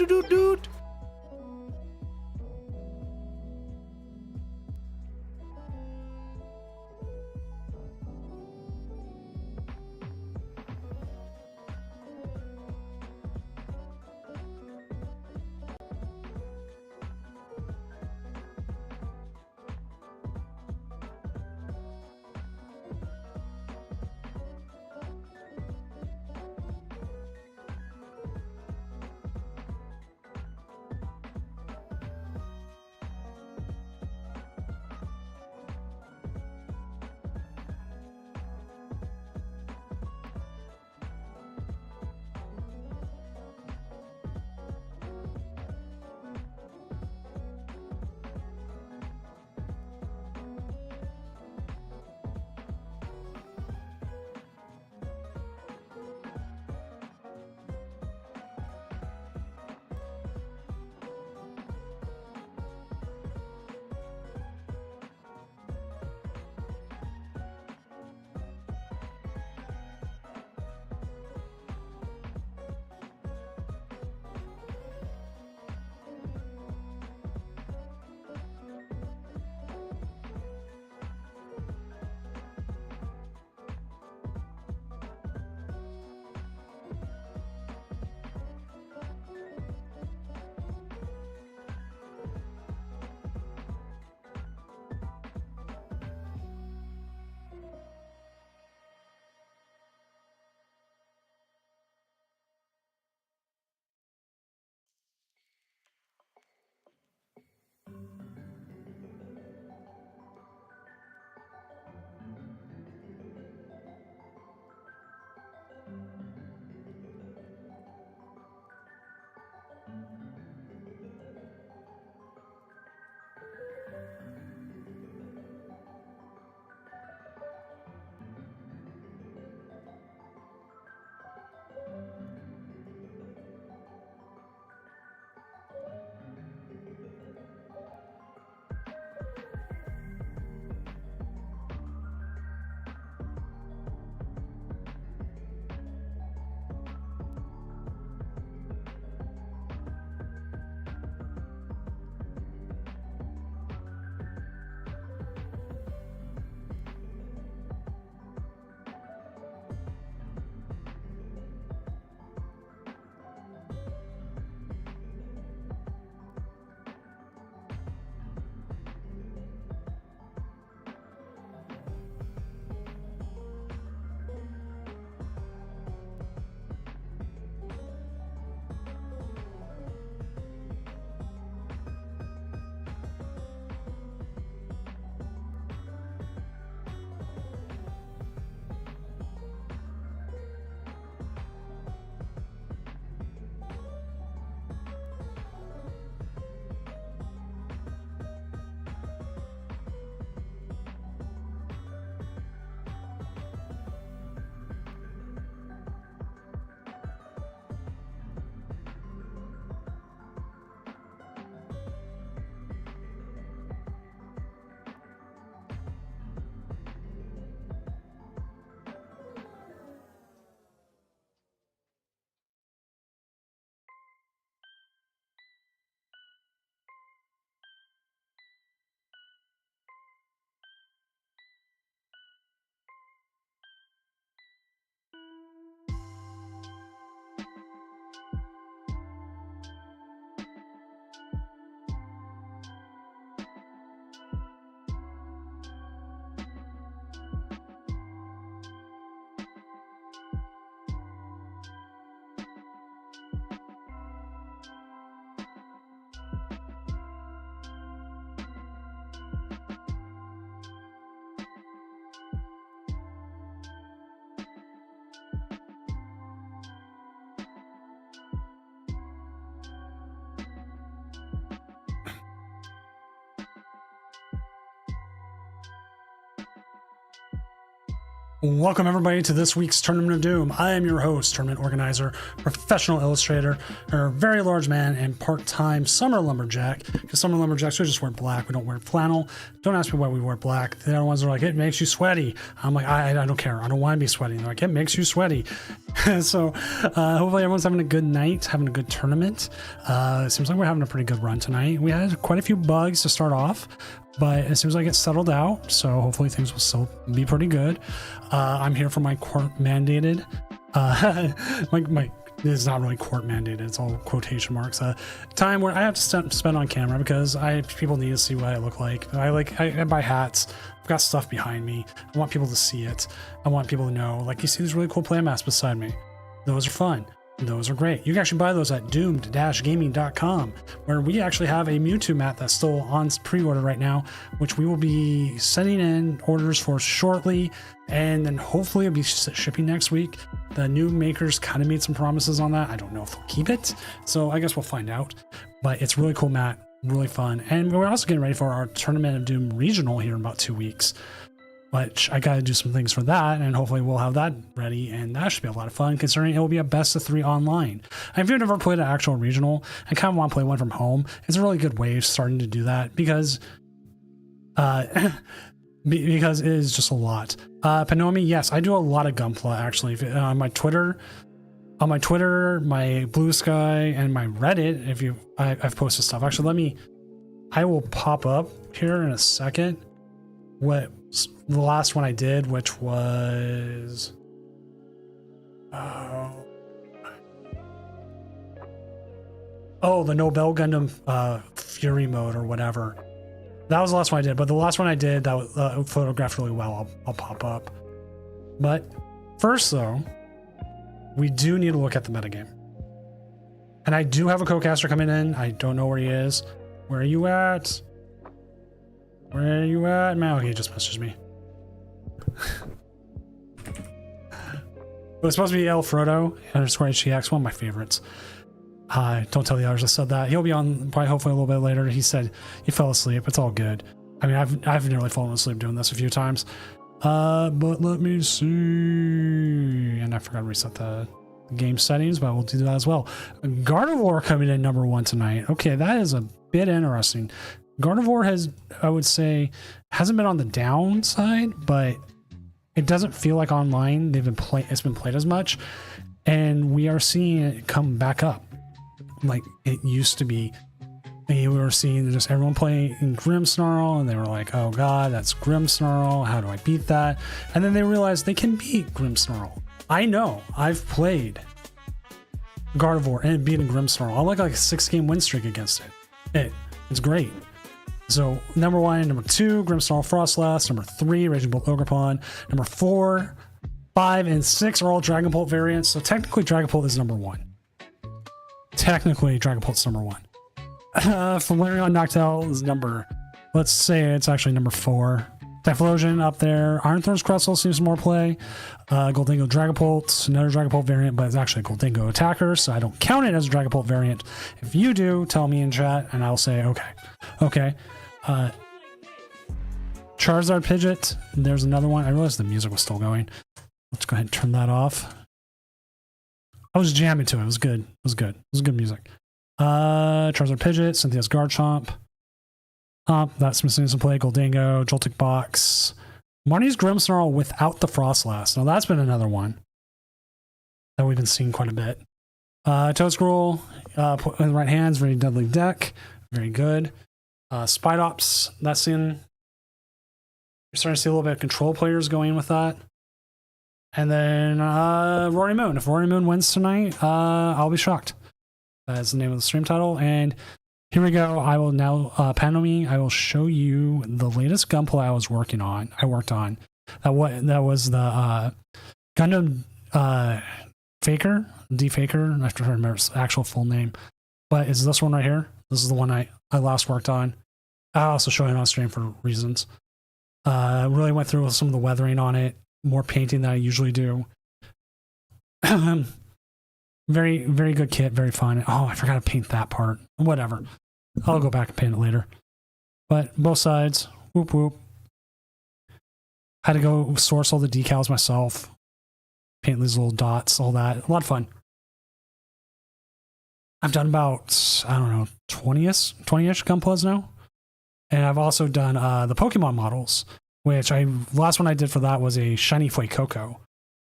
doot. Welcome everybody to this week's Tournament of Doom. I am your host, tournament organizer, professional illustrator, a very large man, and part-time summer lumberjack. Because summer lumberjacks, we just wear black, we don't wear flannel. Don't ask me why we wear black. The other ones are like, it makes you sweaty. I'm like, I don't care. I don't want to be sweaty. They're like, it makes you sweaty. So hopefully everyone's having a good night, having a good tournament. It seems like we're having a pretty good run tonight. We had quite a few bugs to start off, but it seems like it's settled out. So hopefully things will still be pretty good. I'm here for my court mandated, it's not really court mandated, it's all quotation marks, time where I have to spend on camera because people need to see what I look like. I buy hats, I've got stuff behind me, I want people to see it, I want people to know, like, you see these really cool playmasts beside me, those are fun, those are great. You can actually buy those at doomed-gaming.com, where we actually have a Mewtwo mat that's still on pre-order right now, which we will be sending in orders for shortly, and then hopefully it'll be shipping next week. The new makers kind of made some promises on that. I don't know if they'll keep it, so I guess we'll find out. But it's a really cool mat, really fun, and we're also getting ready for our Tournament of Doom regional here in about 2 weeks, which I got to do some things for that, and hopefully we'll have that ready, and that should be a lot of fun, considering it will be a best of 3 online. And if you've never played an actual regional and kind of want to play one from home, it's a really good way of starting to do that, because because it is just a lot. Panomi, yes, I do a lot of Gunpla, actually. On my Twitter, my Blue Sky, and my Reddit, I've posted stuff. Actually, I will pop up here in a second what the last one I did, which was the Nobel Gundam Fury mode or whatever. That was the last one I did, but the last one I did that was photographed really well. I'll pop up. But first, though, we do need to look at the metagame. And I do have a co-caster coming in. I don't know where he is. Where are you at? Where are you at? Now he just messaged me. It was supposed to be El Frodo _HTX, one of my favorites. Don't tell the others I said that. He'll be on probably hopefully a little bit later. He said he fell asleep. It's all good. I mean, I've nearly fallen asleep doing this a few times. But let me see. And I forgot to reset the game settings, but we'll do that as well. Gardevoir coming in #1 tonight. Okay, that is a bit interesting. Gardevoir has, I would say, hasn't been on the downside, but it doesn't feel like online it's been played as much, and we are seeing it come back up like it used to be. We were seeing just everyone playing Grimmsnarl, and they were like, oh god, that's Grimmsnarl, how do I beat that? And then they realized they can beat Grimmsnarl. I know, I've played Gardevoir and beaten Grimmsnarl. I like a 6-game win streak against it. It's great. So #1 and #2, Grimmsnarl Frostlass. #3, Raging Bolt Ogerpon. #4, 5, and 6 are all Dragapult variants. So technically Dragapult is #1. Technically Dragapult's #1. Flareon Noctowl is let's say it's actually #4. Typhlosion up there. Ironthorn's Crustle seems more play. Goldingo Dragapult, another Dragapult variant, but it's actually a Goldingo attacker, so I don't count it as a Dragapult variant. If you do, tell me in chat, and I'll say okay. Okay. Charizard Pidgeot. There's another one. I realized the music was still going. Let's go ahead and turn that off. I was jamming to it. It was good. It was good. It was good music. Charizard Pidgeot, Cynthia's Garchomp. That's missing some play. Goldingo, Joltik Box. Marnie's Grimmsnarl without the Frostlass. Now that's been another one that we've been seeing quite a bit. Toadscroll, in the right hands, very deadly deck. Very good. Spidops, that's in. You're starting to see a little bit of control players going with that. And then Rory Moon. If Rory Moon wins tonight, I'll be shocked. That's the name of the stream title. And here we go. I will now, Panomi, I will show you the latest Gunpla I worked on. That was the Gundam Faker, D-Faker. I have to remember its actual full name. But it's this one right here. This is the one I last worked on. I also show it on stream for reasons. Really went through some of the weathering on it, more painting than I usually do. Very, very good kit, very fun. Oh, I forgot to paint that part. Whatever. I'll go back and paint it later. But both sides, whoop whoop. Had to go source all the decals myself. Paint these little dots, all that. A lot of fun. I've done about, I don't know, 20-ish Gunplas now. And I've also done the Pokemon models, which last one I did for that was a shiny Fuecoco,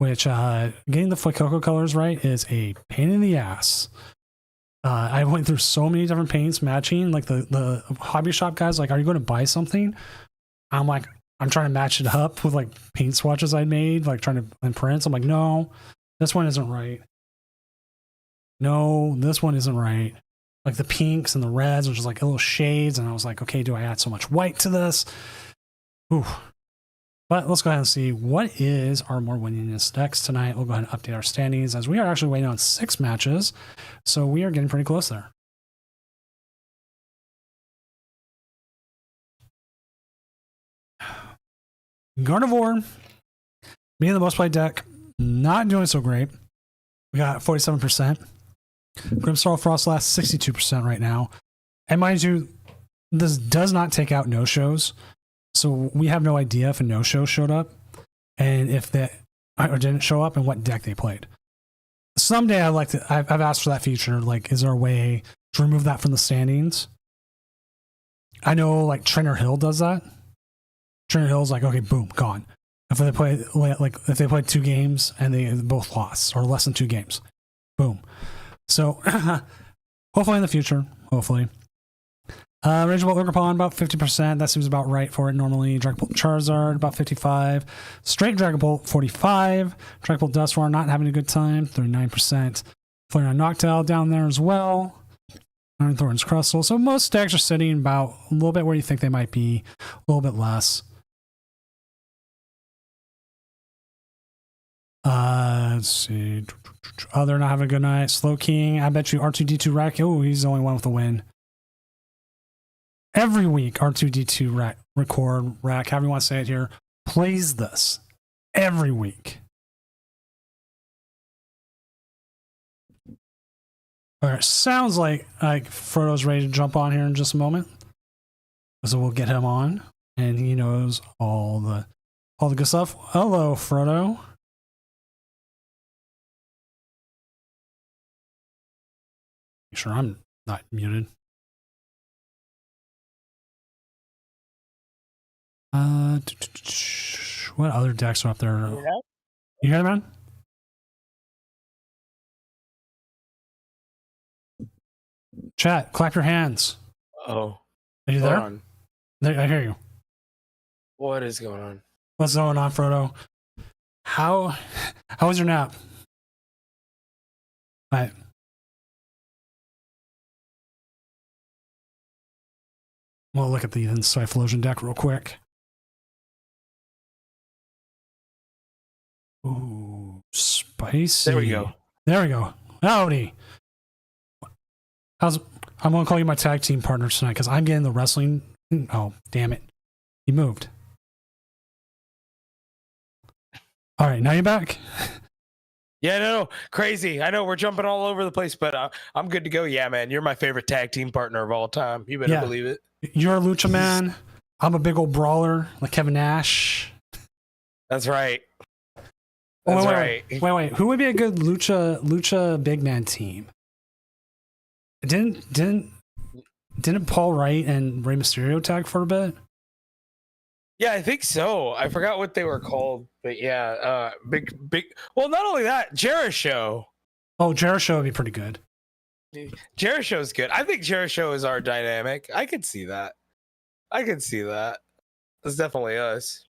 which getting the Fuecoco colors right is a pain in the ass. I went through so many different paints matching. Like the hobby shop guys, like, are you going to buy something? I'm like, I'm trying to match it up with like paint swatches I made, like trying to imprint. I'm like, no, this one isn't right. No, this one isn't right. Like the pinks and the reds, which is like little shades. And I was like, okay, do I add so much white to this? Ooh. But let's go ahead and see what is our more winningest decks tonight. We'll go ahead and update our standings as we are actually waiting on 6 matches. So we are getting pretty close there. Gardevoir, being the most played deck, not doing so great. We got 47%. Grimmsnarl Frostlass, 62% right now. And mind you, this does not take out no-shows. So we have no idea if a no-show showed up and if they or didn't show up and what deck they played. Someday I'd like to, I've asked for that feature. Like, is there a way to remove that from the standings? I know like Trainer Hill does that. Trainer Hill's like, okay, boom, gone. If they play like if they played 2 games and they both lost or less than 2 games, boom. So hopefully in the future, hopefully. Rage Bolt Lurkerpon, about 50%. That seems about right for it normally. Dragon Bolt Charizard, about 55. Straight Dragon Bolt, 45. Dragon Bolt Dusknoir, not having a good time, 39%. Flareon Noctowl down there as well. Iron Thorn's Crustle. So most decks are sitting about a little bit where you think they might be, a little bit less. Let's see. Oh, they're not having a good night. Slow King. I bet you R2D2 Rack. Oh, he's the only one with a win. Every week, R2D2 Rack, however you want to say it here, plays this. Every week. All right, sounds like Frodo's ready to jump on here in just a moment. So we'll get him on, and he knows all the good stuff. Hello, Frodo. Make sure I'm not muted. What other decks are up there? Yeah. You hear that, man? Chat, clap your hands. Oh. Are you there? There? I hear you. What is going on? What's going on, Frodo? How was your nap? Right. We'll look at the Typhlosion deck real quick. Ooh, spicy. There we go. There we go. Howdy. I'm going to call you my tag team partner tonight because I'm getting the wrestling. Oh, damn it. He moved. All right, now you're back. Yeah, no, crazy. I know we're jumping all over the place, but I'm good to go. Yeah, man, you're my favorite tag team partner of all time. You better believe it. You're a lucha man. I'm a big old brawler like Kevin Nash. That's right. That's right. Wait. Who would be a good lucha big man team? Didn't Paul Wright and Rey Mysterio tag for a bit? Yeah, I think so. I forgot what they were called, but yeah, big. Well, not only that, Jericho. Oh, Jericho would be pretty good. Jericho's good. I think Jericho is our dynamic. I could see that. That's definitely us.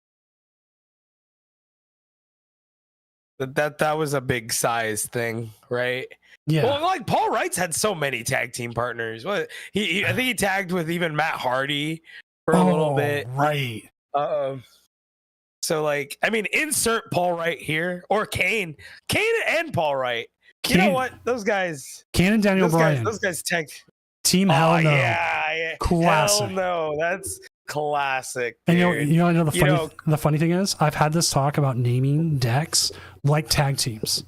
That was a big size thing, right? Yeah. Well, like Paul Wright's had so many tag team partners. What I think he tagged with even Matt Hardy for a little bit. Right. So like, I mean, insert Paul Wright here or Kane and Paul Wright. You know what? Those guys. Kane and Daniel Bryan. Those guys tagged. Team Hell No. Yeah. Classic. Hell No. That's classic. Dude. And you know the funny thing is, I've had this talk about naming decks like tag teams.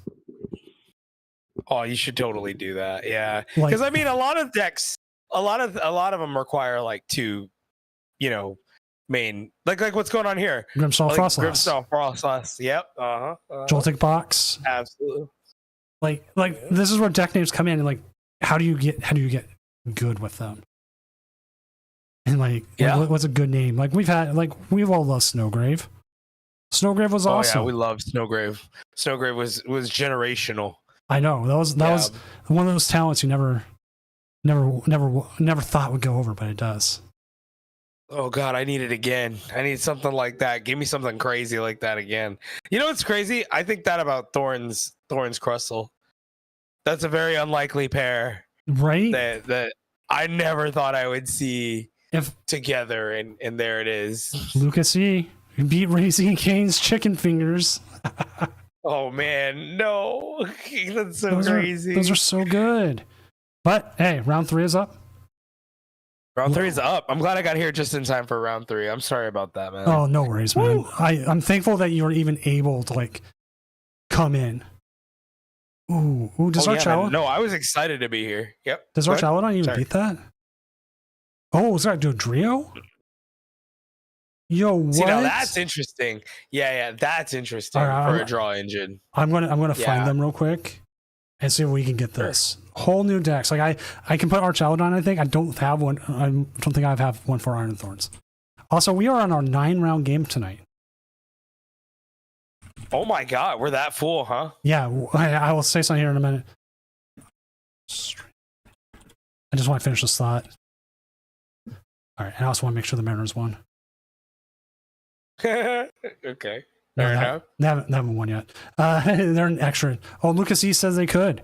Oh, you should totally do that. Yeah, because I mean, a lot of decks, a lot of them require like two, main like what's going on here. Grimmsnarl Frostlass. Grimmsnarl Frostlass. Yep. Joltik Box. Absolutely. Like this is where deck names come in, and like, how do you get good with them? And like, what's a good name? Like we've all loved Snowgrave. Snowgrave was awesome. Oh yeah, we loved Snowgrave. Snowgrave was generational. I know that was one of those talents you never thought would go over, but it does. Oh God, I need it again. I need something like that. Give me something crazy like that again. You know what's crazy? I think that about Thorns Crustle. That's a very unlikely pair, right? That I never thought I would see together, and there it is. Lucas E. beat Raising Cane's chicken fingers. Oh man, no, that's so crazy. Those are so good. But hey, round 3 is up. Round 3 is up. I'm glad I got here just in time for round 3. I'm sorry about that, man. Oh, no worries, man. I'm thankful that you were even able to like come in. Ooh, does Archaludon? No, I was excited to be here. Yep. Does Archaludon even beat that? Oh, is that Dodrio? Yo, what? See, now that's interesting. Yeah, that's interesting for a draw engine. I'm gonna find them real quick and see if we can get this whole new decks. Like I can put Archaludon. I think I don't have one. I don't think I have one for Iron Thorns. Also, we are on our 9-round game tonight. Oh my God, we're that full, huh? Yeah, I will say something here in a minute. I just want to finish this thought. All right, and I also want to make sure the Mariners won. Okay. Fair enough. They haven't won yet. They're an extra. Oh, Lucas E says they could.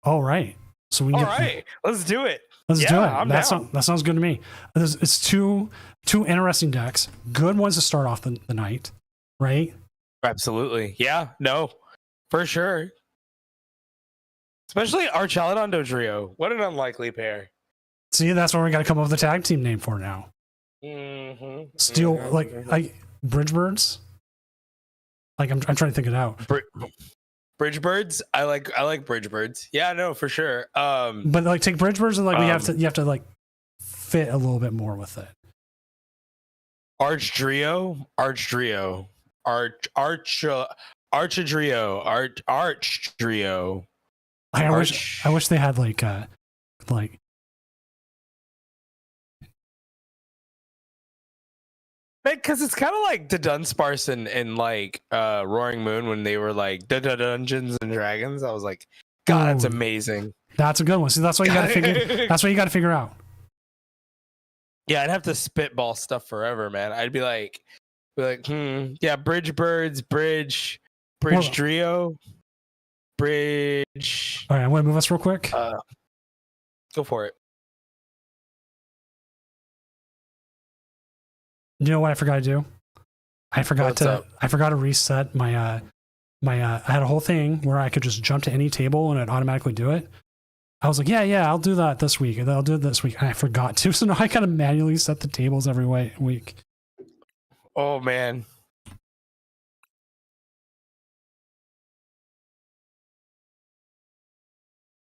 All right. So we. All right. Let's do it. Let's do it. That sounds good to me. It's two interesting decks. Good ones to start off the night, right? Absolutely. Yeah. No. For sure. Especially Archaludon Dodrio. What an unlikely pair. See, that's where we got to come up with a tag team name for now. Steel, like Bridgebirds. Like I'm trying to think it out. Bridgebirds. I like Bridgebirds. Yeah, no, for sure. But like take Bridgebirds and like you have to like fit a little bit more with it. Archdrio. Archadrio. I wish they had like because it's kind of like the Dunsparce and like Roaring Moon when they were like the Dungeons and Dragons. I was like, God, that's amazing. That's a good one. See, that's what you got to figure. That's what you got to figure out. Yeah, I'd have to spitball stuff forever, man. I'd be like, yeah, Bridgebirds, Bridge Trio, Bridge. All right, I want to move us real quick. Go for it. You know what I forgot to do? I forgot to reset my I had a whole thing where I could just jump to any table and it automatically do it. I was like, yeah, I'll do that this week, and I'll do it this week, and I forgot to. So now I gotta manually set the tables every week. Oh man.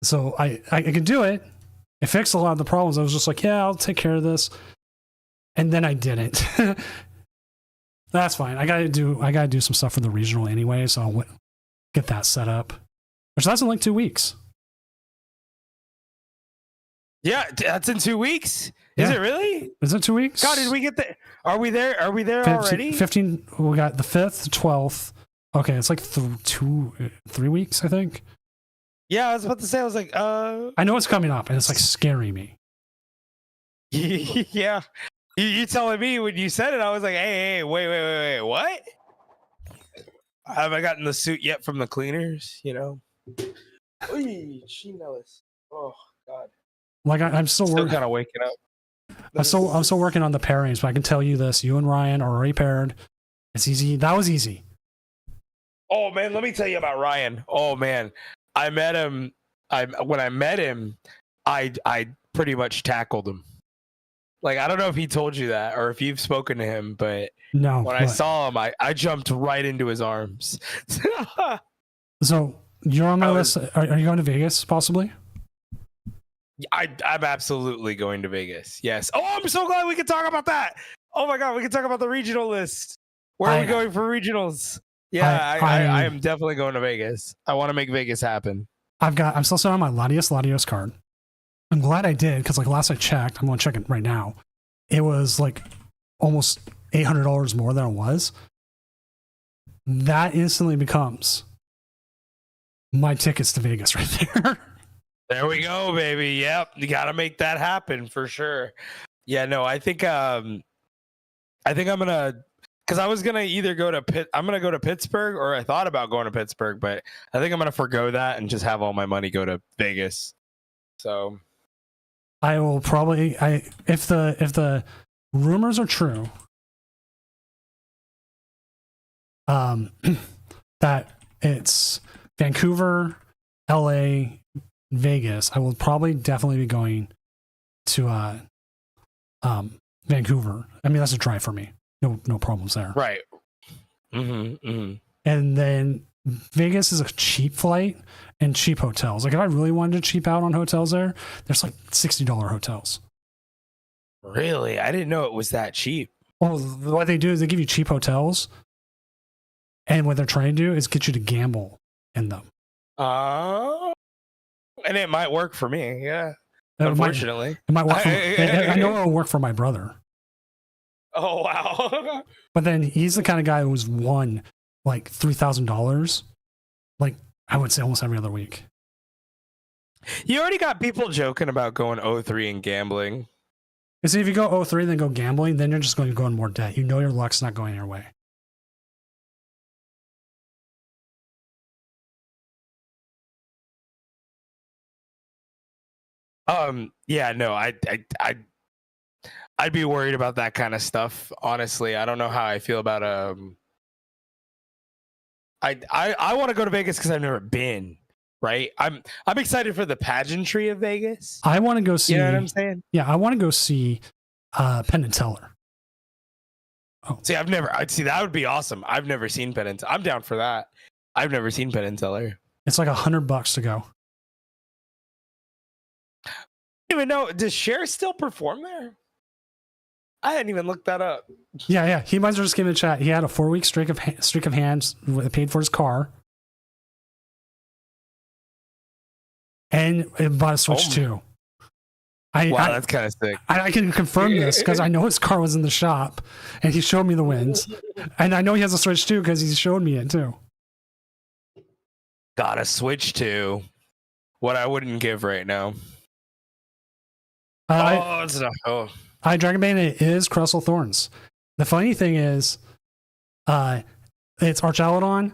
So I could do it. It fixed a lot of the problems. I was just like, yeah, I'll take care of this. And then I didn't. That's fine. I gotta do some stuff for the regional anyway, so I'll get that set up. Which that's in like 2 weeks. Yeah, that's in 2 weeks. Is it really? Is it 2 weeks? God, did we get there? Are we there? Are we there already? 15. We got the 5th, 12th. Okay, it's like 3 weeks, I think. Yeah, I was about to say. I was like, I know it's coming up, and it's like scaring me. Yeah. You telling me when you said it, I was like, hey, wait, what? Have I gotten the suit yet from the cleaners? You know? Oy, oh God. Like I'm still kind of waking up. I'm still working on the pairings, but I can tell you this: you and Ryan are already paired. It's easy. That was easy. Oh man, let me tell you about Ryan. Oh man, I met him. When I met him, I pretty much tackled him. Like, I don't know if he told you that or if you've spoken to him, but no. When I saw him, I jumped right into his arms. So you're on my list. Are you going to Vegas possibly? I'm absolutely going to Vegas. Yes. Oh, I'm so glad we can talk about that. Oh my God, we can talk about the regional list. Where are we going for regionals? Yeah, I am definitely going to Vegas. I want to make Vegas happen. I'm still sitting on my Latios card. I'm glad I did, because like last I checked, I'm going to check it right now. It was like almost $800 more than it was, that instantly becomes my tickets to Vegas right there. There we go, baby. Yep, you got to make that happen for sure. Yeah, no, I think I'm gonna, because I was gonna either I'm gonna go to Pittsburgh, or I thought about going to Pittsburgh, but I think I'm gonna forgo that and just have all my money go to Vegas. So I will probably, if the rumors are true, that it's Vancouver, LA, Vegas, I will probably definitely be going to Vancouver. I mean, that's a drive for me. No problems there. Right. And then Vegas is a cheap flight and cheap hotels. Like if I really wanted to cheap out on hotels there's like $60 hotels. Really? I didn't know it was that cheap. Well, what they do is they give you cheap hotels, and what they're trying to do is get you to gamble in them. And it might work for me. Yeah. Unfortunately, it might work. I know it'll work for my brother. Oh wow! But then he's the kind of guy who's won like $3,000, like I would say almost every other week. You already got people joking about going 0-3 and gambling. You see, if you go 0-3 then go gambling, then you're just going to go in more debt. You know your luck's not going your way. Yeah, no, I'd be worried about that kind of stuff. Honestly, I don't know how I feel about I want to go to Vegas because I've never been. Right, I'm excited for the pageantry of Vegas. I want to go see. You know what I'm saying? Yeah, I want to go see Penn and Teller. Oh, see, that would be awesome. I've never seen Penn and Teller. I'm down for that. I've never seen Penn and Teller. It's like $100 to go. I don't even know. Does Cher still perform there? I hadn't even looked that up. Yeah. He might as well just give me a chat. He had a 4-week streak of hands paid for his car. And bought a Switch too. Wow, that's kind of sick. I can confirm this because I know his car was in the shop and he showed me the wins. And I know he has a Switch too because he showed me it too. Got a Switch too. What I wouldn't give right now. Dragon Bane is Crustle Thorns. The funny thing is, it's Archaludon,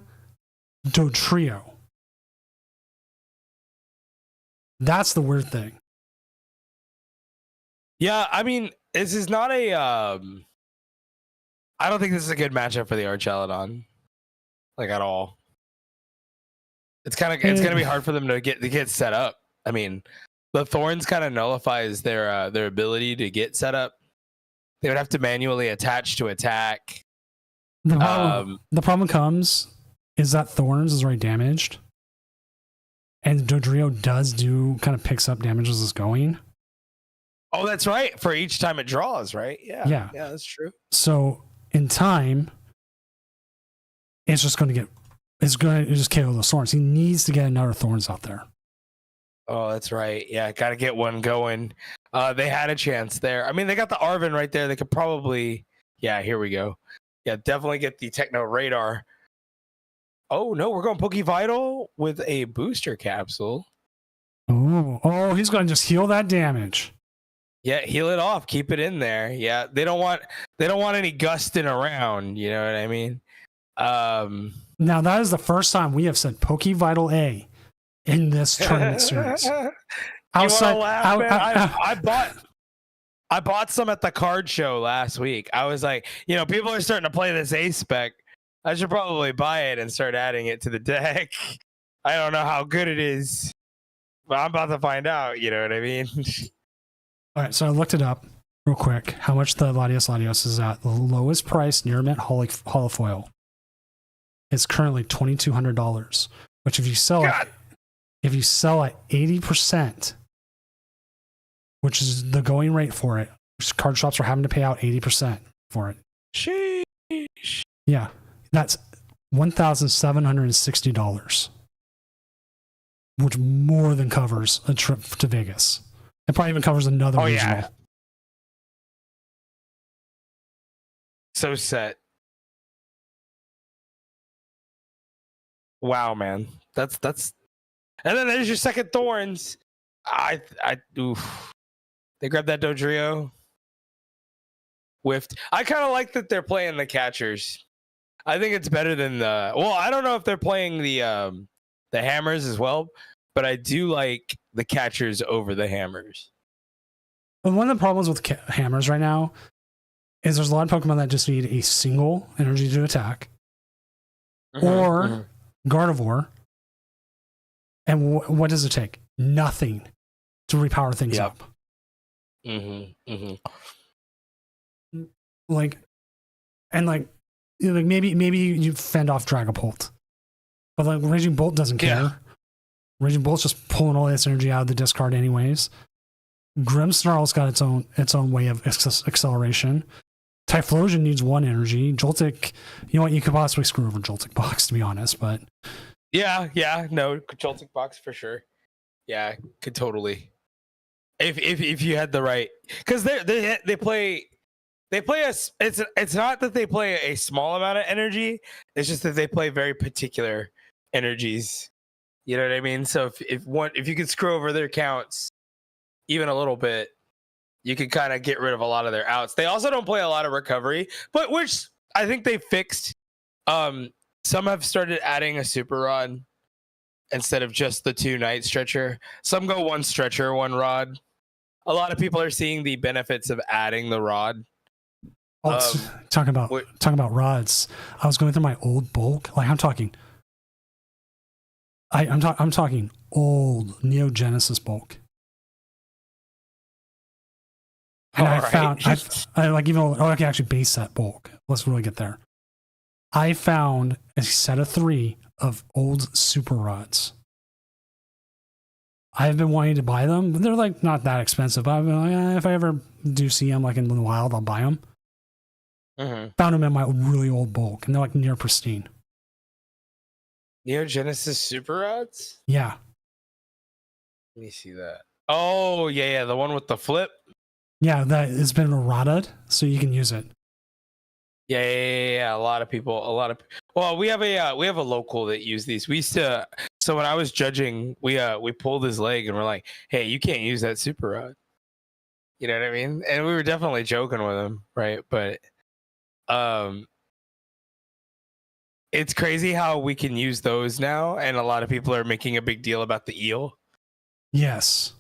Dodrio. That's the weird thing. Yeah, I mean, this is not a. I don't think this is a good matchup for the Archaludon, like at all. It's gonna be hard for them to get set up. I mean, the Thorns kind of nullifies their ability to get set up. They would have to manually attach to attack. The problem comes is that Thorns is already damaged. And Dodrio does kind of picks up damage as it's going. Oh, that's right. For each time it draws, right? Yeah, that's true. So in time, it's just going to just KO the Thorns. He needs to get another Thorns out there. Oh, that's right. Yeah, got to get one going. They had a chance there. I mean, they got the Arven right there. They could probably, here we go. Yeah, definitely get the Techno Radar. Oh, no, we're going Pokevital with a booster capsule. Oh, he's going to just heal that damage. Yeah, heal it off. Keep it in there. Yeah, they don't want any gusting around. You know what I mean? Now, that is the first time we have said Pokevital A in this tournament series. I bought some at the card show last week. I was like, people are starting to play this A spec. I should probably buy it and start adding it to the deck. I don't know how good it is, but I'm about to find out. You know what I mean? All right, so I looked it up real quick. How much the Latios is at? The lowest price near mint holofoil is currently $2,200. Which, if you sell at 80%, which is the going rate for it, card shops are having to pay out 80% for it. Sheesh. Yeah. That's $1,760, which more than covers a trip to Vegas. It probably even covers another regional. Yeah. So set. Wow, man. That's and then there's your second Thorns. Oof. They grabbed that Dodrio. Whiffed. I kind of like that they're playing the catchers. I think it's better than the. Well, I don't know if they're playing the hammers as well, but I do like the catchers over the hammers. But one of the problems with hammers right now is there's a lot of Pokemon that just need a single energy to attack, or Gardevoir. And what does it take? Nothing to repower things up. Like maybe you fend off Dragapult, but like Raging Bolt doesn't care. Yeah. Raging Bolt's just pulling all this energy out of the discard anyways. Grimmsnarl's got its own way of acceleration. Typhlosion needs one energy. Joltik, you know what? You could possibly screw over Joltik Box, to be honest, but yeah, no, Joltik Box for sure. Yeah, could totally. If you had the right, because they play it's not that they play a small amount of energy. It's just that they play very particular energies. You know what I mean? So if you could screw over their counts even a little bit, you could kind of get rid of a lot of their outs. They also don't play a lot of recovery, but which I think they fixed. Some have started adding a super rod instead of just the 2 night stretcher. Some go 1 stretcher, 1 rod. A lot of people are seeing the benefits of adding the rod. Talking about rods. I was going through my old bulk. Like I'm talking old Neo Genesis bulk. And I found actually base set bulk. Let's really get there. I found a set of 3 of old super rods. I've been wanting to buy them, but they're like not that expensive. I've been like, if I ever do see them like in the wild, I'll buy them. Found them in my really old bulk, and they're like near pristine. Neo Genesis super rods? Yeah. Let me see that. Oh yeah, the one with the flip. Yeah, that has been eroded, so you can use it. Yeah. A lot of people. Well, we have a local that use these. We used to. So when I was judging, we pulled his leg and we're like, "Hey, you can't use that super rod." You know what I mean? And we were definitely joking with him, right? But, it's crazy how we can use those now, and a lot of people are making a big deal about the eel. Yes.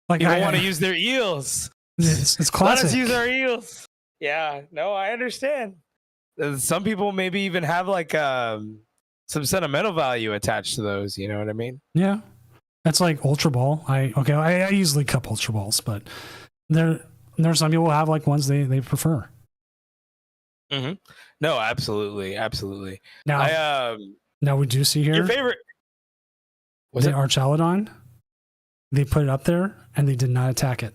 Like I want to use their eels. It's classic. Let us use our eels. Yeah, no, I understand. Some people maybe even have like some sentimental value attached to those. You know what I mean? Yeah, that's like Ultra Ball. I usually cup Ultra Balls, but there's some people who have like ones they prefer. No, absolutely. Now we do see here your favorite. Was it Archaludon? They put it up there and they did not attack it.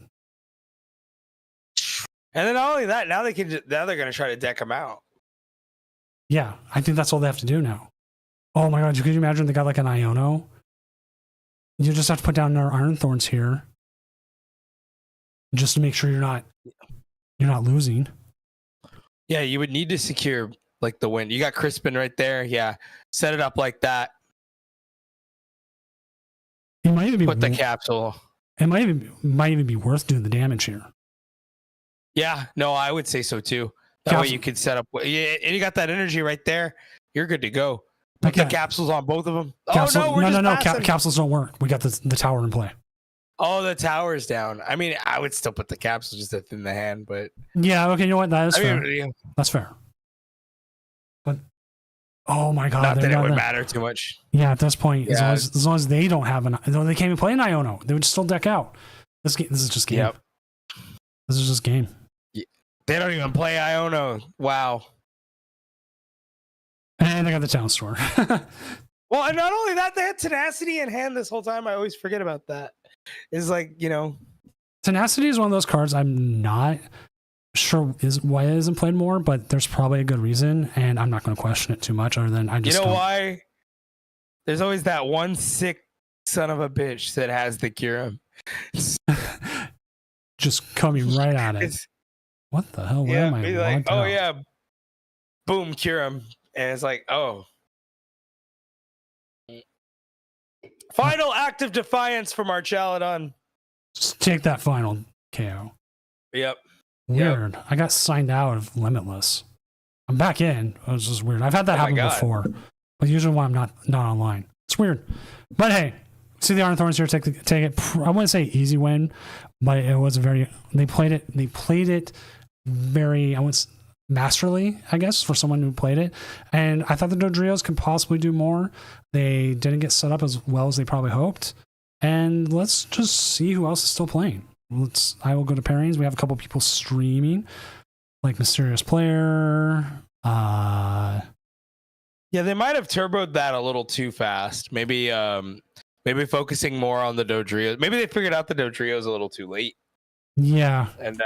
And then not only that, now they're going to try to deck them out. Yeah, I think that's all they have to do now. Oh my god, could you imagine they got like an Iono? You just have to put down our Iron Thorns here, just to make sure you're not losing. Yeah, you would need to secure like the win. You got Crispin right there. Yeah, set it up like that. It might even put the capsule. It might even be worth doing the damage here. Yeah, no, I would say so too. That way you could set up. Yeah, and you got that energy right there. You're good to go. Put the capsules on both of them. No. Capsules don't work. We got the tower in play. Oh, the tower's down. I mean, I would still put the capsule just to thin the hand, but yeah, okay. You know what? That is fair. That's fair. But oh my god, not that it would matter too much. Yeah, at this point, as long as they don't have they can't even play an Iono. They would still deck out. This is just game. Yep. This is just game. They don't even play Iono. Wow. And they got the town store. Well, and not only that, they had Tenacity in hand this whole time. I always forget about that. It's like, Tenacity is one of those cards I'm not sure why it isn't played more, but there's probably a good reason, and I'm not going to question it too much other than I just why? There's always that one sick son of a bitch that has the Kyurem. Just coming right at it. What the hell? Where am I? Like, oh yeah, boom, cure him. And it's like, oh. Final act of defiance from Archaladon. Just take that final KO. Yep. Weird. I got signed out of Limitless. I'm back in. It was just weird. I've had that happen before, but usually when I'm not online, it's weird. But hey, see the Iron Thorns here. Take it. I wouldn't say easy win, but it was very. They played it very. I wouldn't masterly, I guess, for someone who played it. And I thought the Dodrios could possibly do more. They didn't get set up as well as they probably hoped. And let's just see who else is still playing. I will go to pairings. We have a couple people streaming, like Mysterious Player. Yeah, they might have turboed that a little too fast. Maybe focusing more on the Dodrios. Maybe they figured out the Dodrios a little too late. Yeah, and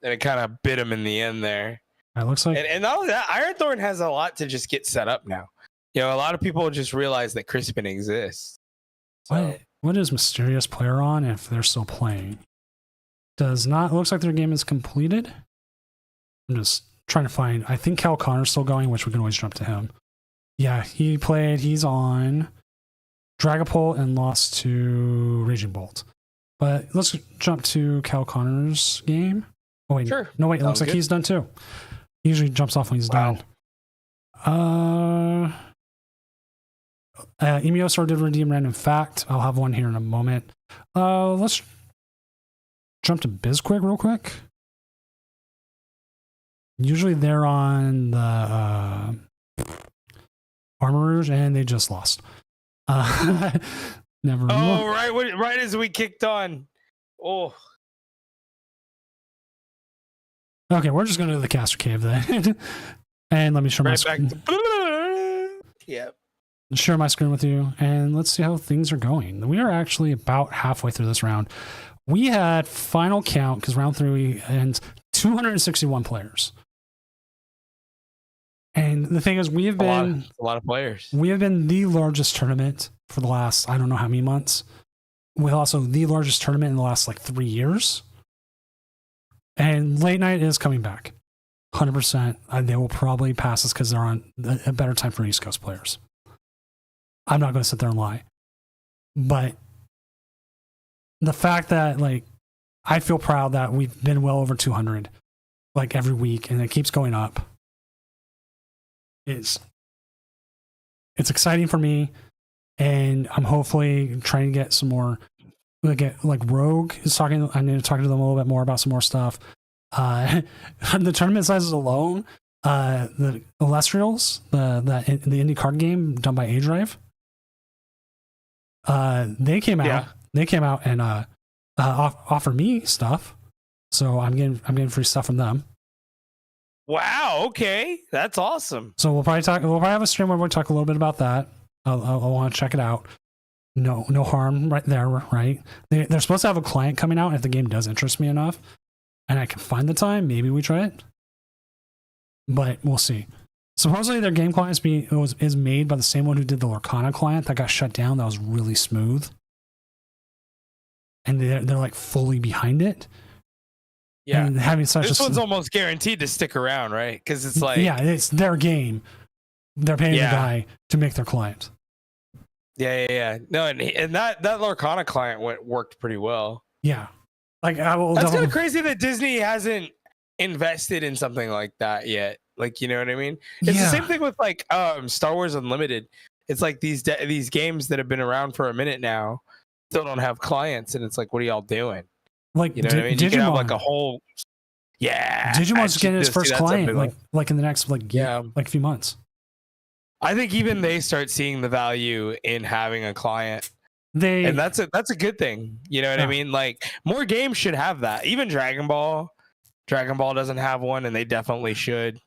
it kind of bit them in the end there. It looks like, and all of that, Ironthorn has a lot to just get set up now. You know, a lot of people just realize that Crispin exists. So. What is Mysterious Player on if they're still playing? Does not. Looks like their game is completed. I'm just trying to find. I think Cal Connor's still going, which we can always jump to him. Yeah, he played. He's on Dragapult and lost to Raging Bolt. But let's jump to Cal Connor's game. Oh wait, sure. No wait. It looks like he's done too. He usually jumps off when he's done. Emiosar did redeem random fact. I'll have one here in a moment. Let's jump to Bizquick real quick. Usually they're on the Armor Rouge, and they just lost. Never. Oh, right as we kicked on. Oh. Okay, we're just going to the Caster Cave then. And let me share my screen. Yep. Share my screen with you, and let's see how things are going. We are actually about halfway through this round. We had final count, because round 3 ends 261 players. And the thing is, we have been a lot of players. We have been the largest tournament for the last, I don't know how many months. With also the largest tournament in the last like 3 years. And late night is coming back. 100%. They will probably pass us because they're on a better time for East Coast players. I'm not going to sit there and lie. But the fact that, like, I feel proud that we've been well over 200, like, every week, and it keeps going up. It's exciting for me, and I'm hopefully trying to get some more. Like Rogue is talking. I need to talk to them a little bit more about some more stuff. The tournament sizes alone, the Illustrials, the indie card game done by A-Drive. They came out. Yeah. They came out and offered me stuff, so I'm getting free stuff from them. Wow. Okay, that's awesome. So we'll probably have a stream where we'll talk a little bit about that. I want to check it out. No harm right there, right? They're supposed to have a client coming out if the game does interest me enough, and I can find the time. Maybe we try it, but we'll see. Supposedly their game client is made by the same one who did the Lorcana client that got shut down. That was really smooth, and they're like fully behind it. Yeah, and having such this one's almost guaranteed to stick around, right? Because it's like it's their game. They're paying the guy to make their client. Yeah. No, and that Lorcana client worked pretty well. Yeah, like that's kind of crazy that Disney hasn't invested in something like that yet. Like, you know what I mean? It's the same thing with like Star Wars Unlimited. It's like these games that have been around for a minute now still don't have clients, and it's like, what are y'all doing? Like, you know what I mean? You can have like a whole Digimon's getting its first client like in the next like few months. I think even they start seeing the value in having a client. And that's a good thing. You know what I mean? Like, more games should have that. Even Dragon Ball doesn't have one, and they definitely should.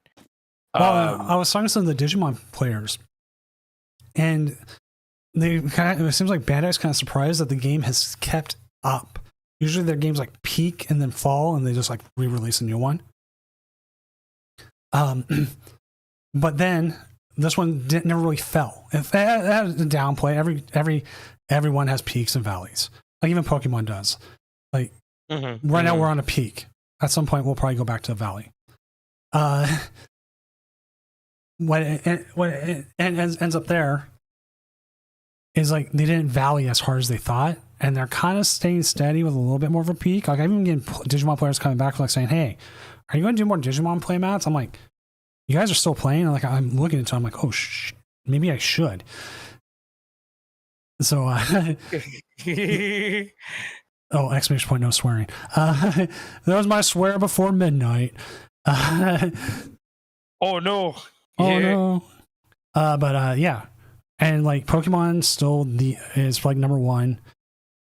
Well, I was talking to some of the Digimon players, and it seems like Bandai's kind of surprised that the game has kept up. Usually their games like peak and then fall, and they just like re-release a new one. But then this one never really fell. It had a downplay. Everyone has peaks and valleys. Like even Pokemon does. Like right now we're on a peak. At some point we'll probably go back to a valley. what ends up there is like they didn't valley as hard as they thought, and they're kind of staying steady with a little bit more of a peak. Like I'm even getting Digimon players coming back like saying, "Hey, are you going to do more Digimon playmats?" I'm like, "You guys are still playing?" And like I'm looking into it, I'm like, "Oh, maybe I should." So, oh, exclamation point, no swearing. That was my swear before midnight. Oh no! Oh no! But yeah, and like Pokemon still is like number one.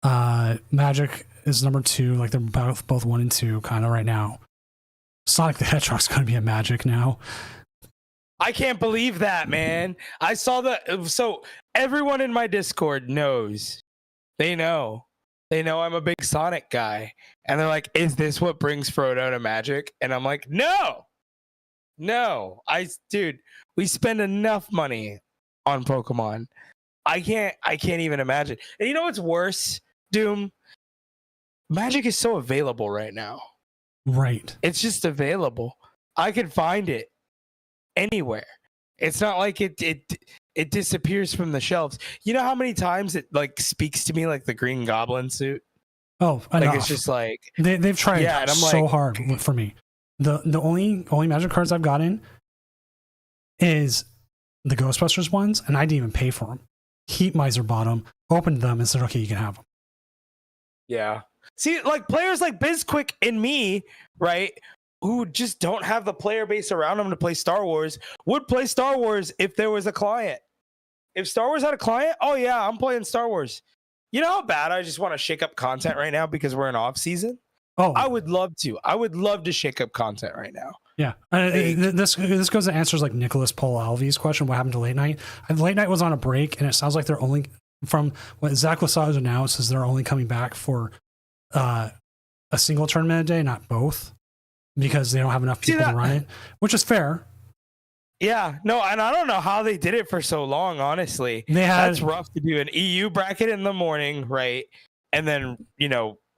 Magic is number two. Like they're both 1 and 2 kind of right now. Sonic the Hedgehog's going to be a Magic now. I can't believe that, man. I saw so everyone in my Discord knows. They know I'm a big Sonic guy. And they're like, is this what brings Frodo to Magic? And I'm like, no. Dude, we spend enough money on Pokemon. I can't even imagine. And you know what's worse, Doom? Magic is so available right now. Right. It's just available. I can find it anywhere. It's not like it disappears from the shelves. You know how many times it like speaks to me like the Green Goblin suit? Oh, like enough. It's just like they've tried so hard for me. The only Magic cards I've gotten is the Ghostbusters ones, and I didn't even pay for them. Heat Miser bought them, opened them, and said, "Okay, you can have them." Yeah. See, like players like BizQuick and me, right? Who just don't have the player base around them to play Star Wars, would play Star Wars if there was a client. If Star Wars had a client, oh yeah, I'm playing Star Wars. You know how bad I just want to shake up content right now because we're in off season? Oh, I would love to. I would love to shake up content right now. Yeah. This goes to answers like Nicholas Paul Alvey's question, what happened to Late Night? And Late Night was on a break, and it sounds like they're only, from what Zach Lasage announced, is they're only coming back for a single tournament a day, not both, because they don't have enough people to run it, which is fair. Yeah, no, and I don't know how they did it for so long, honestly. That's rough to do an EU bracket in the morning, right? And then,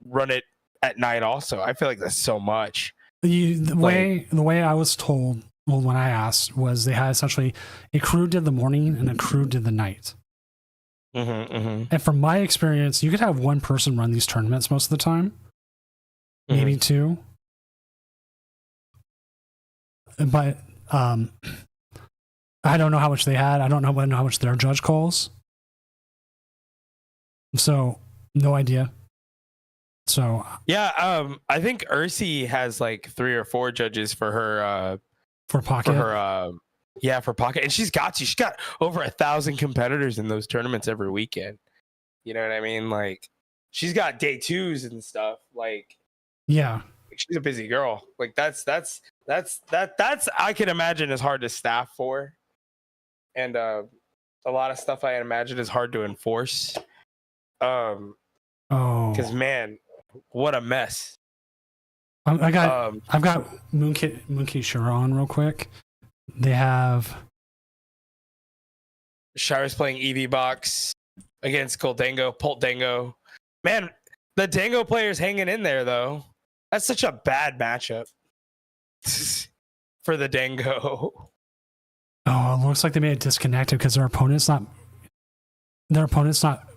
run it at night also. I feel like that's so much. The way I was told, well, when I asked, was they had essentially a crew did the morning and a crew did the night. And from my experience, you could have one person run these tournaments most of the time, maybe two. But I don't know how much they had. I don't know how much their judge calls. So no idea. So yeah, I think Ursi has like 3 or 4 judges for her for Pocket. For Pocket, and she's got over 1,000 competitors in those tournaments every weekend. You know what I mean? Like she's got day 2s and stuff. Like yeah, she's a busy girl. Like that's I can imagine is hard to staff for, and a lot of stuff I imagine is hard to enforce. Because man, what a mess. I've got Moonkit Sharon real quick. They have Shira's playing EV Box against Poltdango. Man, the Dango player's hanging in there though. That's such a bad matchup for the Dango. Oh, it looks like they made it disconnected because their opponent's not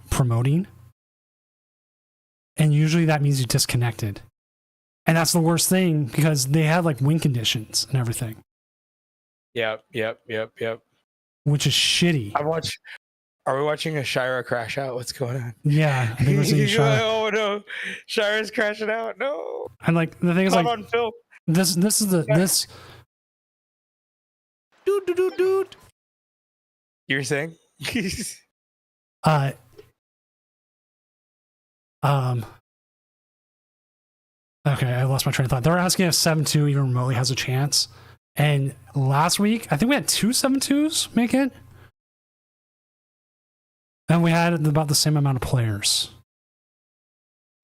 promoting. And usually that means you disconnected. And that's the worst thing because they have like win conditions and everything. Yep. Which is shitty. Are we watching a Shira crash out? What's going on? Yeah, I think we're seeing Shira. Oh no, Shira's crashing out. No. And like the thing is, like on film. This is this. Dude. You were saying? Okay, I lost my train of thought. They're asking if 7-2 even remotely has a chance. And last week, I think we had 2 7-2s make it. And we had about the same amount of players.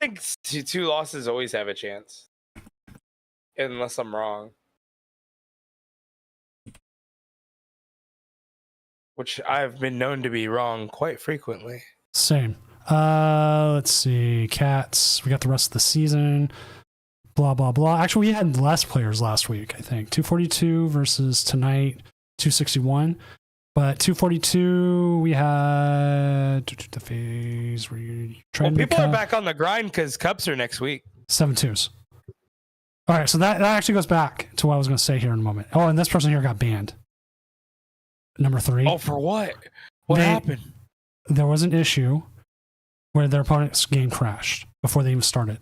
I think 2 losses always have a chance. Unless I'm wrong. Which I've been known to be wrong quite frequently. Same. Let's see. Cats. We got the rest of the season. Blah, blah, blah. Actually, we had less players last week, I think. 242 versus tonight. 261. But 242, we had the phase where you're trying to people are back on the grind because cups are next week. 7-2s. All right, so that actually goes back to what I was going to say here in a moment. Oh, and this person here got banned. Number 3. Oh, for what? What happened? There was an issue where their opponent's game crashed before they even started.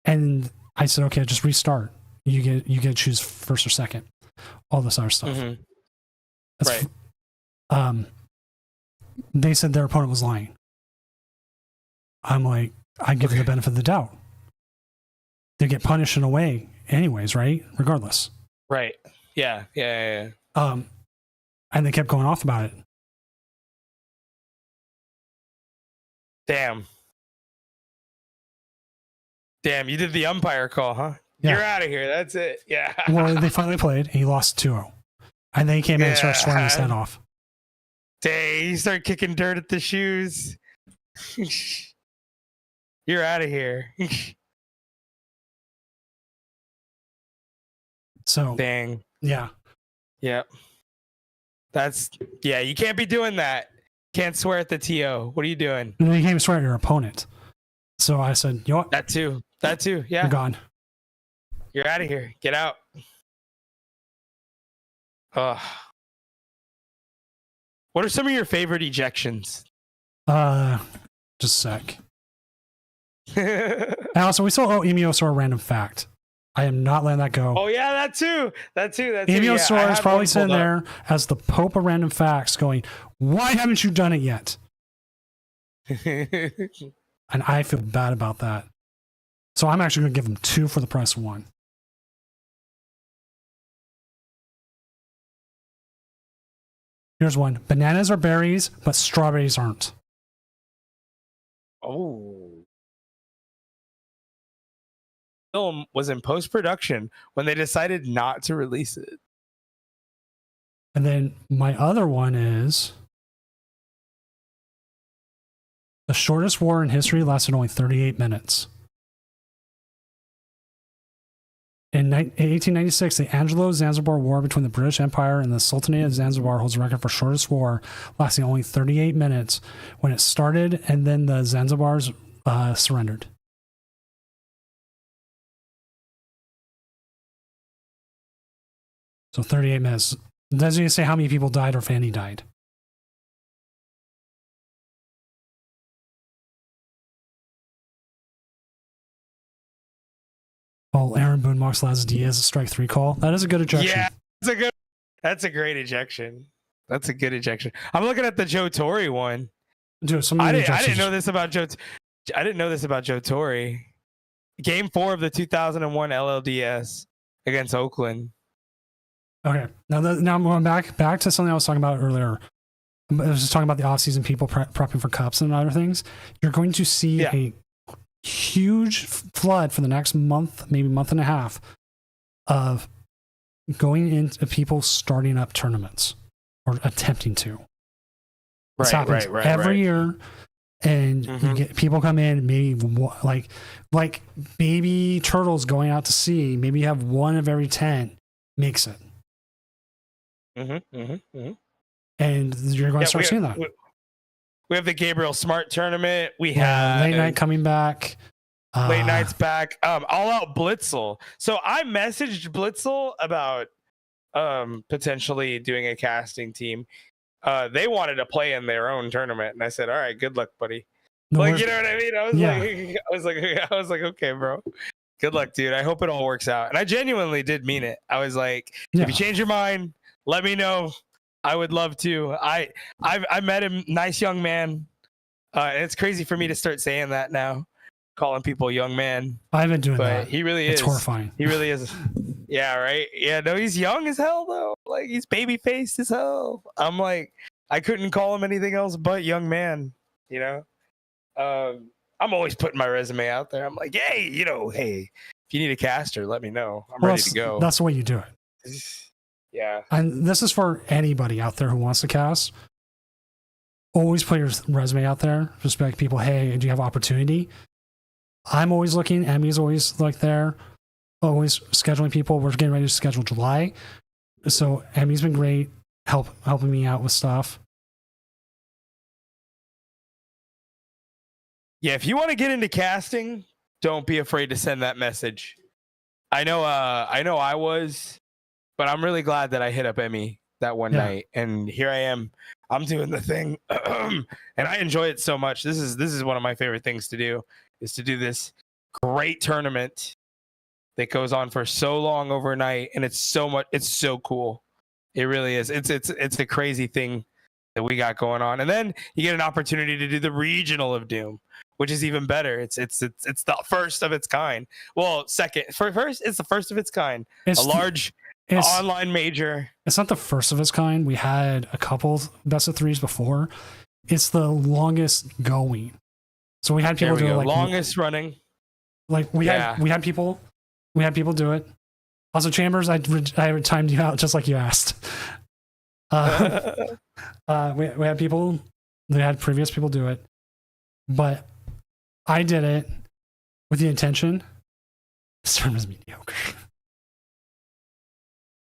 And I said, okay, just restart. You get to choose first or second. All this other stuff. Mm-hmm. Right. They said their opponent was lying. I'm like, I give them the benefit of the doubt. They get punished in a way anyways, right? Regardless. Right. Yeah. And they kept going off about it. Damn, you did the umpire call, huh? Yeah. You're out of here. That's it. Yeah. Well, they finally played, and he lost 2-0. And then he came in and started swearing his head off. Dang, you start kicking dirt at the shoes. You're out of here. So, dang. Yeah. Yep. You can't be doing that. Can't swear at the TO. What are you doing? And then you can't even swear at your opponent. So I said, you know what? That too. Yeah. You're gone. You're out of here. Get out. Ugh. What are some of your favorite ejections? Just a sec. And also, we still owe Emiosaur a random fact. I am not letting that go. Oh, yeah, that too. Emiosaur is probably sitting there as the Pope of random facts going, why haven't you done it yet? And I feel bad about that. So I'm actually going to give him 2 for the price of 1. Here's one. Bananas are berries, but strawberries aren't. Oh. Film was in post-production when they decided not to release it. And then my other one is the shortest war in history lasted only 38 minutes. In 1896, the Anglo-Zanzibar War between the British Empire and the Sultanate of Zanzibar holds a record for shortest war, lasting only 38 minutes when it started, and then the Zanzibars surrendered. So 38 minutes. It doesn't even say how many people died or if any died. Oh, Aaron Boone Mox Laz Diaz, a strike 3 call. That is a good ejection. Yeah, that's a great ejection. That's a good ejection. I'm looking at the Joe Torre one. Dude, I didn't know this about Joe. I didn't know this about Joe Torre. Game 4 of the 2001 LLDS against Oakland. Okay, now I'm going back to something I was talking about earlier. I was just talking about the offseason, people prepping for cups and other things. You're going to see a huge flood for the next month, maybe month and a half, of going into people starting up tournaments or attempting to. This happens every year, and you get people come in, maybe like baby turtles going out to sea. Maybe you have 1 of every 10 makes it. And you're going to start seeing that. We have the Gabriel Smart tournament. We have Late Night coming back. Late Night's back. All Out Blitzel. So I messaged Blitzel about potentially doing a casting team. They wanted to play in their own tournament, and I said, "All right, good luck, buddy." You know what I mean? I was like, okay, bro. Good luck, dude. I hope it all works out. And I genuinely did mean it. I was like, if you change your mind, let me know. I would love to. I met him, nice young man. And it's crazy for me to start saying that now, calling people young man. I've been doing that. But he really is. It's horrifying. He really is. Yeah, right. Yeah, no, he's young as hell though. Like he's baby faced as hell. I'm like, I couldn't call him anything else but young man. You know. I'm always putting my resume out there. I'm like, hey, if you need a caster, let me know. I'm ready to go. That's the way you do it. Yeah. And this is for anybody out there who wants to cast. Always put your resume out there. Just be like, people, hey, do you have opportunity? I'm always looking. Emmy's always like there. Always scheduling people. We're getting ready to schedule July. So Emmy's been great, helping me out with stuff. Yeah, if you want to get into casting, don't be afraid to send that message. I know I was, but I'm really glad that I hit up Emmy that one night, and here I am. I'm doing the thing, and I enjoy it so much. This is one of my favorite things to do, is to do this great tournament that goes on for so long overnight, and it's so cool. It really is. It's a crazy thing that we got going on, and then you get an opportunity to do the regional of Doom, which is even better. It's the first of its kind. Well, first, it's the first of its kind. A large online major. It's not the first of its kind. We had a couple best of threes before. It's the longest going. So we had people do like longest running. Like we had people do it. Also, Chambers, I timed you out just like you asked. We had people. They had previous people do it, but I did it with the intention. This term is mediocre.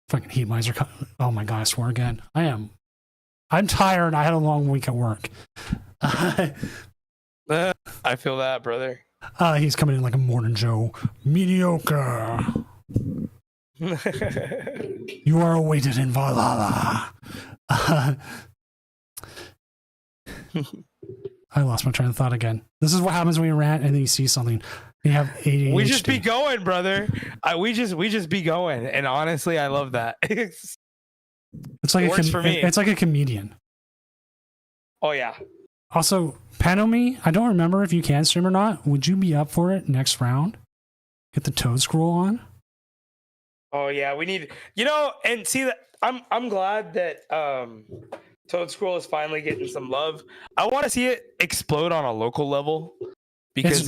Fucking heat miser. Oh my god! I swear again. I'm tired. I had a long week at work. I feel that, brother. He's coming in like a morning Joe. Mediocre. You are awaited in Valhalla. I lost my train of thought again. This is what happens when you rant and then you see something. You have ADHD. We just be going, brother. We just be going, and honestly, I love that. It's like it works for me. It's like a comedian. Oh yeah. Also, Panomi, I don't remember if you can stream or not. Would you be up for it next round? Get the Toad Scroll on. Oh yeah, we need, and see that I'm glad that Toad Scroll is finally getting some love. I want to see it explode on a local level because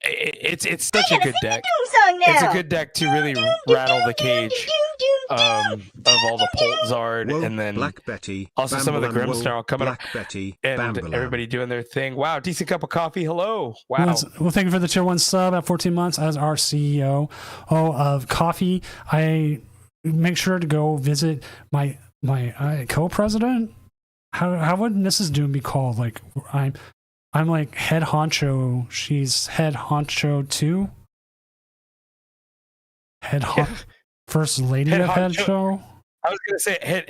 it's such a good deck. It's a good deck to really rattle the cage of all the Poltzard, and then Black Betty, also some of the Grimsnarl coming up, Betty, and everybody doing their thing. Wow, decent cup of coffee. Hello. Wow. Well, thank you for the tier 1 sub at 14 months as our CEO of Coffee. I make sure to go visit my co-president. How would Mrs. Doom be called? Like I'm like head honcho. She's head honcho too. First lady of head show. I was gonna say head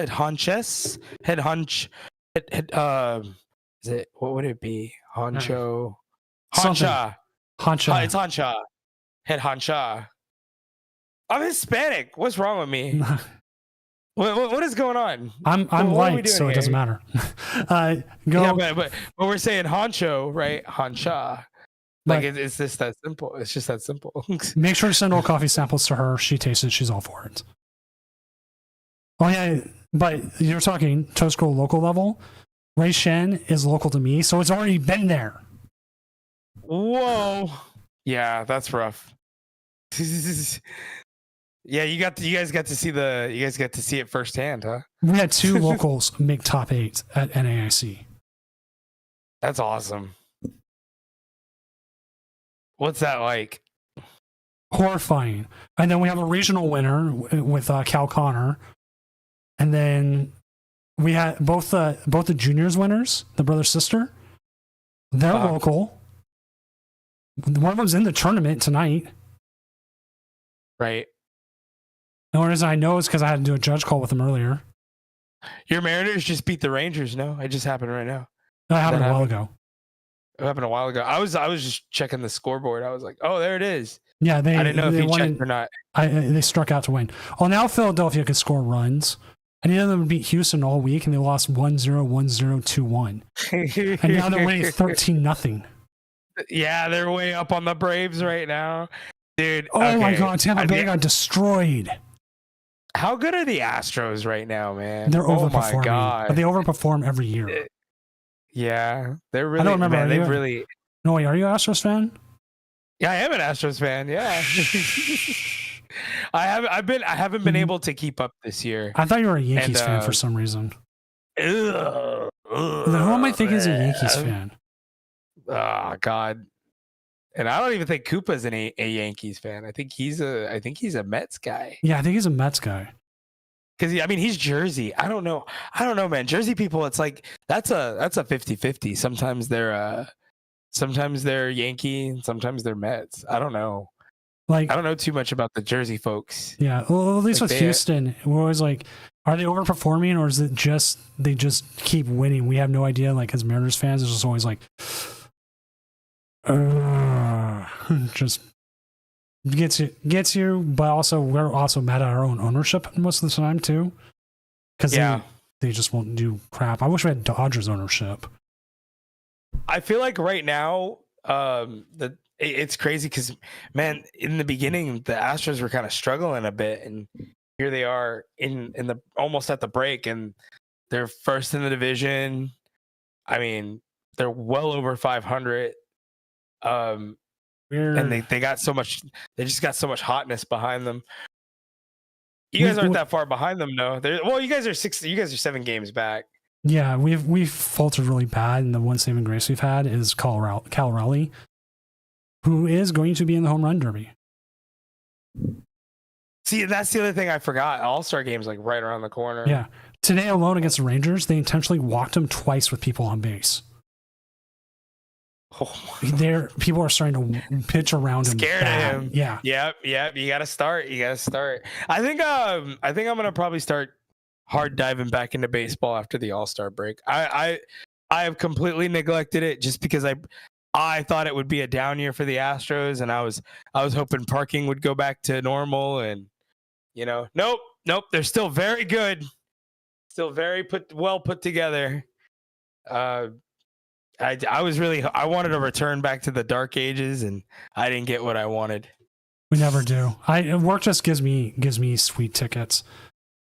honches. Is it, what would it be? Honcho. Honcha. Honcha. It's honcha. Head honcha. I'm Hispanic. What's wrong with me? What is going on? I'm white, so it doesn't matter. Yeah, but we're saying honcho, right? Honcha. Like it's just that simple. It's just that simple. Make sure to send all coffee samples to her. She tastes it. She's all for it. Oh yeah, but you're talking Toad Scroll local level. Ray Shen is local to me, so it's already been there. Whoa. Yeah, that's rough. Yeah, you guys got to see it firsthand, huh? We had 2 locals make top 8 at NAIC. That's awesome. What's that like? Horrifying. And then we have a regional winner with Cal Connor. And then we had both the juniors winners, the brother sister. They're local. One of them's in the tournament tonight. Right. The only reason I know is because I had to do a judge call with them earlier. Your Mariners just beat the Rangers. No, it just happened right now. That happened a while ago. It happened a while ago. I was just checking the scoreboard. I was like, oh, there it is. Yeah, I didn't know if you checked or not. They struck out to win. Well, now Philadelphia can score runs. I needed them to beat Houston all week, and they lost 1-0, 1-0, 2-1. And now they're winning 13-0. Yeah, they're way up on the Braves right now. Dude. Oh my God, Tampa Bay got destroyed. How good are the Astros right now, man? They're overperforming. Oh my God. But they overperform every year. Yeah, they're really. I don't remember. Man, they've really. No, wait, are you an Astros fan? Yeah, I am an Astros fan. Yeah. I haven't been able to keep up this year. I thought you were a Yankees fan for some reason. Who am I thinking is a Yankees fan? Oh God. And I don't even think Koopa's a Yankees fan. I think he's a Mets guy. Yeah, I think he's a Mets guy. Because I mean, he's Jersey. I don't know, man. Jersey people, it's like that's a 50-50. Sometimes they're Yankee, and sometimes they're Mets. I don't know. Like, I don't know too much about the Jersey folks. Yeah, well, at least Like with Houston, we're always like, are they overperforming, or is it just they just keep winning? We have no idea. Like, as Mariners fans, it's just always like, just gets you. But also, we're also mad at our own ownership most of the time too, because they just won't do crap. I wish we had Dodgers ownership. I feel like right now, it's crazy because, man, in the beginning, the Astros were kind of struggling a bit, and here they are in the almost at the break, and they're first in the division. I mean, they're well over 500. And they got so much. They just got so much hotness behind them. You guys aren't that far behind them, though. Well, you guys are 7 games back. Yeah, we've faltered really bad, and the one saving grace we've had is Cal Raleigh, who is going to be in the home run derby. See, that's the other thing I forgot. All-Star game's like right around the corner. Yeah. Today alone against the Rangers, they intentionally walked him twice with people on base. People are starting to pitch around him. Scared of him. Yeah. Yep. You gotta start. I think I'm gonna probably start hard diving back into baseball after the All-Star break. I have completely neglected it just because I thought it would be a down year for the Astros, and I was hoping parking would go back to normal, and nope, they're still very good, still very well put together. I wanted to return back to the dark ages, and I didn't get what I wanted. We never do. Work just gives me sweet tickets.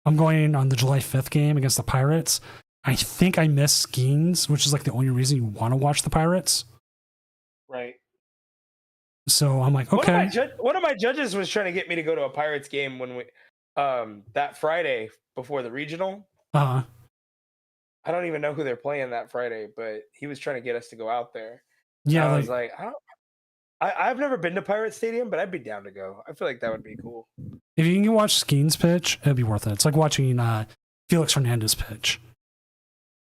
I'm going on the July 5th game against the Pirates. I think I missed Skeens, which is like the only reason you want to watch the Pirates. Right. So I'm like, okay. One of my judges was trying to get me to go to a Pirates game when we that Friday before the regional. I don't even know who they're playing that Friday, but he was trying to get us to go out there. Yeah, I was like, I've never been to Pirate Stadium, but I'd be down to go. I feel like that would be cool. If you can watch Skeens pitch, it'd be worth it. It's like watching Felix Hernandez pitch.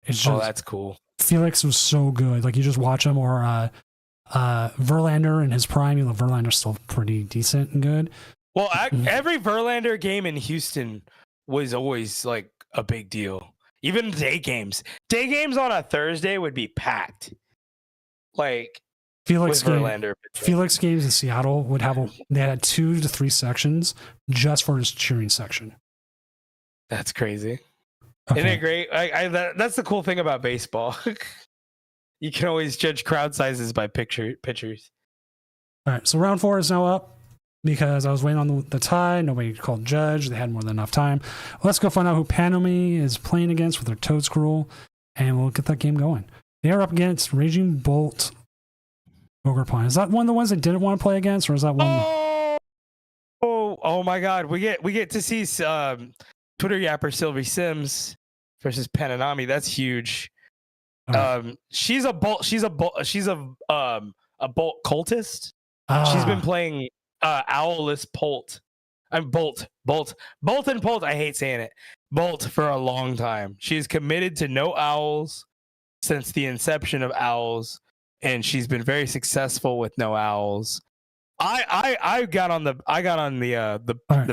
It's just, that's cool. Felix was so good. Like, you just watch him, or Verlander in his prime. Verlander's still pretty decent and good. Well, every Verlander game in Houston was always like a big deal. Even day games on a Thursday would be packed. Like, Felix games in Seattle they had 2 to 3 sections just for his cheering section. That's crazy. Okay. Isn't it great? That's the cool thing about baseball. You can always judge crowd sizes by pictures. All right, so round 4 is now up because I was waiting on the tie. Nobody called judge. They had more than enough time. Let's go find out who Panami is playing against with their Toad Scroll, and we'll get that game going. They are up against Raging Bolt Ogre Pine. Is that one of the ones they didn't want to play against, or is that one? Oh my God! We get to see Twitter yapper Sylvie Sims versus Panami. That's huge. Right. She's a bolt cultist. She's been playing Owlless Bolt. Bolt and Bolt. I hate saying it. Bolt for a long time. She's committed to no owls since the inception of owls, and she's been very successful with no owls. I got on the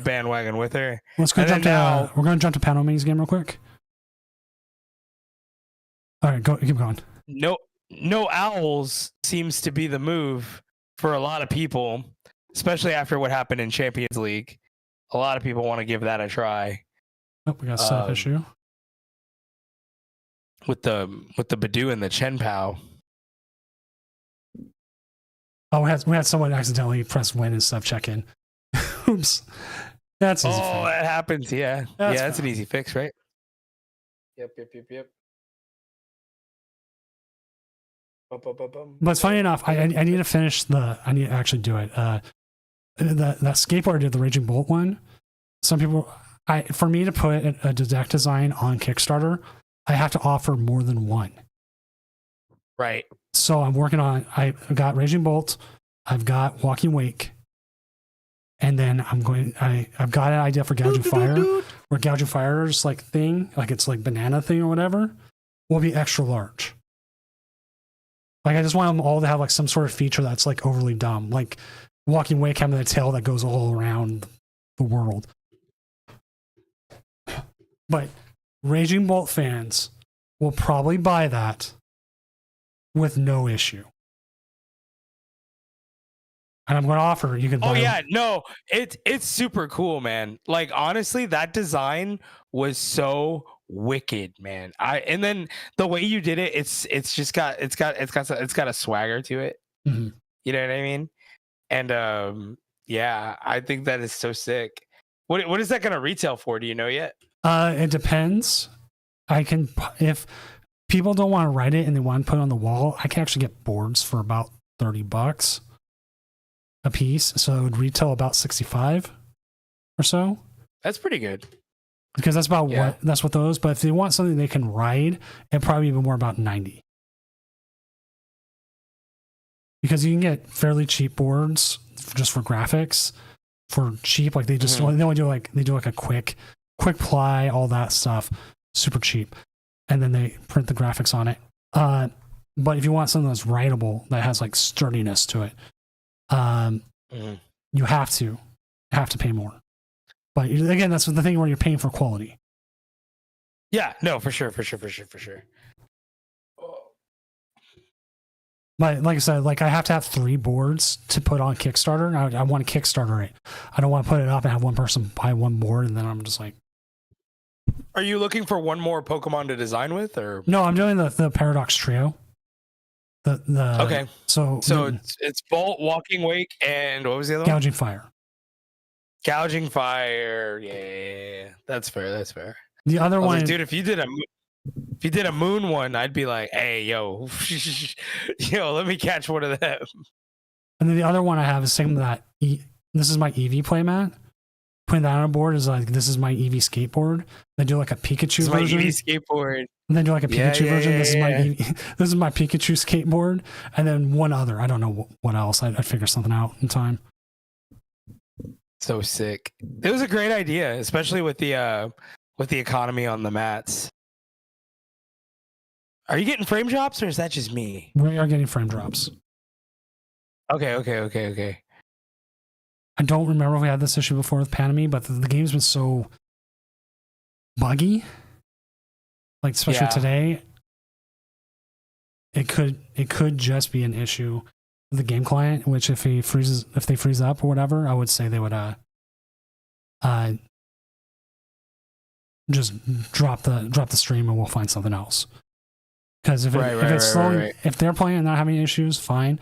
bandwagon with her. Let's go jump to we're going to jump to Panami's game real quick. All right, keep going. No owls seems to be the move for a lot of people, especially after what happened in Champions League. A lot of people want to give that a try. Oh, we got a setup issue with the Badu and the Chen Pao. Oh, we had someone accidentally press win and stuff check in. Oops. That's easy. Oh, that happens. Yeah. That's an easy fix, right? Yep. But it's funny enough, I need to finish I need to actually do it. That skateboard I did, the Raging Bolt one. Some people, for me to put a deck design on Kickstarter, I have to offer more than one. Right. So I'm working on. I've got Raging Bolt, I've got Walking Wake, and then I've got an idea for Gouging Fire. or Gouging Fire's like thing, like it's like banana thing or whatever, will be extra large. Like I just want them all to have like some sort of feature that's like overly dumb, like walking away having the tail that goes all around the world. But Raging Bolt fans will probably buy that with no issue. And I'm going to offer you can buy. Oh yeah, no, it's super cool, man. Like honestly, that design was so wicked, man. And then the way you did it, it's got a swagger to it. Mm-hmm. You know what I mean? And yeah, I think that is so sick. What is that going to retail for? Do you know yet? It depends. If people don't want to write it and they want to put it on the wall, I can actually get boards for about $30 a piece. So it would retail about 65 or so. That's pretty good. Because that's what those. But if they want something they can ride, it'd probably be more about 90. Because you can get fairly cheap boards just for graphics for cheap. Like they just they do a quick ply, all that stuff, super cheap, and then they print the graphics on it. But if you want something that's writable, that has like sturdiness to it, you have to pay more. But again, that's the thing where you're paying for quality. Yeah, no, for sure. But like I said, like I have to have 3 boards to put on Kickstarter. I want to Kickstarter it. I don't want to put it up and have one person buy one board, and then I'm just like. Are you looking for one more Pokemon to design with, or no? I'm doing the Paradox Trio. Okay. So it's Bolt, Walking Wake, and what was the other one? Gouging Fire. Gouging Fire. Yeah, that's fair. The other one, like, dude, if you did a moon one, I'd be like, hey, yo, let me catch one of them. And then the other one I have is saying that this is my Eevee playmat. Putting that on a board is like, this is my Eevee skateboard. Then do like a Pikachu version. My Eevee skateboard. And then do like a Pikachu version. This is my Pikachu skateboard. And then one other. I don't know what else. I'd figure something out in time. So sick. It was a great idea, especially with the economy on the mats. Are you getting frame drops, or is that just me? We are getting frame drops. Okay. I don't remember if we had this issue before with Panami, but the game's been so buggy. Like especially today, it could just be an issue with the game client. Which if they freeze up or whatever, I would say they would just drop the stream and we'll find something else. Because if it's slowing, if they're playing and not having issues, fine.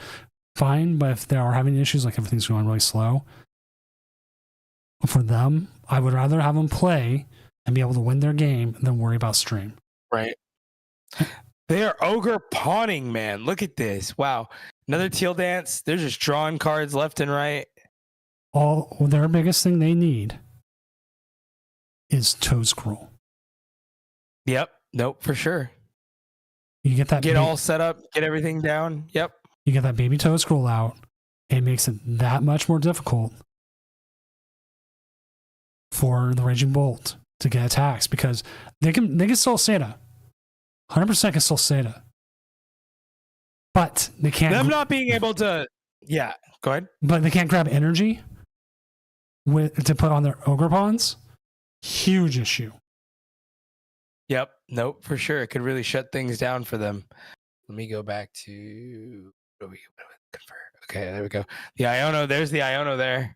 But if they are having issues, like everything's going really slow, for them, I would rather have them play and be able to win their game than worry about stream. Right. They are ogre pawning, man. Look at this. Wow. Another teal dance. They're just drawing cards left and right. Their biggest thing they need is Toad Scroll. Yep. Nope, for sure. You get that. Get all set up. Get everything down. Yep. You get that baby Toad Scroll out. It makes it that much more difficult for the Raging Bolt to get attacks because they can still Seda. 100% can still Seda. But they can't. Them not being able to. Yeah. Go ahead. But they can't grab energy to put on their Ogre Pawns. Huge issue. Yep. Nope. For sure. It could really shut things down for them. Let me go back to. What do we convert? Okay, there we go. The Iono. There's the Iono there.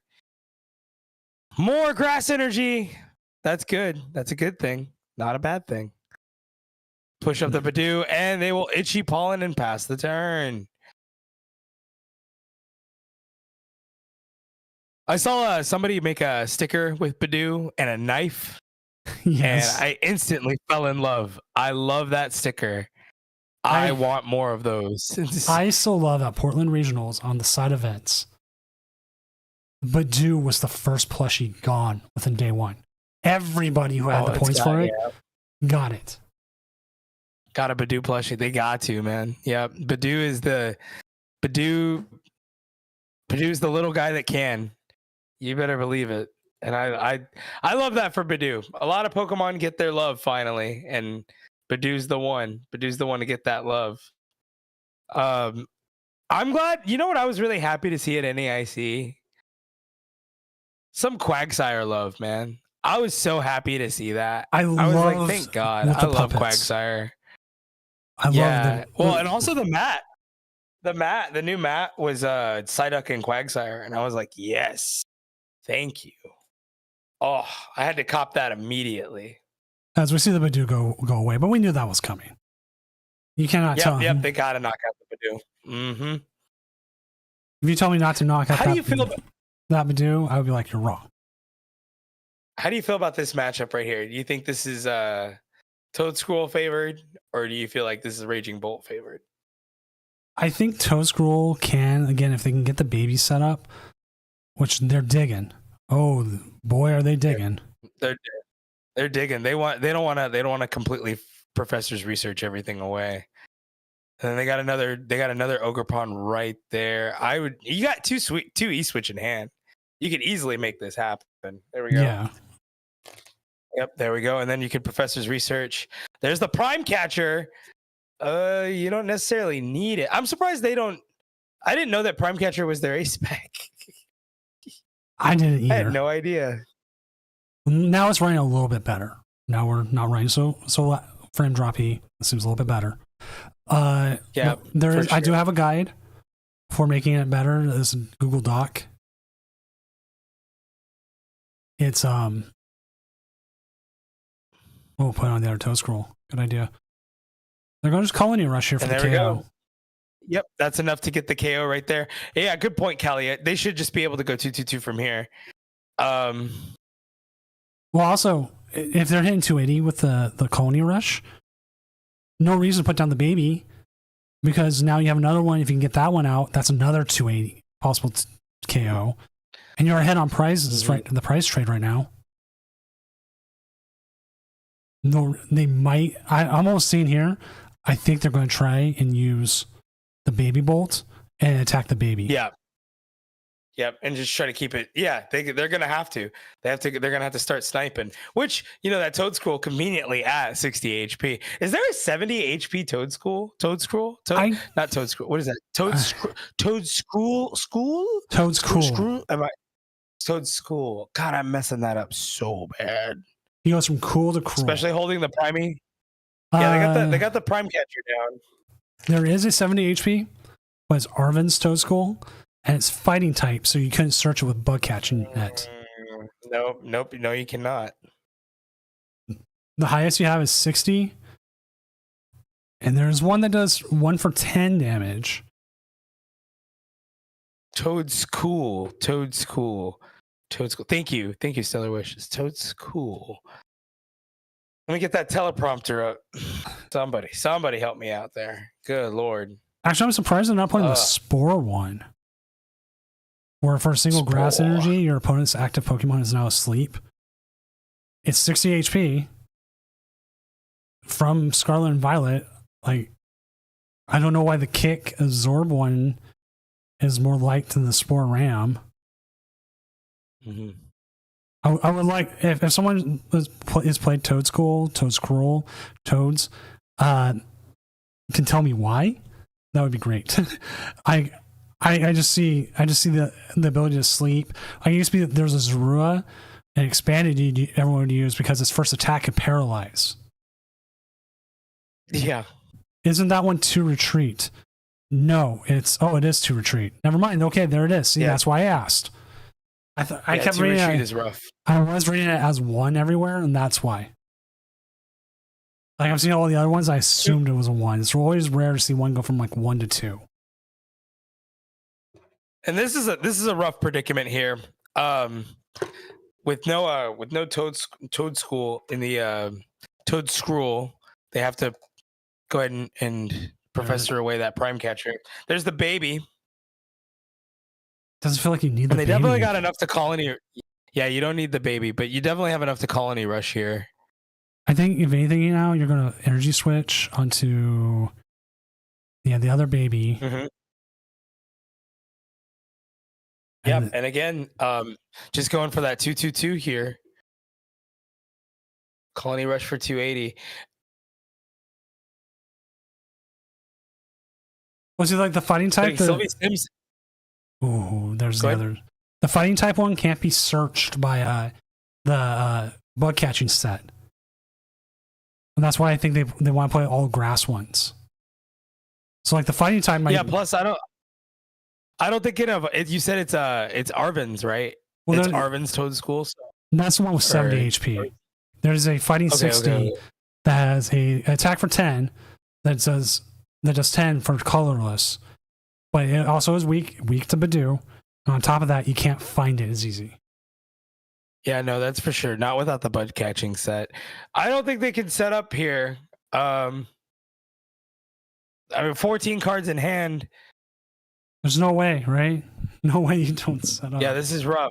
More grass energy. That's good. That's a good thing. Not a bad thing. Push up the Badoo, and they will Itchy Pollen and pass the turn. I saw somebody make a sticker with Badoo and a knife, Yes. and I instantly fell in love. I love that sticker. I want more of those. I still love at Portland Regionals on the side events. Badoo was the first plushie gone within day one. Everybody who had the points for it got it. Got a Badoo plushie. They got to, man. Yeah, Badoo's the little guy that can. You better believe it. And I love that for Bidoof. A lot of Pokemon get their love finally, and Bidoo's the one. Bidoo's the one to get that love. I'm glad. You know what? I was really happy to see at NAIC. Some Quagsire love, man. I was so happy to see that. I was like, thank God. I love Quagsire. I love them. Well, and also the mat. The new mat was Psyduck and Quagsire, and I was like, yes, thank you. Oh, I had to cop that immediately. As we see the Bidoof go away, but we knew that was coming. You cannot tell. Yep, they gotta knock out the Bidoof. Mm-hmm. If you tell me not to knock out that Bidoof, I would be like, you're wrong. How do you feel about this matchup right here? Do you think this is Toedscruel favored, or do you feel like this is Raging Bolt favored? I think Toedscruel can, again, if they can get the baby set up, which they're digging. Oh boy, are they digging? They're digging. They don't want to completely Professor's research everything away. And then they got another Ogerpon right there. You got two E-Switch in hand. You could easily make this happen. There we go. Yeah. Yep, there we go. And then you could Professor's research. There's the Prime Catcher. You don't necessarily need it. I'm surprised they don't. I didn't know that Prime Catcher was their ace spec. I didn't either. I had no idea. Now it's running a little bit better. Now we're not running so frame droppy. It seems a little bit better. Yeah, there is. Sure. I do have a guide for making it better. This is Google Doc. It's we'll put it on the other Toedscruel. Good idea. They're going to just Colony Rush here for the KO. We go. Yep, that's enough to get the KO right there. Yeah, good point, Callie. They should just be able to go 2-2-2 from here. Well, also, if they're hitting 280 with the Colony Rush, no reason to put down the baby, because now you have another one. If you can get that one out, that's another 280 possible KO. And you're ahead on prizes, right? The prize trade right now. No, they might. I'm almost seeing here. I think they're going to try and use the baby bolt and attack the baby. Yeah. Yep, and just try to keep it. Yeah, they're going to have to. They're going to have to start sniping. Which, that Toedscruel conveniently at 60 HP. Is there a 70 HP Toedscruel? Not Toedscruel. What is that? Toedscruel? Toedscruel. God, I'm messing that up so bad. He goes from cool to cruel. Especially holding the primey. Yeah, they got the Prime Catcher down. There is a 70 HP, but it's Arven's Toedscruel, and it's fighting type, so you couldn't search it with bug catching net. Nope. No, you cannot. The highest you have is 60, and there's one that does 1 for 10 damage. Toedscruel. Thank you, Stellar Wishes. Toedscruel. Let me get that teleprompter up. Somebody help me out there. Good Lord. Actually, I'm surprised they're not putting the Spore one. Where for a single grass energy, your opponent's active Pokemon is now asleep. It's 60 HP from Scarlet and Violet. Like, I don't know why the Kick Absorb one is more liked than the Spore Ram. Mm-hmm. I would like, if someone has played Toedscruel, Toads, can tell me why, that would be great. I just see the ability to sleep. I used to be, there's a Zorua, and expanded everyone would use because its first attack could paralyze. Yeah. Isn't that one to retreat? No, it is to retreat. Never mind. Okay, there it is. See, that's why I asked. I kept reading it. Is rough. I was reading it as 1 everywhere, and that's why. Like, I've seen all the other ones, I assumed it was a 1. It's always rare to see one go from like 1 to 2. And this is a rough predicament here. With no Toedscruel in the Toedscruel, they have to go ahead and Professor away that Prime Catcher. There's the baby. Doesn't feel like you need the baby. And they definitely got enough to colony. Yeah, you don't need the baby, but you definitely have enough to colony rush here. I think if anything, you're going to energy switch onto the other baby. Mm-hmm. Yep. And again, just going for that 2/2/2 here. Colony Rush for 280. Was it like the fighting type? Sylvie Sims. Ooh, there's the other. The fighting type one can't be searched by the bug catching set. And that's why I think they want to play all grass ones. So like the fighting type might. Yeah, plus I don't think you said it's Arven's, right? Well, it's Arven's Toad School. So. That's the one with 70 HP. There's a fighting 60 that has a attack for 10 that does 10 for colorless. But it also is weak to Badoo. And on top of that, you can't find it as easy. Yeah, no, that's for sure. Not without the bud catching set. I don't think they can set up here. I mean, 14 cards in hand. There's no way, right? No way you don't set up. Yeah, this is rough.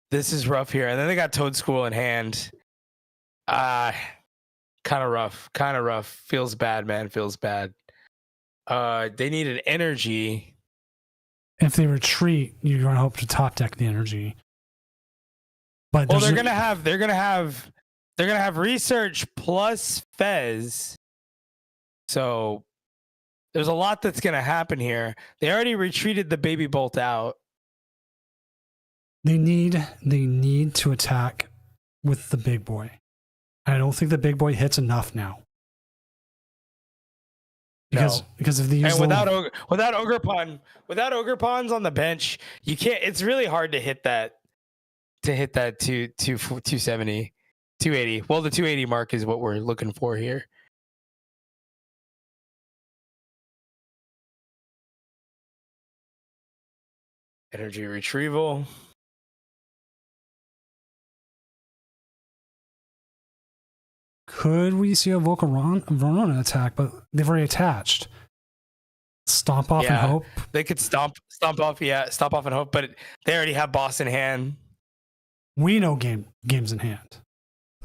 This is rough here. And then they got Toad School in hand. Kind of rough. Kind of rough. Feels bad, man. Feels bad. They need an energy. If they retreat, you're going to hope to top deck the energy. But they're gonna have research plus Fez. So there's a lot that's gonna happen here. They already retreated the Baby Bolt out. They need to attack with the big boy. I don't think the big boy hits enough now. Because if they use and without Ogre Pawns on the bench, you can't. It's really hard to hit that. 270, 280. Well, the 280 mark is what we're looking for here. Energy retrieval. Could we see a Volcarona attack? But they've already attached. Stomp off and hope. They could stomp off. Yeah, stomp off and hope. But they already have boss in hand. We know games in hand.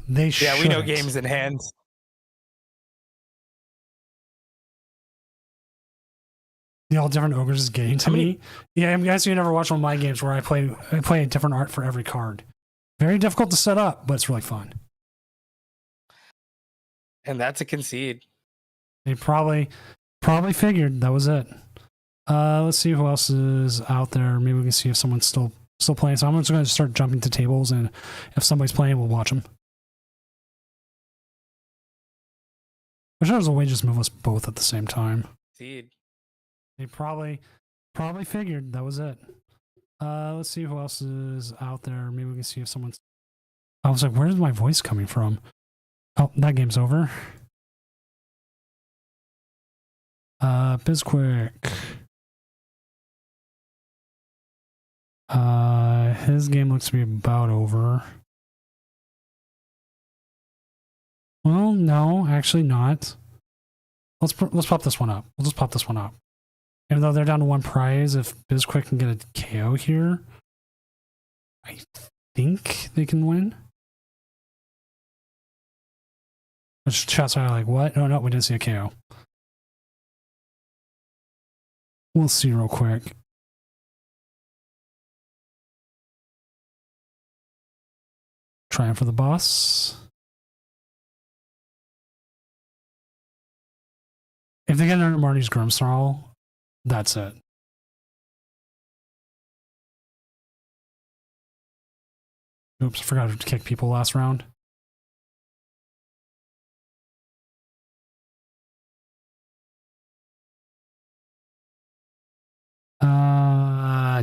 We know games in hand. The all different ogres is getting to me. Yeah, I'm guessing you never watched one of my games where I play a different art for every card. Very difficult to set up, but it's really fun. And that's a concede. They probably figured that was it. Let's see who else is out there. Maybe we can see if someone's still playing. So I'm just going to start jumping to tables, and if somebody's playing, we'll watch them. I wish there was a way to just move us both at the same time. Indeed. They probably figured that was it. Let's see who else is out there. Maybe we can see if someone's... I was like, where's my voice coming from? Oh, that game's over. Bizquick. His game looks to be about over. Well, no, actually not. Let's pop this one up. We'll just pop this one up. Even though they're down to one prize, if Bizquick can get a KO here, I think they can win. Which chats are like, what? No, we didn't see a KO. We'll see real quick. Trying for the boss. If they get under Marty's Grimmsnarl, that's it. Oops, I forgot to kick people last round.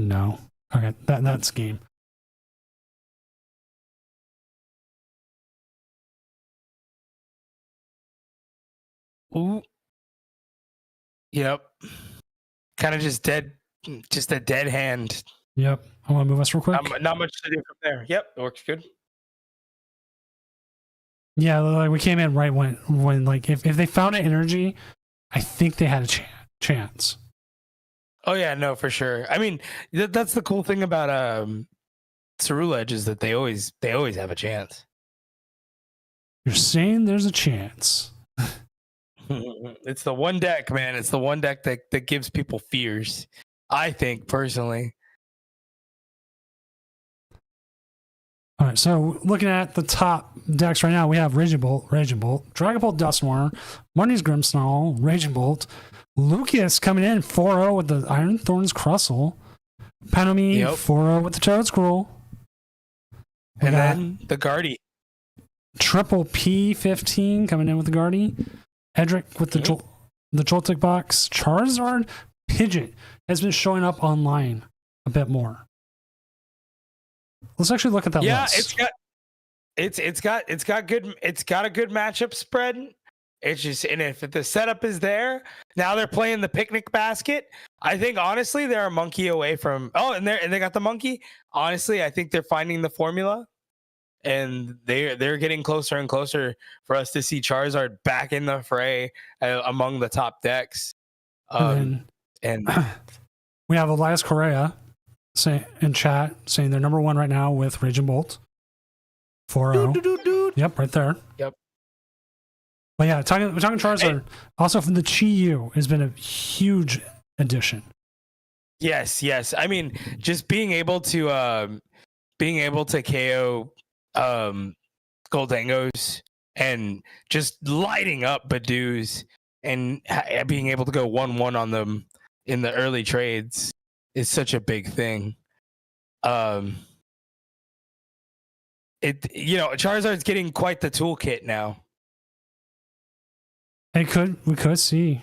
No. Okay, that's game. Ooh. Yep. Kind of just a dead hand. Yep. I want to move us real quick. Not much to do from there. Yep, it works good. Yeah, like we came in right when like if they found an energy, I think they had a chance. Oh yeah, no, for sure. I mean, that's the cool thing about Ceruledge is that they always have a chance. You're saying there's a chance. It's the one deck, man. It's the one deck that gives people fears. I think personally. All right, so looking at the top decks right now, we have Raging Bolt, Dragapult Dusknoir, Marnie's Grimmsnarl, Raging Bolt, Lucas coming in 4-0 with the Iron Thorns Crustle, Panomy 4-0 with the Toad Scroll, and then the Guardy. Triple P15 coming in with the Guardy, Edric with the Joltik box, Charizard, Pidgeot has been showing up online a bit more. Let's actually look at that list. It's got a good matchup spread. It's just, and if the setup is there, now they're playing the picnic basket. I think honestly they're a monkey away from and they got the monkey. Honestly, I think they're finding the formula, and they're getting closer and closer for us to see Charizard back in the fray among the top decks. And we have Elias Correa in chat saying they're number one right now with Raging Bolt. 4-0. Yep, right there. Yep. But yeah, we're talking Charizard. Also, from the Chi-Yu has been a huge addition. Yes. I mean, just being able to KO Goldengos and just lighting up Badoos and being able to go 1-1 on them in the early trades is such a big thing. Charizard's getting quite the toolkit now. We could see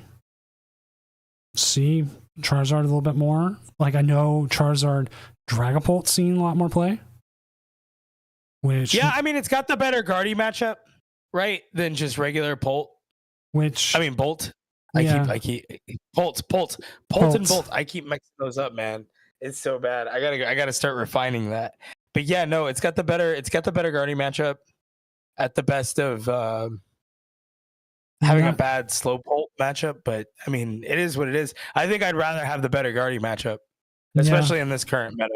Charizard a little bit more. Like, I know Charizard Dragapult seeing a lot more play. I mean, it's got the better Guardy matchup, right, than just regular Bolt. Bolt. I keep Bolt and Bolt. I keep mixing those up, man. It's so bad. I gotta start refining that. But yeah, no, it's got the better Guardy matchup at the best of having a bad slow Bolt matchup. But I mean, it is what it is. I think I'd rather have the better Guardy matchup, especially in this current meta.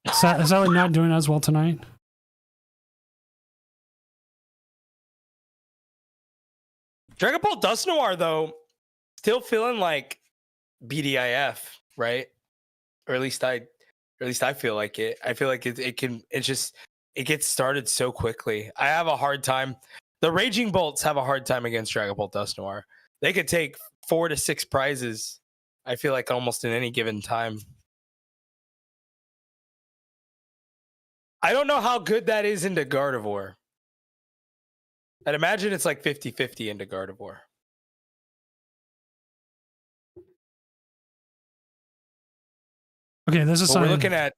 Is that not doing as well tonight? Dragapult Dusknoir, though, still feeling like BDIF, right? Or at least I feel like it. I feel like it gets started so quickly. I have a hard time. The Raging Bolts have a hard time against Dragapult Dusknoir. They could take 4 to 6 prizes, I feel like, almost in any given time. I don't know how good that is into Gardevoir. I'd imagine it's like 50-50 into Gardevoir. Okay, this is we're looking at.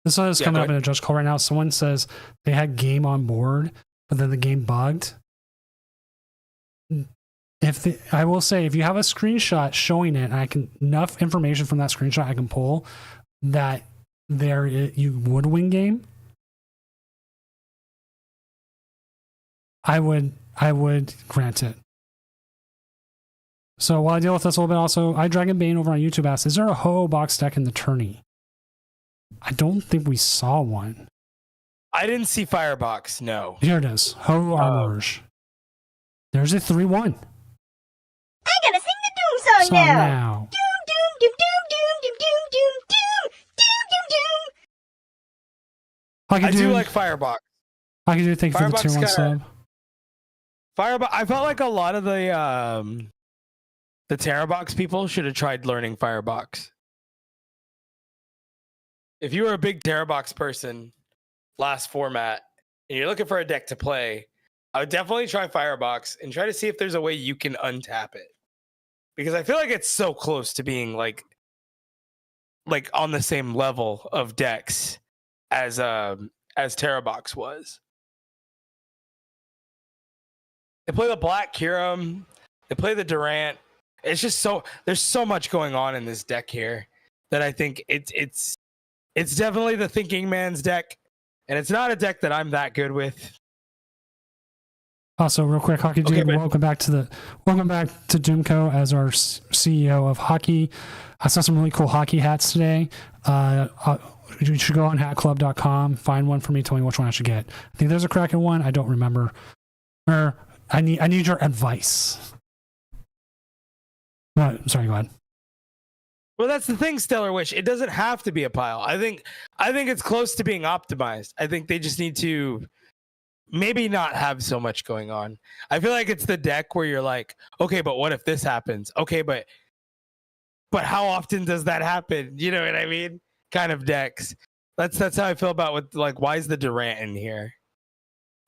This one is coming up in a judge call right now. Someone says they had game on board, but then the game bugged. I will say, if you have a screenshot showing it, and enough information from that screenshot I can pull that you would win game, I would grant it. So while I deal with this a little bit, also, iDragonBane over on YouTube asks, is there a Ho-Oh box deck in the tourney? I don't think we saw one. I didn't see Firebox, no. Here it is. Ho-Oh Armorge. There's a 3-1. I gotta sing the doom song now. Doom, doom, doom, doom, doom, doom, doom, doom, doom, doom. I do like Firebox. I can do thank you for the tier 1 sub. Firebox. I felt like a lot of the Terrabox people should have tried learning Firebox. If you were a big Terrabox person last format and you're looking for a deck to play, I would definitely try Firebox and try to see if there's a way you can untap it. Because I feel like it's so close to being like on the same level of decks as Terrabox was. They play the Black Kyurem, they play the Durant. It's just there's so much going on in this deck here that I think it's definitely the thinking man's deck, and it's not a deck that I'm that good with. Also, real quick, Hockey Dude, welcome back to Doomco as our CEO of hockey. I saw some really cool hockey hats today. You should go on hatclub.com, find one for me, tell me which one I should get. I think there's a Kraken one. I don't remember. Or I need your advice. Sorry, go ahead. Well, that's the thing, Stellar Wish. It doesn't have to be a pile. I think it's close to being optimized. I think they just need to maybe not have so much going on. I feel like it's the deck where you're like, okay, but what if this happens? Okay, but how often does that happen? You know what I mean? Kind of decks. That's how I feel about with like, why is the Durant in here?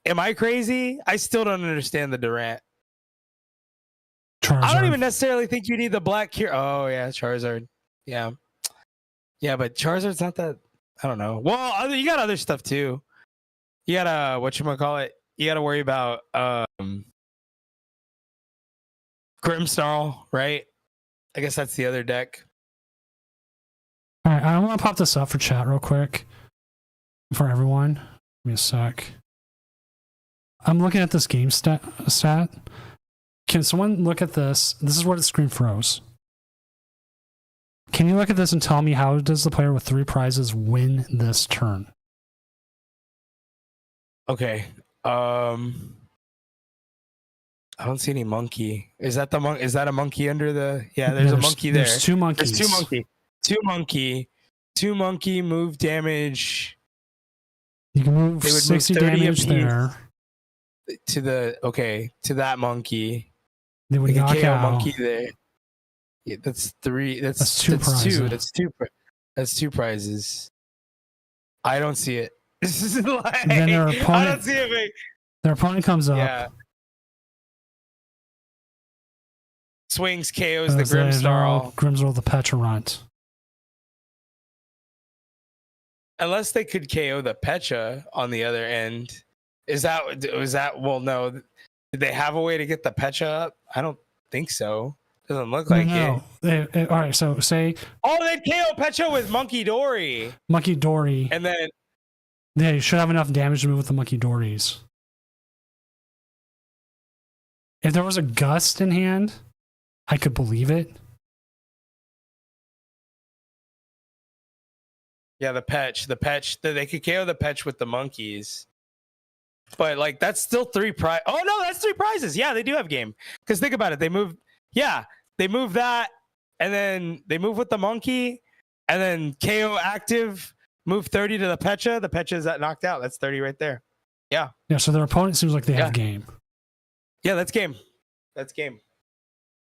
Am I crazy? I still don't understand the Durant. Charizard. I don't even necessarily think you need the black here. Oh yeah, Charizard. Yeah, but Charizard's not that. I don't know. Well, you got other stuff too. You gotta whatchamacallit. You gotta worry about Grimmsnarl, right? I guess that's the other deck. All right, I want to pop this up for chat real quick for everyone. Give me a sec. I'm looking at this game stat. Can someone look at this? This is where the screen froze. Can you look at this and tell me how does the player with 3 prizes win this turn? Okay. I don't see any monkey. Is that the Is that a monkey under the? Yeah, there's a monkey there. There's 2 monkeys. There's 2 monkey. 2 monkey. 2 monkey move damage. You can move 60 damage there. To that monkey. They would knock KO out. monkey there. Yeah, that's 3. That's 2 prizes. That's 2 prizes. I don't see it. This is like, Then their opponent, I don't see it. Mate. Their opponent comes up. Yeah. Swings, KOs the Grimmsnarl. Grimmsnarl the Pecharunt. Unless they could KO the Pecha on the other end. Was that well no. Did they have a way to get the Pecha up? I don't think so. Doesn't look like it. All right, so say. Oh, they KO Pecha with Monkey Dory. Monkey Dory. And then. Yeah, you should have enough damage to move with the Monkey Dories. If there was a Gust in hand, I could believe it. Yeah, the Petch. They could KO the Petch with the monkeys. But like that's still 3 prize. Oh no, that's 3 prizes. Yeah, they do have game. Because think about it, they move that, and then they move with the monkey, and then KO active, move 30 to the Pecha. The Pecha is knocked out. That's 30 right there. Yeah. Yeah, so their opponent seems like they have game. Yeah, that's game. That's game.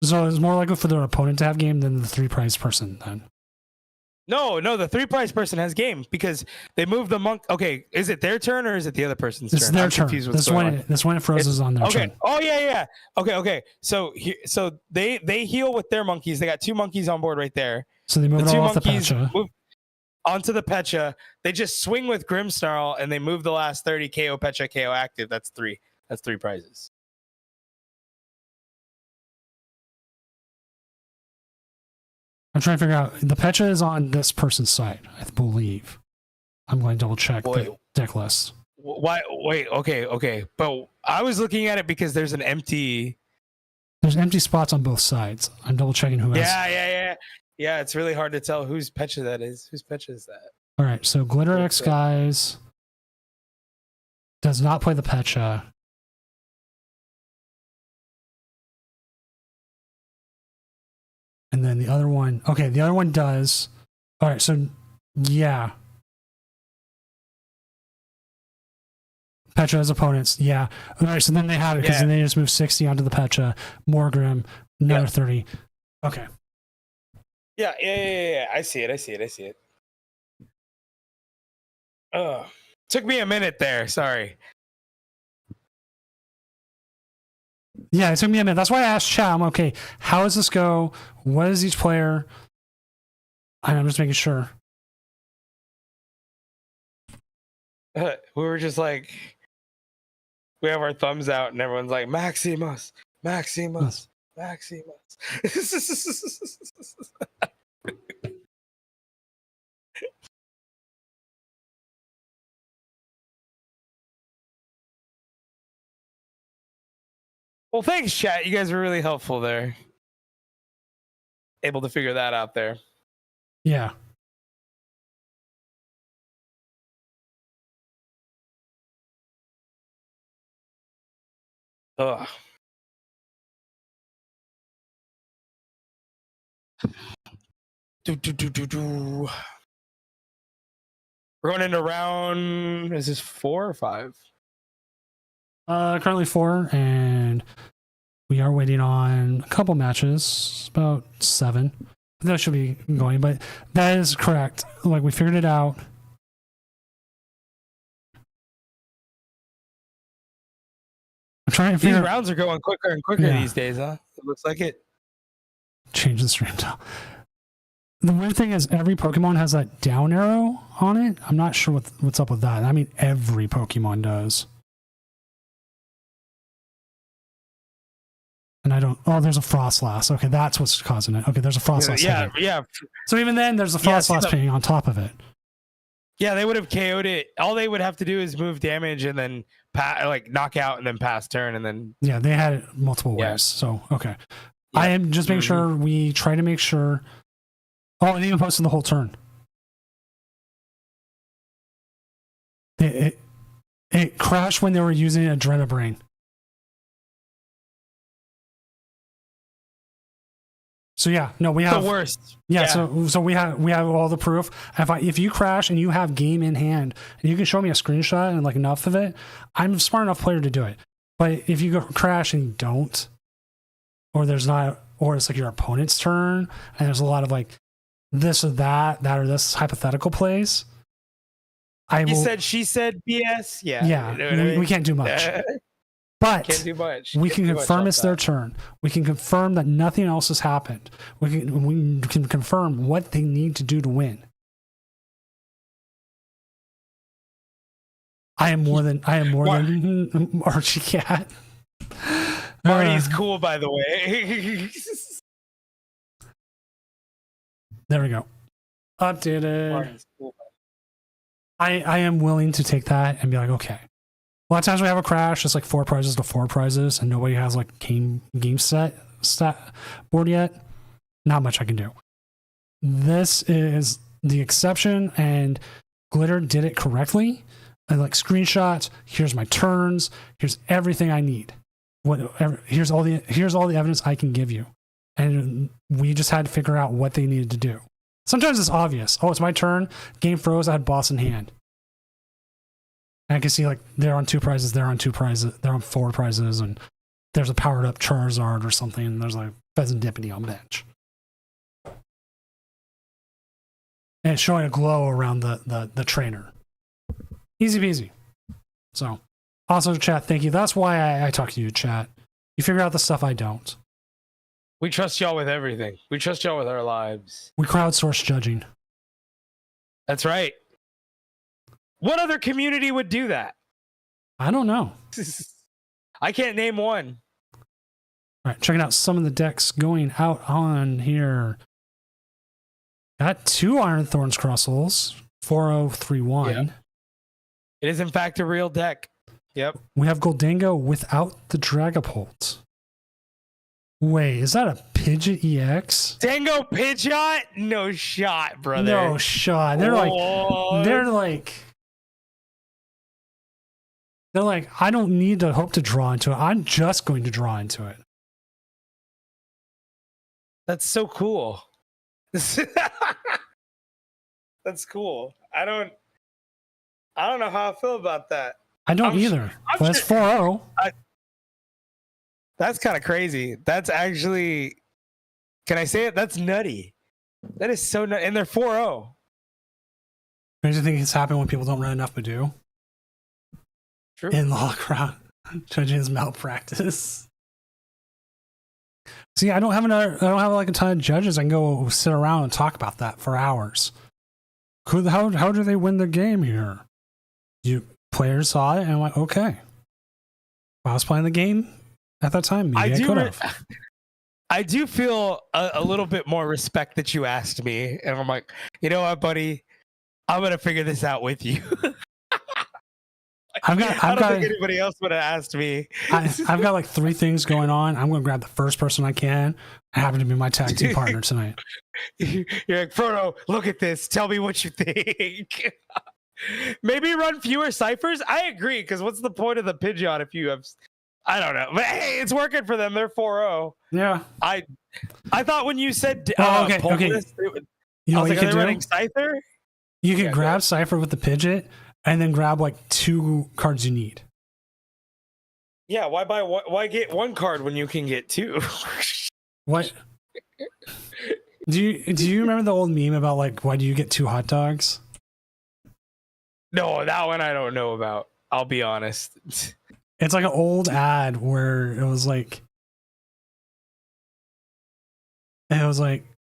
So it's more likely for their opponent to have game than the 3 prize person then. No, the 3 prize person has game because they move the monk. Okay, is it their turn or is it the other person's turn? It's their turn. This when it froze on their turn. Oh yeah. Okay. So they heal with their monkeys. They got 2 monkeys on board right there. So they move it all off the Pecha. Move onto the Pecha. They just swing with Grimmsnarl and they move the last 30 KO Pecha, KO active. That's 3. That's 3 prizes. I'm trying to figure out. The Pecha is on this person's side, I believe. I'm going to double check the deck list. Why? Wait. Okay. But I was looking at it because there's empty spots on both sides. I'm double checking who has. Yeah. It's really hard to tell whose Pecha that is. Whose Pecha is that? All right. So Glitter X Guys does not play the Pecha. And then the other one, the other one does. All right, so yeah. Pecha has opponents, yeah. All right, so then they have it because then they just move 60 onto the Pecha, Morgrim, another 30. Okay. Yeah. I see it. Oh, took me a minute there. Sorry. Yeah, it took me a minute. That's why I asked chat. I'm okay. How does this go? What is each player? I'm just making sure. We were just like, we have our thumbs out, and everyone's like, Maximus. Well, thanks, chat. You guys were really helpful there. Able to figure that out there. Yeah. Ugh. We're going into round. Is this 4 or 5? Currently 4, and we are waiting on a couple matches, about 7. That should be going, but that is correct. Like, we figured it out. I'm trying to These figure rounds are going quicker and quicker these days, huh? It looks like it. Change the stream now. The weird thing is every Pokemon has that down arrow on it. I'm not sure what's up with that. I mean, every Pokemon does. And I don't... Oh, there's a Frostlass. Okay, that's what's causing it. Okay, there's a Frostlass. Yeah. So even then, there's a Frostlass ping on top of it. Yeah, they would have KO'd it. All they would have to do is move damage and then knock out and then pass turn and then... Yeah, they had it multiple ways. So, okay. Yeah. I am just making sure we try to make sure... Oh, and even posted the whole turn. It crashed when they were using Adrenabrain. So yeah, no, we have the worst. Yeah, so we have all the proof. If you crash and you have game in hand and you can show me a screenshot and like enough of it, I'm a smart enough player to do it. But if you go crash and you don't, or there's not, or it's like your opponent's turn and there's a lot of like this or that or this hypothetical plays. She said BS. Yeah. Yeah. You know what I mean? We can't do much. But can't do much. We can confirm it's their turn. We can confirm that nothing else has happened. We can confirm what they need to do to win. I am more than Archie Cat. Marty's cool, by the way. There we go. Updated. Marty's cool. I am willing to take that and be like, okay. A lot of times we have a crash, it's like 4 prizes to 4 prizes, and nobody has like game set stat board yet. Not much I can do. This is the exception, and Glitter did it correctly. I like screenshots. Here's my turns. Here's everything I need. Here's all the evidence I can give you, and we just had to figure out what they needed to do. Sometimes it's obvious. Oh, it's my turn. Game froze. I had boss in hand. And I can see like they're on 2 prizes, they're on 2 prizes, they're on 4 prizes, and there's a powered up Charizard or something, and there's like Pheasantipity on bench. And it's showing a glow around the trainer. Easy peasy. So, also chat, thank you. That's why I talk to you, chat. You figure out the stuff I don't. We trust y'all with everything. We trust y'all with our lives. We crowdsource judging. That's right. What other community would do that? I don't know. I can't name one. All right, checking out some of the decks going out on here. Got 2 Iron Thorns Crustles, 4031. Yep. It is in fact a real deck. Yep. We have Goldango without the Dragapult. Wait, is that a Pidgeot EX? Dango Pidgeot? No shot, brother. No shot. They're like, I don't need to hope to draw into it. I'm just going to draw into it. That's so cool. That's cool. I don't know how I feel about that. I don't either. But it's 4-0. That's kind of crazy. That's actually, can I say it? That's nutty. That is so nutty. And they're 4-0. Crazy thing has happened when people don't run enough Badoo. True. In law crowd, judging his malpractice. See, I don't have like a ton of judges. I can go sit around and talk about that for hours. How do they win the game here? You players saw it and I'm like, okay. If I was playing the game at that time, maybe I could have. I do feel a little bit more respect that you asked me, and I'm like, you know what, buddy, I'm gonna figure this out with you. I don't think anybody else would have asked me. I've got like 3 things going on. I'm going to grab the first person I can. I happen to be my tag team partner tonight. You're like, Frodo, look at this. Tell me what you think. Maybe run fewer ciphers. I agree, because what's the point of the Pidgeot if you have... I don't know. But hey, it's working for them. They're 4-0. Yeah. I thought when you said... okay. List, You know I was what like, you are could they do? running Scyther? You could Yeah, go grab ahead. Cypher with the Pidgeot and then grab like 2 cards you need. Yeah, why buy one, why get one card when you can get 2? What? Do you remember the old meme about like why do you get 2 hot dogs? No, that one I don't know about. I'll be honest. It's like an old ad where it was like,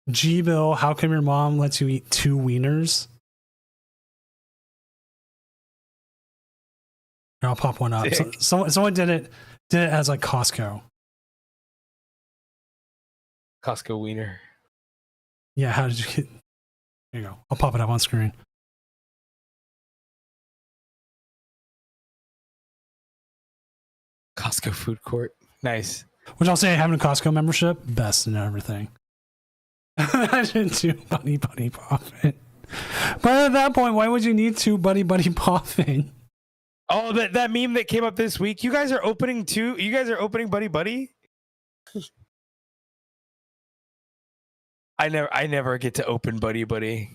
G Bill, how come your mom lets you eat 2 wieners? Here, I'll pop one up. Someone did it as like Costco. Costco wiener. Yeah, how did you get? There you go. I'll pop it up on screen. Costco food court. Nice. Which I'll say, having a Costco membership, best in everything. Imagine 2 Buddy Buddy Poffin. But at that point, why would you need 2 Buddy Buddy Poffin? Oh, that meme that came up this week. You guys are opening 2. You guys are opening Buddy Buddy. I never get to open Buddy Buddy.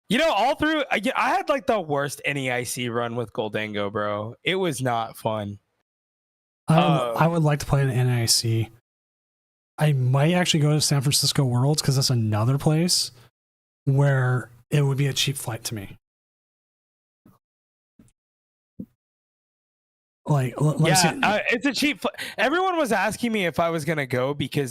You know, all through, I had like the worst NEIC run with Goldango, bro. It was not fun. I would like to play an NIC. I might actually go to San Francisco Worlds because that's another place where it would be a cheap flight to me. Like, let me see. It's a cheap. Everyone was asking me if I was gonna go because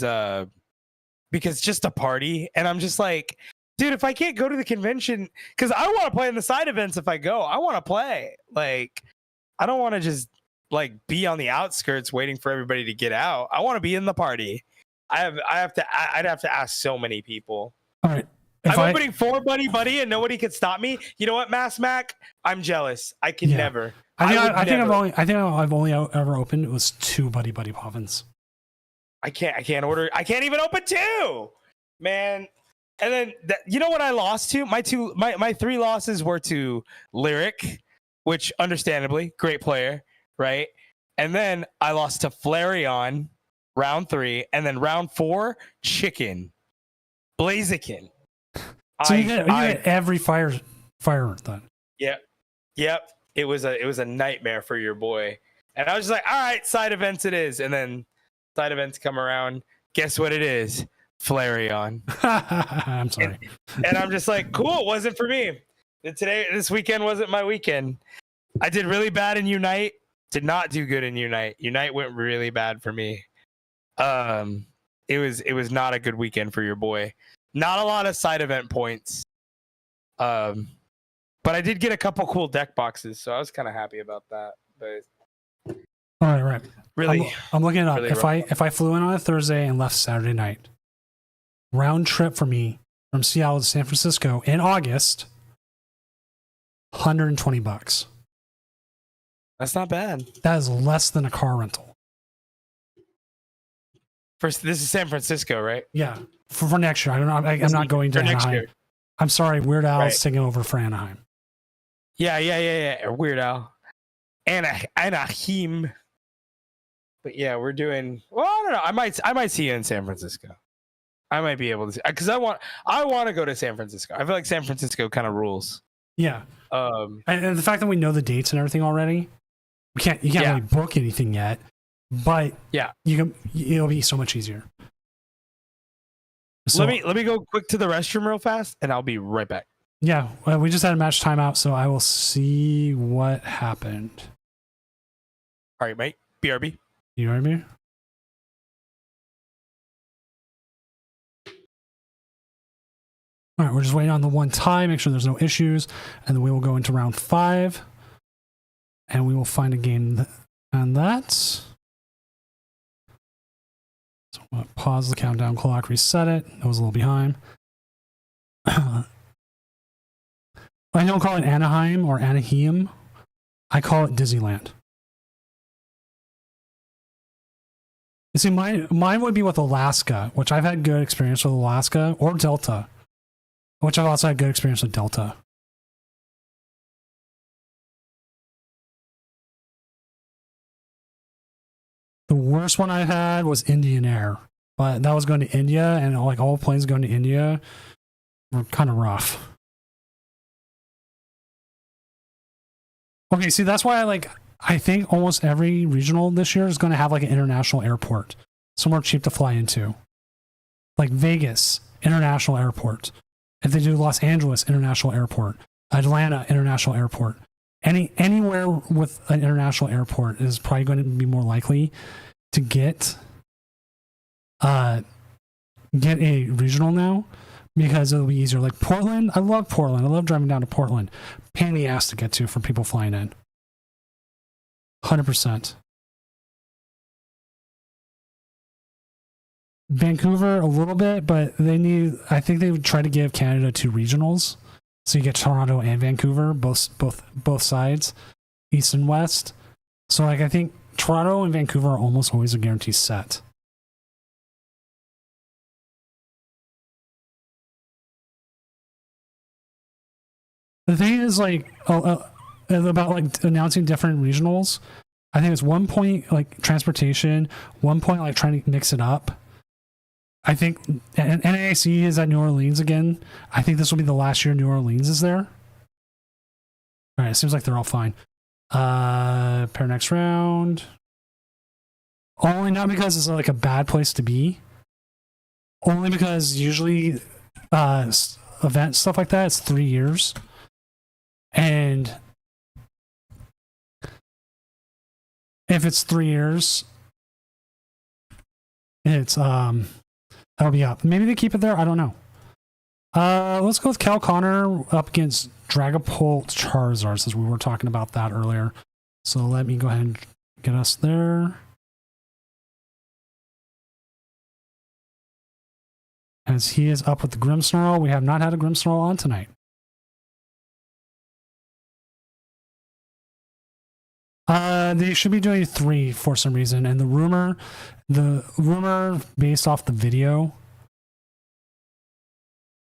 just a party, and I'm just like, dude, if I can't go to the convention, because I want to play in the side events. If I go, I want to play. Like, I don't want to just like be on the outskirts waiting for everybody to get out. I want to be in the party. I'd have to ask so many people. All right. I'm opening 4 Buddy Buddy and nobody could stop me. You know what, Mass Mac? I'm jealous. I can never. I think I've only ever opened it was 2 Buddy Buddy Poffins. I can't even open 2, man. And then you know what I lost to? My 3 losses were to Lyric, which understandably great player, right? And then I lost to Flareon round 3, and then round 4 Chicken Blaziken. So you get every fire then. Yep. It was a nightmare for your boy. And I was just like, all right, side events it is. And then side events come around. Guess what it is? Flareon. I'm sorry. And I'm just like, cool, it wasn't for me. This weekend wasn't my weekend. I did really bad in Unite. Did not do good in Unite. Unite went really bad for me. It was not a good weekend for your boy. Not a lot of side event points. But I did get a couple cool deck boxes, so I was kind of happy about that. But all right. Really, I'm looking it up. Really if I flew in on a Thursday and left Saturday night, round trip for me from Seattle to San Francisco in August, $120. That's not bad. That is less than a car rental. First, this is San Francisco, right? Yeah, for next year. I'm not going to Anaheim. Year. I'm sorry, Weird Al's taking over for Anaheim. Yeah. Weird Al. Anaheim. But yeah, we're doing. Well, I don't know. I might see you in San Francisco. I might be able to, because I want to go to San Francisco. I feel like San Francisco kind of rules. Yeah. And the fact that we know the dates and everything already, you can't really book anything yet. But yeah, it'll be so much easier. So, let me go quick to the restroom real fast, and I'll be right back. Yeah, we just had a match timeout, so I will see what happened. All right, mate. BRB. You heard me? All right, we're just waiting on the one tie, make sure there's no issues, and then we will go into round 5, and we will find a game on that. So I'm going to pause the countdown clock, reset it. That was a little behind. I don't call it Anaheim or Anaheim. I call it Disneyland. You see, mine would be with Alaska, which I've had good experience with Alaska, or Delta, which I've also had good experience with Delta. The worst one I had was Indian Air, but that was going to India, and like all planes going to India were kind of rough. Okay, see, that's why I think almost every regional this year is going to have like an international airport, somewhere cheap to fly into. Like Vegas International Airport. If they do Los Angeles International Airport, Atlanta International Airport, anywhere with an international airport is probably going to be more likely to get a regional now, because it'll be easier. Like Portland, I love Portland. I love driving down to Portland. Pain in the ass to get to for people flying in. 100%. Vancouver a little bit, but I think they would try to give Canada 2 regionals, so you get Toronto and Vancouver, both sides, east and west. So I think Toronto and Vancouver are almost always a guarantee set. The thing is about announcing different regionals. I think it's 1 point transportation, 1 point trying to mix it up. I think NAIC is at New Orleans again. I think this will be the last year New Orleans is there. All right, it seems like they're all fine. Pair next round. Only not because it's a bad place to be. Only because usually event stuff like that, it's 3 years. And if it's 3 years, it's that'll be up. Maybe they keep it there. I don't know. Let's go with Cal Connor up against Dragapult Charizard, since we were talking about that earlier. So let me go ahead and get us there. As he is up with the Grimmsnarl. We have not had a Grimmsnarl on tonight. They should be doing 3 for some reason, and the rumor based off the video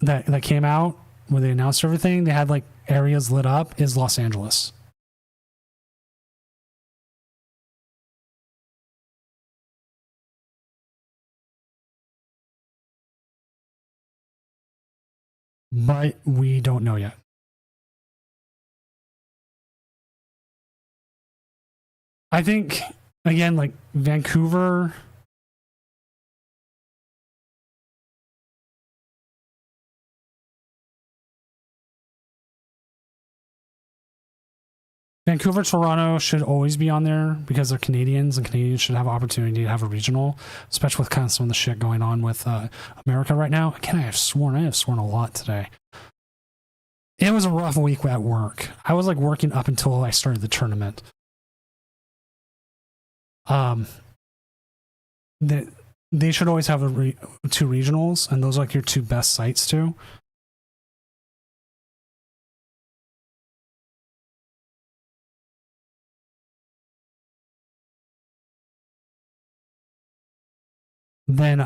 that came out where they announced everything, they had areas lit up, is Los Angeles. But we don't know yet. I think, again, Vancouver. Vancouver, Toronto should always be on there because they're Canadians, and Canadians should have opportunity to have a regional, especially with kind of some of the shit going on with America right now. Again, I have sworn a lot today. It was a rough week at work. I was working up until I started the tournament. They should always have 2 regionals, and those are your 2 best sites too. Then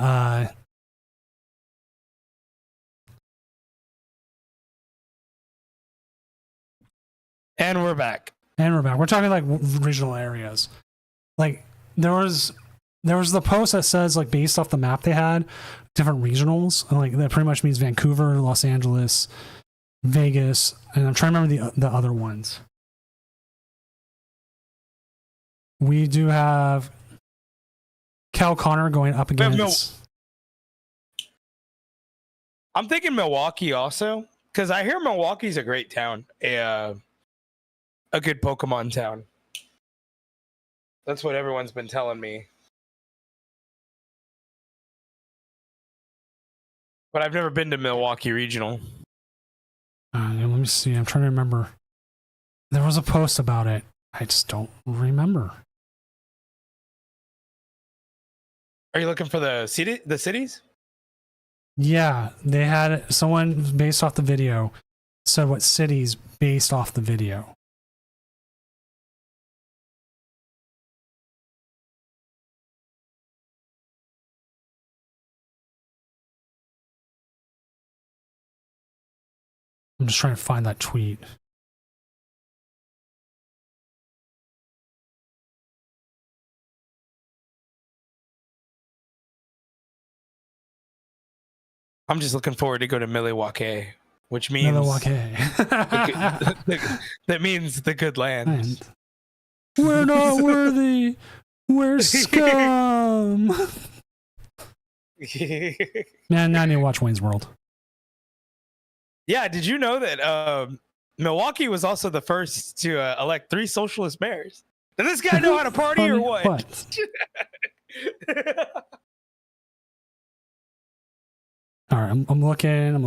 and we're back. We're talking regional areas. There was the post that says based off the map they had, different regionals, and that pretty much means Vancouver, Los Angeles, Vegas, and I'm trying to remember the other ones. We do have Cal Connor going up against. I'm thinking Milwaukee also, because I hear Milwaukee's a great town, a good Pokemon town. That's what everyone's been telling me. But I've never been to Milwaukee Regional. Let me see. I'm trying to remember. There was a post about it. I just don't remember. Are you looking for the cities? Yeah, they had someone based off the video said what cities based off the video. I'm just trying to find that tweet. I'm just looking forward to go to Milwaukee, which means Milwaukee. that means the good land. We're not worthy. We're scum. Man, now I need to watch Wayne's World. Yeah, did you know that Milwaukee was also the first to elect 3 socialist mayors? Does this guy know how to party or what? All right, I'm looking.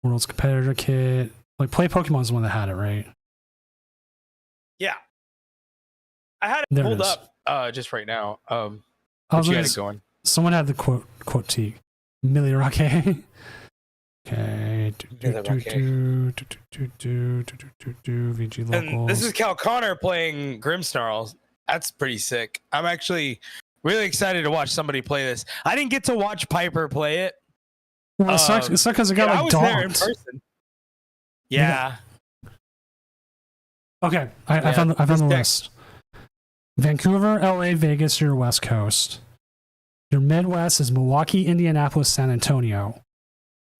World's competitor kit. Like, Play Pokemon's the one that had it, right? Yeah. I had it There pulled it is. up just right now. I was But you looking had it going. Someone had the quote T. Milwaukee. Okay. VG locals. And this is Cal Connor playing Grimmsnarl. That's pretty sick. I'm actually really excited to watch somebody play this. I didn't get to watch Piper play it. Well, it sucks because it got I like was there in dogged. person. Yeah. Okay, I found the list. Vancouver, LA, Vegas, your West Coast. Your Midwest is Milwaukee, Indianapolis, San Antonio.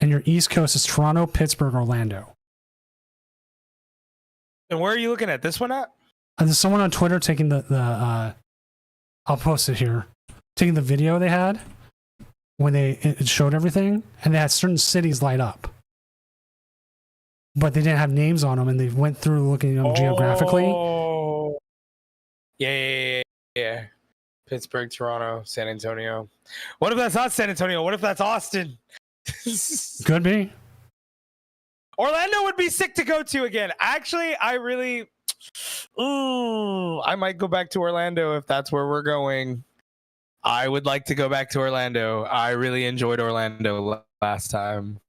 And your East Coast is Toronto, Pittsburgh, Orlando. And where are you looking at this one at? There's someone on Twitter taking the I'll post it here. Taking the video they had when it showed everything, and they had certain cities light up. But they didn't have names on them, and they went through looking at them geographically. Oh. Yeah. Pittsburgh, Toronto, San Antonio. What if that's not San Antonio? What if that's Austin? Could be. Orlando would be sick to go to again. Actually, I might go back to Orlando if that's where we're going. I would like to go back to Orlando. I really enjoyed Orlando last time.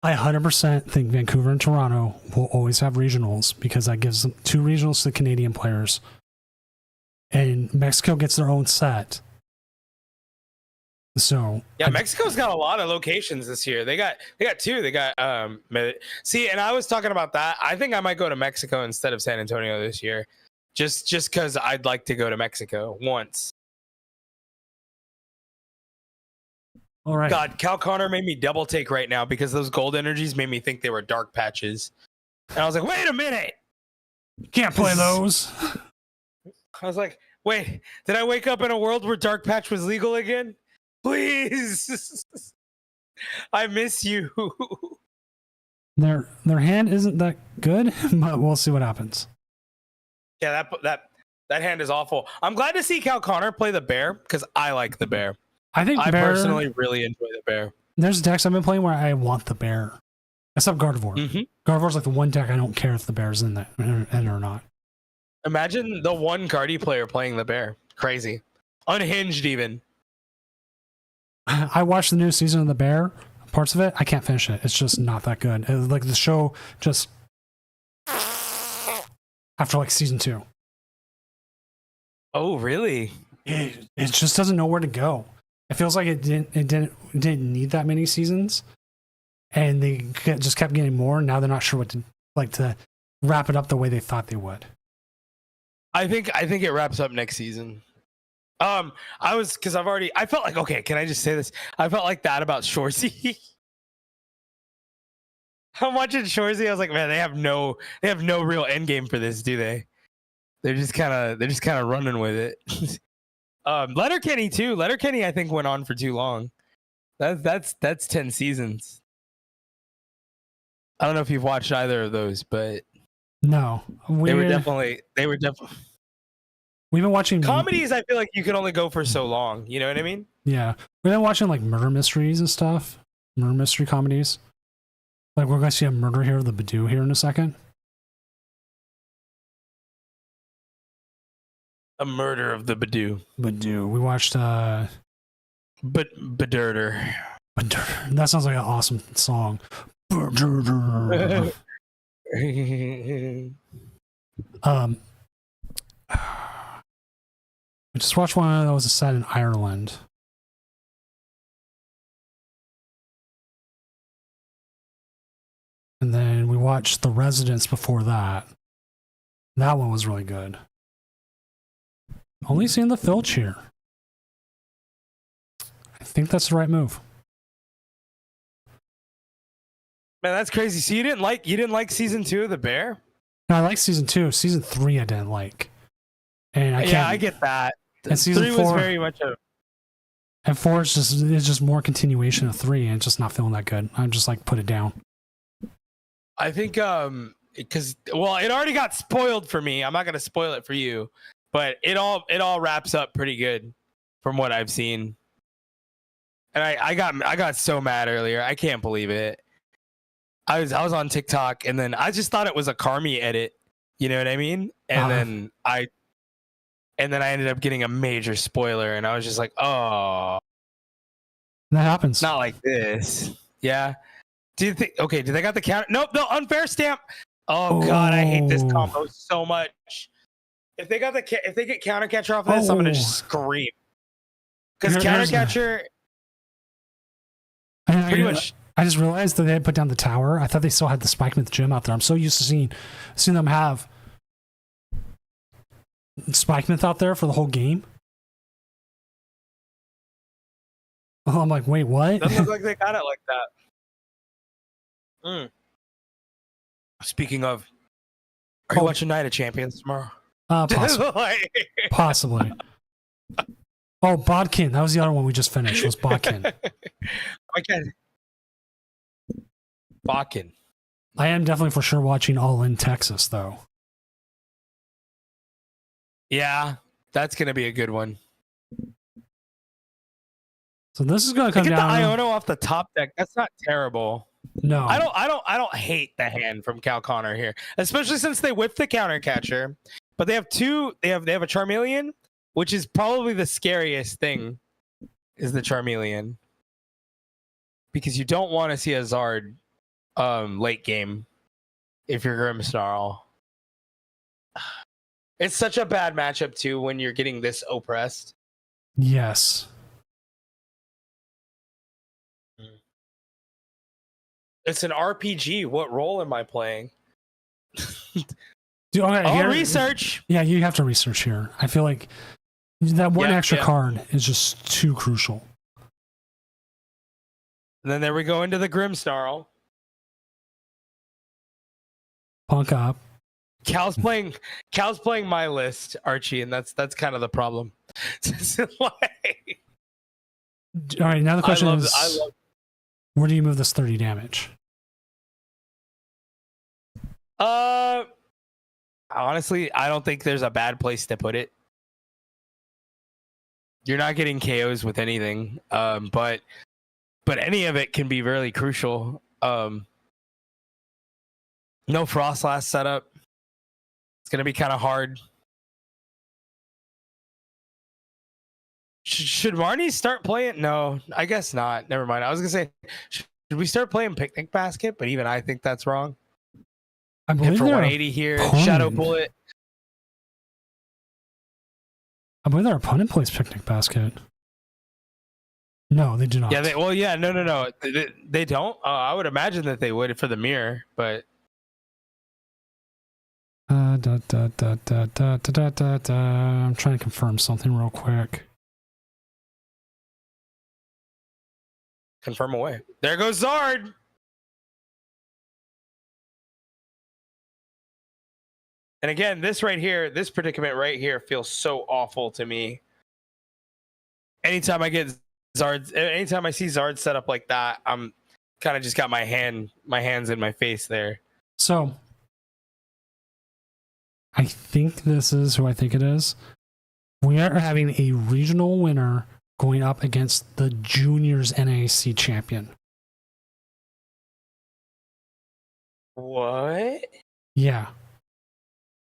I 100% think Vancouver and Toronto will always have regionals because that gives them 2 regionals to Canadian players. And Mexico gets their own set. So yeah, Mexico's got a lot of locations this year. They got 2. They got see, and I was talking about that. I think I might go to Mexico instead of San Antonio this year, just because I'd like to go to Mexico once. all right. God, Cal Connor made me double take right now because those gold energies made me think they were dark patches, and I was like, wait a minute, Can't play those. I was like, wait, did I wake up in a world where dark patch was legal again? Please. I miss you. Their hand isn't that good, but we'll see what happens. Yeah, that hand is awful. I'm glad to see Cal Connor play the bear because I like the bear. I think I bear, personally really enjoy the bear. There's decks I've been playing where I want the bear. Except Gardevoir. Mm-hmm. Gardevoir's like the one deck I don't care if the bear's in it or not. Imagine the one Cardi player playing the bear. Crazy. Unhinged even. I watched the new season of The Bear, parts of it. I can't finish it. It's just not that good. Like the show just after like season 2. Oh, really? It just doesn't know where to go. It feels like it didn't need that many seasons, and they just kept getting more. Now they're not sure what to wrap it up the way they thought they would. I think it wraps up next season. I felt like, okay, can I just say this? I felt like that about Shorzy. I'm watching Shorzy. I was like, man, they have no real end game for this, do they? They're just kind of running with it. Letterkenny too. Letterkenny, I think, went on for too long. That's 10 seasons. I don't know if you've watched either of those, but no, they were definitely. We've been watching comedies. I feel like you can only go for so long. You know what I mean? Yeah, we've been watching like murder mysteries and stuff. Murder mystery comedies. Like we're going to see a murder here of the Badoo here in a second. A murder of the Badoo. Badoo. We watched Badurder. Badurder. That sounds like an awesome song. Badurder. I just watched one that was set in Ireland. And then we watched The Residence before that. That one was really good. Only seeing the Filch here. I think that's the right move. Man, that's crazy. So you didn't like season 2 of The Bear? No, I like season 2. Season 3 I didn't like. And I can't, yeah, I get that. And season 3 4 was very much a. And 4 is just more continuation of 3, and it's just not feeling that good. I'm just like, put it down. I think because it already got spoiled for me. I'm not gonna spoil it for you, but it all wraps up pretty good from what I've seen. And I got so mad earlier. I can't believe it. I was on TikTok, and then I just thought it was a Carmi edit. You know what I mean? And then I ended up getting a major spoiler, and I was just like, oh, that happens. Not like this. Yeah. Do you think? Okay. Do they got the counter? Nope. No unfair stamp. Oh God, I hate this combo so much. If they get counter catcher off of this, I'm gonna just scream. Because counter catcher. Pretty much. I just realized that they had put down the tower. I thought they still had the Spikemouth gym out there. I'm so used to seeing them have Spikemouth out there for the whole game. Oh, I'm like, wait, what? Doesn't look like they got it like that. Speaking of, are you watching Night of Champions tomorrow? Possibly. Oh, Bodkin. That was the other one we just finished. Was Bodkin. Bodkin. I am definitely for sure watching All In Texas, though. Yeah, that's gonna be a good one. So this is gonna come get down. The Iono off the top deck. That's not terrible. No, I don't hate the hand from Cal Connor here, especially since they whipped the counter catcher. But they have two. They have a Charmeleon, which is probably the scariest thing. Is the Charmeleon, because you don't want to see a Zard late game if you're Grimmsnarl. It's such a bad matchup too when you're getting this oppressed. Yes. It's an RPG. What role am I playing? Dude, okay, research. Yeah, you have to research here. I feel like that one extra card is just too crucial. And then there we go into the Grimmsnarl. Punk up. Cal's playing my list, Archie, and that's kind of the problem. All right, now the question is, where do you move this 30 damage? Honestly, I don't think there's a bad place to put it. You're not getting KOs with anything, but any of it can be really crucial. No Frostlass setup. It's gonna be kind of hard. Should Marnie start playing? No, I guess not. Never mind. I was gonna say, should we start playing Picnic Basket? But even I think that's wrong. I believe for 180 here. Shadow Bullet. I believe their opponent plays Picnic Basket. No, they do not. Yeah, no. They don't. I would imagine that they would for the mirror, but. I'm trying to confirm something real quick. Confirm away. There goes Zard. And again, this right here, this predicament right here feels so awful to me. Anytime I get Zard, anytime I see Zard set up like that, I'm kind of just got my hands in my face there. So I think this is who I think it is. We are having a regional winner going up against the juniors NAC champion. What? Yeah.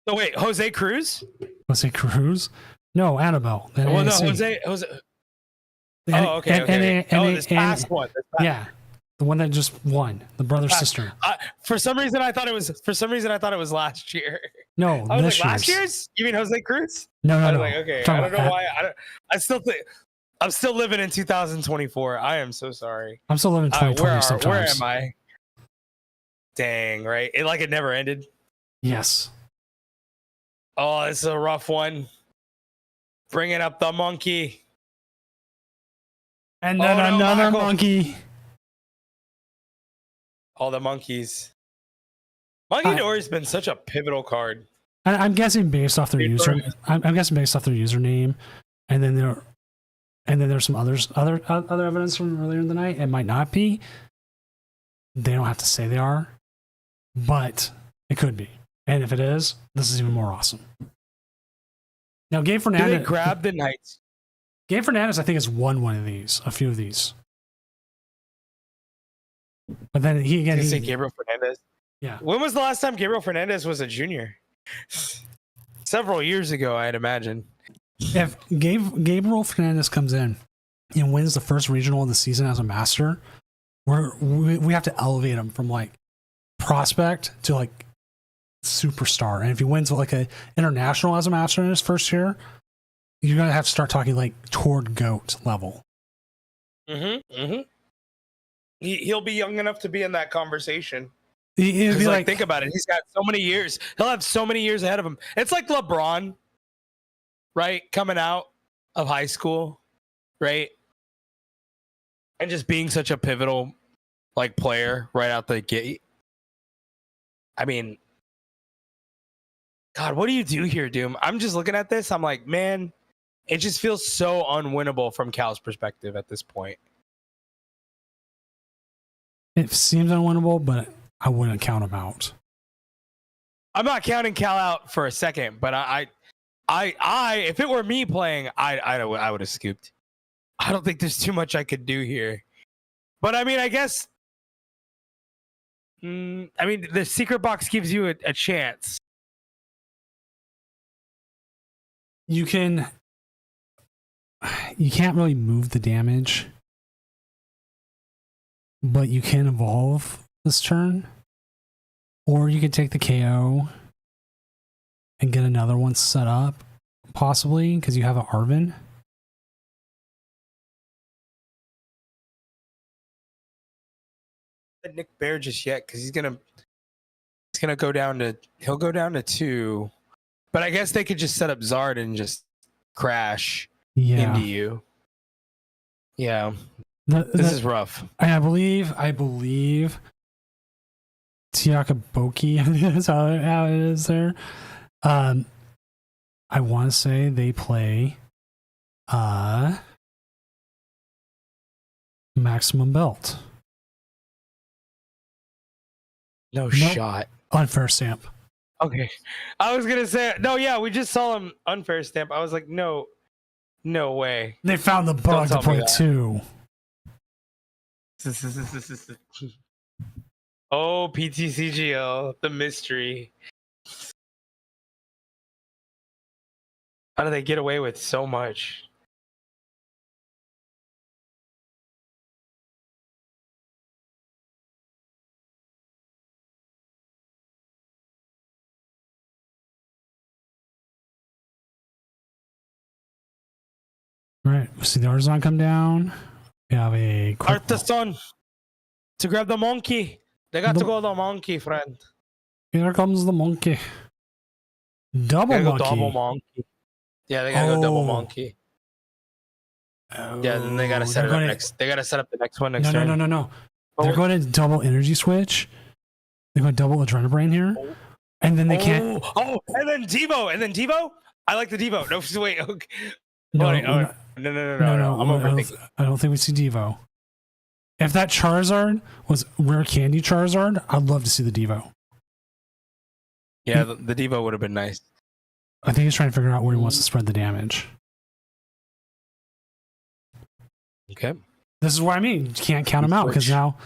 So wait, Jose Cruz? Jose Cruz? No, Annabelle. Well, no, Jose. Oh, okay. This past one. Yeah, the one that just won, the brother sister. For some reason, I thought it was last year. No, I was like, last year's? You mean Jose Cruz? No. Like, okay, I don't know why. I still think I'm still living in 2024. I am so sorry. I'm still living in 2020 sometimes. Where am I? Dang, right? It never ended. Yes. Oh, this is a rough one. Bringing up the monkey. And then Oh, no, another Michael. monkey. All the monkeys. Monkey Dory's been such a pivotal card. I'm guessing based off their I'm guessing based off their username, and then there's some other evidence from earlier in the night. It might not be. They don't have to say they are, but it could be. And if it is, this is even more awesome. Now, Gabe Fernandez. Do they grab the Knights? Gabe Fernandez, I think, has won one of these, a few of these. But then he say Gabriel Fernandez. Yeah. When was the last time Gabriel Fernandez was a junior? Several years ago, I'd imagine. If Gabriel Fernandez comes in and wins the first regional of the season as a master, we have to elevate him from like prospect to like superstar. And if he wins like a international as a master in his first year, you're gonna have to start talking like toward GOAT level. He'll be young enough to be in that conversation. It'd be like, think about it. He's got so many years. He'll have so many years ahead of him. It's like LeBron, right? Coming out of high school, right? And just being such a pivotal like player right out the gate. I mean, God, what do you do here, Doom? I'm just looking at this. I'm like, man, it just feels so unwinnable from Cal's perspective at this point. it seems unwinnable, but I wouldn't count him out. I'm not counting Cal out for a second, but I if it were me playing, I would have scooped. I don't think there's too much I could do here. But I mean, I guess, the secret box gives you a chance. You can't really move the damage, but you can evolve this turn, or you could take the KO and get another one set up, possibly because you have an Arvin. Nick Bear just yet because he'll go down to 2, but I guess they could just set up Zard and just crash into you. Yeah, this is rough. I believe Tiakaboki is how it is there. I want to say they play Maximum Belt. Nope. Shot. Unfair stamp. Okay. I was going to say, no, yeah, we just saw him unfair stamp. I was like, no way. They found the bug to play 2. Oh, PTCGL, the mystery. How do they get away with so much? Right. See the Artisan come down. We have a Artisan to grab the monkey. They got to go the monkey, friend. Here comes the monkey. Double monkey. Yeah, they gotta go double monkey. Yeah, then they gotta set it up next. They gotta set up the next one next turn. No. They're going to double energy switch. They're going to double Adrenabrain here. And then they can't. Oh, and then Devo. I like the Devo. No, wait. Okay. No. No. I'm overthinking. I don't think we see Devo. If that Charizard was Rare Candy Charizard, I'd love to see the Devo. Yeah, the Devo would have been nice. I think he's trying to figure out where he wants to spread the damage. Okay. This is what I mean. You can't count him out because now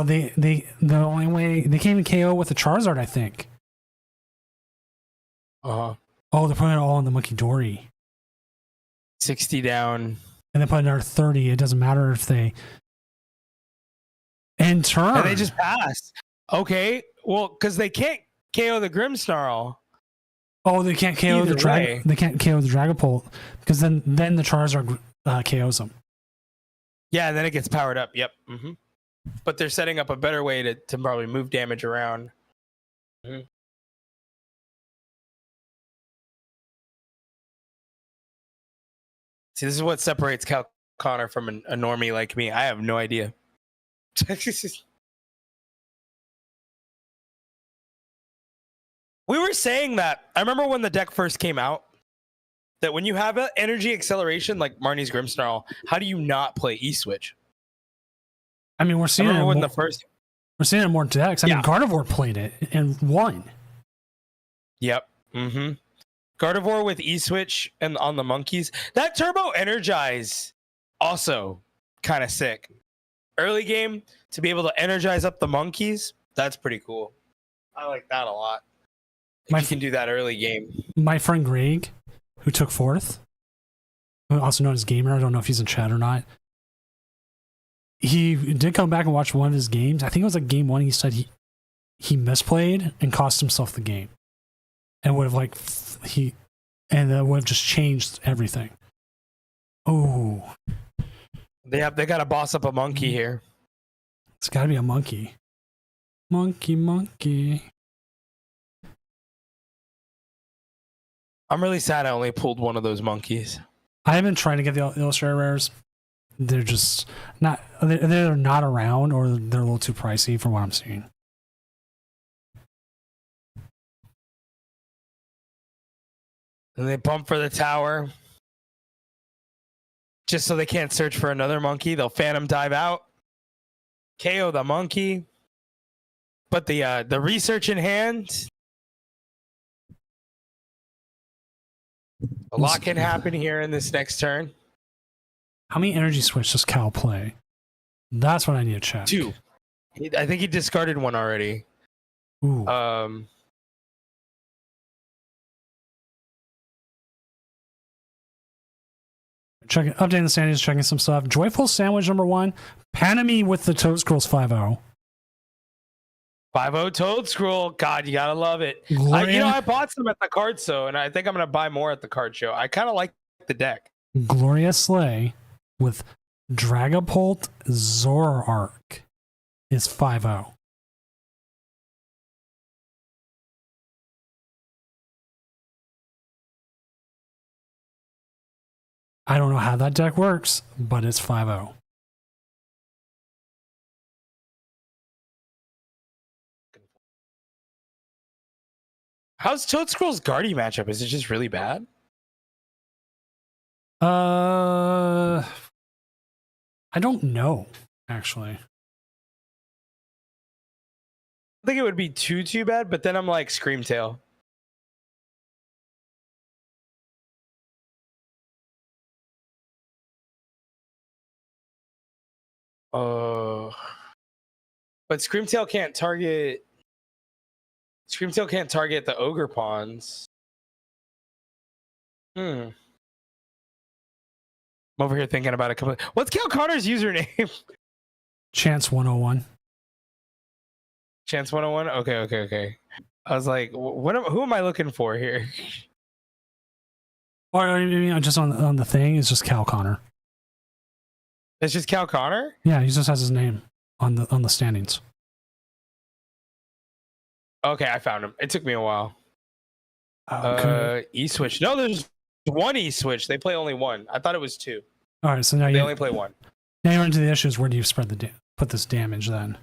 they the only way they can't even KO with the Charizard, I think. Oh, they're putting it all on the Monkey Dory. 60 down. And then put another 30. It doesn't matter if they end turn. And they just pass. Okay. Well, because they can't KO the Grimmsnarl. Oh, they can't KO the Dragon. They can't KO the Dragapult because then the Charizard KOs them. Yeah, and then it gets powered up. Yep. Mm-hmm. But they're setting up a better way to probably move damage around. Mm-hmm. See, this is what separates Cal Connor from a normie like me? I have no idea. We were saying that. I remember when the deck first came out, that when you have an energy acceleration like Marnie's Grimmsnarl, how do you not play E-Switch? I mean, we're seeing it when more, the first. we're seeing it in more decks. I mean, Gardevoir played it and won. Yep. Mm-hmm. Gardevoir with E-Switch and on the monkeys. That Turbo Energize also kind of sick. Early game to be able to energize up the monkeys. That's pretty cool. I like that a lot. If you can do that early game. My friend Greg, who took fourth, also known as Gamer, I don't know if he's in chat or not. He did come back and watch one of his games. I think it was like game one. He said he misplayed and cost himself the game, and would have that would have just changed everything. Oh, they got to boss up a monkey here. It's got to be a monkey. Monkey. I'm really sad I only pulled one of those monkeys. I have been trying to get the Illustrator rares. They're just not. They're not around, or they're a little too pricey from what I'm seeing. And they bump for the tower, just so they can't search for another monkey. They'll Phantom Dive out, KO the monkey. But the research in hand. A lot can happen here in this next turn. How many energy switch does Cal play? That's what I need to check. 2. I think he discarded one already. Ooh. Updating the standings, checking some stuff. Joyful Sandwich #1. Panami with the Toad Scrolls 5-0. 5-0 Toad Scroll. God, you gotta love it. I bought some at the card show, and I think I'm gonna buy more at the card show. I kind of like the deck. Gloria Slay with Dragapult Zoroark is 5-0. I don't know how that deck works, but it's 5-0. How's Toad Scroll's Guardy matchup? Is it just really bad? I don't know, actually. I think it would be too bad, but then I'm like Screamtail. But Screamtail can't target. Screamtail can't target the Ogre Pawns. I'm over here thinking about it. What's Cal Connor's username? Chance 101. Chance 101. Okay. I was like, who am I looking for here? Or I mean, just on the thing, it's just Cal Connor. It's just Cal Connor? Yeah, he just has his name on the standings. Okay, I found him. It took me a while. Okay. E-Switch. No, there's one E-Switch. They play only one. I thought it was 2. All right, so now they only play 1. Now you're into the issues. Where do you put this damage then?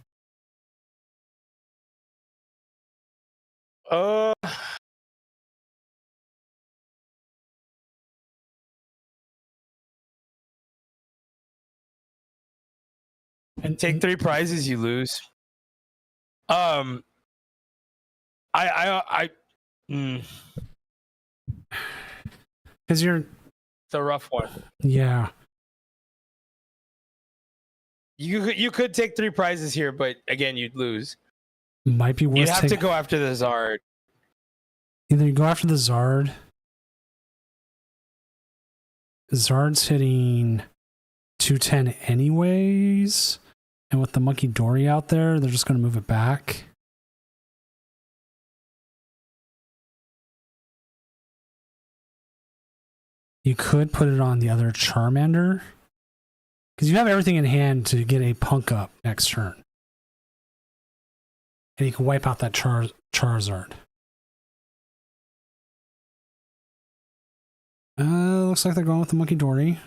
And take 3 prizes, you lose. Because you're it's a rough one. Yeah. You could take 3 prizes here, but again, you'd lose. Might be worth. You'd have to go after the Zard. Either you go after the Zard. Zard's hitting 210 anyways. And with the Monkey Dory out there, they're just going to move it back. You could put it on the other Charmander. Because you have everything in hand to get a Punk up next turn. And you can wipe out that Charizard. Looks like they're going with the Monkey Dory.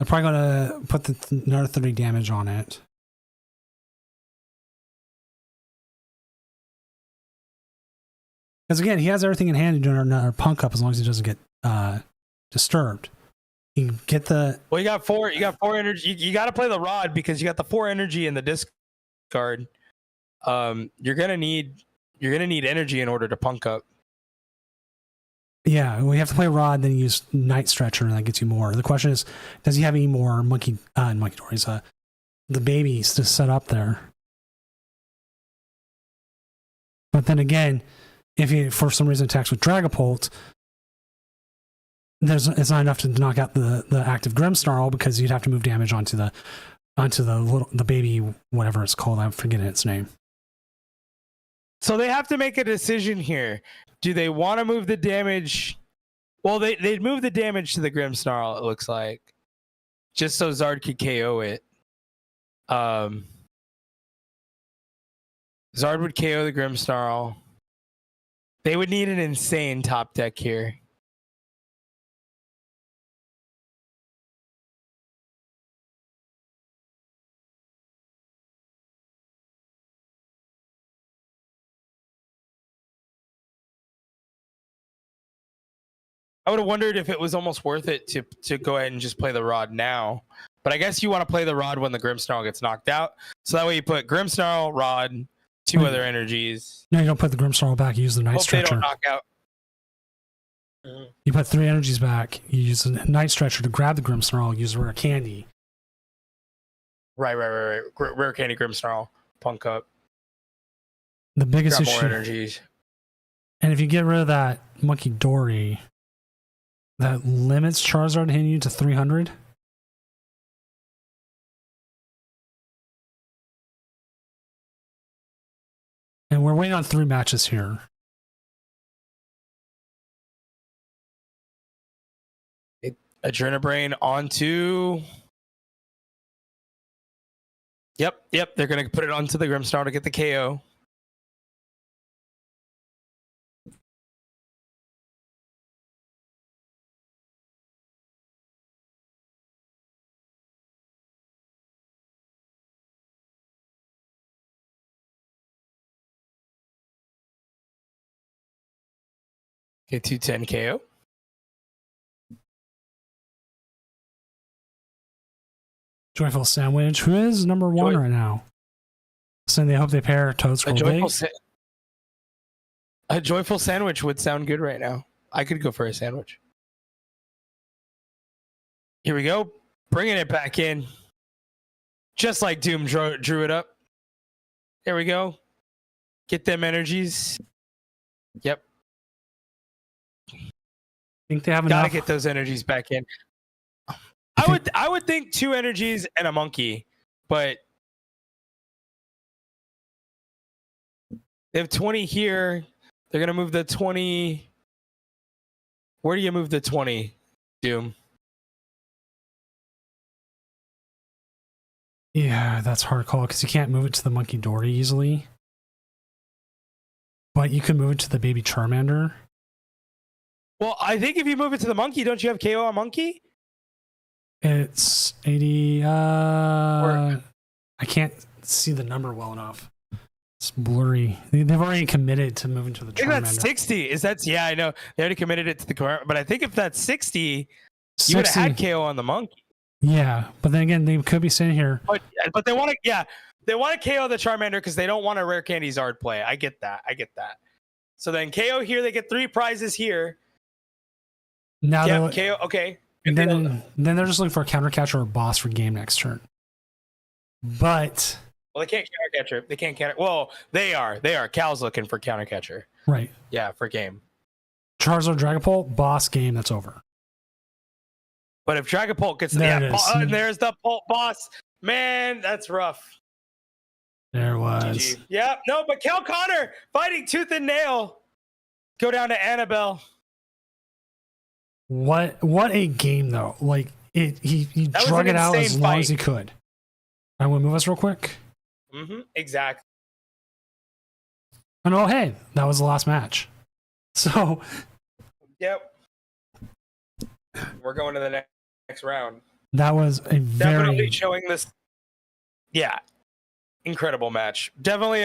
They're probably going to put another 30 damage on it. Because again, he has everything in hand to do another punk up as long as he doesn't get disturbed. You can get the... Well, you got 4 energy. You got to play the rod because you got the 4 energy in the discard. You're gonna need energy in order to punk up. Yeah, we have to play rod, then use Night Stretcher, and that gets you more. The question is, does he have any more monkey dories? The babies to set up there. But then again, if he for some reason attacks with Dragapult, it's not enough to knock out the active Grimmsnarl because you'd have to move damage onto the baby, whatever it's called. I'm forgetting its name. So they have to make a decision here. Do they want to move the damage? Well, they'd move the damage to the Grimmsnarl, it looks like. Just so Zard could KO it. Zard would KO the Grimmsnarl. They would need an insane top deck here. I would have wondered if it was almost worth it to go ahead and just play the rod now. But I guess you want to play the rod when the Grimmsnarl gets knocked out. So that way you put Grimmsnarl, rod, 2 other energies. No, you don't put the Grimmsnarl back. You use the Night Stretcher. They don't knock out. You put 3 energies back. You use the Night Stretcher to grab the Grimmsnarl. Use Rare Candy. Right. Rare Candy Grimmsnarl. Punk up. The biggest grab issue. More energies. And if you get rid of that Monkey Dory, that limits Charizard hitting you to 300. And we're waiting on 3 matches here. Adrenabrain onto... Yep. They're going to put it onto the Grimmsnarl to get the KO. Okay, 210 KO. Joyful Sandwich, who is number 1 right now. So they hope they pair Toadscroll. A joyful sandwich would sound good right now. I could go for a sandwich. Here we go. Bringing it back in. Just like Doom drew it up. There we go. Get them energies. Yep. Think they have Gotta enough. get those energies back in. I would think 2 energies and a monkey, but they have 20 here. They're gonna move the 20. Where do you move the 20, Doom? Yeah, that's hard call because you can't move it to the Monkey Dory easily. But you can move it to the baby Charmander. Well, I think if you move it to the monkey, don't you have KO on monkey? It's 80. I can't see the number well enough. It's blurry. They've already committed to moving to the Charmander. I think that's 60. Yeah, I know. They already committed it to the current, but I think if that's 60, you would have had KO on the monkey. Yeah, but then again, they could be sitting here. But they want to, they want to KO the Charmander because they don't want a Rare Candy Zard play. I get that. So then KO here, they get 3 prizes here. Now KO, okay. And then they're just looking for a counter catcher or a boss for game next turn. But they can't counter catcher. They can't counter. Well, they are. Cal's looking for counter catcher. Right. Yeah, for game. Charizard Dragapult, boss game, that's over. But if Dragapult gets there's the Pult boss. Man, that's rough. There was. GG. Yeah, no, but Cal Connor fighting tooth and nail. Go down to Annabelle. What a game though. Like he drug it out as long as he could. I want to move us real quick. Exactly. Oh, hey, that was the last match. So yep. We're going to the next round. That was a Definitely very showing this. Yeah, incredible match. Definitely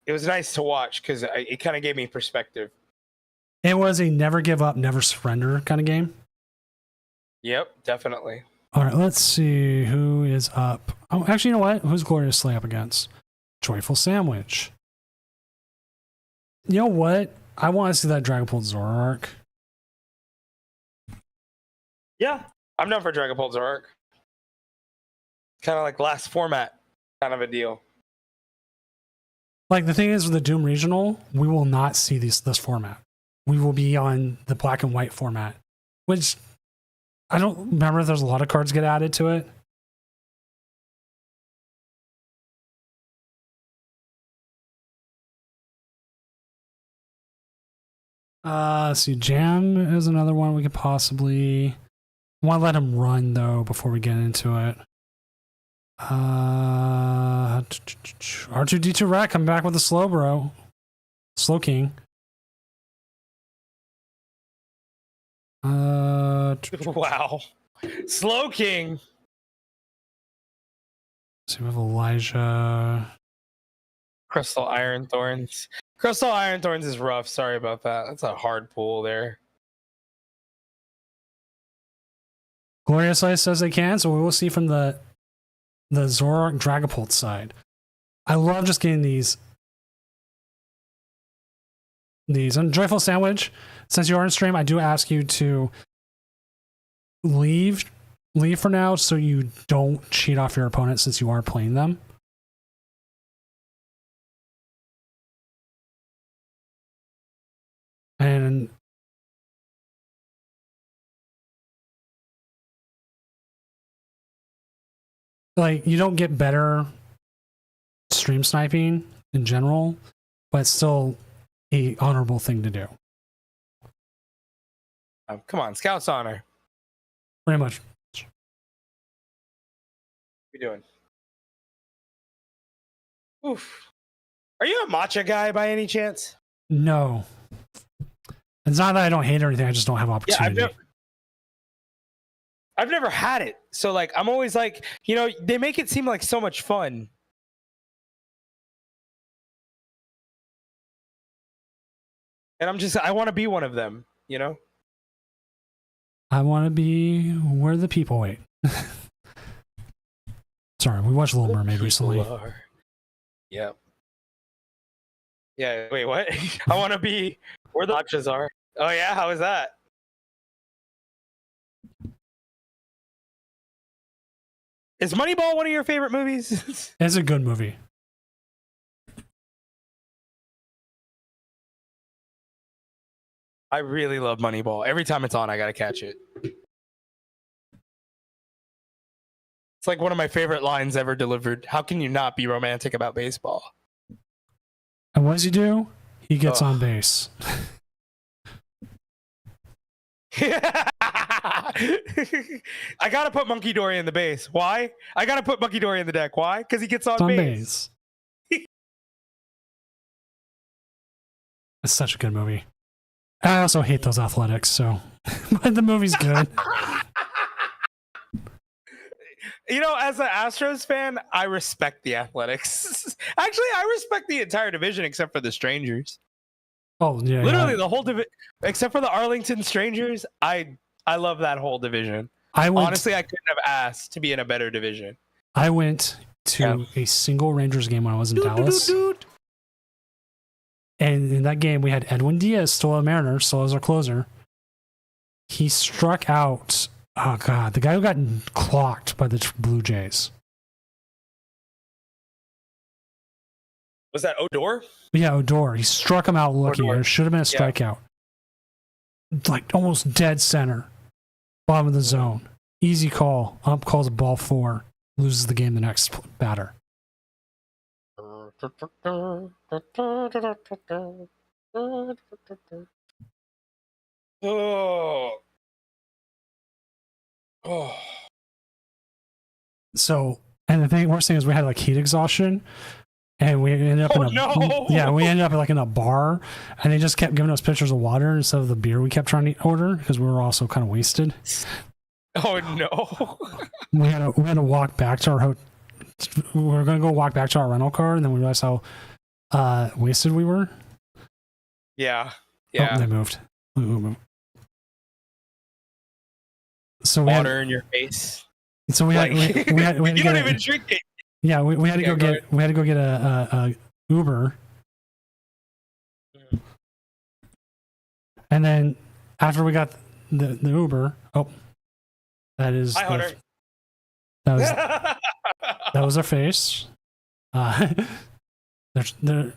it was nice to watch because it kind of gave me perspective. it was a never give up, never surrender kind of game. Yep, definitely. All right, let's see who is up. Oh, actually, you know what? Who's Gloria Slay up against? Joyful Sandwich. You know what? I want to see that Dragapult Zora arc. Yeah, I'm down for Dragapult Zora. Kind of like last format kind of a deal. Like the thing is with the Doom Regional, we will not see this format. We will be on the black and white format, which I don't remember if there's a lot of cards get added to it. Let's see, Jam is another one we could possibly want to let him run though before we get into it. R2D2 Rat coming back with a slow bro. Slow King. Wow. Slow King. So we have Elijah. Crystal Iron Thorns. Crystal Iron Thorns is rough. Sorry about that. That's a hard pull there. Gloria Slay says they can, so we will see from the Zoroark Dragapult side. I love just getting these. And Joyful Sandwich, since you are in stream, I do ask you to leave for now so you don't cheat off your opponent since you are playing them. And like you don't get better stream sniping in general, but it's still a honorable thing to do. Come on, Scout's honor. Pretty much. What are you doing? Oof. Are you a matcha guy by any chance? No. It's not that I don't hate or anything, I just don't have opportunity. Yeah, I've never had it. So like I'm always like, you know, they make it seem like so much fun. And I want to be one of them, you know? I want to be where the people wait. Sorry, we watched Little Mermaid recently. Yep. Yeah, wait, what? I want to be where the matchas are. Oh yeah, how is that? Is Moneyball one of your favorite movies? It's a good movie. I really love Moneyball. Every time it's on, I gotta catch it. It's like one of my favorite lines ever delivered. How can you not be romantic about baseball? And what does he do? He gets on base. I gotta put Monkey Dory in the base. Why? I gotta put Monkey Dory in the deck. Why? Because he gets on base. It's such a good movie. I also hate those Athletics, so but the movie's good. You know, as an Astros fan, I respect the Athletics. Actually, I respect the entire division except for the Strangers. Oh yeah, literally the whole division, except for the Arlington Strangers. I love that whole division. Honestly, I couldn't have asked to be in a better division. I went to a single Rangers game when I was in Dallas. And in that game, we had Edwin Diaz, still a Mariner, still as our closer. He struck out, oh God, the guy who got clocked by the Blue Jays. Was that Odor? Yeah, Odor. He struck him out looking. It should have been a strikeout. Like almost dead center. Bottom of the zone. Easy call. Ump calls ball 4. Loses the game the next batter. Oh. So, and the worst thing is we had like heat exhaustion, And we ended up no. we ended up like in a bar, and they just kept giving us pitchers of water instead of the beer we kept trying to order because we were also kind of wasted. Oh no. We had to walk back to our we were going to go walk back to our rental car, and then we realized how wasted we were. Yeah. Oh, they moved. So water in your face. So we had like, we had to you don't even drink it. Yeah, we had to go get a Uber, and then after we got the Uber, that was their face. If they're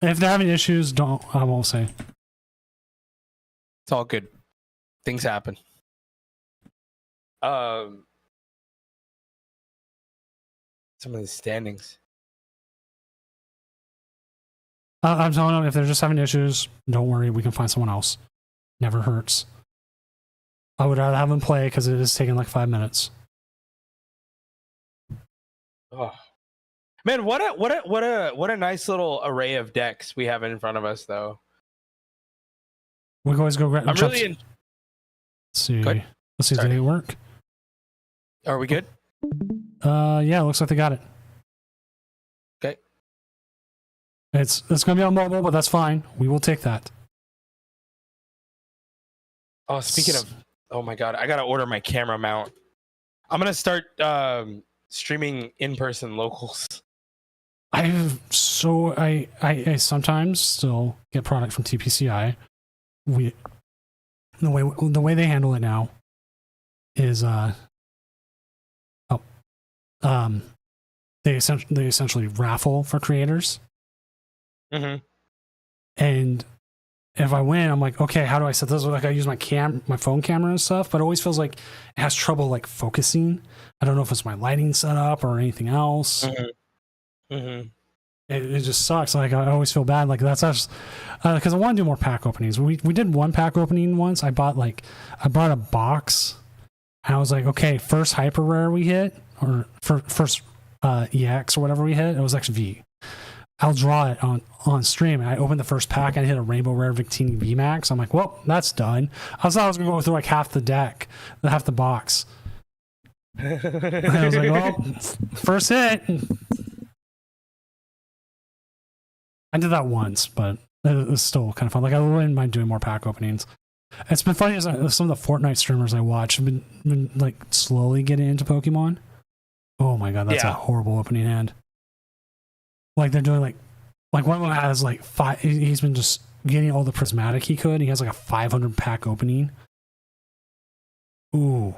having issues, I won't say. It's all good. Things happen. Some of the standings. I'm telling them if they're just having issues, don't worry, we can find someone else. Never hurts. I would rather have them play because it is taking like 5 minutes. Oh man, what a nice little array of decks we have in front of us, though. We can always go. I'm really. Let's see. Let's see. Did it work? Are we good? Yeah, looks like they got it. Okay. It's gonna be on mobile, but that's fine. We will take that. Oh, speaking of, oh my god, I gotta order my camera mount. I'm gonna start streaming in-person locals. I sometimes still get product from TPCI. The way they handle it now is they essentially raffle for creators. Mm-hmm. And if I win, I'm like, okay, how do I set this? Like I use my phone camera and stuff, but it always feels like it has trouble like focusing. I don't know if it's my lighting setup or anything else. Mm-hmm. Mm-hmm. It just sucks. Like I always feel bad. Like that's just because I want to do more pack openings. We did one pack opening once. I bought a box, and I was like, okay, first hyper rare we hit, or first EX or whatever we hit. It was XV. I'll draw it on stream. And I opened the first pack and I hit a rainbow rare Victini VMAX. I'm like, well, that's done. I thought I was gonna go through like half the deck, half the box. And I was like, well, first hit. I did that once, but it was still kind of fun. Like I wouldn't mind doing more pack openings. It's been funny as some of the Fortnite streamers I watch have been like slowly getting into Pokemon. Oh my god, that's a horrible opening hand. Like they're doing like one of them has like 5. He's been just getting all the prismatic he could. He has like a 500 pack opening. Ooh.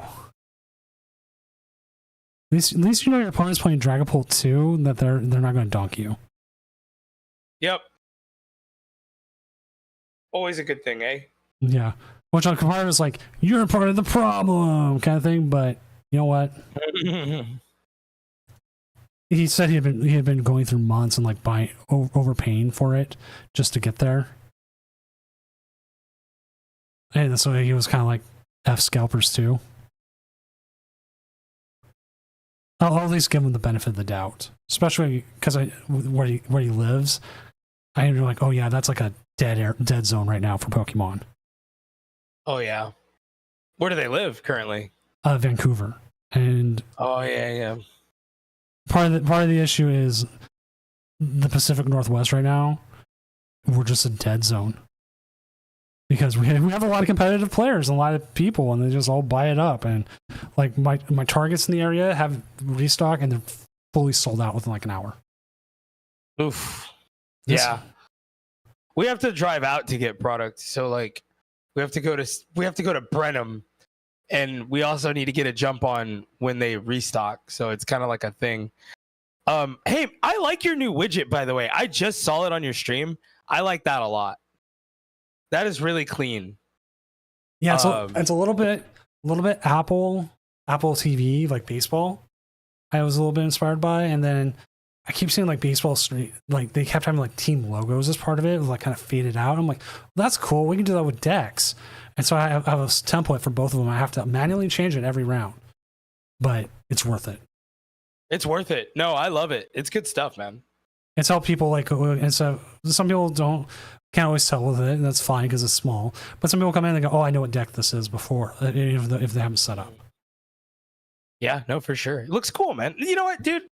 At least you know your opponent's playing Dragapult 2, that they're not going to donk you. Yep. Always a good thing, eh? Yeah. Which on Compart is like, you're part of the problem kind of thing, but you know what? He said he had been going through months and like overpaying for it just to get there. And so he was kind of like F scalpers too. I'll at least give him the benefit of the doubt, especially because where he lives. I'm like, oh yeah, that's like a dead zone right now for Pokemon. Oh yeah. Where do they live currently? Vancouver. And oh yeah. Part of the issue is the Pacific Northwest right now. We're just a dead zone because we have a lot of competitive players and a lot of people, and they just all buy it up. And like my targets in the area have restock, and they're fully sold out within like an hour. Oof. Yeah. We have to drive out to get product, so like we have to go to Brenham, and we also need to get a jump on when they restock. So it's kind of like a thing. Hey, I like your new widget, by the way. I just saw it on your stream. I like that a lot. That is really clean. Yeah, it's a little bit Apple TV, like baseball. I was a little bit inspired by, and then I keep seeing like baseball street, like they kept having like team logos as part of it, like kind of faded out. I'm like, well, that's cool. We can do that with decks. And so I have a template for both of them. I have to manually change it every round, but it's worth it. It's worth it. No, I love it. It's good stuff, man. It's how people like, and so some people can't always tell with it, and that's fine because it's small. But some people come in and go, "Oh, I know what deck this is," before if they haven't set up. Yeah, no, for sure. It looks cool, man. You know what, dude?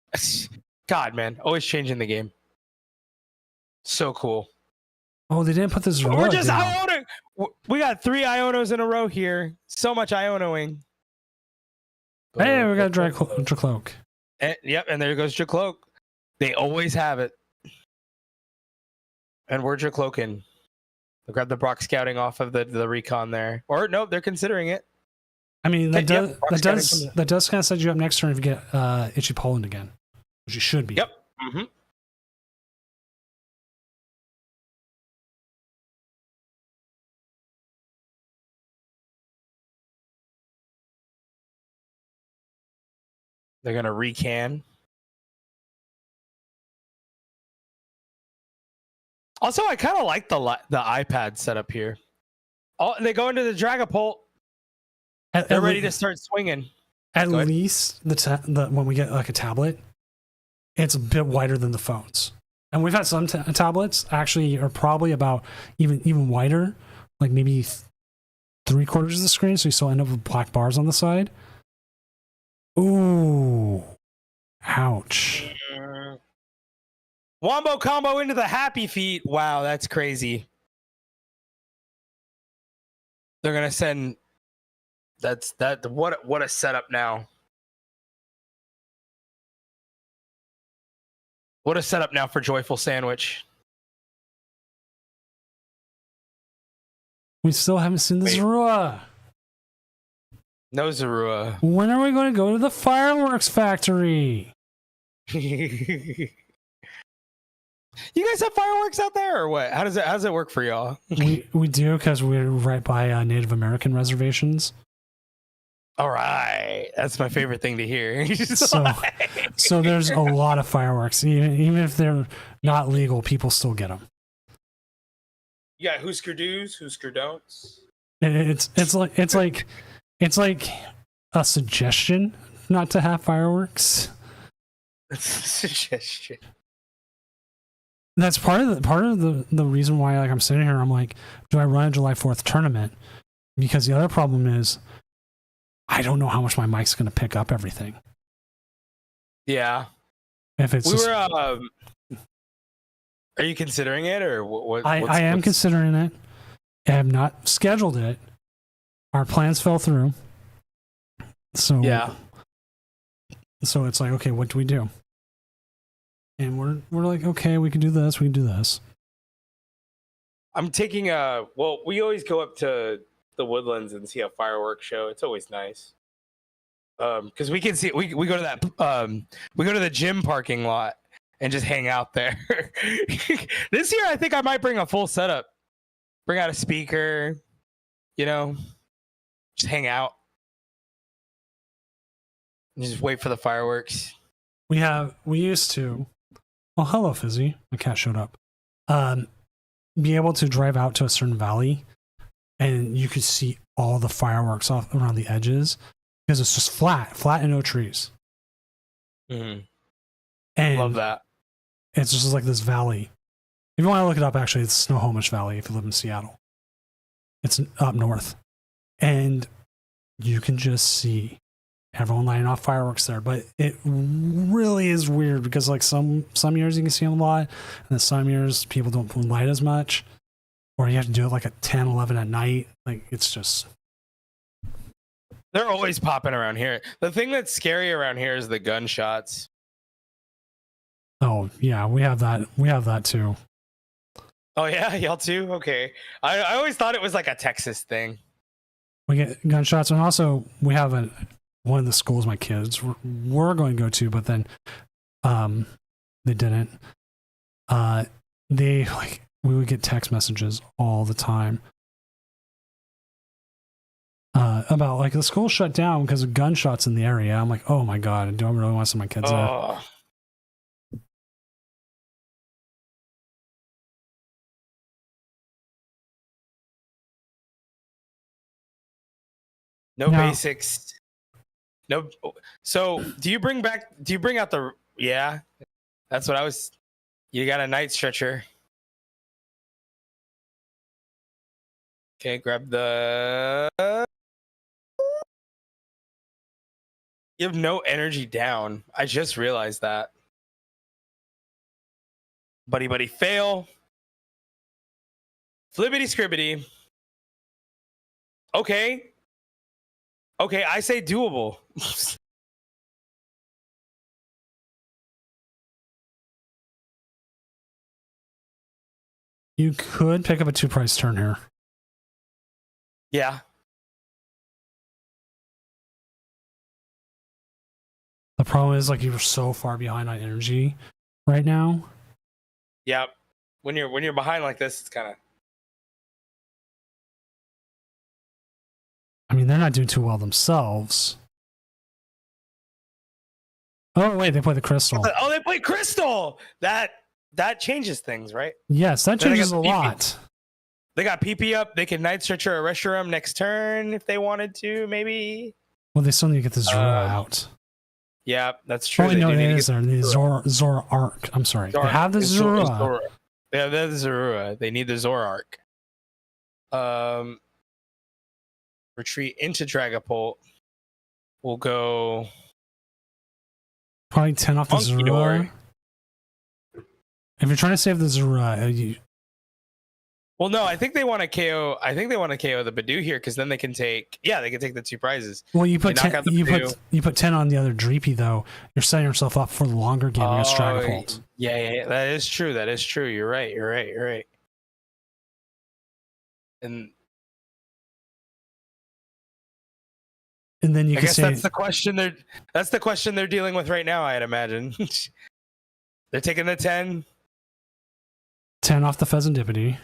God, man, always changing the game. So cool. Oh, they didn't put this. We're just Ionoing. We got 3 Ionos in a row here. So much Ionoing. Hey, we got Dracloak. Yep, and there goes Dracloak. They always have it. And we're Dracloaking. They grab the Brock Scouting off of the recon there. Or nope, they're considering it. I mean, that does kind of set you up next turn if you get Itchy Poland again, which you should be. Yep. Mm-hmm. They're gonna recan. Also, I kind of like the iPad setup here. Oh, they go into the Dragapult. They're ready to start swinging. At least when we get like a tablet, it's a bit wider than the phones. And we've had some tablets actually are probably about even wider, like maybe 3/4 of the screen, so you still end up with black bars on the side. Ooh, ouch. Wombo combo into the Happy Feet. Wow, that's crazy. They're gonna send. What a setup now. What a setup now for Joyful Sandwich. We still haven't seen the Zorua. No Zorua. When are we going to go to the fireworks factory? You guys have fireworks out there or what? How does it work for y'all? we do because we're right by Native American reservations. All right, that's my favorite thing to hear. So there's a lot of fireworks, even if they're not legal, people still get them. You got Husker do's, Husker don'ts. It's like a suggestion not to have fireworks. It's a suggestion. That's part of the reason why I'm sitting here. I'm like, do I run a July 4th tournament? Because the other problem is, I don't know how much my mic's going to pick up everything. Yeah. If it's are you considering it or what? I am considering it. I have not scheduled it. Our plans fell through. So yeah. So it's like, okay, what do we do? And we're like, okay, we can do this. We can do this. I'm taking we always go up to the Woodlands and see a fireworks show. It's always nice. Because we can see we go to that we go to the gym parking lot and just hang out there. This year I think I might bring a full setup. Bring out a speaker, just hang out. And just wait for the fireworks. We used to, well, hello Fizzy, my cat showed up. Be able to drive out to a certain valley and you could see all the fireworks off around the edges because it's just flat and no trees. Mm-hmm. And love that. It's just like this valley. If you want to look it up, actually, it's Snohomish Valley if you live in Seattle. It's up north. And you can just see everyone lighting off fireworks there. But it really is weird because like some years you can see them a lot, and then some years people don't light as much. Or you have to do it like at 10, 11 at night. Like, it's just... They're always popping around here. The thing that's scary around here is the gunshots. Oh, yeah, we have that. We have that too. Oh, yeah? Y'all too? Okay. I always thought it was like a Texas thing. We get gunshots, and also we have one of the schools my kids were going to go to, but then they didn't. We would get text messages all the time about like the school shut down because of gunshots in the area. I'm like, oh my god, do I really want to send my kids there? No basics. No. So do you bring out the? Yeah, that's what I was. You got a Night Stretcher. Okay, grab the. You have no energy down. I just realized that. Buddy, fail. Flibbity scribbity. Okay. Okay, I say doable. You could pick up a 2-price turn here. Yeah. The problem is, like, you're so far behind on energy right now. Yeah. When you're behind like this, it's kind of. I mean, they're not doing too well themselves. Oh wait, they play the crystal. Oh, they play crystal. That changes things, right? Yes, that Then they changes a got PP. lot. They got PP up. They can Night Stretcher or Reshiram next turn if they wanted to, maybe. Well, they still need to get the Zora out. Yeah, that's true. Oh, They no, do need it to is get there. The Zora Arc. I'm sorry. They have the Zora. They have the Zorua. They need the Zora Arc. Retreat into Dragapult. We'll go. Probably 10 off the Monkey Zora. Door. If you're trying to save the Zora, Well, no, I think they want to KO. I think they want to KO the Badoo here because then they can take. Yeah, they can take the 2 prizes. well, you put They knock 10, out the you Badoo. put 10 on the other Dreepy though. You're setting yourself up for the longer game against Dragapult. Yeah, that is true. That is true. You're right. And And then you I can guess say that's the question they're dealing with right now. I'd imagine they're taking the 10. 10 off the Pheasantipity.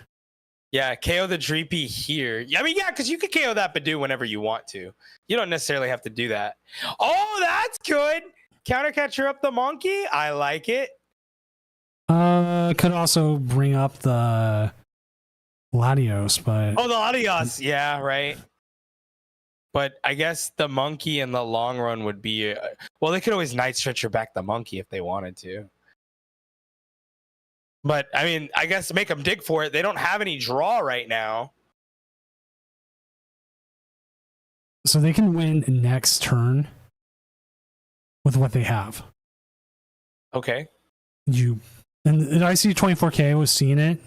Yeah, KO the Dreepy here. I mean, yeah, because you could KO that Badoo whenever you want to. You don't necessarily have to do that. Oh, that's good. Counter catcher up the monkey. I like it. Could also bring up the Latios, but Oh, the Latios. Yeah, right. But I guess the monkey in the long run would be. Well, they could always Night Stretcher back the monkey if they wanted to. But I mean, I guess make them dig for it. They don't have any draw right now. so they can win next turn with what they have. Okay. And IC24K was seeing it,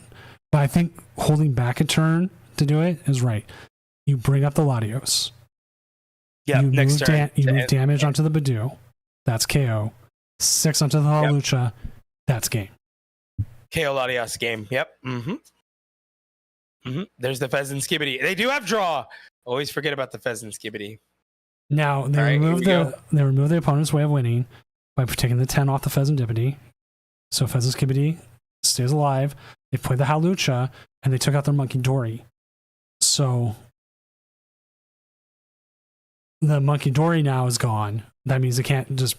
but I think holding back a turn to do it is right. You bring up the Latios. Yeah. You Next move turn. you move damage onto the Badoo. That's KO. 6 onto the Hawlucha. That's game. KO Latios game. Yep. There's the Pheasant Skibbity. They do have draw. Always forget about the Pheasant Skibbity. Now they All right, remove the opponent's way of winning by taking the 10 off the Pheasantipity. So Pheasantipity stays alive. They played the Hawlucha and they took out their Monkey Dory. So the Monkey Dory now is gone. That means they can't just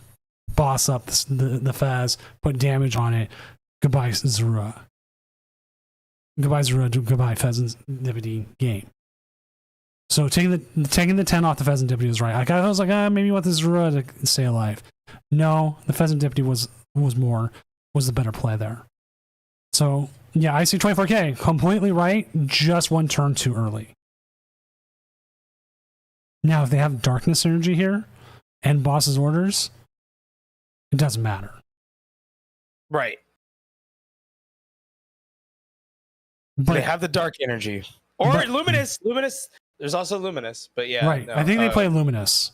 boss up the Fez, put damage on it. Goodbye, Zura. Goodbye, Zura. Goodbye, Pheasantipity game. So taking the 10 off the Pheasantipity was right. I was like, maybe you want the Zura to stay alive. No, the Pheasantipity was the better play there. So yeah, IC24K completely right. Just one turn too early. Now, if they have Darkness Energy here and Boss's Orders, it doesn't matter. Right. But they have the Dark Energy. Or Luminous. There's also Luminous. But yeah. right. No, I think they play Luminous.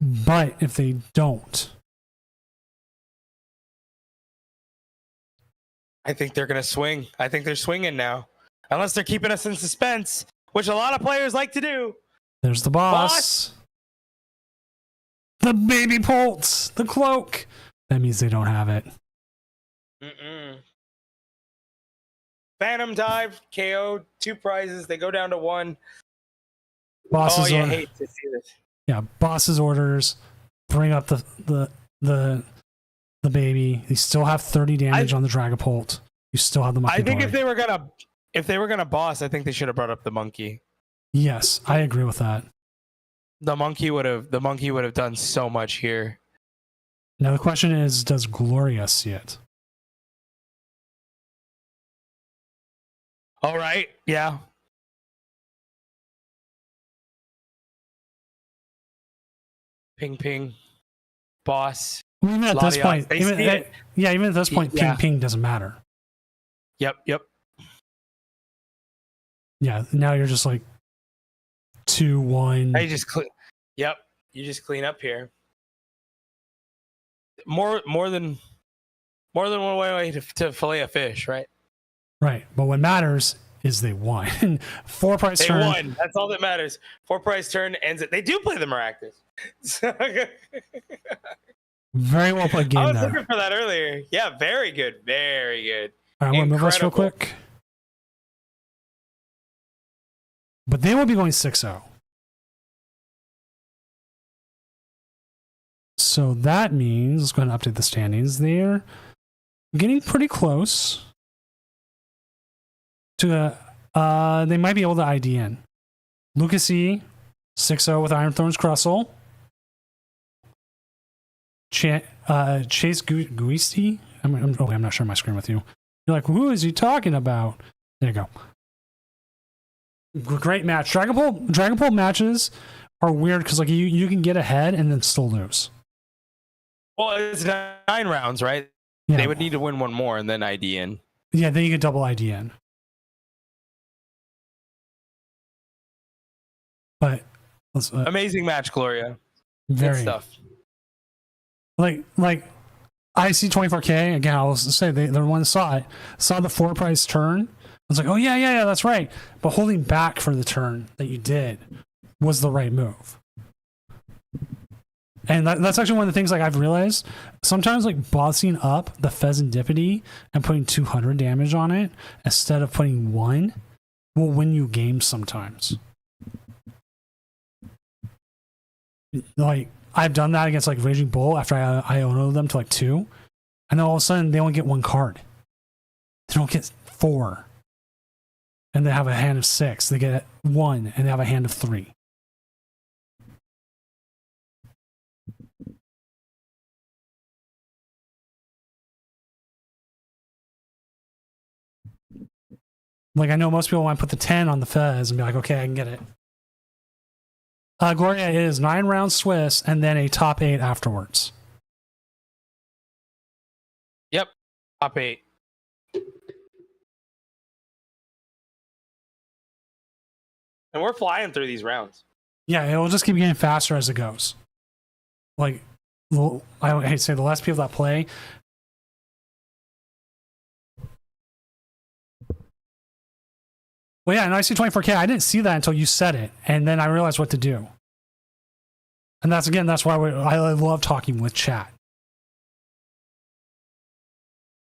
But if they don't, I think they're going to swing. I think they're swinging now. Unless they're keeping us in suspense, which a lot of players like to do. there's the boss. The baby Polts, the cloak. That means they don't have it. Phantom Dive, KO, 2 prizes. They go down to 1. Boss's I hate to see this. Yeah, Boss's Orders. Bring up the baby. You still have 30 damage on the Dragapult. You still have the Monkey I think Dory. if they were gonna boss, I think they should have brought up the monkey. Yes, I agree with that. The monkey would have done so much here. Now the question is, does Gloria see it? All right. Yeah. Ping ping. Boss. Even at this Latias, point, they see it. even at this point, Yeah. ping doesn't matter. Yep. Yeah, now you're just like 2-1. I just Yep. You just clean up here. More than one way to fillet a fish, right? Right, but what matters is they won. 4 price They turn. won. That's all that matters. 4 price turn ends it. They do play the Maracas. Very well played game I was there. looking for that earlier. Yeah, very good. Very good. All right, I'm gonna move us real Incredible. quick. But they will be going 6-0. So that means, let's go ahead and update the standings. They're getting pretty close to, they might be able to ID in. Lucas E, 6-0 with Iron Thorns Crustle. Chase Guisti? I'm not sharing my screen with you. You're like, who is he talking about? There you go. Great match. Dragon Ball matches are weird because like you can get ahead and then still lose. Well, it's 9 rounds, right? Yeah. They would need to win one more and then ID in. Yeah, then you get double ID in. But let's, Amazing match, Gloria. very Good stuff. like IC24K again. I'll say they're the one that saw the 4 price turn. I was like, oh yeah, that's right. But holding back for the turn that you did was the right move. And that's actually one of the things like I've realized. Sometimes like bossing up the Pheasantipity and putting 200 damage on it instead of putting 1 will win you games sometimes. Like I've done that against like Raging Bull after I Iono them to like 2, and then all of a sudden they only get 1 card. They don't get 4, and they have a hand of 6. They get 1, and they have a hand of 3. Like I know most people want to put the 10 on the Fez and be like, okay, I can get it. Gloria is 9 rounds Swiss and then a top 8 afterwards. Yep. Top 8. And we're flying through these rounds. Yeah, it will just keep getting faster as it goes. Like, well, I hate to say the less people that play. Well, yeah, and IC24K, I didn't see that until you said it, and then I realized what to do. And that's why I love talking with chat.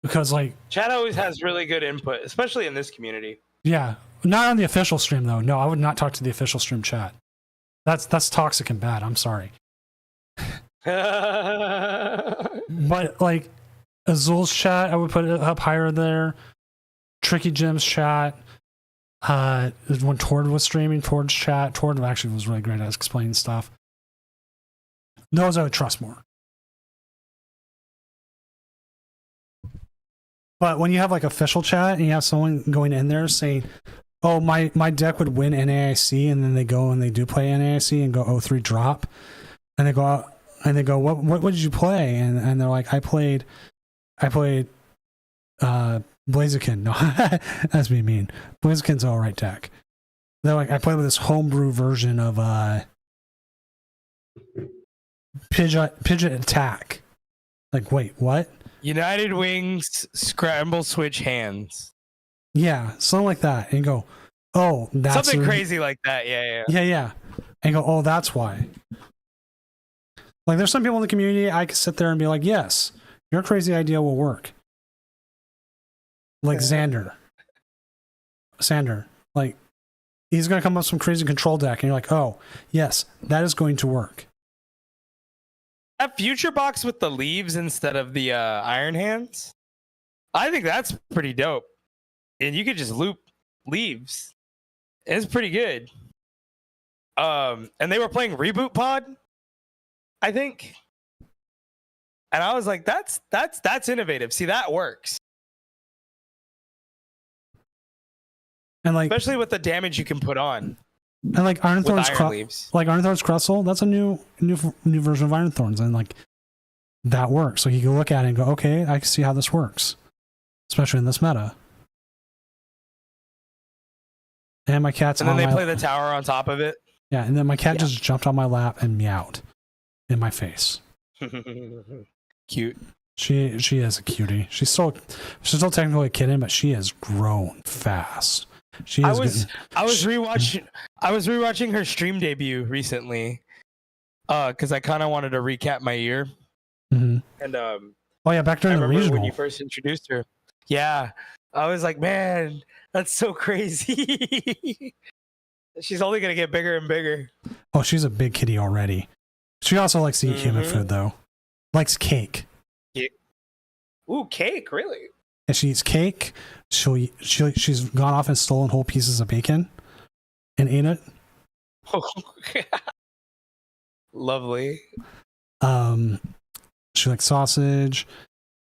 Because, like... Chat always has really good input, especially in this community. Yeah, not on the official stream, though. No, I would not talk to the official stream chat. That's toxic and bad. I'm sorry. But, like, Azul's chat, I would put it up higher there. Tricky Jim's chat. When Tord was streaming, Tord's chat. Tord actually was really great at explaining stuff. Those I would trust more. But when you have like official chat and you have someone going in there saying, oh, my deck would win NAIC, and then they go and they do play NAIC and go 0-3 drop, and they go out and they go, what did you play? And they're like, I played Blaziken. No, that's me mean. Blaziken's an alright deck. They're like, I played with this homebrew version of Pidgeot Attack. Like, wait, what? United Wings Scramble Switch Hands. Yeah, something like that. And you go, oh, that's something crazy like that. Yeah. Yeah. And you go, oh, that's why. Like, there's some people in the community I could sit there and be like, yes, your crazy idea will work. Like Sander, like, he's going to come up with some crazy control deck, and you're like, oh, yes, that is going to work. That future box with the leaves instead of the iron hands, I think that's pretty dope. And you could just loop leaves. It's pretty good. And they were playing Reboot Pod, I think. And I was like, that's innovative. See, that works. And like, especially with the damage you can put on and like Iron with Thorn's Iron Leaves. like Iron Thorn's Crustle, that's a new version of Iron Thorns, and like that works. So you can look at it and go, okay, I can see how this works, especially in this meta. And my cat's And then on they play the tower on top of it. Yeah, and then my cat just jumped on my lap and meowed in my face. Cute. She is a cutie. She's still technically a kitten, but she has grown fast. She is I was rewatching her stream debut recently. Because I kind of wanted to recap my year. Mm-hmm. And oh yeah, back during the regional when you first introduced her. Yeah. I was like, man, that's so crazy. She's only gonna get bigger and bigger. Oh, she's a big kitty already. She also likes to eat human food though. Likes cake. Yeah. Ooh, cake, really? And she eats cake. She's gone off and stolen whole pieces of bacon and ate it. Lovely. She likes sausage.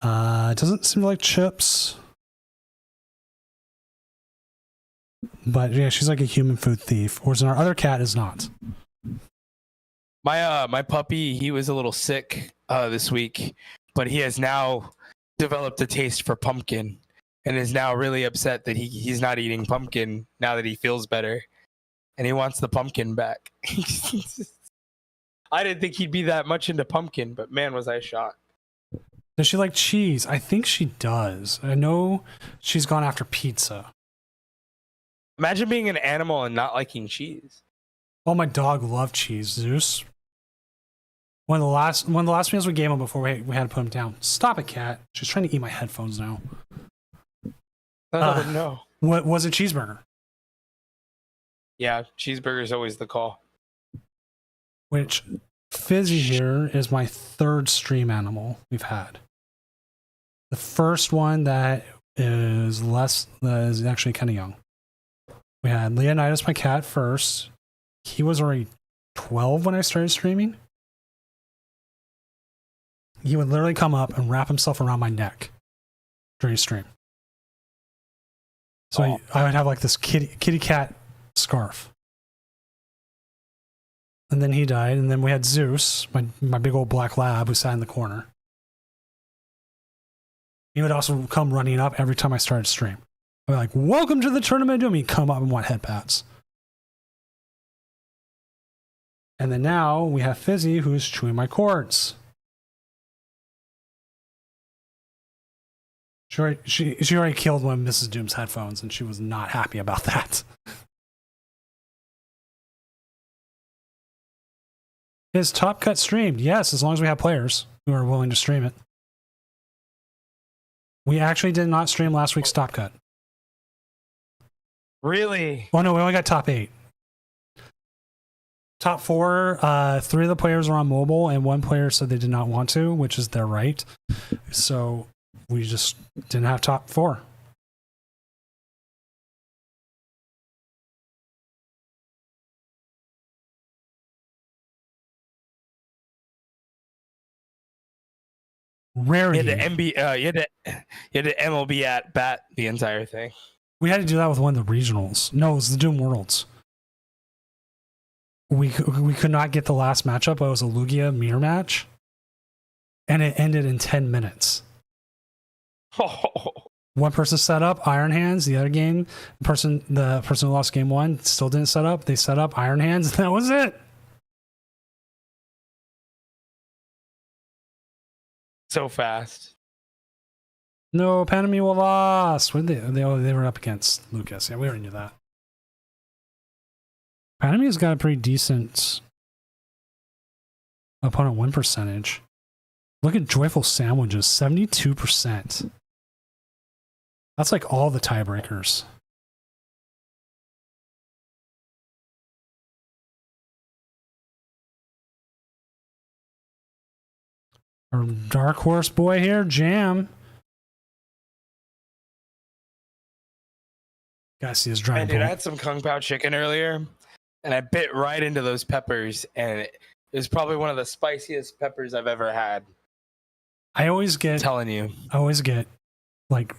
Doesn't seem to like chips. But yeah, she's like a human food thief. Whereas our other cat is not. My puppy, he was a little sick this week, but he has now developed a taste for pumpkin and is now really upset that he's not eating pumpkin now that he feels better. And he wants the pumpkin back. I didn't think he'd be that much into pumpkin, but man, was I shocked. Does she like cheese? I think she does. I know she's gone after pizza. Imagine being an animal and not liking cheese. Oh, my dog loved cheese, Zeus. One of the last meals we gave him before we had to put him down. Stop it, cat. She's trying to eat my headphones now. Oh, no. What was a cheeseburger? Yeah, cheeseburger is always the call. Which Fizzy here is my third stream animal we've had. The first one that is actually kind of young. We had Leonidas, my cat, first. He was already 12 when I started streaming. He would literally come up and wrap himself around my neck during stream. So I would have like this kitty cat scarf. And then he died. And then we had Zeus, my big old black lab who sat in the corner. He would also come running up every time I started stream. I'd be like, welcome to the Tournament of Doom. He'd come up and want head pats. And then now we have Fizzy who's chewing my cords. She already killed one of Mrs. Doom's headphones, and she was not happy about that. Is Top Cut streamed? Yes, as long as we have players who are willing to stream it. We actually did not stream last week's Top Cut. Really? Oh no, we only got top 8. Top 4, 3 of the players were on mobile, and 1 player said they did not want to, which is their right. So we just didn't have top 4. Rarity. You had to MLB at bat the entire thing. We had to do that with one of the regionals. No, it was the Doom Worlds. We could not get the last matchup, but it was a Lugia mirror match. And it ended in 10 minutes. One person set up Iron Hands, the other game, the person who lost game 1 still didn't set up. They set up Iron Hands, and that was it. So fast. No, Panami lost. What did they were up against Lucas. Yeah, we already knew that. Panami's got a pretty decent opponent win percentage. Look at Joyful Sandwiches, 72%. That's like all the tiebreakers. Our dark horse boy here, Jam. Gotta see his dry. I had some Kung Pao chicken earlier, and I bit right into those peppers, and it was probably one of the spiciest peppers I've ever had. I always get telling you. I always get like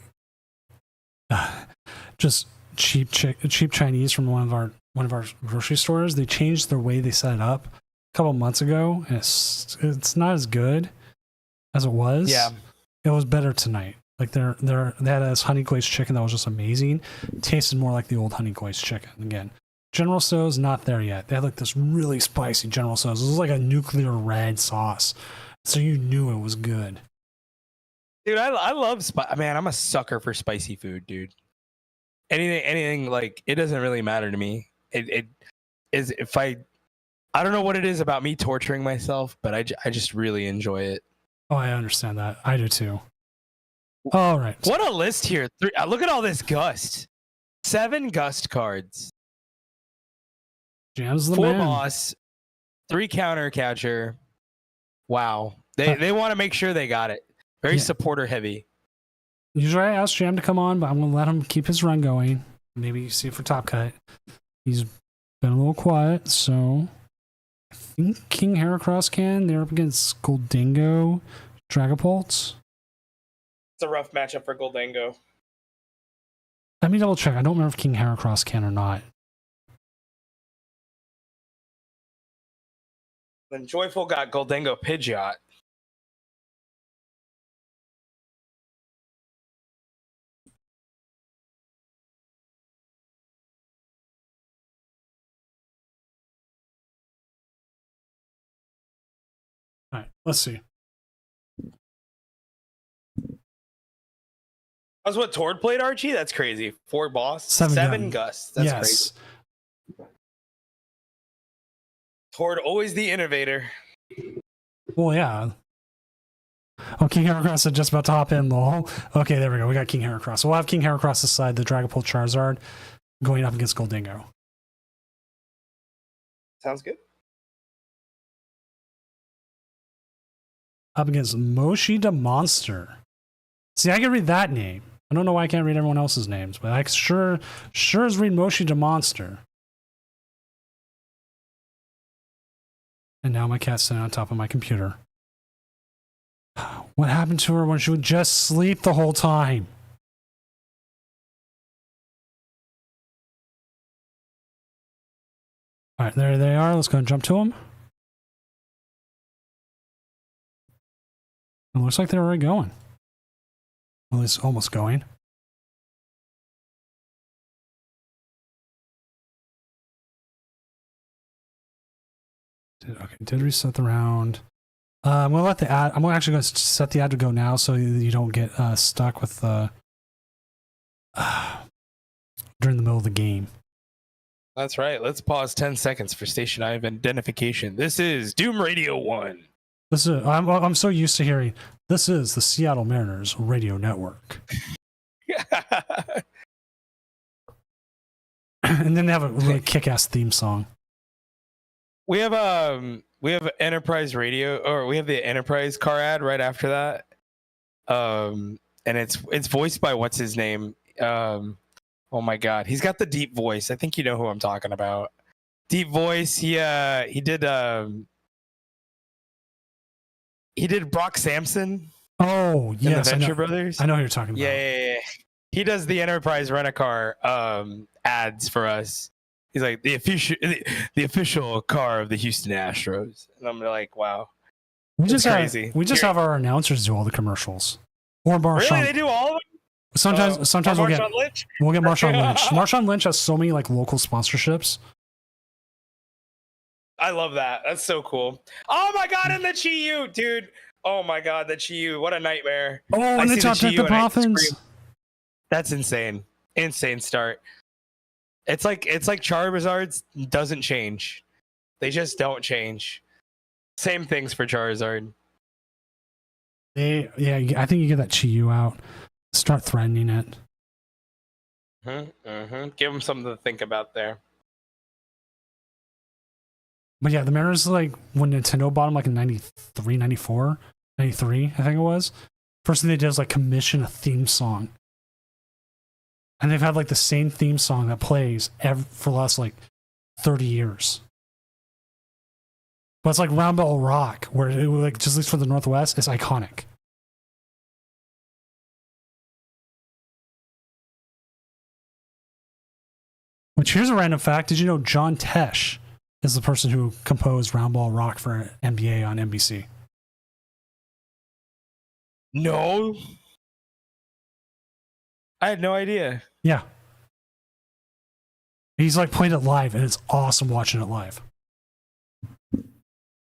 just cheap Chinese from one of our grocery stores. They changed their way they set it up a couple months ago, and it's not as good as it was. Yeah, it was better tonight. Like they had this honey glazed chicken that was just amazing. It tasted more like the old honey glazed chicken again. General Tso's not there yet. They had like this really spicy General Tso's. It was like a nuclear red sauce, so you knew it was good. Dude, I love man, I'm a sucker for spicy food, dude. Anything like it doesn't really matter to me. It is if I don't know what it is about me torturing myself, but I just really enjoy it. Oh, I understand that. I do too. All right. What a list here. Look at all this Gust. 7 Gust cards. Jam's the 4 man. boss, 3 counter catcher. Wow. They want to make sure they got it. Very supporter heavy. Usually I ask Jam to come on, but I'm going to let him keep his run going. Maybe see for Top Cut. He's been a little quiet, so I think King Heracross can. They're up against Goldingo, Dragapult. It's a rough matchup for Goldango. Let me double check. I don't remember if King Heracross can or not. Then Joyful got Goldango Pidgeot. All right, let's see. That's what Tord played, Archie? That's crazy. 4 boss, 7 Gust. That's crazy. Tord, always the innovator. Well, yeah. Oh, King Heracross is just about to hop in, lol. Okay, there we go. We got King Heracross. We'll have King Heracross aside, the Dragapult Charizard, going up against Goldingo. Sounds good. Up against Moshi the Monster. See, I can read that name. I don't know why I can't read everyone else's names, but I sure as read Moshi the Monster. And now my cat's sitting on top of my computer. What happened to her when she would just sleep the whole time? All right, there they are. Let's go and jump to them. It looks like they're already going. Well, it's almost going. Did reset the round. I'm gonna let the ad. I'm actually gonna set the ad to go now, so you don't get stuck with during the middle of the game. That's right. Let's pause 10 seconds for station identification. This is Doom Radio 1. This is. I'm so used to hearing. This is the Seattle Mariners radio network. And then they have a really kick-ass theme song. We have Enterprise Radio, or we have the Enterprise car ad right after that. And it's voiced by what's his name? Oh my god, he's got the deep voice. I think you know who I'm talking about. Deep voice. He did Brock Sampson. Oh yes, in the Venture Brothers. I know who you're talking about. Yeah. He does the Enterprise Rent-A-Car ads for us. He's like the official car of the Houston Astros, and I'm like, wow, crazy. We just have our announcers do all the commercials, or Marshawn. Really, they do all of them. Sometimes we'll get Lynch. Marshawn Lynch. Marshawn Lynch has so many like local sponsorships. I love that. That's so cool. Oh my god, and the Chi-Yu, dude. Oh my god, the Chi-Yu. What a nightmare. Oh, and the top deck the Poffins. That's insane. Insane start. It's like Charizard's doesn't change. They just don't change. Same things for Charizard. I think you get that Chi-Yu out. Start threatening it. Give them something to think about there. But yeah, the Mariners, like, when Nintendo bought them, like in 93, 94, 93, I think it was. First thing they did was, like, commission a theme song. And they've had, like, the same theme song that plays for the last, like, 30 years. But it's like Round Bell Rock, where it, like, just at least for the Northwest, it's iconic. Which, here's a random fact. Did you know John Tesh is the person who composed Round Ball Rock for NBA on NBC? No. I had no idea. Yeah. He's like playing it live, and it's awesome watching it live.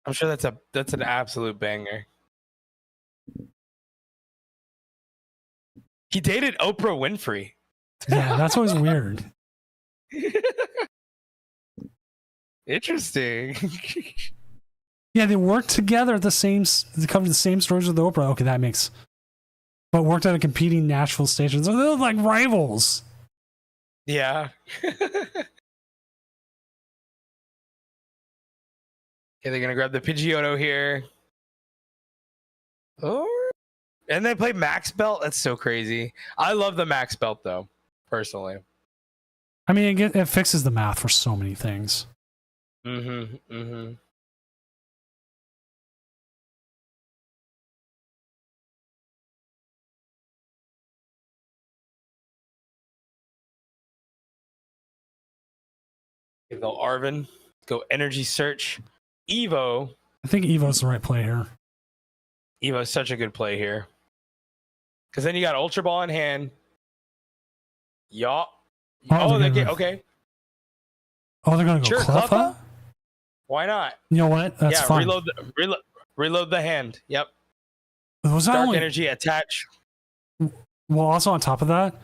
I'm sure that's an absolute banger. He dated Oprah Winfrey. Yeah, that's always weird. Interesting. Yeah, they worked together at they covered the same stories with Oprah. Okay, that makes. But worked at a competing Nashville station. So they're like rivals. Yeah. Okay, they're gonna grab the Pidgeotto here. Oh, and they play Max Belt. That's so crazy. I love the Max Belt though, personally. I mean, it fixes the math for so many things. Mm-hmm. Mm-hmm. Go Arvin. Go Energy Search. Evo. I think Evo's the right play here. Evo's such a good play here. Because then you got Ultra Ball in hand. Yup. Oh, they get okay. Oh, they're gonna go Sure, Cleffa? Why not? You know what? That's fine. Reload the hand. Yep. Was that Dark only, energy attach. well, also on top of that,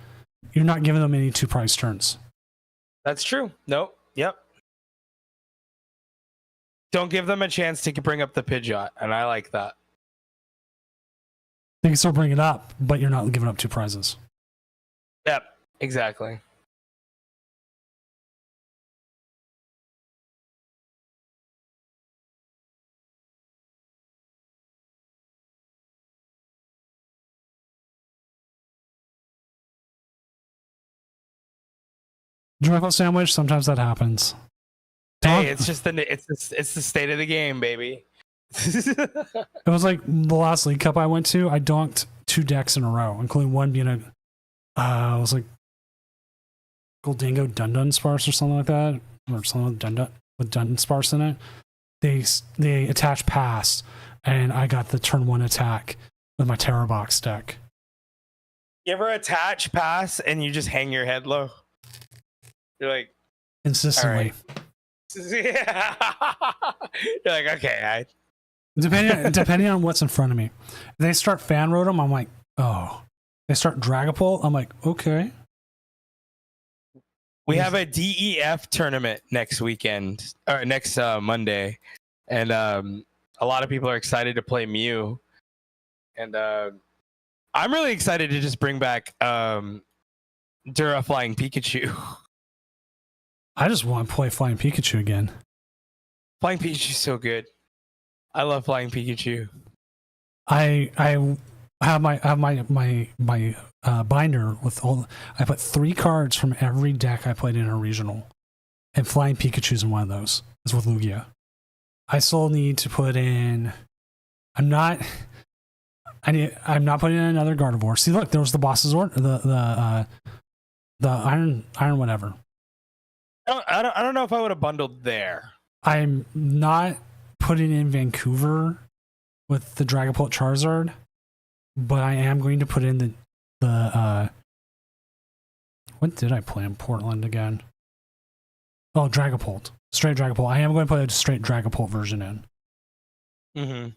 you're not giving them any 2-price turns. That's true. Nope. Yep. Don't give them a chance to bring up the Pidgeot, and I like that. They can still bring it up, but you're not giving up 2 prizes. Yep. Exactly. Joyful sandwich. Sometimes that happens. Hey, it's just it's the state of the game, baby. It was like the last League Cup I went to. I donked 2 decks in a row, including one being it was like Goldingo Dundun Sparse or something like that, or something with Dundun Sparse in it. They attach pass, and I got the turn 1 attack with my Terror Box deck. You ever attach pass and you just hang your head low? You're like Consistently. Yeah. You're like, okay, Depending on what's in front of me. If they start Fan Rotom, I'm like, oh. They start Dragapult, I'm like, okay. We have a DEF tournament next weekend, or next Monday, and a lot of people are excited to play Mew, and I'm really excited to just bring back Dura Flying Pikachu. I just want to play Flying Pikachu again. Flying Pikachu's so good. I love Flying Pikachu. I have my binder with all. I put 3 cards from every deck I played in a regional, and Flying Pikachu's in one of those. Is with Lugia. I still need to put in. I'm not putting in another Gardevoir. See, look, there was the boss's order. The iron whatever. I don't know if I would have bundled there. I'm not putting in Vancouver with the Dragapult Charizard, but I am going to put in the what did I play in Portland again? Oh, Dragapult. Straight Dragapult. I am going to put a straight Dragapult version in. Mm-hmm.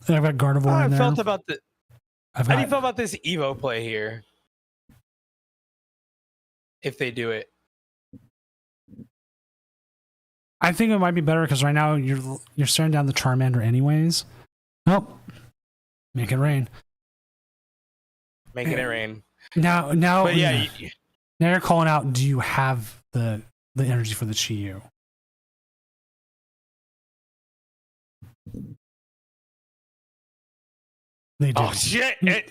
And I've got Gardevoir in there. How do you feel about this Evo play here? If they do it. I think it might be better because right now you're staring down the Charmander anyways. Nope. Make it rain. Making it rain. Now, but yeah, now you're calling out. Do you have the energy for the Chi-Yu? They do. Oh shit! And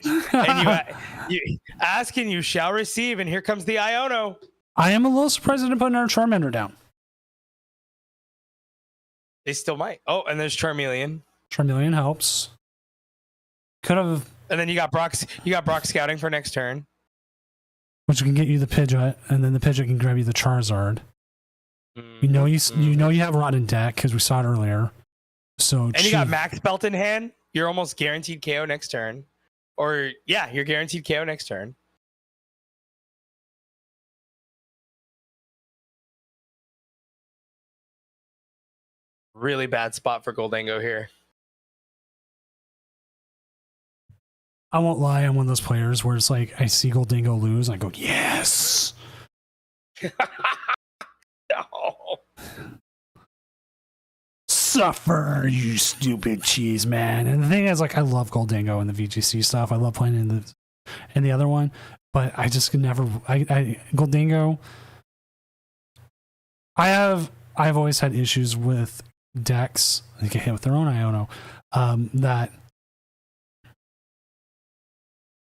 you ask and you shall receive, and here comes the Iono. I am a little surprised I didn't put another Charmander down. They still might. Oh, and there's Charmeleon. Charmeleon helps. Could have. And then you got Brock. You got Brock scouting for next turn. which can get you the Pidgeot, and then the Pidgeot can grab you the Charizard. You know you have Rod in deck because we saw it earlier. So and you got Max Belt in hand. You're almost guaranteed KO next turn, or yeah, you're guaranteed KO next turn. Really bad spot for Goldango here. I won't lie, I'm one of those players where it's like I see Goldango lose, and I go, yes. No. Suffer, you stupid cheese man. And the thing is, like, I love Goldango and the VGC stuff. I love playing in the other one, but I just could never. Goldango. I've always had issues with decks that get hit with their own Iono.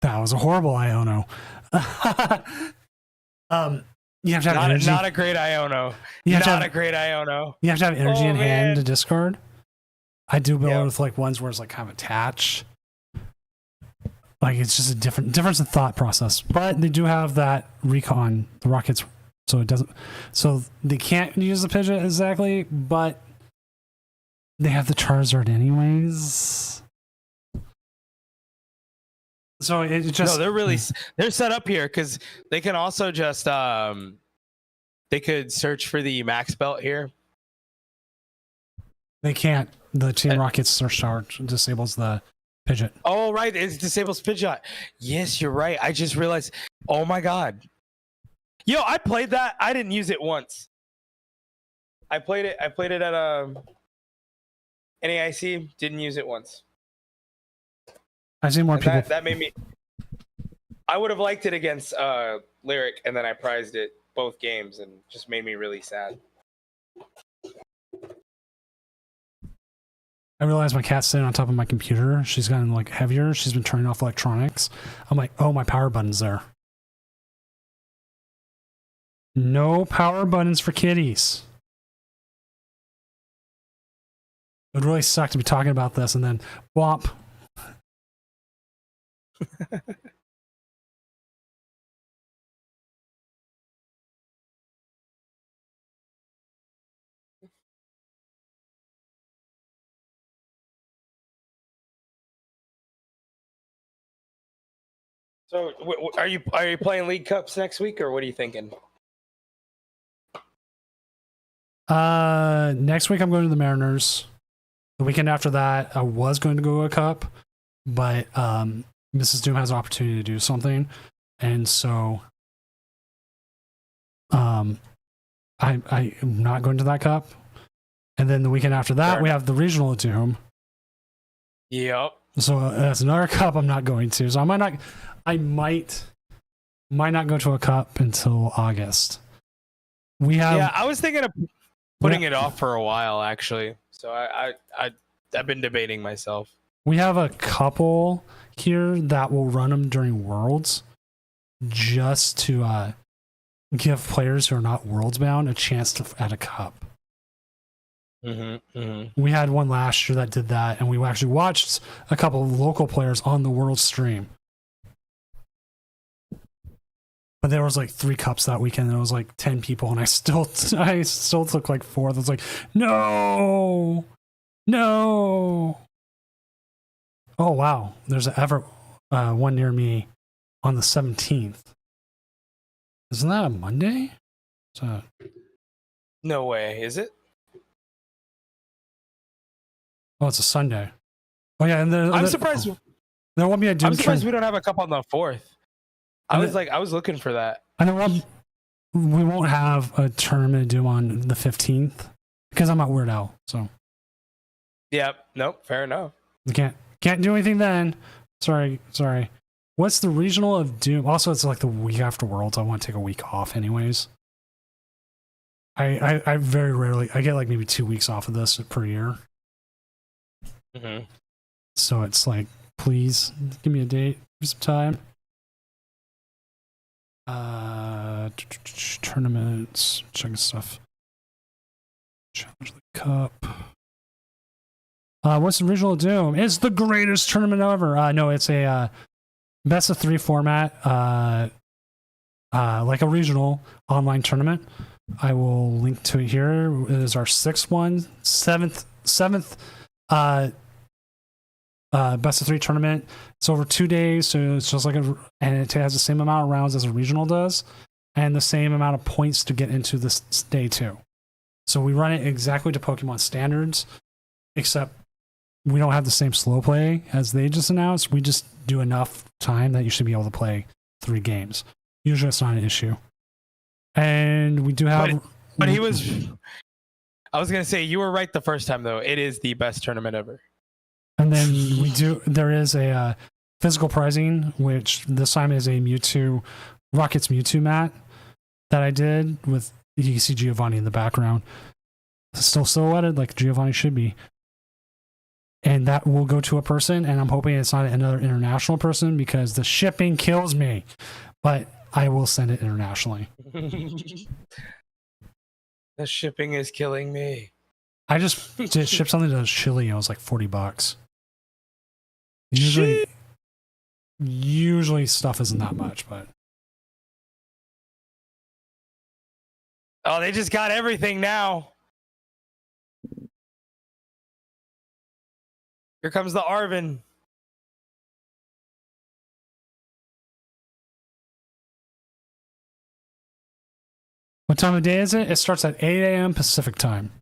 That was a horrible Iono. You have to have energy. Not a great Iono. Not a great Iono. You have to have energy in hand to discard. I do build with like ones where it's like kind of attached. Like it's just a difference in thought process. But they do have that recon, the rockets, so it doesn't. So they can't use the Pidgeot exactly, but they have the Charizard anyways. So it just they're set up here because they can also just they could search for the Max Belt here. They can't. The Team Rocket's search tower disables the Pidgeot. Oh right, it disables Pidgeot. Yes, you're right. I just realized. Oh my god. Yo, I played that. I didn't use it once. I played it at NAIC. Didn't use it once. I've seen more people. That made me. I would have liked it against Lyric, and then I prized it both games, and just made me really sad. I realized my cat's sitting on top of my computer. She's gotten like heavier. She's been turning off electronics. I'm like, oh, my power button's there. No power buttons for kitties. It would really suck to be talking about this and then whomp. So, are you playing League Cups next week, or what are you thinking? Next week I'm going to the Mariners. The weekend after that, I was going to go to a cup, but Mrs. Doom has an opportunity to do something, and so I'm not going to that cup. And then the weekend after that, we have the regional of Doom. Yep. So that's another cup I'm not going to. So I might not go to a cup until August. I was thinking of putting it off for a while, actually. So I've been debating myself. We have a couple here that will run them during Worlds, just to give players who are not Worlds bound a chance to add a cup. We had one last year that did that, and we actually watched a couple of local players on the World stream. But there was like 3 cups that weekend, and it was like 10 people, and I still took like 4th. I was like, no. Oh wow, there's one near me on the 17th. Isn't that a Monday? No way, is it? Oh, it's a Sunday. Oh yeah, and I'm surprised. There won't be a Doom. I'm surprised we don't have a cup on the 4th. I was looking for that. I know we won't have a tournament of Doom on the 15th because I'm at Weird Al. So. Yep. Nope. Fair enough. We can't do anything then. Sorry. What's the regional of Doom? Also, it's like the week after Worlds. I want to take a week off, anyways. I very rarely. I get like maybe 2 weeks off of this per year. So it's like, please give me a date, give me some time. Tournaments, checking stuff. Challenge the Cup. What's the original Doom? It's the greatest tournament ever. No, it's a best of 3 format. like a regional online tournament. I will link to it here. It is our sixth one, seventh best of 3 tournament. It's over 2 days, so it's just like and it has the same amount of rounds as a regional does, and the same amount of points to get into this day 2. So we run it exactly to Pokemon standards, except we don't have the same slow play as they just announced. We just do enough time that you should be able to play 3 games. Usually it's not an issue. And we do have... But he was... I was going to say, you were right the first time, though. It is the best tournament ever. And then there is a physical prizing, which this time is a Mewtwo, Rocket's Mewtwo mat that I did with, you can see Giovanni in the background. Still silhouetted like Giovanni should be. And that will go to a person, and I'm hoping it's not another international person because the shipping kills me. But I will send it internationally. The shipping is killing me. I just shipped something to Chile, and it was like $40. Usually stuff isn't that much, but... Oh, they just got everything now. Here comes the Arvin. What time of day is it? It starts at 8 a.m. Pacific time.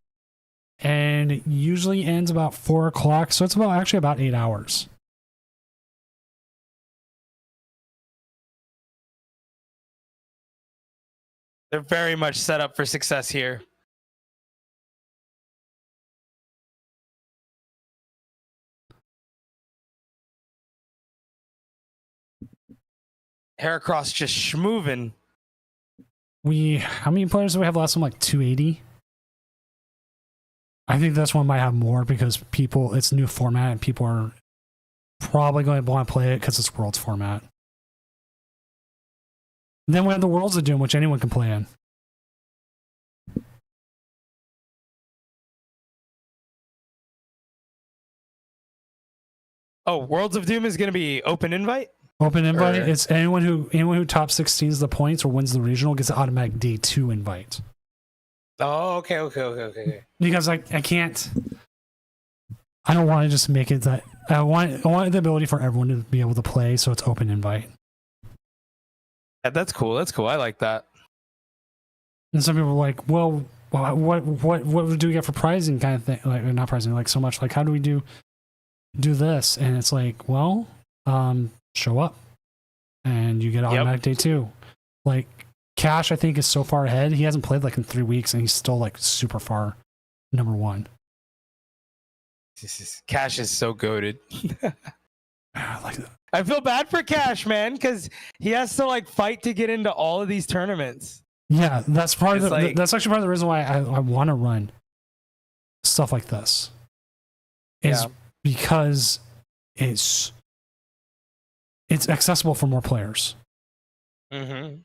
And it usually ends about 4 o'clock, so it's actually about 8 hours. They're very much set up for success here. Heracross just schmoving. How many players do we have last time? Like 280? I think this one might have more because it's new format and people are probably going to want to play it because it's Worlds format. And then we have the Worlds of Doom, which anyone can play in. Oh, Worlds of Doom is going to be open invite? Open invite. It's anyone who top 16s the points or wins the regional gets an automatic day 2 invite. Oh, okay. Because I can't. I don't want to just make it that I want the ability for everyone to be able to play, so it's open invite. Yeah, that's cool. I like that. And some people are like, well, what do we get for prizing kind of thing? Like, not prizing, like so much. Like, how do we do this? And it's like, well, show up, and you get automatic day 2. Like Cash, I think, is so far ahead. He hasn't played like in 3 weeks, and he's still like super far number 1. Cash is so goated. Like that. I feel bad for Cash, man, because he has to like fight to get into all of these tournaments. Yeah, that's that's actually part of the reason why I want to run stuff like this. Because it's accessible for more players. Mm-hmm.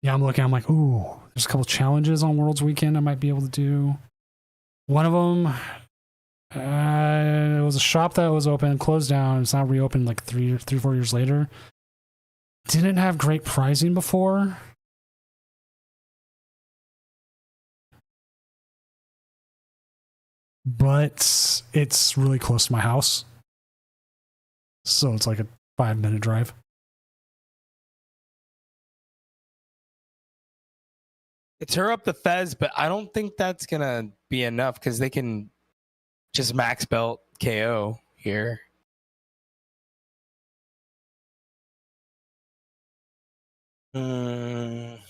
Yeah, I'm like, ooh, there's a couple challenges on Worlds Weekend I might be able to do. One of them, it was a shop that was open, closed down. It's now reopened like 4 years later. Didn't have great pricing before. But it's really close to my house. So it's like a 5-minute drive. It's her up the Fez, but I don't think that's gonna be enough because they can just max belt KO here. It's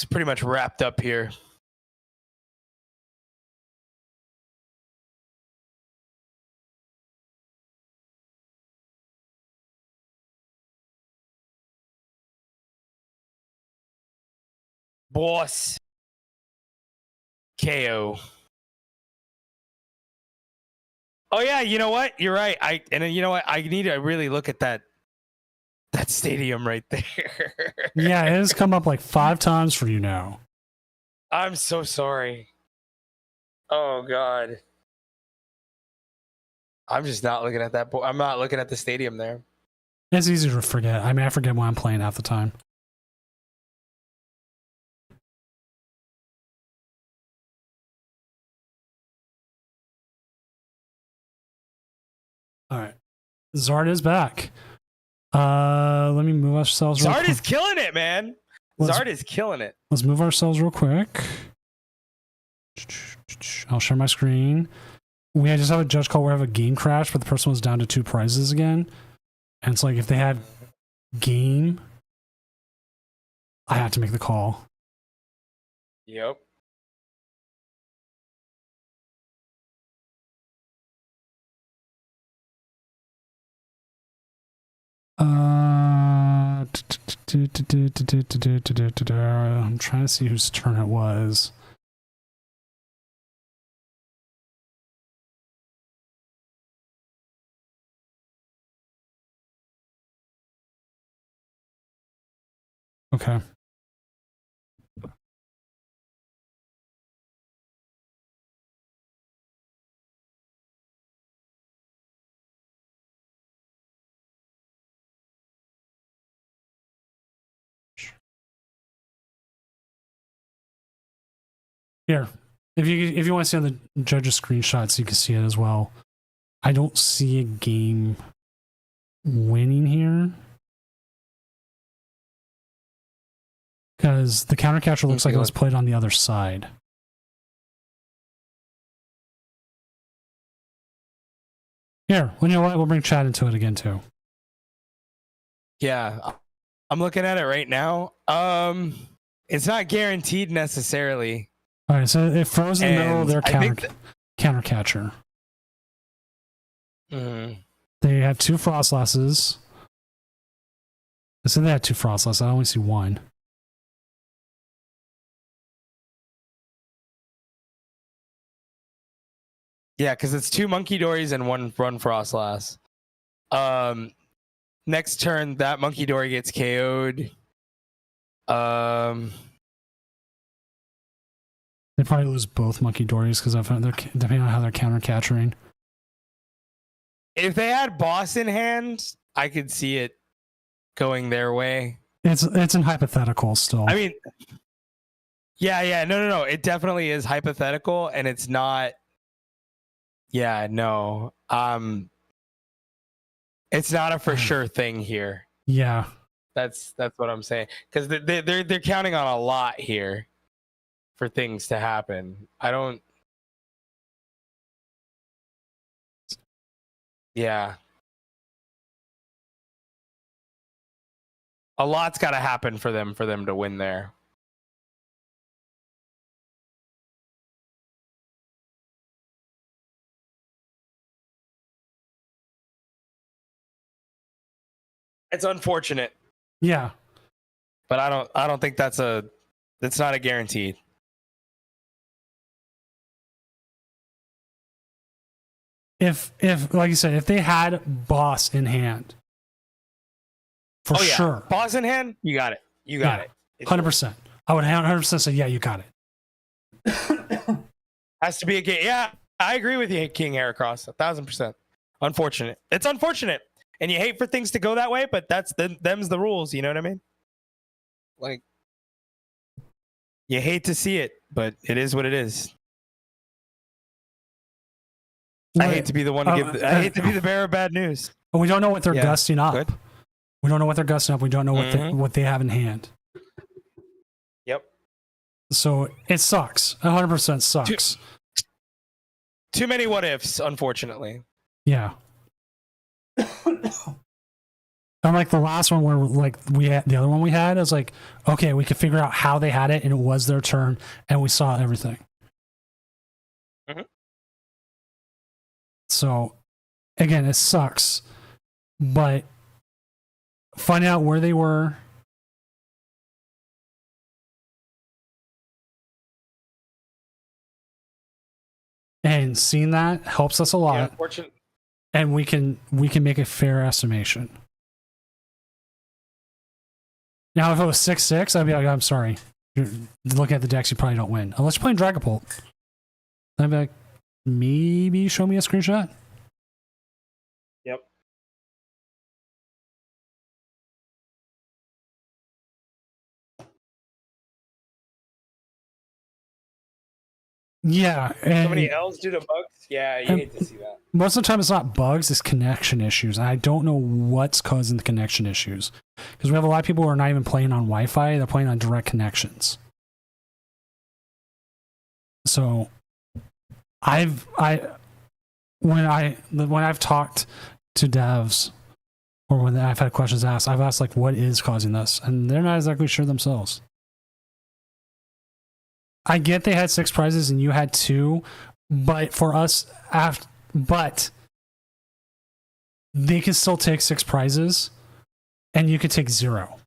pretty much wrapped up here. Boss. KO. Oh yeah, you know what? You're right. You know what? I need to really look at that that stadium right there. Yeah, it has come up like 5 times for you now. I'm so sorry. Oh God. I'm just not looking at that. I'm not looking at the stadium there. It's easy to forget. I mean, I forget when I'm playing half the time. All right. Zard is back. Let me move ourselves. Zard is killing it, man. Zard is killing it. Let's move ourselves real quick. I'll share my screen. We just have a judge call where we have a game crash, but the person was down to 2 prizes again. And it's like if they had game, I have to make the call. Yep. I'm trying to see whose turn it was. Okay. Here, if you want to see on the judge's screenshots, you can see it as well. I don't see a game winning here because the counter catcher looks like it was played on the other side. Here, well, you know what? We'll bring Chad into it again too. Yeah, I'm looking at it right now. It's not guaranteed necessarily. All right, so it froze in the middle of their counter catcher. Mm-hmm. They had 2 Frostlasses. I said they had 2 Frostlasses. I only see 1. Yeah, because it's 2 Monkey Dories and 1 Frostlass. Next turn, that Monkey Dory gets KO'd. They probably lose both Monkey Dories because they're depending on how they're counter catchering. If they had boss in hand, I could see it going their way. It's in hypothetical still. I mean, yeah, no. It definitely is hypothetical, and it's not. Yeah, no. It's not a for sure thing here. Yeah, that's what I'm saying. Because they're counting on a lot here for things to happen. I don't. Yeah. A lot's got to happen for them to win there. It's unfortunate. Yeah. But I don't think that's not a guarantee. If like you said, if they had boss in hand, for sure. Boss in hand, you got it. You got it. 100%. I would 100% say, yeah, you got it. Has to be a game. Yeah, I agree with you, King Heracross. 1,000%. Unfortunate. It's unfortunate. And you hate for things to go that way, but them's the rules. You know what I mean? Like, you hate to see it, but it is what it is. I hate to be the one to give. I hate to be the bearer of bad news. But we don't know what they're gusting up. Good. We don't know what they're gusting up. We don't know what they have in hand. Yep. So it sucks. 100% sucks. Too many what ifs, unfortunately. Yeah. Unlike the last one where like we had the other one we had, is like, okay, we could figure out how they had it and it was their turn and we saw everything. Mm-hmm. So again, it sucks, but finding out where they were and seeing that helps us a lot. Yeah, and we can make a fair estimation. Now, if it was 6-6, I'd be like, I'm sorry. You're looking at the decks, you probably don't win. Unless you're playing Dragapult. I'd be like, maybe show me a screenshot. Yep. Yeah. And So many L's due to bugs? Yeah, you hate to see that. most of the time, it's not bugs, it's connection issues. And I don't know what's causing the connection issues. Because we have a lot of people who are not even playing on Wi-Fi, they're playing on direct connections. So when I've talked to devs or when I've had questions asked, I've asked like, what is causing this? And they're not exactly sure themselves. I get they had 6 prizes and you had 2, but for us, but they can still take 6 prizes and you could take 0.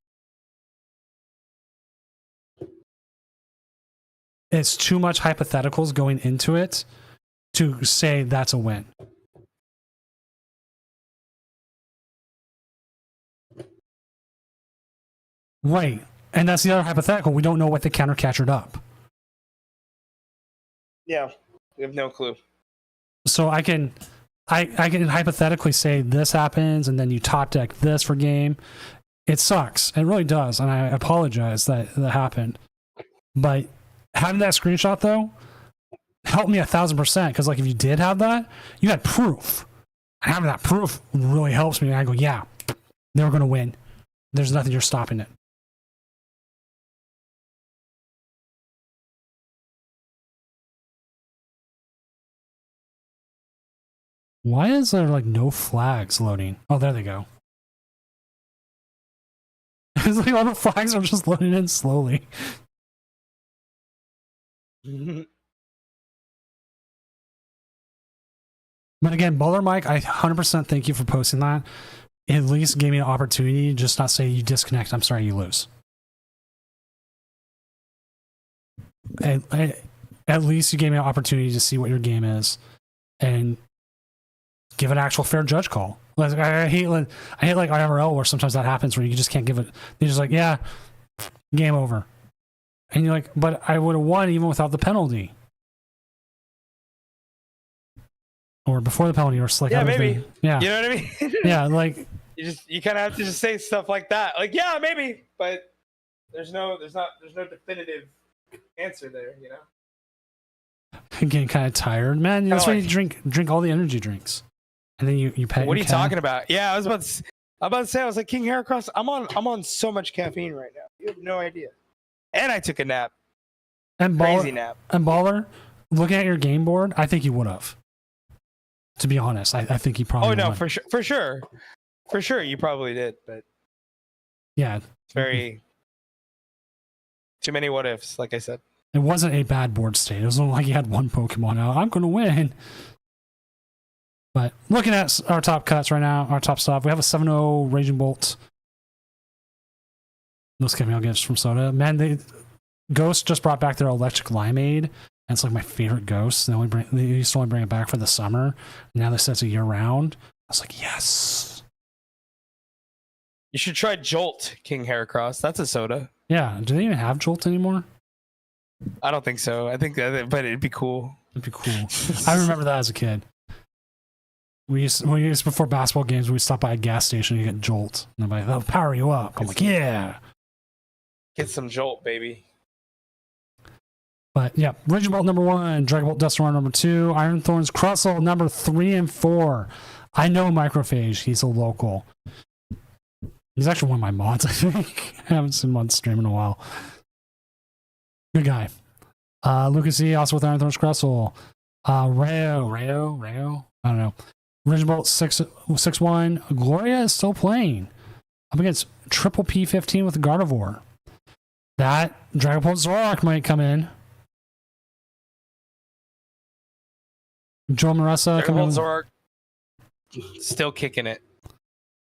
It's too much hypotheticals going into it to say that's a win. Right. And that's the other hypothetical. We don't know what the counter captured up. Yeah, we have no clue. So I can hypothetically say this happens and then you top deck this for game. It sucks. It really does. And I apologize that happened. But having that screenshot though helped me 1,000%. Because like if you did have that, you had proof. And having that proof really helps me. I go, yeah, they were going to win. There's nothing you're stopping it. Why is there like no flags loading? Oh, there they go. It's like all the flags are just loading in slowly. But again, Baller Mike, I 100% thank you for posting that. It at least gave me an opportunity to just not say you disconnect. I'm sorry, you lose. At least you gave me an opportunity to see what your game is and give an actual fair judge call. Like, I hate like IRL where sometimes that happens where you just can't give it. You're just like, yeah, game over. And you're like, but I would have won even without the penalty. Or before the penalty, or like, yeah, maybe. Yeah. You know what I mean? Yeah, like you kind of have to just say stuff like that. Like, yeah, maybe, but there's no definitive answer there, you know? I'm getting kind of tired, man. That's why you drink all the energy drinks. And then you pet. What are you talking about? Yeah, I was about to say, I was like, King Heracross, I'm on so much caffeine right now. You have no idea. And I took a nap. And crazy nap. And Baller, looking at your game board, I think you would have. To be honest, I think you probably. Oh no, would. for sure, you probably did, but yeah, it's very too many what ifs. Like I said, it wasn't a bad board state. It was only like you had one Pokemon out. I'm going to win. But looking at our top cuts right now, our top stuff, we have a 7-0 Raging Bolt. Those cameo gifts from Soda. Man, Ghost just brought back their Electric Limeade. And it's like my favorite Ghost. They used to only bring it back for the summer. Now they said it's a year round. I was like, yes. You should try Jolt, King Heracross. That's a Soda. Yeah. Do they even have Jolt anymore? I don't think so. I think that, but it'd be cool. It'd be cool. I remember that as a kid. We used before basketball games, we'd stop by a gas station and get Jolt. And they're like, that'll power you up. I'm like, yeah. Get some Jolt, baby. But yeah, Raging Bolt number 1, Dragon Bolt Dusknoir number 2, Iron Thorns Crustle number 3 and 4. I know Microphage. He's a local. He's actually one of my mods, I think. I haven't seen mod stream in a while. Good guy. Lucas E. also with Iron Thorns Crustle. Rayo. I don't know. Raging Bolt 6-1. Gloria is still playing. Up against Triple P15 with Gardevoir. That Dragon Bolt Zoroark might come in. Joe Maressa coming in. Zoroark still kicking it.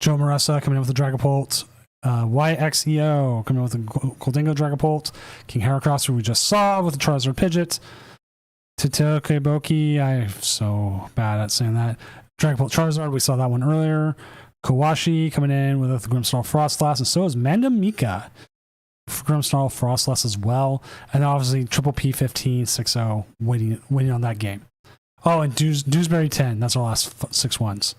Joe Maressa coming in with the Dragapult. YXEO coming in with the Goldingo Dragapult. King Heracross, who we just saw with the Charizard Pidgeot. Totokeboki, I'm so bad at saying that. Dragapult Charizard, we saw that one earlier. Kawashi coming in with the Grimmsnarl Frostlass, and so is Mandamika. Grimmsnarl, Frostless as well, and obviously Triple P15, 6-0, waiting on that game. Oh, and Dewsbury 10. That's our last 6 ones.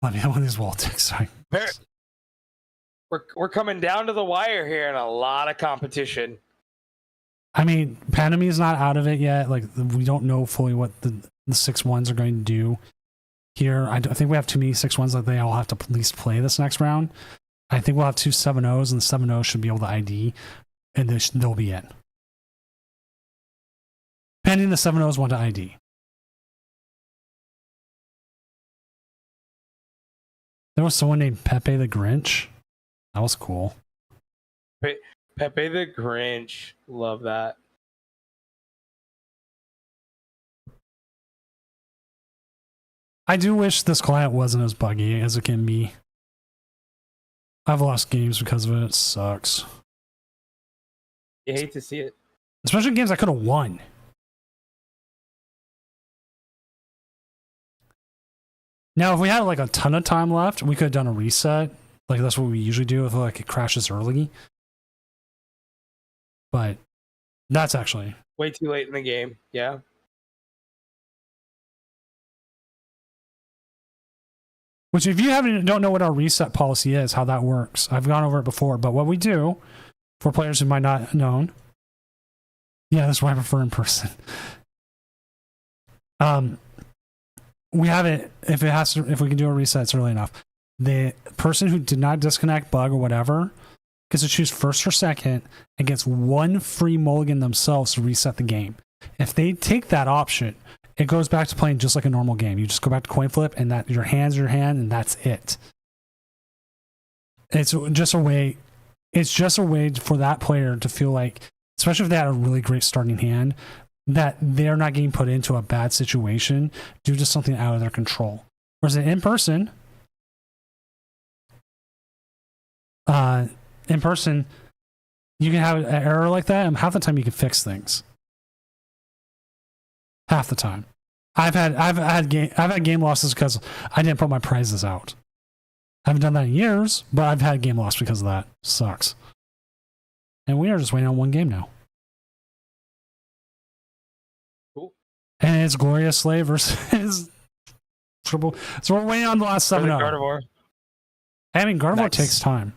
Let me have one of these wall ticks. Sorry. We're coming down to the wire here, and a lot of competition. I mean, Panami is not out of it yet. Like, we don't know fully what the 6 ones are going to do here. I think we have too many 6 ones that they all have to at least play this next round. I think we'll have 2 7-0s, and the 7-0 should be able to ID, and they'll be in. Pending the 7-0s want to ID. There was someone named Pepe the Grinch. That was cool. Pepe the Grinch. Love that. I do wish this client wasn't as buggy as it can be. I've lost games because of it. It sucks. You hate to see it. Especially games I could have won. Now, if we had like a ton of time left, we could have done a reset. Like, that's what we usually do if like it crashes early. But that's actually way too late in the game. Yeah. Which, if you don't know what our reset policy is, how that works, I've gone over it before. But what we do, for players who might not have known, yeah, that's why I prefer in person. We have it if we can do a reset, it's early enough. The person who did not disconnect, bug, or whatever gets to choose first or second and gets 1 free mulligan themselves to reset the game. If they take that option, it goes back to playing just like a normal game. You just go back to coin flip, and that your hand's your hand, and that's it. It's just a way. It's just a way for that player to feel like, especially if they had a really great starting hand, that they're not getting put into a bad situation due to something out of their control. Whereas in person, you can have an error like that, and half the time you can fix things. Half the time, I've had game losses because I didn't put my prizes out. I haven't done that in years, but I've had game loss because of that. Sucks. And we are just waiting on 1 game now. And it's Glorious Slave versus Triple. So we're waiting on the last 7-0. Gardevoir. I mean, Gardevoir takes time.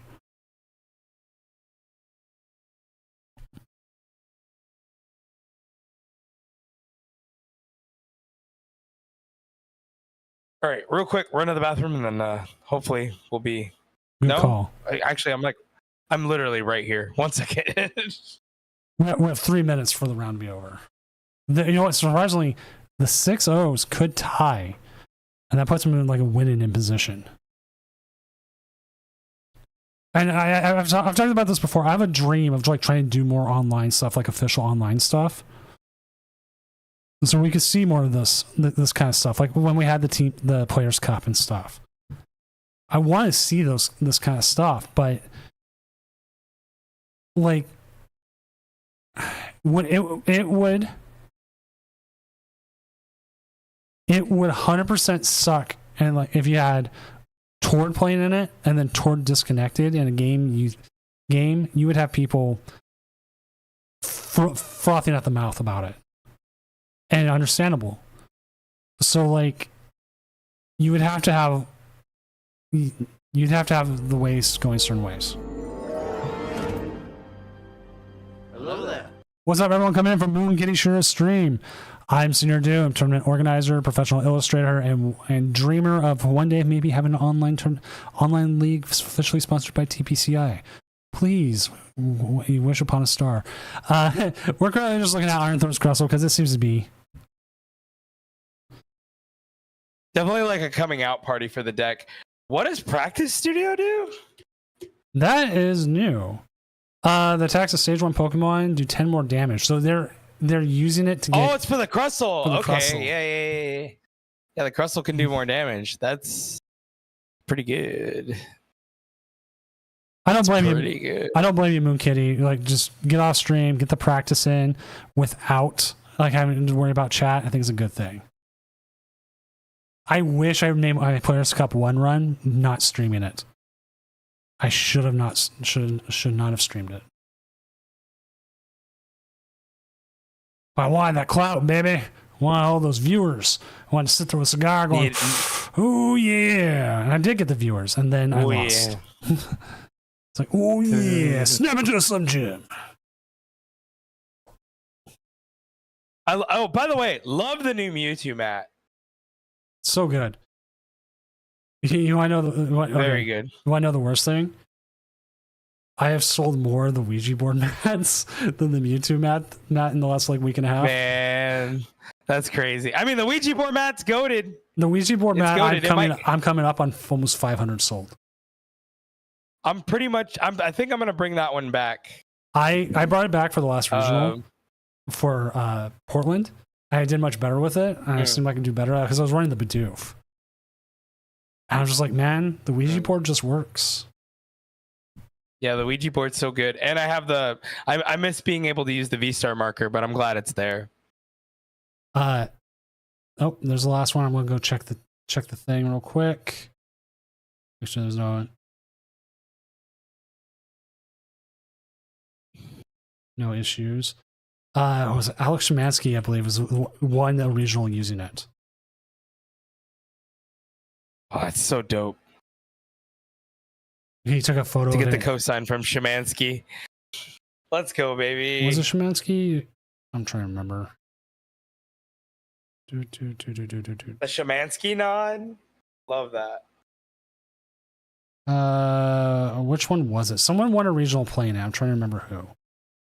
All right, real quick, run to the bathroom, and then hopefully we'll be. Good call. I'm literally right here. 1 second. we have 3 minutes for the round to be over. You know what? Surprisingly, the 6-0s could tie, and that puts them in like a winning in position. And I've talked about this before. I have a dream of like trying to do more online stuff, like official online stuff, so we could see more of this kind of stuff, like when we had the Players Cup and stuff. I want to see this kind of stuff, but like, it would 100% suck, and like if you had Tord playing in it and then Tord disconnected in a game, you would have people frothing at the mouth about it, and understandable. So like, you'd have to have the ways going certain ways. Hello there. What's up, everyone coming in from Moon Kitty Shura stream? I'm Senior Doom, tournament organizer, professional illustrator, and dreamer of one day maybe having an online league officially sponsored by TPCI. Please, you wish upon a star. We're currently just looking at Iron Thorn's Crustle because it seems to be definitely like a coming out party for the deck. What does Practice Studio do? That is new. The attacks of stage 1 Pokemon do 10 more damage, so they're using it to get... Oh, it's for the Crustle. For the okay, Crustle. Yeah. Yeah, the Crustle can do more damage. That's pretty good. I don't blame pretty you. Good. I don't blame you, Moon Kitty. Like, just get off stream, get the practice in without like having to worry about chat. I think it's a good thing. I wish I would name my Players Cup 1 run, not streaming it. I should not have streamed it. But I wanted that clout, baby. I wanted all those viewers. I wanted to sit there with a cigar going, oh yeah. And I did get the viewers, and then I lost. Yeah. It's like, oh yeah, snap into a Slim Jim. By the way, love the new Mewtwo, Matt. So good. I know very good. You want to know the worst thing? I have sold more of the Ouija board mats than the Mewtwo mat in the last week and a half. Man, that's crazy. I mean, the Ouija board mat's goated. The Ouija board mat, I'm coming up on almost 500 sold. I think I'm gonna bring that one back. I brought it back for the last regional for Portland. I did much better with it. And I seemed like I could do better because I was running the Bidoof. And I was just like, man, the Ouija board just works. Yeah, the Ouija board's so good. And I have I miss being able to use the V-Star marker, but I'm glad it's there. Oh, there's the last one. I'm gonna go check the thing real quick. Make sure there's no issues. It was Alex Szymanski, I believe, was one regional using it. Oh, that's so dope. He took a photo to get of the it. cosign from Szymanski. Let's go, baby. Was it Szymanski? I'm trying to remember. The Szymanski nod? Love that. Which one was it? Someone won a regional play now. I'm trying to remember who.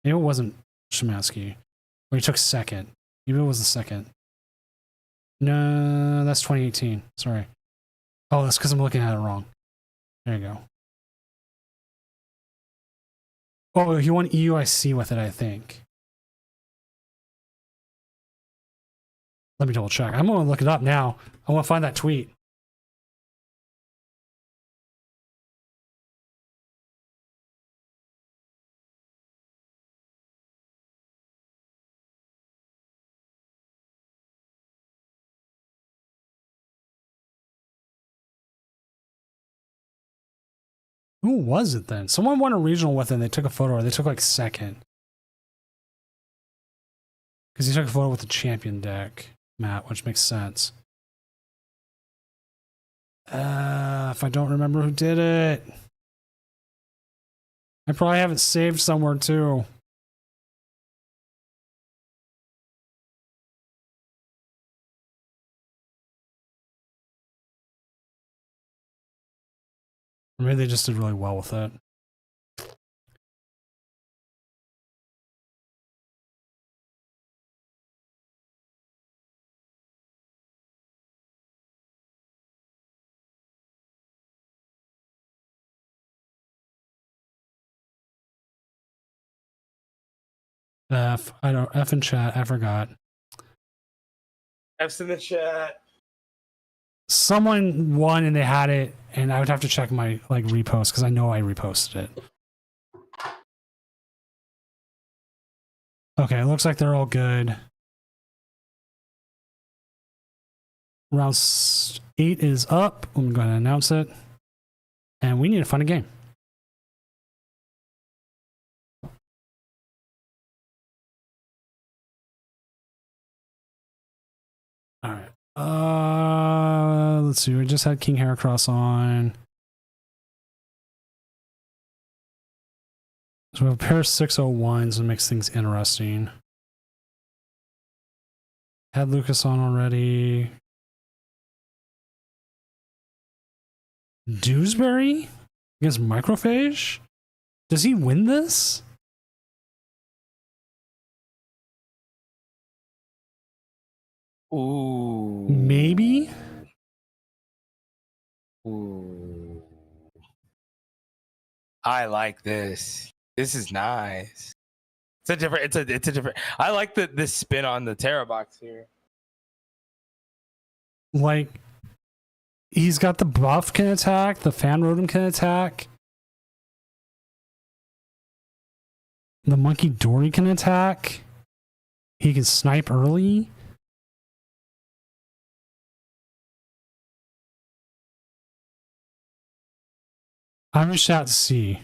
Maybe it wasn't Szymanski. Or he took second. Maybe it was the second. No, that's 2018. Sorry. Oh, that's because I'm looking at it wrong. There you go. Oh, he won EUIC with it, I think. Let me double check. I'm going to look it up now. I want to find that tweet. Who was it then? Someone won a regional with it and they took a photo, or they took like second. Because he took a photo with the champion deck, Matt, which makes sense. If I don't remember who did it. I probably have it saved somewhere too. Or maybe they just did really well with it. F in chat, I forgot. F's in the chat. Someone won and they had it, and I would have to check my repost because I know I reposted it. Okay, it looks like they're all good. Round 8 is up. I'm going to announce it. And we need to find a game. All right. Let's see. We just had King Heracross on. So we have a pair of 601s and makes things interesting. Had Lucas on already. Dewsbury against Microphage? Does he win this? Ooh. Maybe? Ooh. I like this. This is nice. It's a different. I like the spin on the Terra box here. Like, he's got the buff can attack, the fan rotom can attack. The Monkey Dory can attack. He can snipe early. I reached out to see.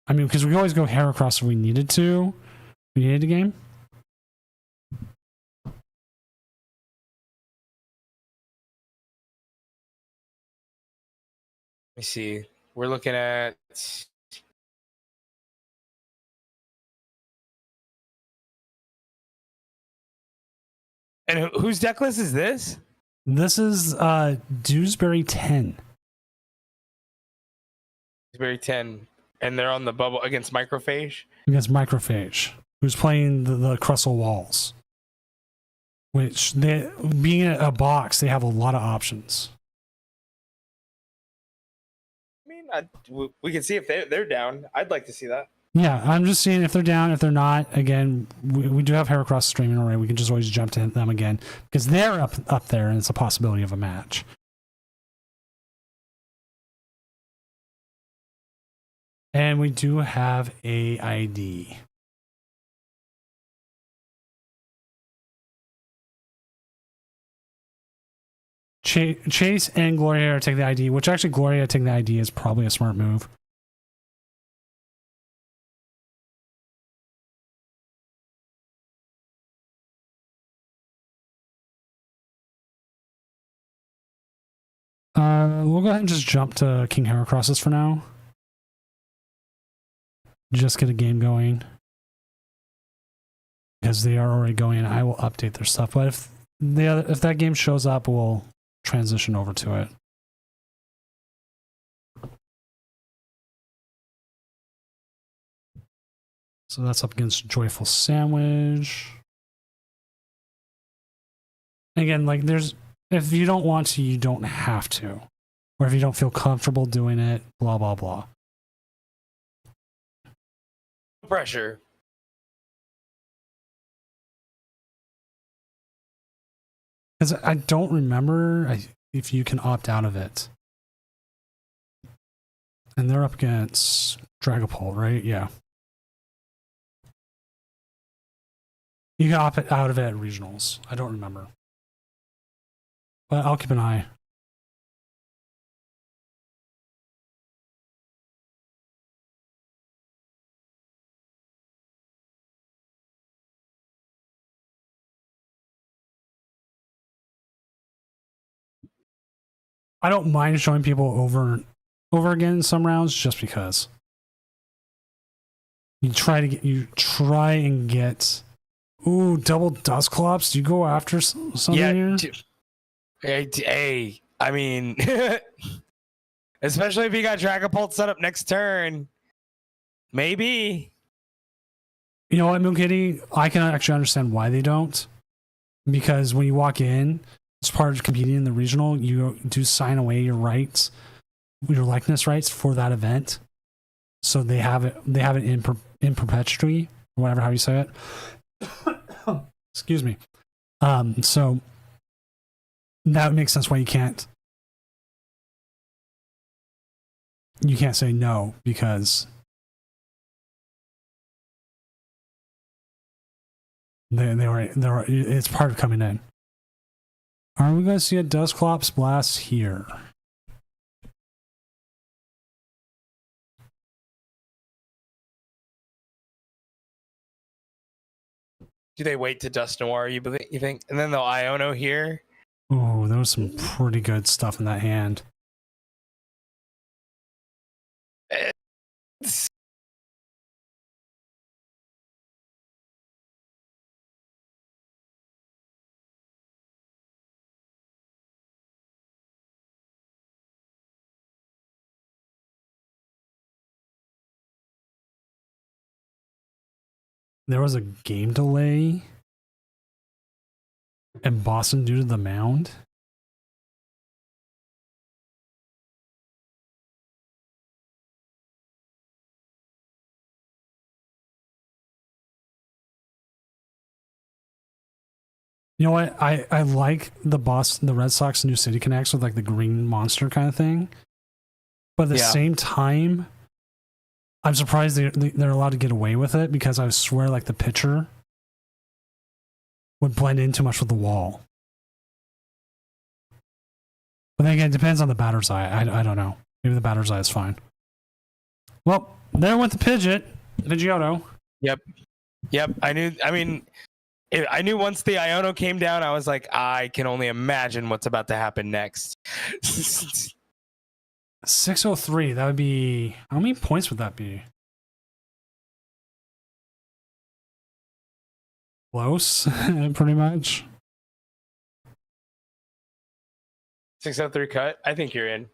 I mean, because we always go Heracross if we needed to. We needed a game. Let me see. We're looking at. And whose deck list is this? This is Dewsbury 10. Dewsbury 10. And they're on the bubble against Microphage? Against Microphage, who's playing the Crustle Walls. Which, being a box, they have a lot of options. I mean, we can see if they're down. I'd like to see that. Yeah, I'm just seeing if they're down. If they're not, again, we do have Heracross streaming already. We can just always jump to them again because they're up there and it's a possibility of a match. And we do have a ID. Chase and Gloria take the ID, which actually Gloria taking the ID is probably a smart move. We'll go ahead and just jump to King Heracrosses for now. Just get a game going. Because they are already going and I will update their stuff. But if that game shows up, we'll transition over to it. So that's up against Joyful Sandwich. Again, like if you don't want to, you don't have to. Or if you don't feel comfortable doing it, blah, blah, blah. Pressure. Because I don't remember if you can opt out of it. And they're up against Dragapult, right? Yeah. You can opt out of it at regionals. I don't remember. But I'll keep an eye. I don't mind showing people over again in some rounds just because. You try and get ooh, double Dusclops. Do you go after something here? Hey, I mean, especially if you got Dragapult set up next turn, maybe. You know what, Moon Kitty? I can actually understand why they don't. Because when you walk in, as part of competing in the regional, you do sign away your rights, your likeness rights for that event. So they have it in perpetuity, or whatever how you say it. Excuse me. So that makes sense why you can't say no because they're it's part of coming in. Are we going to see a Dusclops Blast here? Do they wait to Dusknoir, you think? And then they'll Iono here? Oh, there was some pretty good stuff in that hand. There was a game delay in Boston due to the mound. You know what? I like the Red Sox new City Connects with like the green monster kind of thing. But at the same time, I'm surprised they're allowed to get away with it because I swear like the pitcher would blend in too much with the wall. But then again, it depends on the batter's eye. I don't know. Maybe the batter's eye is fine. Well, there went the Pidgeotto. Yep. I knew once the Iono came down, I was like, I can only imagine what's about to happen next. 603. That would be, how many points would that be? Close, pretty much. 603 cut. I think you're in.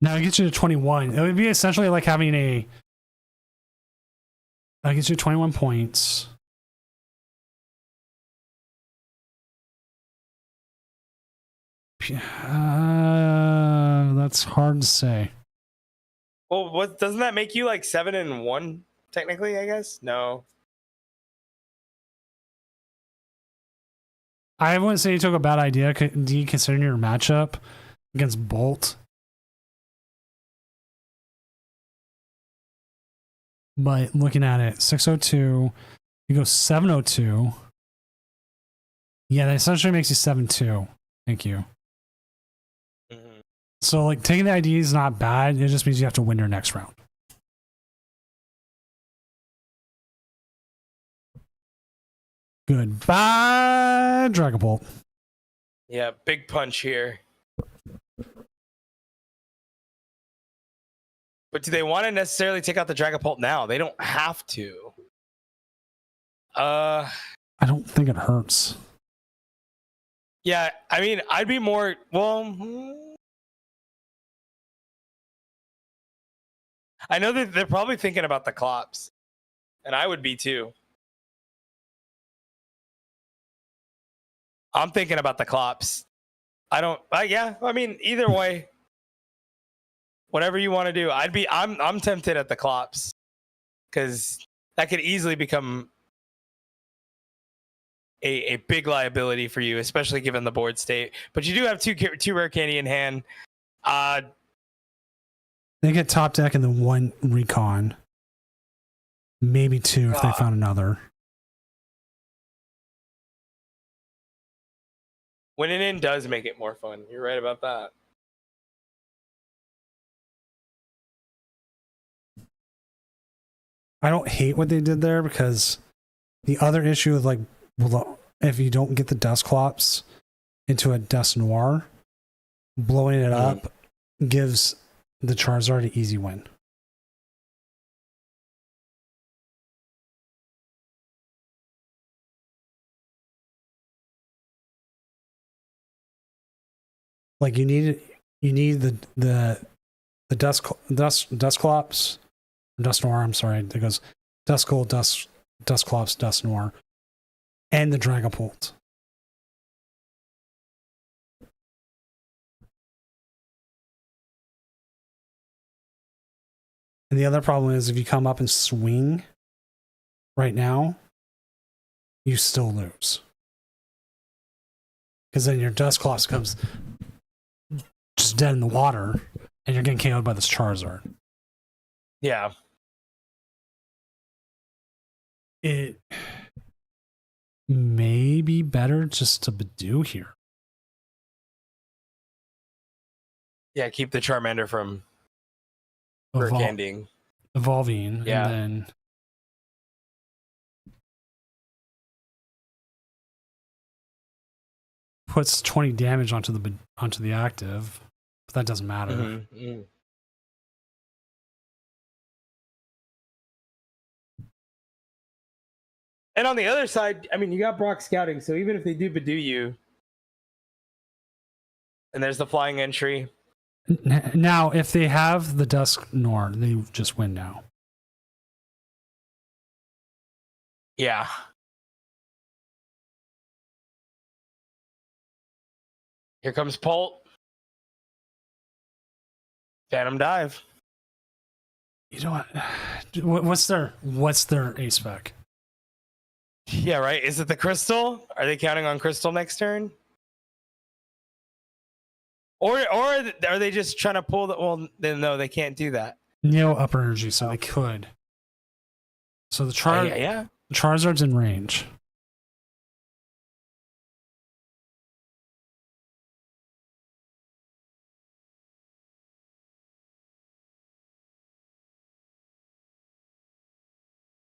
Now it gets you to 21. It would be essentially like having that gets you 21 points. That's hard to say. Well, what doesn't that make you like 7-1 technically? I guess no. I wouldn't say you took a bad idea, considering your matchup against Bolt. But looking at it, 602, you go 702. Yeah, that essentially makes you 7-2. Thank you. Mm-hmm. So, like, taking the ID is not bad. It just means you have to win your next round. Goodbye, Dragapult. Yeah, big punch here. But do they want to necessarily take out the Dragapult now? They don't have to. I don't think it hurts. Yeah, I mean, I'd be more, well, I know that they're probably thinking about the Clops, and I would be too. I'm thinking about the Clops. Yeah, I mean, either way, whatever you want to do, I'm tempted at the Clops, because that could easily become a big liability for you, especially given the board state. But you do have two rare candy in hand. They get top deck and then one recon, maybe two if they found another. Winning in does make it more fun. You're right about that. I don't hate what they did there, because the other issue of, like, well, if you don't get the Dusclops into a Dusknoir, blowing it up gives the Charizard an easy win. Like, you need the Dusclops, Dusknoir, I'm sorry, it goes Duskull, Dusclops, Dusknoir, and the Dragapult. And the other problem is, if you come up and swing right now, you still lose. Because then your Dusclops comes just dead in the water, and you're getting KO'd by this Charizard. Yeah. It may be better just to Badoo here. Yeah, keep the Charmander from candying. Evolving, yeah. And then puts 20 damage onto the active, but that doesn't matter. Mm-hmm. And on the other side, I mean, you got Brock scouting, so even if they do Badoo you, and there's the flying entry. Now, if they have the Dusknoir, they just win now. Yeah. Here comes Pult. Phantom Dive. You know what? What's their ace spec? Yeah, right. Is it the Crystal? Are they counting on Crystal next turn? Or are they just trying to pull the? Well, then no, they can't do that. Neo upper energy, so they could. So the Charizard's in range.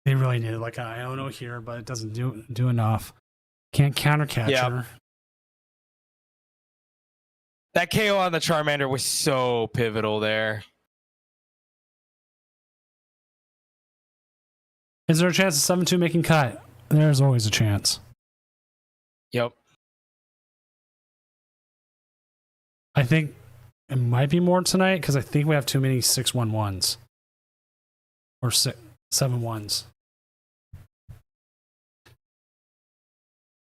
They really needed like an Iono here, but it doesn't do enough. Can't counter catcher. Yep. That KO on the Charmander was so pivotal there. Is there a chance of 7-2 making cut? There's always a chance. Yep. I think it might be more tonight because I think we have too many 6-1-1s or 7-1s.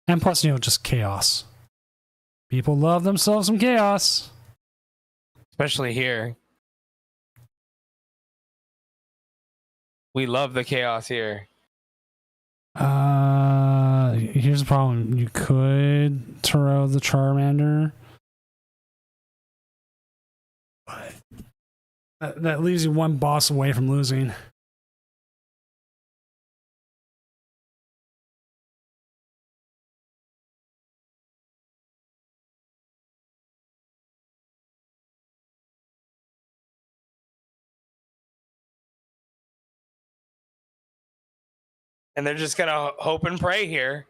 And plus, just chaos. People love themselves some chaos. Especially here. We love the chaos here. Here's the problem. You could Turo the Charmander. But that leaves you one boss away from losing. And they're just going to hope and pray here.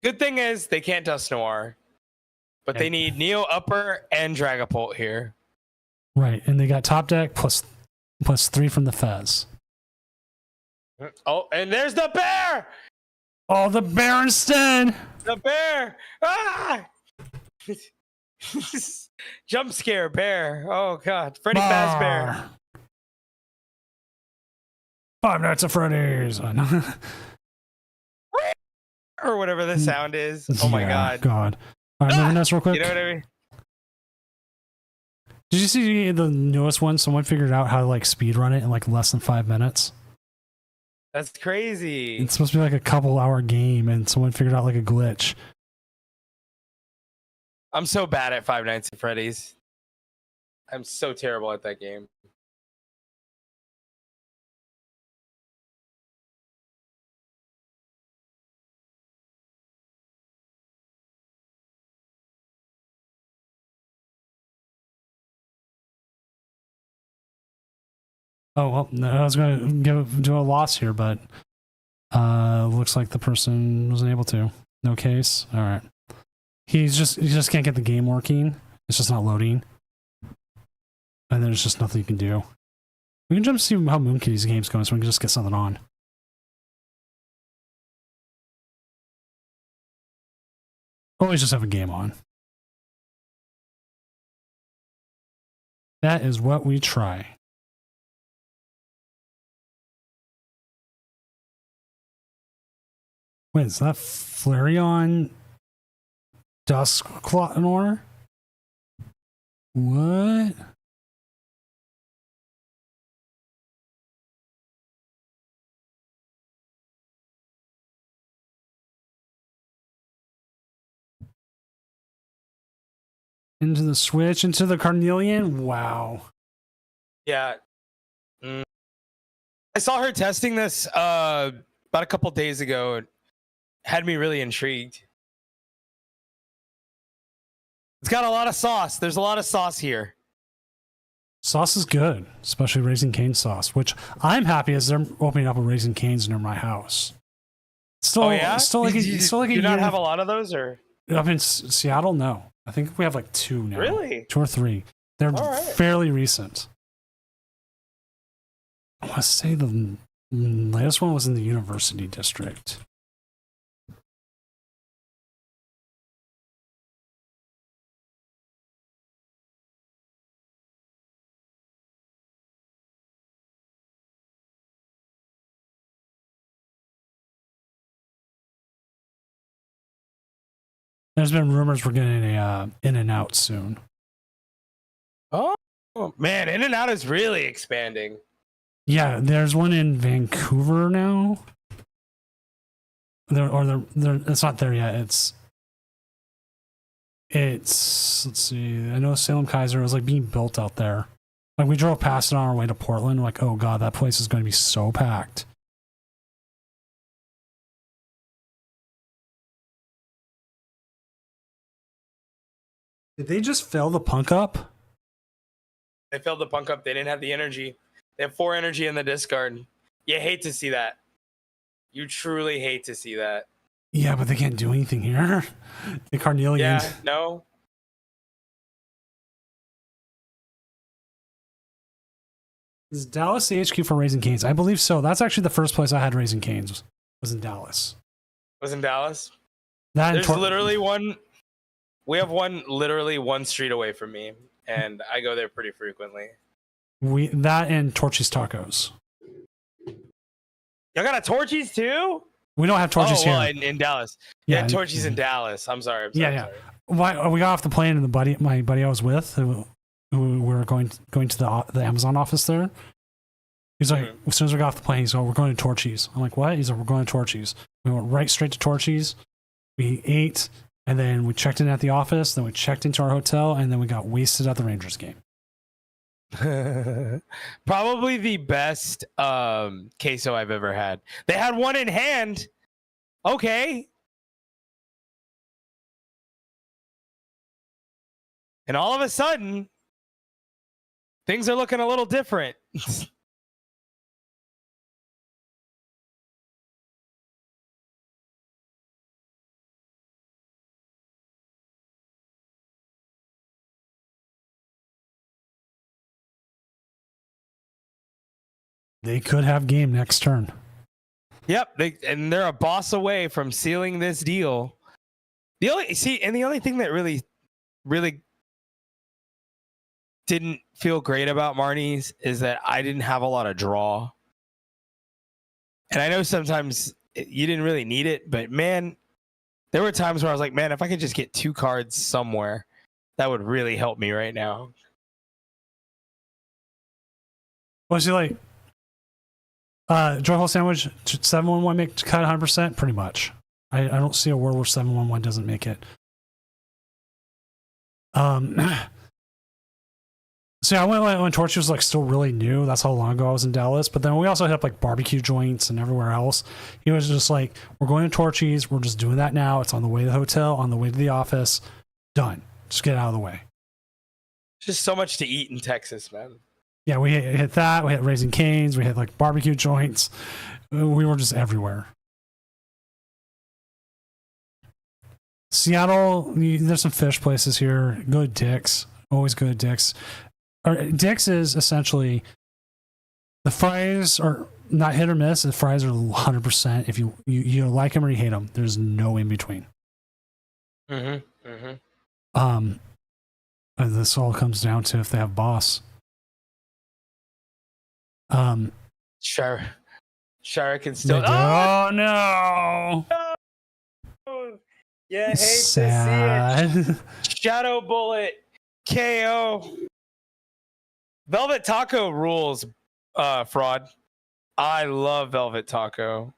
Good thing is they can't Dust Noir. But they need Neo Upper and Dragapult here. Right, and they got top deck plus 3 from the Fez. Oh, and there's the bear! Oh, the bear instead! The bear! Ah! Jump scare bear. Oh, God. Freddy Fazbear. Five Nights at Freddy's. Or whatever the sound is. Oh, my God. God. All right, moving this real quick. You know what I mean? Did you see the newest one? Someone figured out how to like speed run it in like less than 5 minutes. That's crazy. It's supposed to be like a couple-hour game, and someone figured out like a glitch. I'm so bad at Five Nights at Freddy's. I'm so terrible at that game. Oh, well, no, I was going to do a loss here, but looks like the person wasn't able to. No case. All right. He just can't get the game working. It's just not loading. And there's just nothing you can do. We can jump to see how Moonkitty's game's going so we can just get something on. Always just have a game on. That is what we try. Wait, is that Flareon Dusknoir? What? Into the Switch, into the Carnelian? Wow. Yeah. I saw her testing this about a couple days ago. It had me really intrigued. It's got a lot of sauce. There's a lot of sauce here. Sauce is good, especially Raising Cane sauce, which I'm happy as they're opening up a Raising Cane's near my house. Still, Oh yeah, still like a do you not have a lot of those, or up in Seattle? No, I think we have like 2 now. Really? 2 or 3. They're All right. fairly recent. I want to say the latest one was in the University District. There's been rumors we're getting a In-N-Out soon. oh man, In-N-Out is really expanding. Yeah, there's one in Vancouver now. It's not there yet. It's let's see. I know Salem Kaiser was like being built out there. Like we drove past it on our way to Portland. Like, oh god, that place is going to be so packed. Did they just fill the Punk Up? They filled the punk up. They didn't have the energy. They have 4 energy in the discard. You hate to see that. You truly hate to see that. Yeah, but they can't do anything here. The Carnelians. Yeah, no. Is Dallas the HQ for Raising Canes? I believe so. That's actually the first place I had Raising Canes. Was in Dallas. Was in Dallas? That There's literally one. We have one literally 1 street away from me, and I go there pretty frequently. That and Torchy's Tacos. Y'all got a Torchy's too? We don't have Torchy's well, here. in Dallas. Yeah, Yeah, Torchy's in Dallas. I'm sorry. Yeah. Why we got off the plane and my buddy I was with, who we were going to the Amazon office there. He's like, as soon as we got off the plane, he's like, we're going to Torchy's. I'm like, what? He's like, we're going to Torchy's. We went right straight to Torchy's. We ate, and then we checked in at the office. Then we checked into our hotel, and then we got wasted at the Rangers game. Probably the best queso I've ever had. They had one in hand. Okay. And all of a sudden, things are looking a little different. They could have game next turn. Yep, they're a boss away from sealing this deal. The only thing that really didn't feel great about Marnie's is that I didn't have a lot of draw. And I know sometimes you didn't really need it, but man, there were times where I was like, man, if I could just get 2 cards somewhere, that would really help me right now. Was he like? Joyful Sandwich 711 make cut 100%? Pretty much. I don't see a world where 711 doesn't make it. So yeah, I went when Torch was like still really new. That's how long ago I was in Dallas. But then we also hit up like barbecue joints and everywhere else. He was just like, we're going to Torchy's. We're just doing that now. It's on the way to the hotel, on the way to the office. Done. Just get out of the way. Just so much to eat in Texas, man. Yeah, we hit that. We hit Raising Canes. We hit like barbecue joints. We were just everywhere. Seattle, there's some fish places here. Go to Dick's. Always go to Dick's. Dick's is essentially, the fries are not hit or miss. The fries are 100%. If you like them or you hate them, there's no in between. And this all comes down to if they have boss. Shara can still. Oh no! Yeah, hate sad. to see it. Shadow Bullet KO. Velvet Taco rules. Fraud. I love Velvet Taco.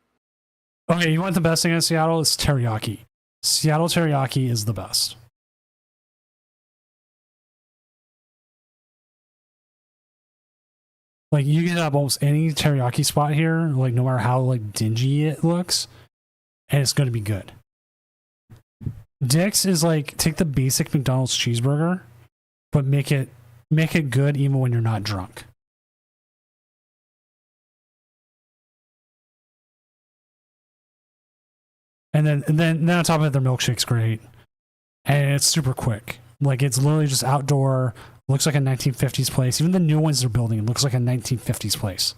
Okay, you want the best thing in Seattle? It's teriyaki. Seattle teriyaki is the best. Like, you can have almost any teriyaki spot here, like no matter how like dingy it looks, and it's going to be good. Dick's is like, take the basic McDonald's cheeseburger, but make it good even when you're not drunk. And then on top of it, their milkshake's great, and it's super quick. Like, it's literally just outdoor. Looks like a 1950s place. Even the new ones they're building, it looks like a 1950s place.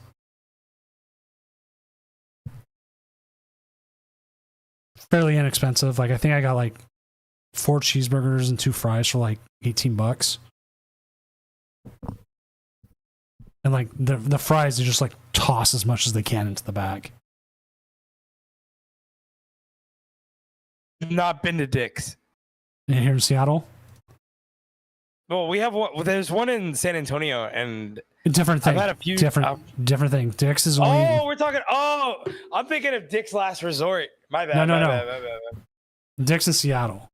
Fairly inexpensive. Like, I think I got like 4 cheeseburgers and 2 fries for like $18. And like the fries, they just like toss as much as they can into the bag. Not been to Dick's. And here in Seattle? Well, we have one. Well, there's one in San Antonio, and different thing. I've had a few different thing. Dick's is only. Oh, we're talking. Oh, I'm thinking of Dick's Last Resort. My bad. No. My bad. Dick's in Seattle,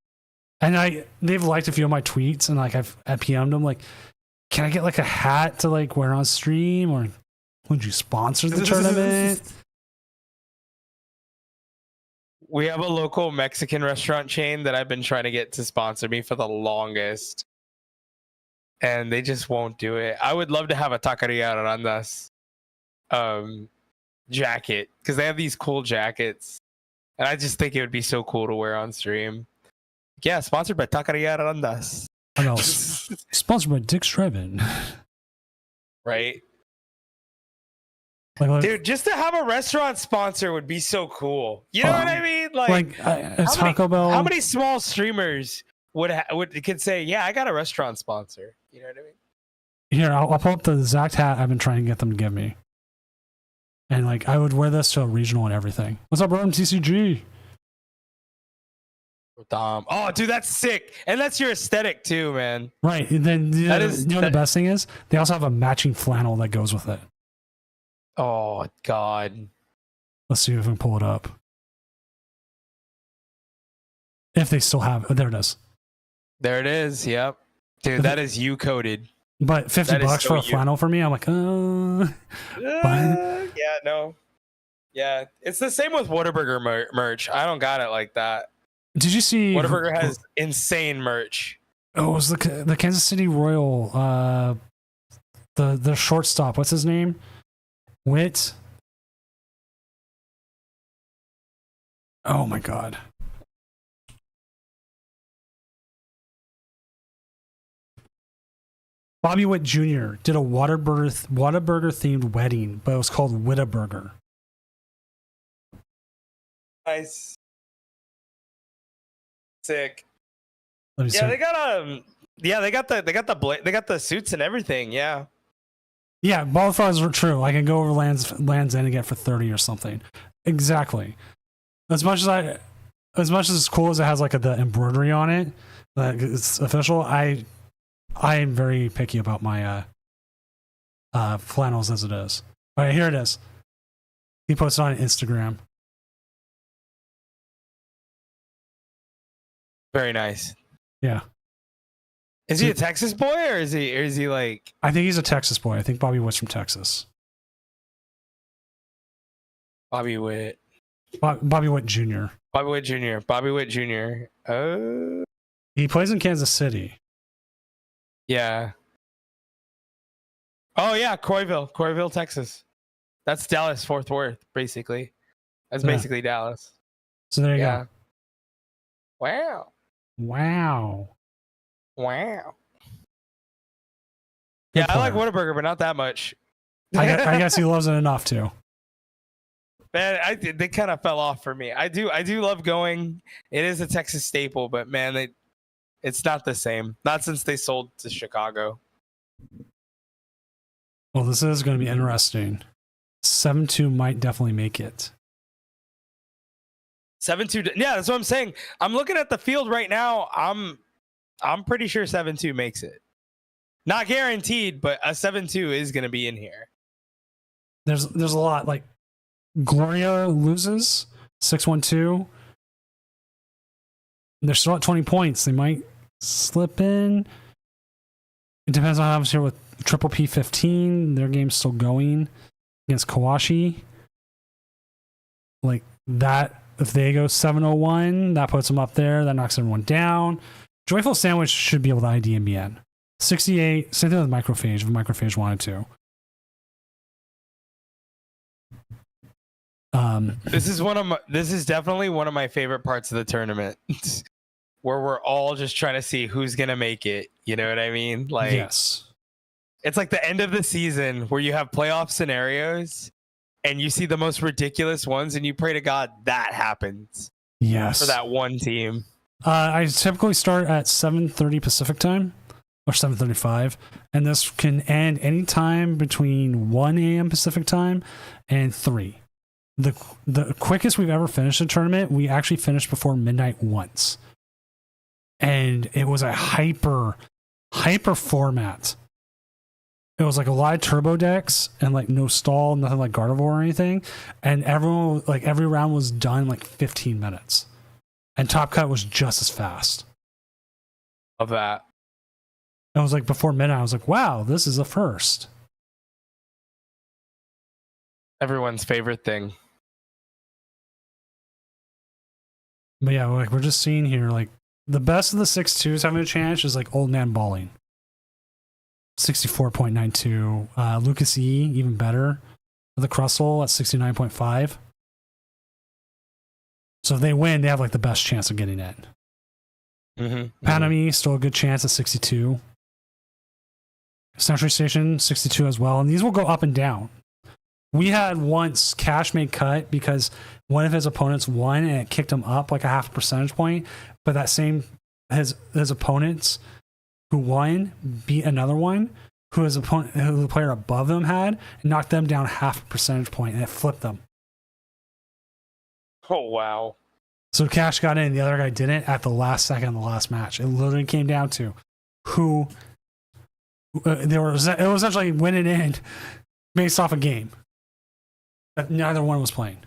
and they've liked a few of my tweets, and like I PM'd them like, can I get like a hat to like wear on stream, or would you sponsor the tournament? We have a local Mexican restaurant chain that I've been trying to get to sponsor me for the longest. and they just won't do it. I would love to have a Taqueria Arandas jacket because they have these cool jackets, and I just think it would be so cool to wear on stream. Yeah, sponsored by Taqueria Arandas. What else? Sponsored by Dick's Drive-In. Right? Like, Dude, just to have a restaurant sponsor would be so cool. You know what I mean? Taco Bell. How many small streamers could say, "Yeah, I got a restaurant sponsor"? You know what I mean? Here, I'll pull up the exact hat I've been trying to get them to give me, and like I would wear this to a regional and everything. What's up, bro? I'm TCG. Oh, dude, that's sick, and that's your aesthetic too, man. Right. And then you know the best thing is they also have a matching flannel that goes with it. Oh God. Let's see if we can pull it up. If they still have it. There it is. There it is. Yep. Dude, that is you coded. But $50 for a flannel for me, I'm like, yeah, no. Yeah. It's the same with Whataburger merch. I don't got it like that. Did you see Whataburger has insane merch. Oh, it was the Kansas City Royal, the shortstop. What's his name? Witt. Oh my God. Bobby Witt Jr. did a Whataburger themed wedding, but it was called Whataburger. Nice. Sick. Let me see. They got the suits and everything. Yeah. Yeah, both of us were true. I can go over Land's End and get for 30 or something. Exactly. As much as it's cool as it has like the embroidery on it, like it's official. I am very picky about my flannels as it is. All right, here it is. He posted on Instagram. Very nice. Yeah. Is he a Texas boy or is he like? I think he's a Texas boy. I think Bobby Witt's from Texas. Bobby Witt. Bobby Witt Jr. Bobby Witt Jr. Bobby Witt Jr. Oh. He plays in Kansas City. Yeah. Oh yeah, Coryville, Texas. That's Dallas Fort Worth, basically. That's basically Dallas. So there you go. Wow. Yeah, I like Whataburger, but not that much. I guess he loves it enough too. Man, they kind of fell off for me. I do love going. It is a Texas staple, but man, it's not the same. Not since they sold to Chicago. Well, this is going to be interesting. 7-2 might definitely make it. 7-2. Yeah, that's what I'm saying. I'm looking at the field right now. I'm pretty sure 7-2 makes it. Not guaranteed, but a 7-2 is going to be in here. There's a lot. Like Gloria loses 6-1-2. They're still at 20 points. They might slip in. It depends on how happens here with Triple P15. Their game's still going against Kawashi. Like that, if they go 7-0-1, that puts them up there. That knocks everyone down. Joyful Sandwich should be able to ID MBN. 68, same thing with Microphage if Microphage wanted to. This is definitely one of my favorite parts of the tournament. Where we're all just trying to see who's gonna make it. You know what I mean? Like, yes. It's like the end of the season where you have playoff scenarios and you see the most ridiculous ones and you pray to God that happens. Yes. For that one team. I typically start at 7:30 Pacific time or 7:35, and this can end anytime between 1 a.m. Pacific time and 3. The quickest we've ever finished a tournament, we actually finished before midnight once. And it was a hyper format. It was like a lot of turbo decks and like no stall, nothing like Gardevoir or anything. And everyone, like every round was done in like 15 minutes. And Top Cut was just as fast. Of that. It was like before midnight, I was like, wow, this is a first. Everyone's favorite thing. But yeah, like we're just seeing here, like the best of the 6-2s having a chance is like Old Man Balling. 64.92. Lucas E, even better. The Crustle at 69.5. So if they win, they have like the best chance of getting it. Panami, still a good chance at 62. Century Station, 62 as well. And these will go up and down. We had once Cash made cut because one of his opponents won and it kicked him up like a half a percentage point. But that same, his opponents who won beat another one who the player above them had and knocked them down half a percentage point and it flipped them. Oh, wow. So Cash got in, the other guy didn't at the last second of the last match. It literally came down to who it was essentially winning in based off a game that neither one was playing.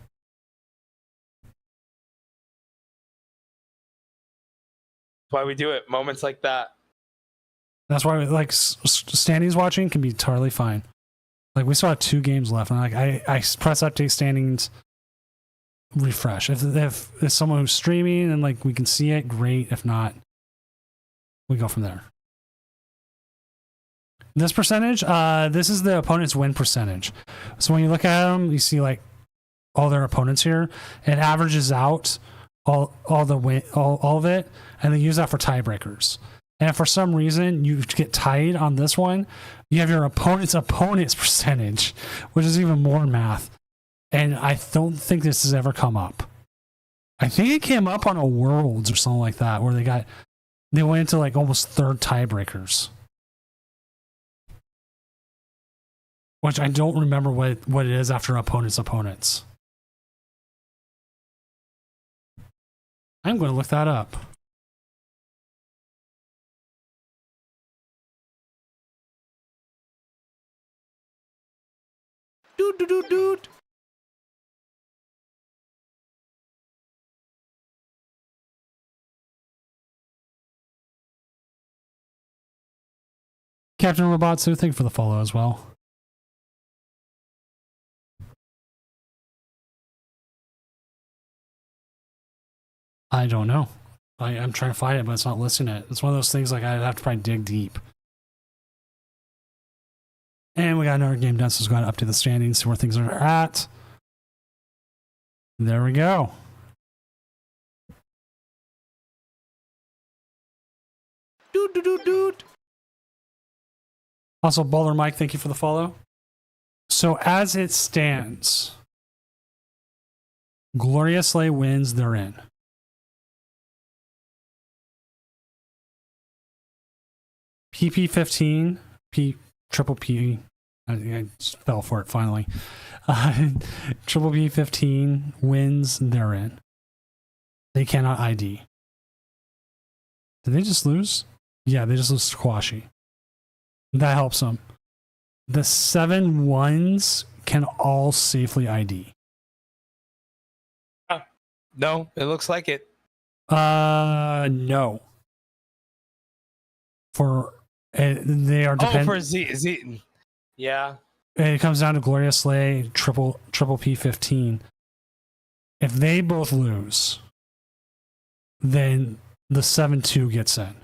That's why we do it. Moments like that. That's why like standings watching can be totally fine. Like we still have 2 games left, and like I press update standings, refresh. If there's someone who's streaming and like we can see it, great. If not, we go from there. This percentage, this is the opponent's win percentage. So when you look at them, you see like all their opponents here. It averages out all the win, all of it, and they use that for tiebreakers. And if for some reason you get tied on this one, you have your opponent's percentage, which is even more math. And I don't think this has ever come up. I think it came up on a Worlds or something like that, where they went into like almost third tiebreakers. Which I don't remember what it is after opponents. I'm going to look that up. Dude. Captain Robotsu, thank you for the follow as well. I don't know. I'm trying to find it, but it's not listing it. It's one of those things like I'd have to probably dig deep. And we got another game done, so let's go ahead and update the standings, see where things are at. There we go. Dude. Also, Baller Mike, thank you for the follow. So as it stands, Gloria Slay wins, they're in. PP15, Triple P, I just fell for it finally. Triple P15 wins, they're in. They cannot ID. Did they just lose? Yeah, they just lose to Kwashi. That helps them. The 7 ones can all safely ID. No, it looks like it. No. They are dependent. For Z. Yeah. It comes down to Gloria Slay, triple P15. If they both lose, then the 7-2 gets in.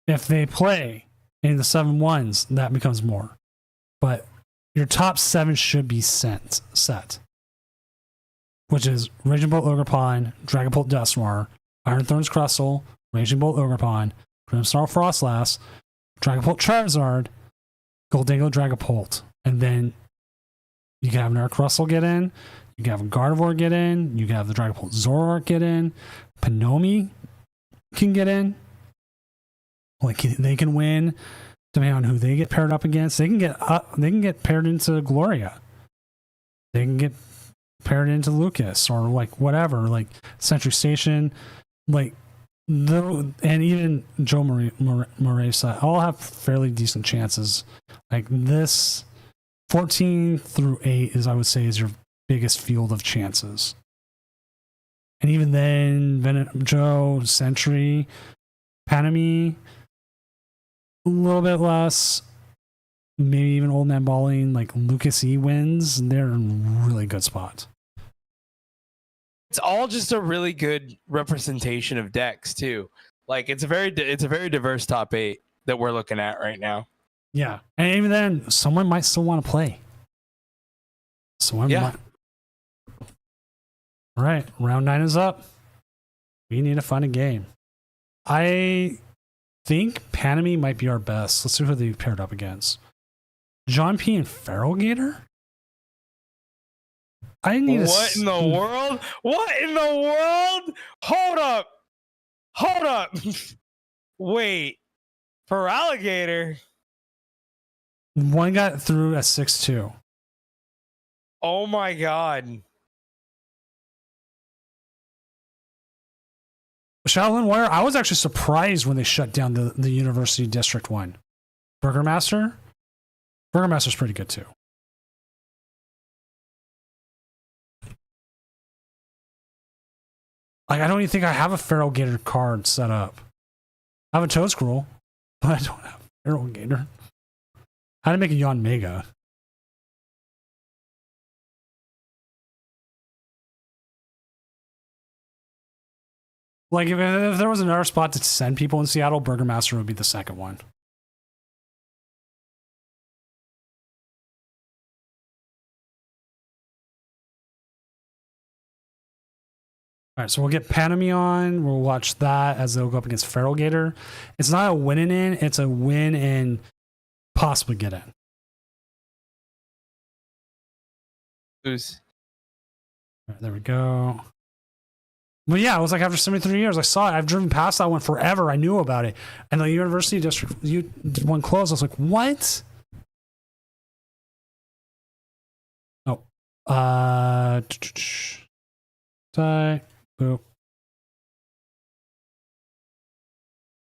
If they play in the 7-1s, that becomes more. But your top 7 should be set. Which is Raging Bolt Ogerpon, Dragapult Dusknoir, Iron Thorns Crustle, Raging Bolt Ogerpon, Grimsnarl Frostlass, Dragapult Charizard, Gholdengo Dragapult. And then you can have Nerf Crustle get in, you can have Gardevoir get in, you can have the Dragapult Zoroark get in, Panomi can get in. Like they can win depending on who they get paired up against. They can get paired into Gloria. They can get paired into Lucas or like whatever, like Century Station, like and even Joe Moresa all have fairly decent chances. Like this 14 through 8 is, I would say, is your biggest field of chances. And even then, Joe, Sentry, Panami, a little bit less. Maybe even Old Man Balling, like Lucas E wins, they're in a really good spot. it's all just a really good representation of decks too. Like it's a very diverse top 8 that we're looking at right now. Yeah, and even then, someone might still want to play. Someone might. All right, round 9 is up. We need to find a game. I think Panami might be our best. Let's see who they paired up against. John P. and Feral Gator? I need What in the world? What in the world? Hold up. Hold up. Wait. For Alligator? One got through at 6-2. Oh my god. Shaolin Warrior, I was actually surprised when they shut down the University District one. Burgermaster? Burgermaster's pretty good too. Like, I don't even think I have a Feral Gator card set up. I have a Toad Scroll, but I don't have Feral Gator. How to make a Yon Mega? Like, if there was another spot to send people in Seattle, Burgermaster would be the second one. All right, so we'll get Panami on. We'll watch that as they'll go up against Feral Gator. It's not a win in, it's a win and possibly get in. Who's? All right, there we go. But yeah, it was like after 73 years, I saw it. I've driven past that one forever. I knew about it. And the University District one closed. I was like, what? Oh. Die. Boop.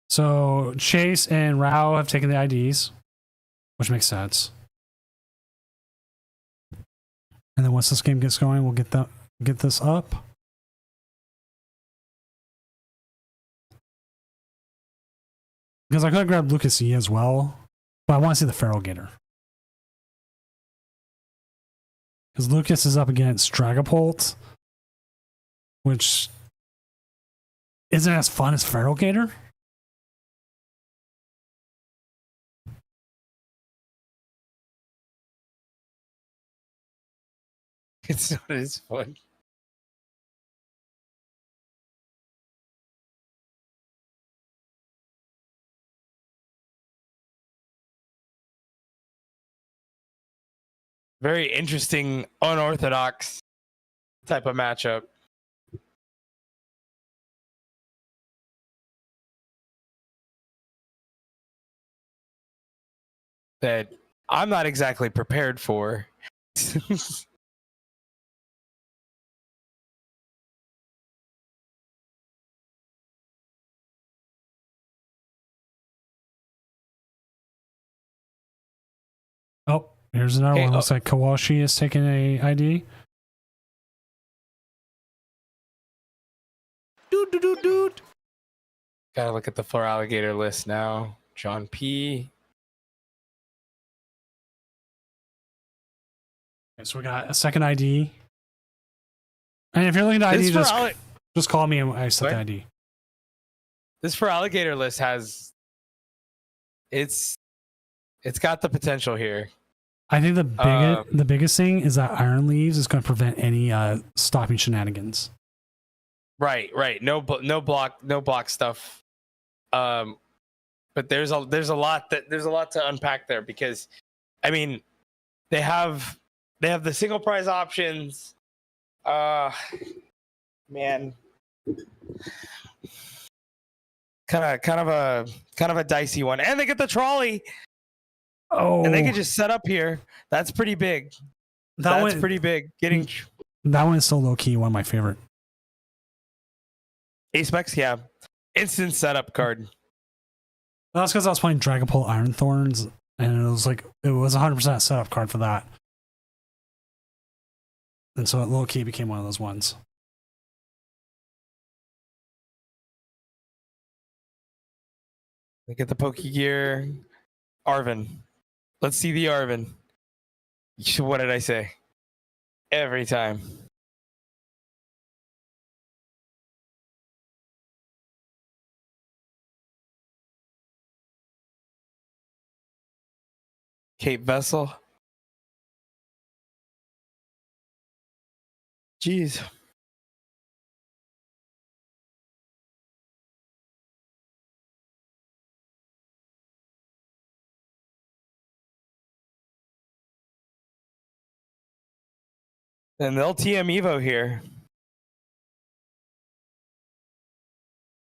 So Chase and Rao have taken the IDs, which makes sense. And then once this game gets going, we'll get this up. Because I could have grabbed Lucas E as well, but I want to see the Feral Gator. Because Lucas is up against Dragapult, which isn't as fun as Feral Gator. It's not as fun. Very interesting, unorthodox type of matchup. That I'm not exactly prepared for. Oh, here's another one. Looks like Kawashi is taking a ID. Dude. Gotta look at the floor alligator list now. John P. Okay, so we got a second ID. And if you're looking at ID, just call me and I set the ID. This for alligator list has it's got the potential here. I think the biggest thing is that Iron Leaves is going to prevent any stopping shenanigans. Right. No block stuff. But there's a lot to unpack there, because I mean they have the single prize options. Man. Kind of a dicey one. And they get the trolley. Oh. And they can just set up here. That's pretty big. That's pretty big. That one is so low key, one of my favorite. Ace Specs, yeah. Instant setup card. That's because I was playing Dragapult Iron Thorns, and it was 100% a setup card for that. And so it low key became one of those ones. Look at the Pokegear. Arven. Let's see the Arven. What did I say? Every time. Cape Vessel. Jeez. And they'll TM Evo here.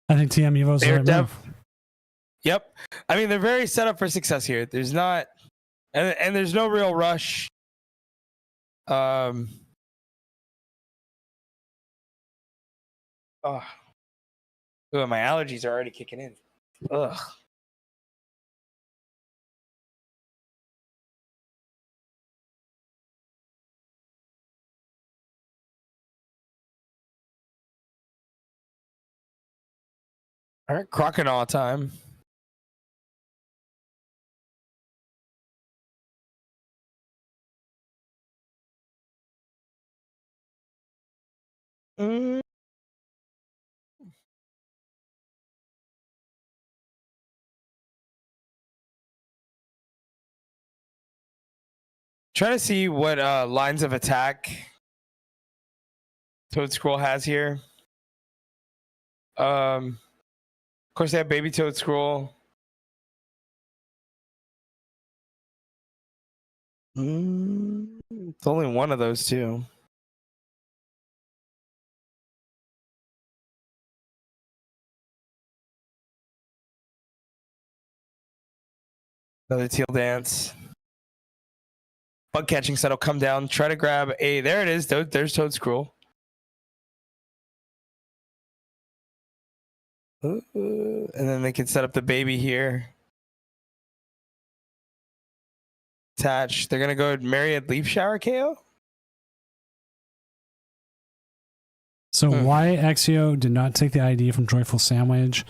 I think TM Evo's the right move. Yep. I mean, they're very set up for success here. There's not, and there's no real rush. Oh. Ooh, my allergies are already kicking in. Ugh. All right, Crocodile time. Try to see what lines of attack Toad Scroll has here. Of course, they have Baby Toad Scroll. It's only one of those two. Another Teal Dance. Bug catching set will come down. Try to grab a. There it is. There's Toad Scroll. And then they can set up the baby here. Attach. They're gonna go Myriad Leaf Shower KO. So why Exio did not take the ID from Joyful Sandwich,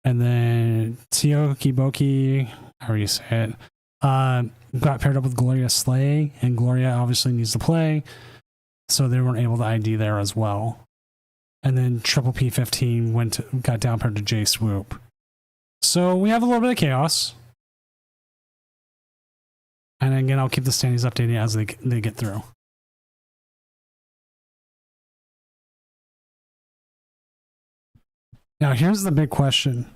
and then Tioki Boki, however you say it, got paired up with Gloria Slay, and Gloria obviously needs to play, so they weren't able to ID there as well. And then Triple P15 got down paired to J Swoop. So we have a little bit of chaos. And again, I'll keep the standings updated as they get through. Now, here's the big question.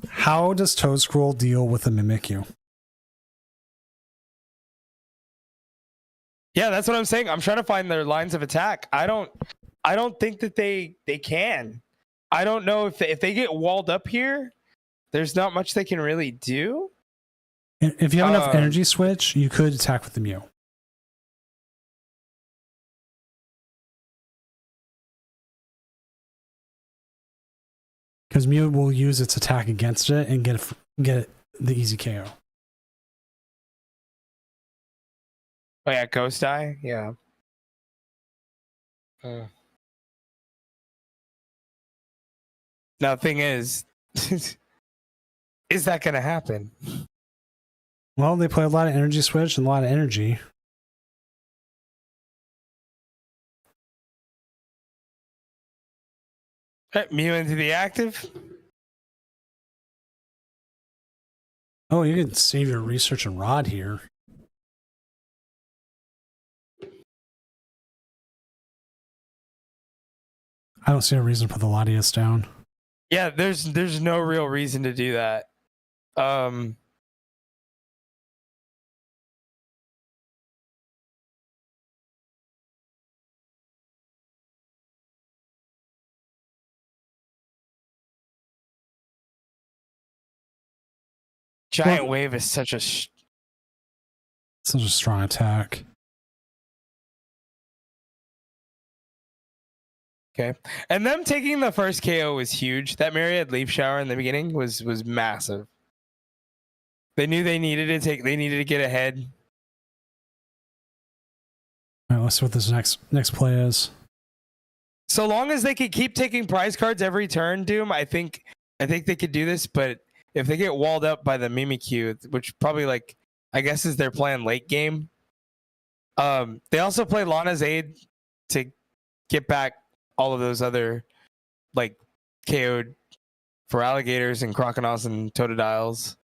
How does Toad Scroll deal with the Mimikyu? Yeah, that's what I'm saying. I'm trying to find their lines of attack. I don't think that they can. I don't know if they get walled up here, there's not much they can really do. If you have enough energy switch, you could attack with the Mew. Because Mew will use its attack against it and get the easy KO. Oh yeah, Ghost Eye? Yeah. Now, the thing is that going to happen? Well, they play a lot of energy switch and a lot of energy. Mew into the active? Oh, you can save your research and rod here. I don't see a reason to put the Latias down. Yeah, there's no real reason to do that. Giant Wave is such a strong attack. Okay, and them taking the first KO was huge. That Myriad Leaf Shower in the beginning was massive. They knew they needed to take. They needed to get ahead. All right, let's see what this next play is. So long as they could keep taking prize cards every turn, Doom, I think they could do this. But if they get walled up by the Mimikyu, which probably I guess is their plan late game. They also play Lana's Aid to get back all of those other KO'd for alligators and crocodiles and totodiles,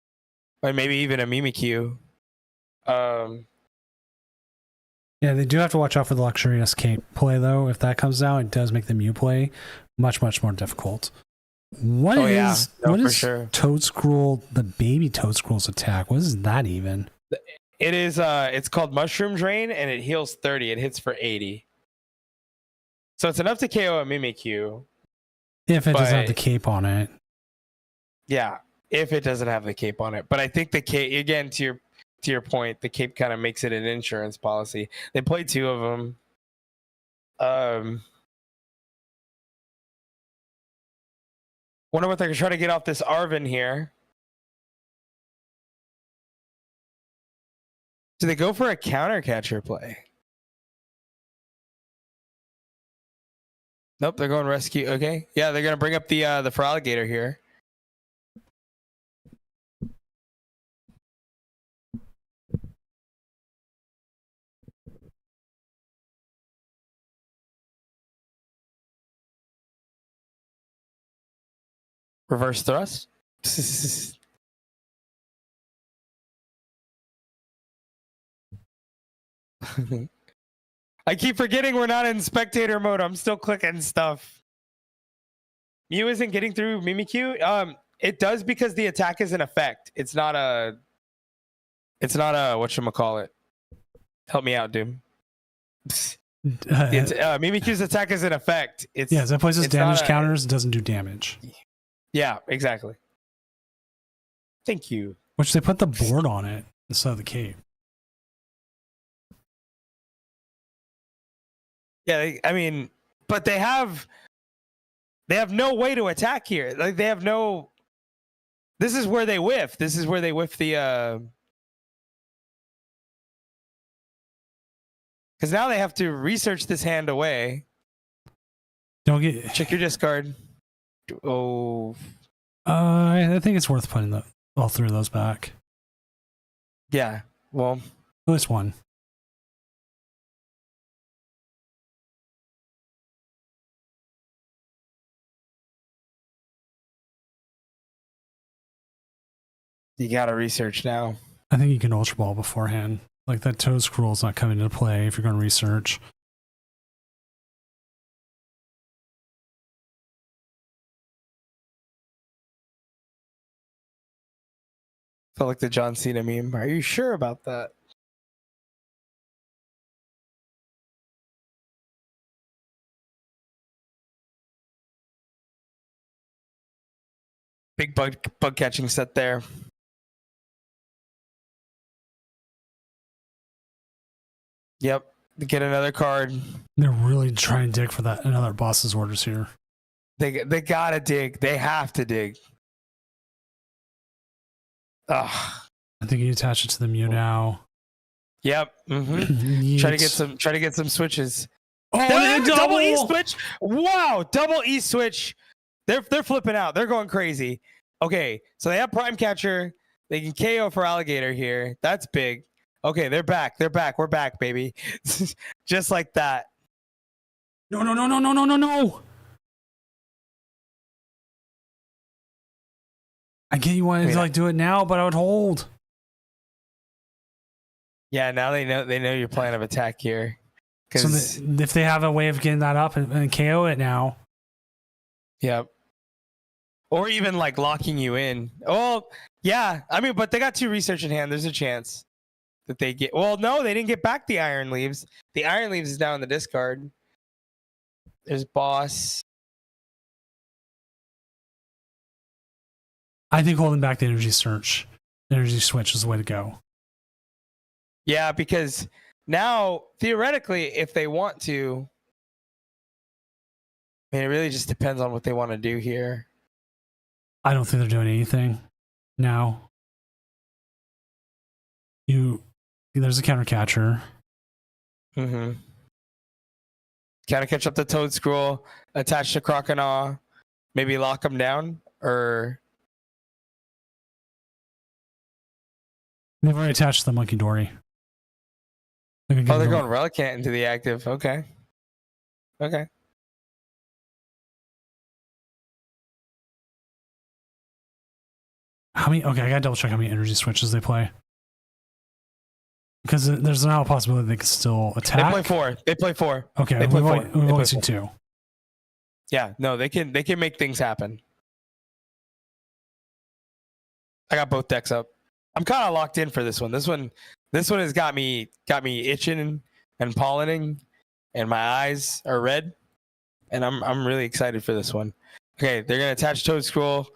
or maybe even a Mimikyu. Yeah, they do have to watch out for the luxurious cape play though. If that comes out, it does make the Mew play much more difficult. What is sure. Toedscruel, the baby Toedscruel's attack? What is that even? It is it's called Mushroom Drain, and it heals 30. It hits for 80. So it's enough to KO a Mimikyu. If it doesn't have the cape on it. Yeah, if it doesn't have the cape on it. But I think the cape, again, to your point, the cape kind of makes it an insurance policy. They played 2 of them. Wonder what they're trying to get off this Arven here. Do they go for a counter catcher play? Nope, they're going rescue. Okay, yeah, they're gonna bring up the Feraligatr here. Reverse thrust. I keep forgetting we're not in spectator mode. I'm still clicking stuff. Mew isn't getting through Mimikyu. It does because the attack is an effect. It's not a whatchamacallit. Help me out, Doom. Mimikyu's attack is an effect. It's yeah, it places damage counters, it doesn't do damage. Yeah, exactly. Thank you. Which they put the board on it instead of the cape. Yeah, I mean, but they have no way to attack here. Like they have no. This is where they whiff. This is where they whiff the. Because now they have to research this hand away. Don't get check your discard. Oh. I think it's worth putting all 3 of those back. Yeah. Well. At least one. You gotta research now. I think you can Ultra Ball beforehand. Like that Toedscruel's not coming into play if you're going to research. Felt like the John Cena meme. Are you sure about that? Big bug catching set there. Yep. Get another card. They're really trying to dig for that another boss's orders here. They gotta dig. They have to dig. Ugh. I think you attach it to the Mew now. Yep. Mm-hmm. Try to get some switches. Oh, double E switch! Wow, double E switch. They're flipping out. They're going crazy. Okay, so they have Prime Catcher. They can KO Feraligatr here. That's big. Okay, they're back. They're back. We're back, baby. Just like that. No. I get you wanted to do it now, but I would hold. Yeah, now they know your plan of attack here. So if they have a way of getting that up and KO it now. Yep. Or even like locking you in. Oh, yeah. I mean, but they got 2 research in hand. There's a chance that they get. Well, no, they didn't get back the Iron Leaves. The Iron Leaves is down in the discard. There's Boss. I think holding back the energy switch is the way to go. Yeah, because now theoretically, if they want to, I mean, it really just depends on what they want to do here. I don't think they're doing anything now. There's a counter catcher. Mm-hmm. Counter catch up the Toedscruel, attach to Croconaw, maybe lock them down, or they've already attached the Monkey Dory. They're going Relicanth into the active. Okay. How many? Okay, I gotta double check how many energy switches they play. Because there's now a possibility they could still attack. They play four. Okay, They play four. we've only seen 2. Yeah, no, they can make things happen. I got both decks up. I'm kind of locked in for this one. This one has got me itching and pollinating, and my eyes are red, and I'm really excited for this one. Okay, they're gonna attach Toad Scroll.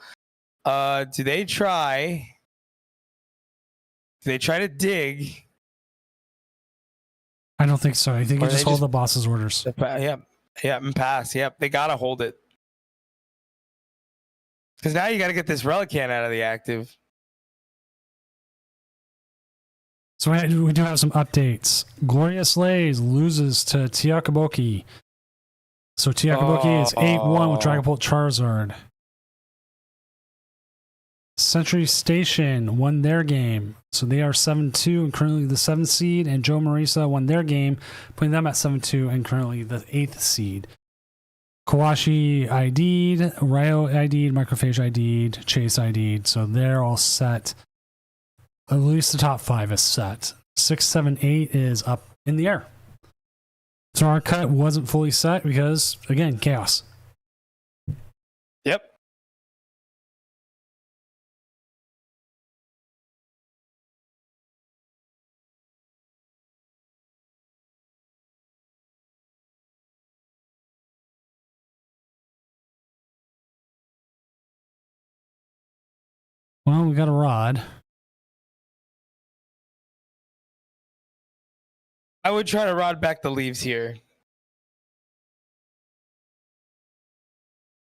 Do they try to dig? I don't think so. I think you just hold the boss's orders. Yep, and pass. Yep, they gotta hold it. Because now you gotta get this Relicann out of the active. So we do have some updates. Gloria Slays loses to Tiakaboki. So Tiakaboki is 8-1 with Dragapult Charizard. Century Station won their game. So they are 7-2 and currently the 7th seed. And Joe Marisa won their game, putting them at 7-2 and currently the 8th seed. Kawashi ID'd, Ryo ID'd, Microphage ID'd, Chase ID'd. So they're all set. At least the top 5 is set. 6, 7, 8 is up in the air. So our cut wasn't fully set because, again, chaos. Yep. Well, we got a rod. I would try to rod back the leaves here.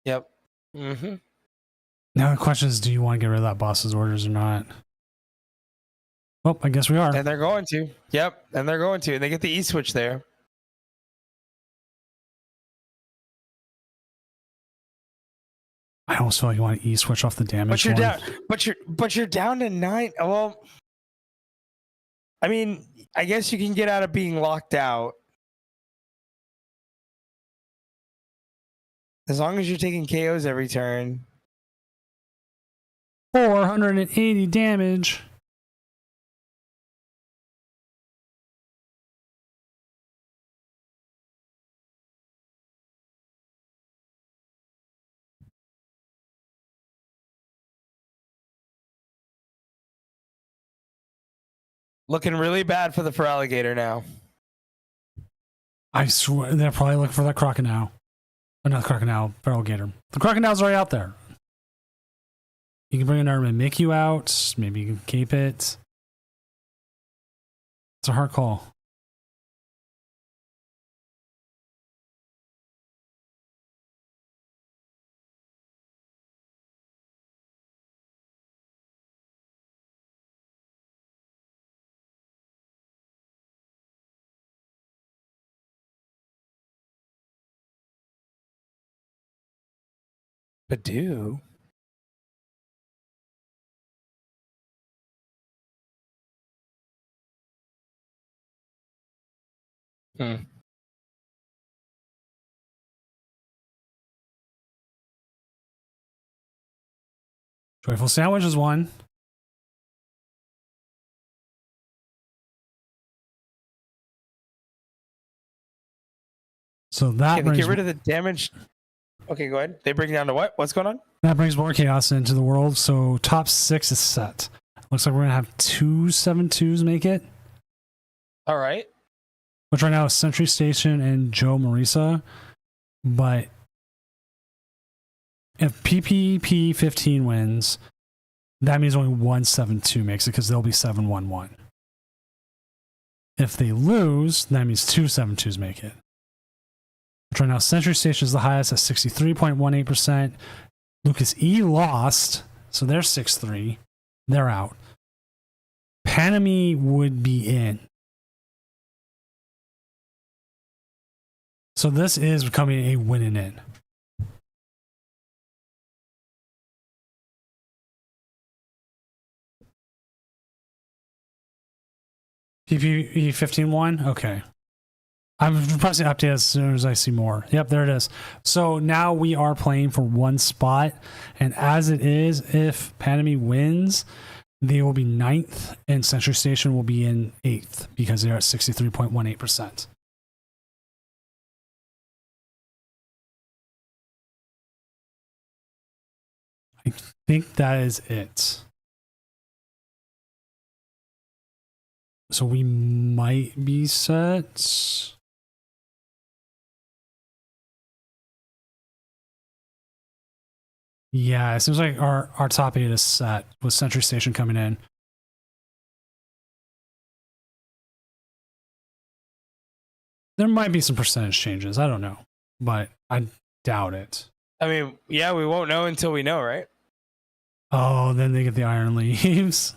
Yep. Mm-hmm. Now the question is, do you want to get rid of that boss's orders or not? Well, I guess we are. And they're going to. Yep. And they're going to. And they get the E-switch there. I almost feel like you want to E-switch off the damage. But you're down. But you're down to 9. Well, I mean, I guess you can get out of being locked out. As long as you're taking KOs every turn. 480 damage. Looking really bad for the Feraligatr now. I swear they're probably looking for that Crocodile. Oh, not Crocodile, Feraligatr. The Crocodile's already out there. You can bring an arm and make you out. Maybe you can keep it. It's a hard call. Badoo. Joyful Sandwich is one. So that Can they get rid of the damage? Okay, go ahead. They bring it down to what? What's going on? That brings more chaos into the world. So top 6 is set. Looks like we're gonna have 2 7-2s make it. All right. Which right now is Century Station and Joe Marisa. But if PPP 15 wins, that means only 1 7-2 makes it because they'll be 7-1-1. If they lose, that means 2 7-2s make it. Which right now, Century Station is the highest at 63.18%. Lucas E lost, so they're 6-3. They're out. Panami would be in. So this is becoming a win and in. PPE 15-1? Okay. I'm pressing update as soon as I see more. Yep, there it is. So now we are playing for 1 spot. And as it is, if Panami wins, They will be 9th, and Century Station will be in 8th because they're at 63.18%. I think that is it. So we might be set. Yeah, it seems like our top 8 is set with Century Station coming in. There might be some percentage changes. I don't know, but I doubt it. I mean, yeah, we won't know until we know, right? Oh, then they get the Iron Leaves.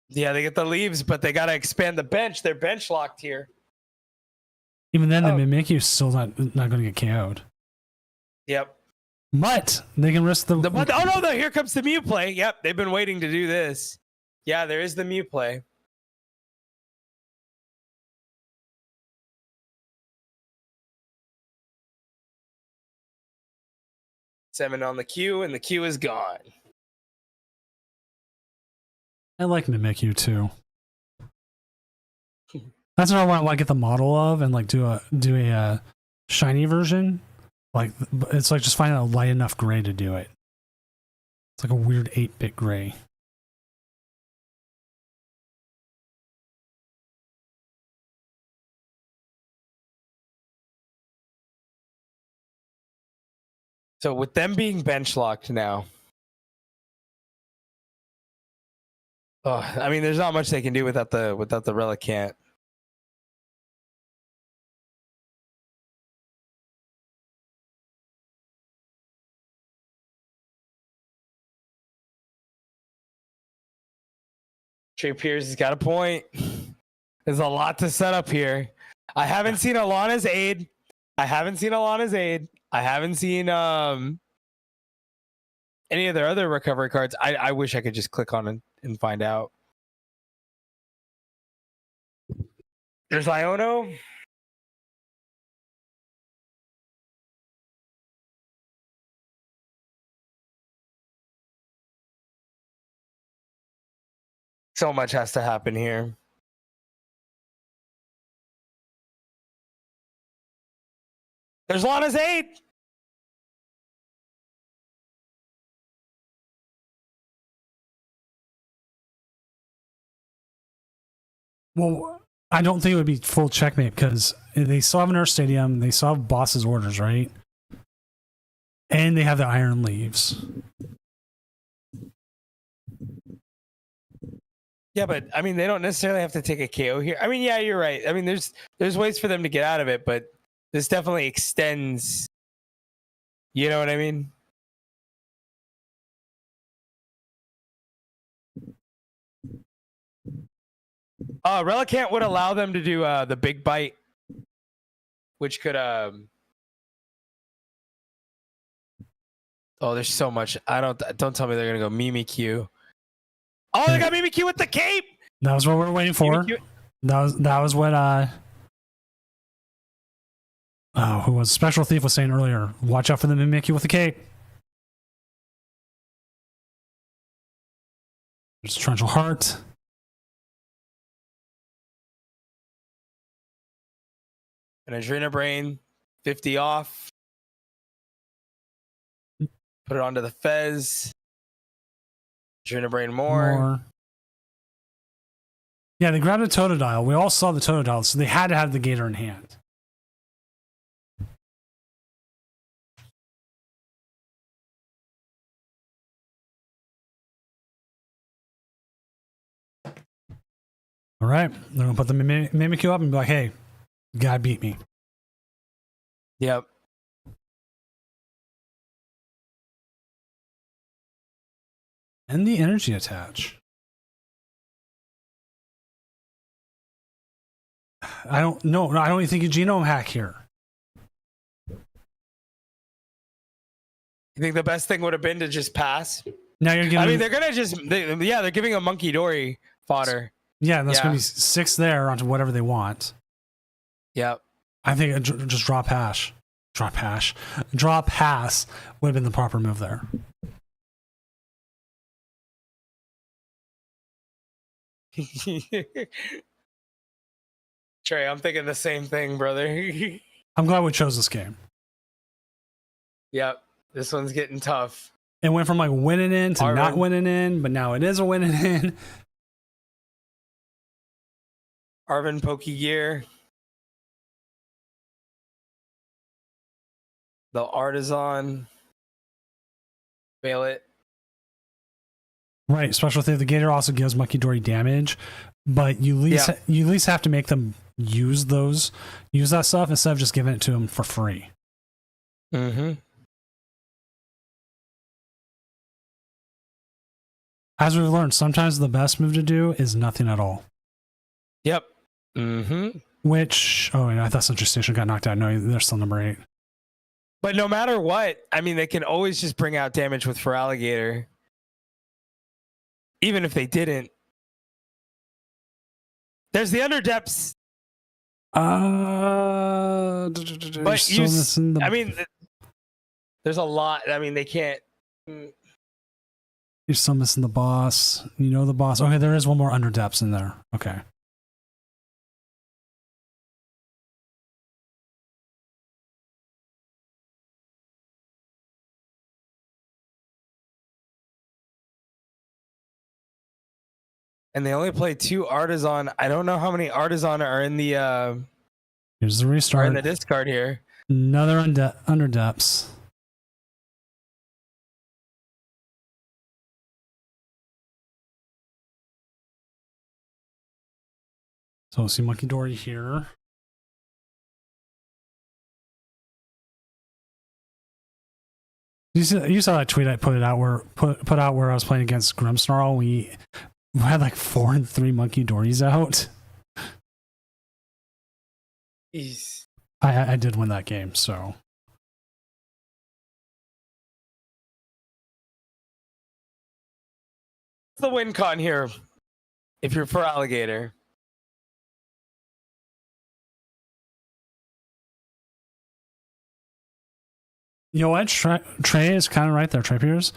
Yeah, they get the leaves, but they got to expand the bench. They're bench locked here. Even then, the Mimikyu's still not going to get KO'd. Yep. But they can risk the. Oh no! Here comes the Mew play. Yep, they've been waiting to do this. Yeah, there is the Mew play. Seven on the Q, and the Q is gone. I like Mimikyu too. That's what I want to get the model of and like do a shiny version. Like it's like just finding a light enough gray to do it. It's like a weird 8-bit gray. So with them being bench locked now, I mean, there's not much they can do without the Relicanth. Trey Pierce has got a point. There's a lot to set up here. I haven't seen Alana's aid. I haven't seen any of their other recovery cards. I wish I could just click on it and find out. There's Iono. So much has to happen here. There's Lana's aid. Well, I don't think it would be full checkmate because they still have an Earth Stadium. They still have Boss's orders, right? And they have the Iron Leaves. Yeah, but I mean, they don't necessarily have to take a KO here. I mean, yeah, you're right. I mean, there's ways for them to get out of it, but this definitely extends. You know what I mean? Relicanth would allow them to do the big bite, which could Oh, there's so much. Don't tell me they're gonna go Mimikyu. Oh, they got Mimikyu with the cape. That was what we were waiting for. Mimikyu. That was what who was Special Thief was saying earlier. Watch out for the Mimikyu with the cape. There's Torrential Heart. And Adrena Brain, 50 off. Put it onto the Fez. Adrena Brain more. Yeah, they grabbed a Totodile. We all saw the Totodile, so they had to have the Gator in hand. All right, they're gonna put the Mimikyu up and be like, "Hey, you gotta beat me." Yep. And the energy attach. I don't know. I don't even think a genome hack here. You think the best thing would have been to just pass? Now you're giving. I mean, they're gonna they're giving a Monkey Dory fodder. Yeah, that's gonna be 6 there onto whatever they want. Yep. I think just drop pass would have been the proper move there. Trey, I'm thinking the same thing, brother. I'm glad we chose this game. Yep, this one's getting tough. It went from like winning in to not Arvin. winning in, but now it is a winning in. Arvin Pokegear. The Artisan. Fail it. Right, special thing. The Gator also gives Monkey Dory damage, but you at least have to make them use that stuff instead of just giving it to them for free. Mm-hmm. As we've learned, sometimes the best move to do is nothing at all. Yep. Mm-hmm. Which, I thought Century Station got knocked out. No, they're still number 8. But no matter what, I mean, they can always just bring out damage with Feraligatr. Even if they didn't. There's the Underdepths. But there's a lot. I mean, they can't. You're still missing the boss. You know the boss. Okay, there is one more Underdepths in there. Okay. And they only play 2 Artisan. I don't know how many Artisan are in the Here's the restart. are in the discard here. Another Underdepths. So we'll see Monkey Dory here. You saw that tweet I put out where I was playing against Grimmsnarl. We had like 4 and 3 Monkey Dories out. Jeez. I did win that game, so. The win con here, if you're Feraligatr. You know what? Trey is kind of right there, Trey Pierce.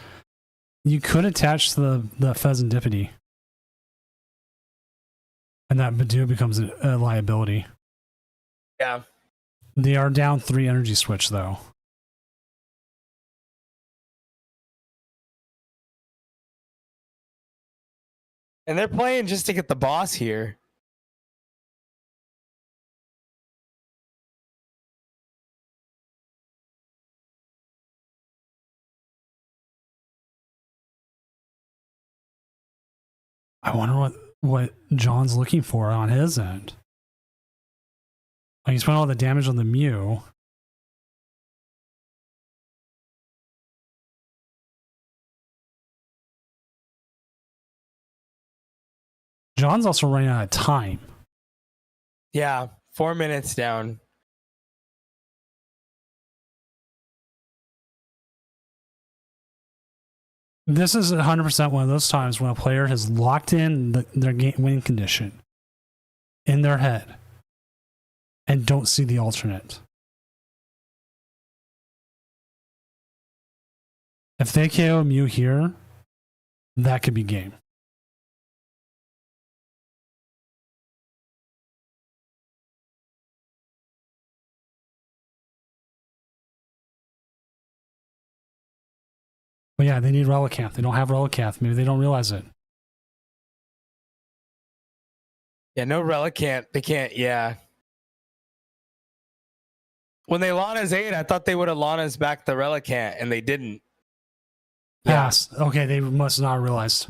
You could attach the Pheasantipity. And that Badoo becomes a liability. Yeah. They are down 3 energy switch, though. And they're playing just to get the boss here. I wonder what John's looking for on his end. Like, he spent all the damage on the Mew. John's also running out of time. Yeah, 4 minutes down. This is 100% one of those times when a player has locked in their game win condition in their head and don't see the alternate. If they KO Mew here, that could be game. But yeah, they need Relicanth. They don't have Relicanth. Maybe they don't realize it. Yeah, no Relicanth. They can't, yeah. When they Lana's 8, I thought they would have Lana's back the Relicanth, and they didn't. Pass. Yeah. Okay, they must not have realized.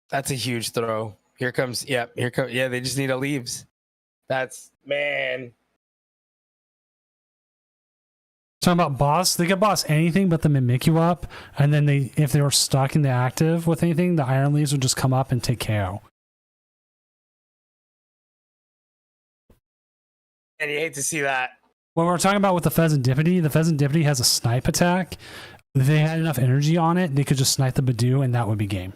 That's a huge throw. Here comes, yeah, they just need a leaves. That's, man. Talking about boss, they could boss anything but the Mimikyu up, and then if they were stuck in the active with anything, the Iron Leaves would just come up and take KO. And you hate to see that. When we're talking about with the Pheasantipity has a snipe attack. If they had enough energy on it, they could just snipe the Badoo, and that would be game.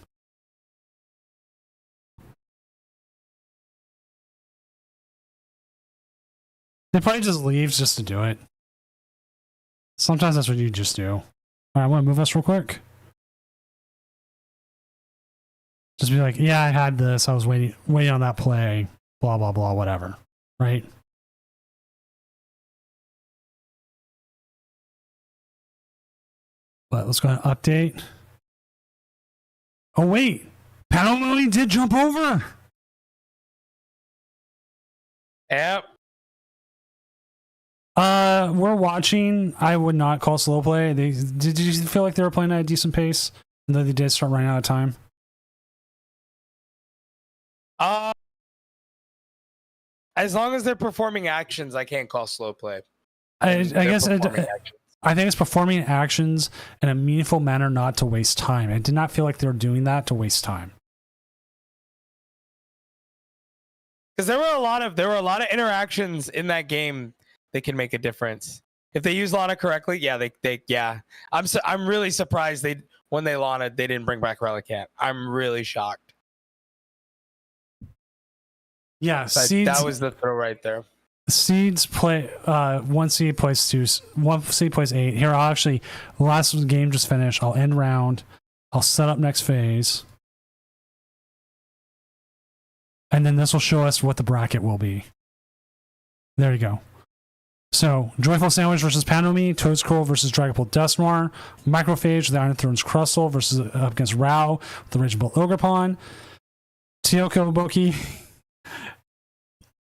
They probably just leaves just to do it. Sometimes that's what you just do. All right, I want to move us real quick. Just be like, yeah, I had this. I was waiting on that play. Blah blah blah. Whatever. Right. But let's go ahead and update. Oh wait, Pat Maloney did jump over. Yep. We're watching. I would not call slow play. Did you feel like they were playing at a decent pace? And then they did start running out of time. As long as they're performing actions, I can't call slow play. I guess I think it's performing actions in a meaningful manner, not to waste time. I did not feel like they were doing that to waste time. Because there were a lot of interactions in that game that can make a difference if they use Lana correctly. Yeah, yeah. I'm really surprised when they Lana they didn't bring back Relicanth. I'm really shocked. Yeah, that was the throw right there. Seeds play. One seed plays 2. One seed plays 8. Here, I'll actually. The last game just finished. I'll end round. I'll set up next phase. And then this will show us what the bracket will be. There you go. So, Joyful Sandwich versus Panomi, Toadscroll versus Dragapult Dusknoir, Microphage, the Iron Throne's Crustle versus up against Rao, the Raging Bolt Ogerpon, Teoko Boki,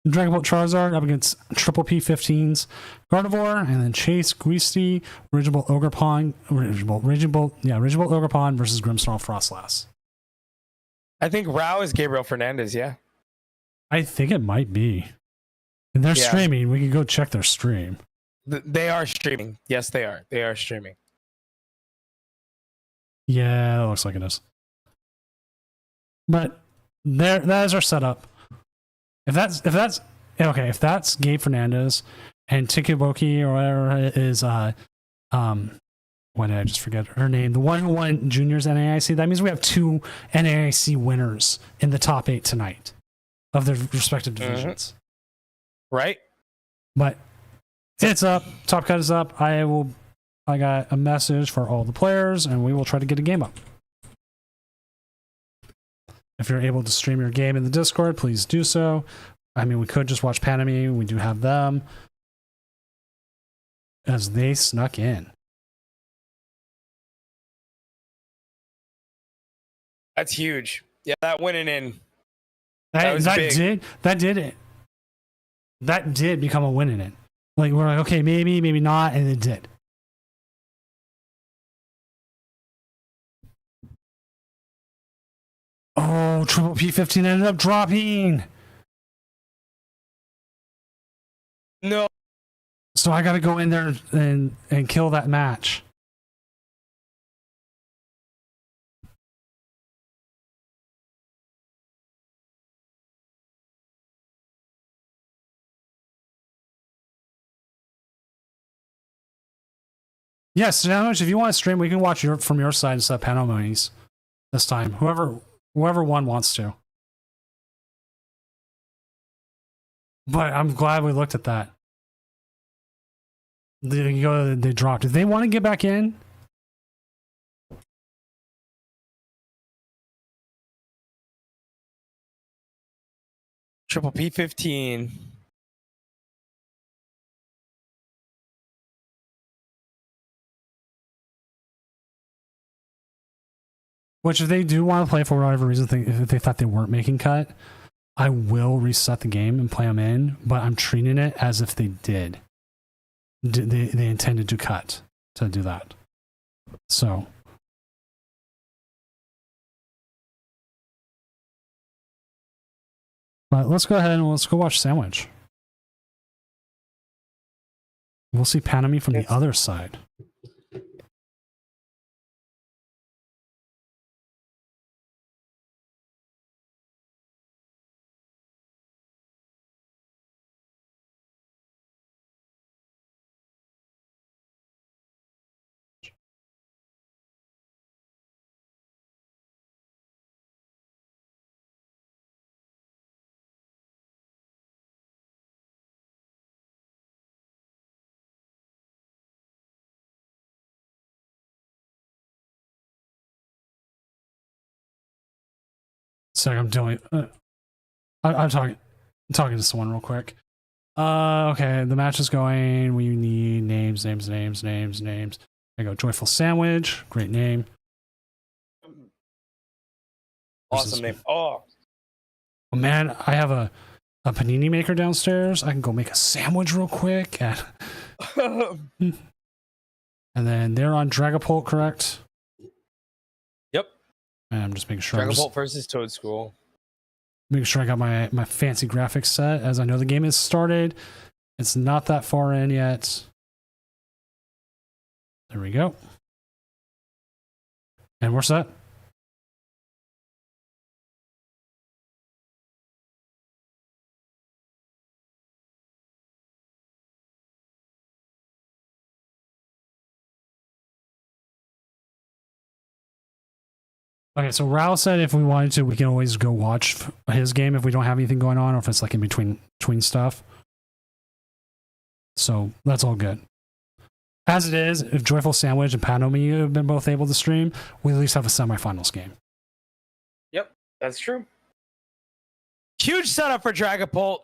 Dragapult Charizard up against Triple P15's Gardevoir, and then Chase Guisty, Raging Bolt Ogerpon versus Grimmsnarl Frostlass. I think Rao is Gabriel Fernandez, yeah. I think it might be. And they're streaming. We can go check their stream. They are streaming. Yes, they are. They are streaming. Yeah, it looks like it is. But that is our setup. If that's Gabe Fernandez and Tikiboki or whatever is why did I just forget her name? The one who won Juniors NAIC. That means we have 2 NAIC winners in the top 8 tonight of their respective divisions. Right. But it's up. Top Cut is up. I got a message for all the players, and we will try to get a game up. If you're able to stream your game in the Discord, please do so. I mean, we could just watch Panomi. We do have them as they snuck in. That's huge. Yeah, that winning in. That did become a win in it. Like, we're like, okay, maybe not, and it did. Oh, Triple P15 ended up dropping. No. So I got to go in there and kill that match. Yes, Sandwich, if you want to stream, we can watch from your side instead of Panomonies this time. Whoever one wants to. But I'm glad we looked at that. They dropped. If they want to get back in, Triple P15. which if they do want to play for whatever reason, if they thought they weren't making cut, I will reset the game and play them in, but I'm treating it as if they did. They intended to cut to do that. So. But let's go ahead and let's go watch Sandwich. We'll see Panomi from the other side. So I'm doing. I'm talking to someone real quick. Okay, the match is going. We need names. There you go. Joyful Sandwich. Great name. Awesome name. Oh man, I have a panini maker downstairs. I can go make a sandwich real quick. And then they're on Dragapult, correct? Yep. And I'm just making sure. Dragapult versus Toad School. Making sure I got my fancy graphics set, as I know the game has started. It's not that far in yet. There we go. And we're set. Okay, so Raul said if we wanted to, we can always go watch his game if we don't have anything going on, or if it's like in between stuff. So that's all good. As it is, if Joyful Sandwich and Panomi have been both able to stream, we at least have a semifinals game. Yep, that's true. Huge setup for Dragapult.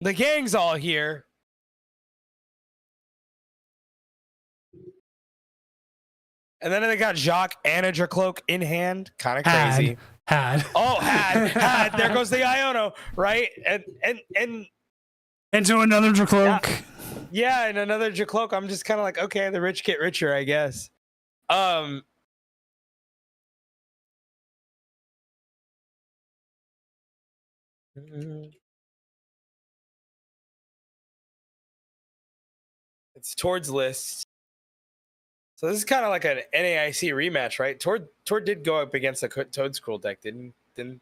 The gang's all here. And then they got Jacques and a Dracloak in hand. Kind of crazy. Had. There goes the Iono, right? And into another Dracloak. Yeah, and another Dracloak. I'm just kind of like, okay, the rich get richer, I guess. It's Tord's list. So this is kind of like an NAIC rematch, right? Tord did go up against the Toad School deck, did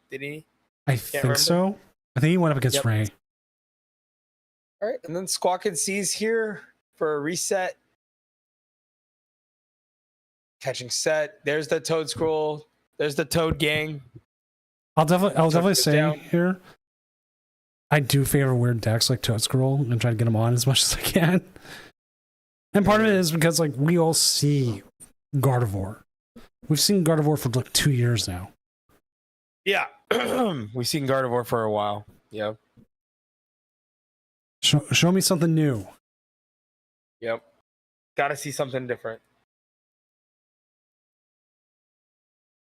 he? I think so. I think he went up against Ray. All right, and then Squawk and C's here for a reset. Catching set. There's the Toad Scroll. There's the Toad Gang. I'll definitely say here, I do favor weird decks like Toad Scroll and try to get them on as much as I can. And part of it is because like we all see Gardevoir. We've seen Gardevoir for like 2 years now. Yeah, we've seen Gardevoir for a while. Yep. Show me something new. Yep. Got to see something different.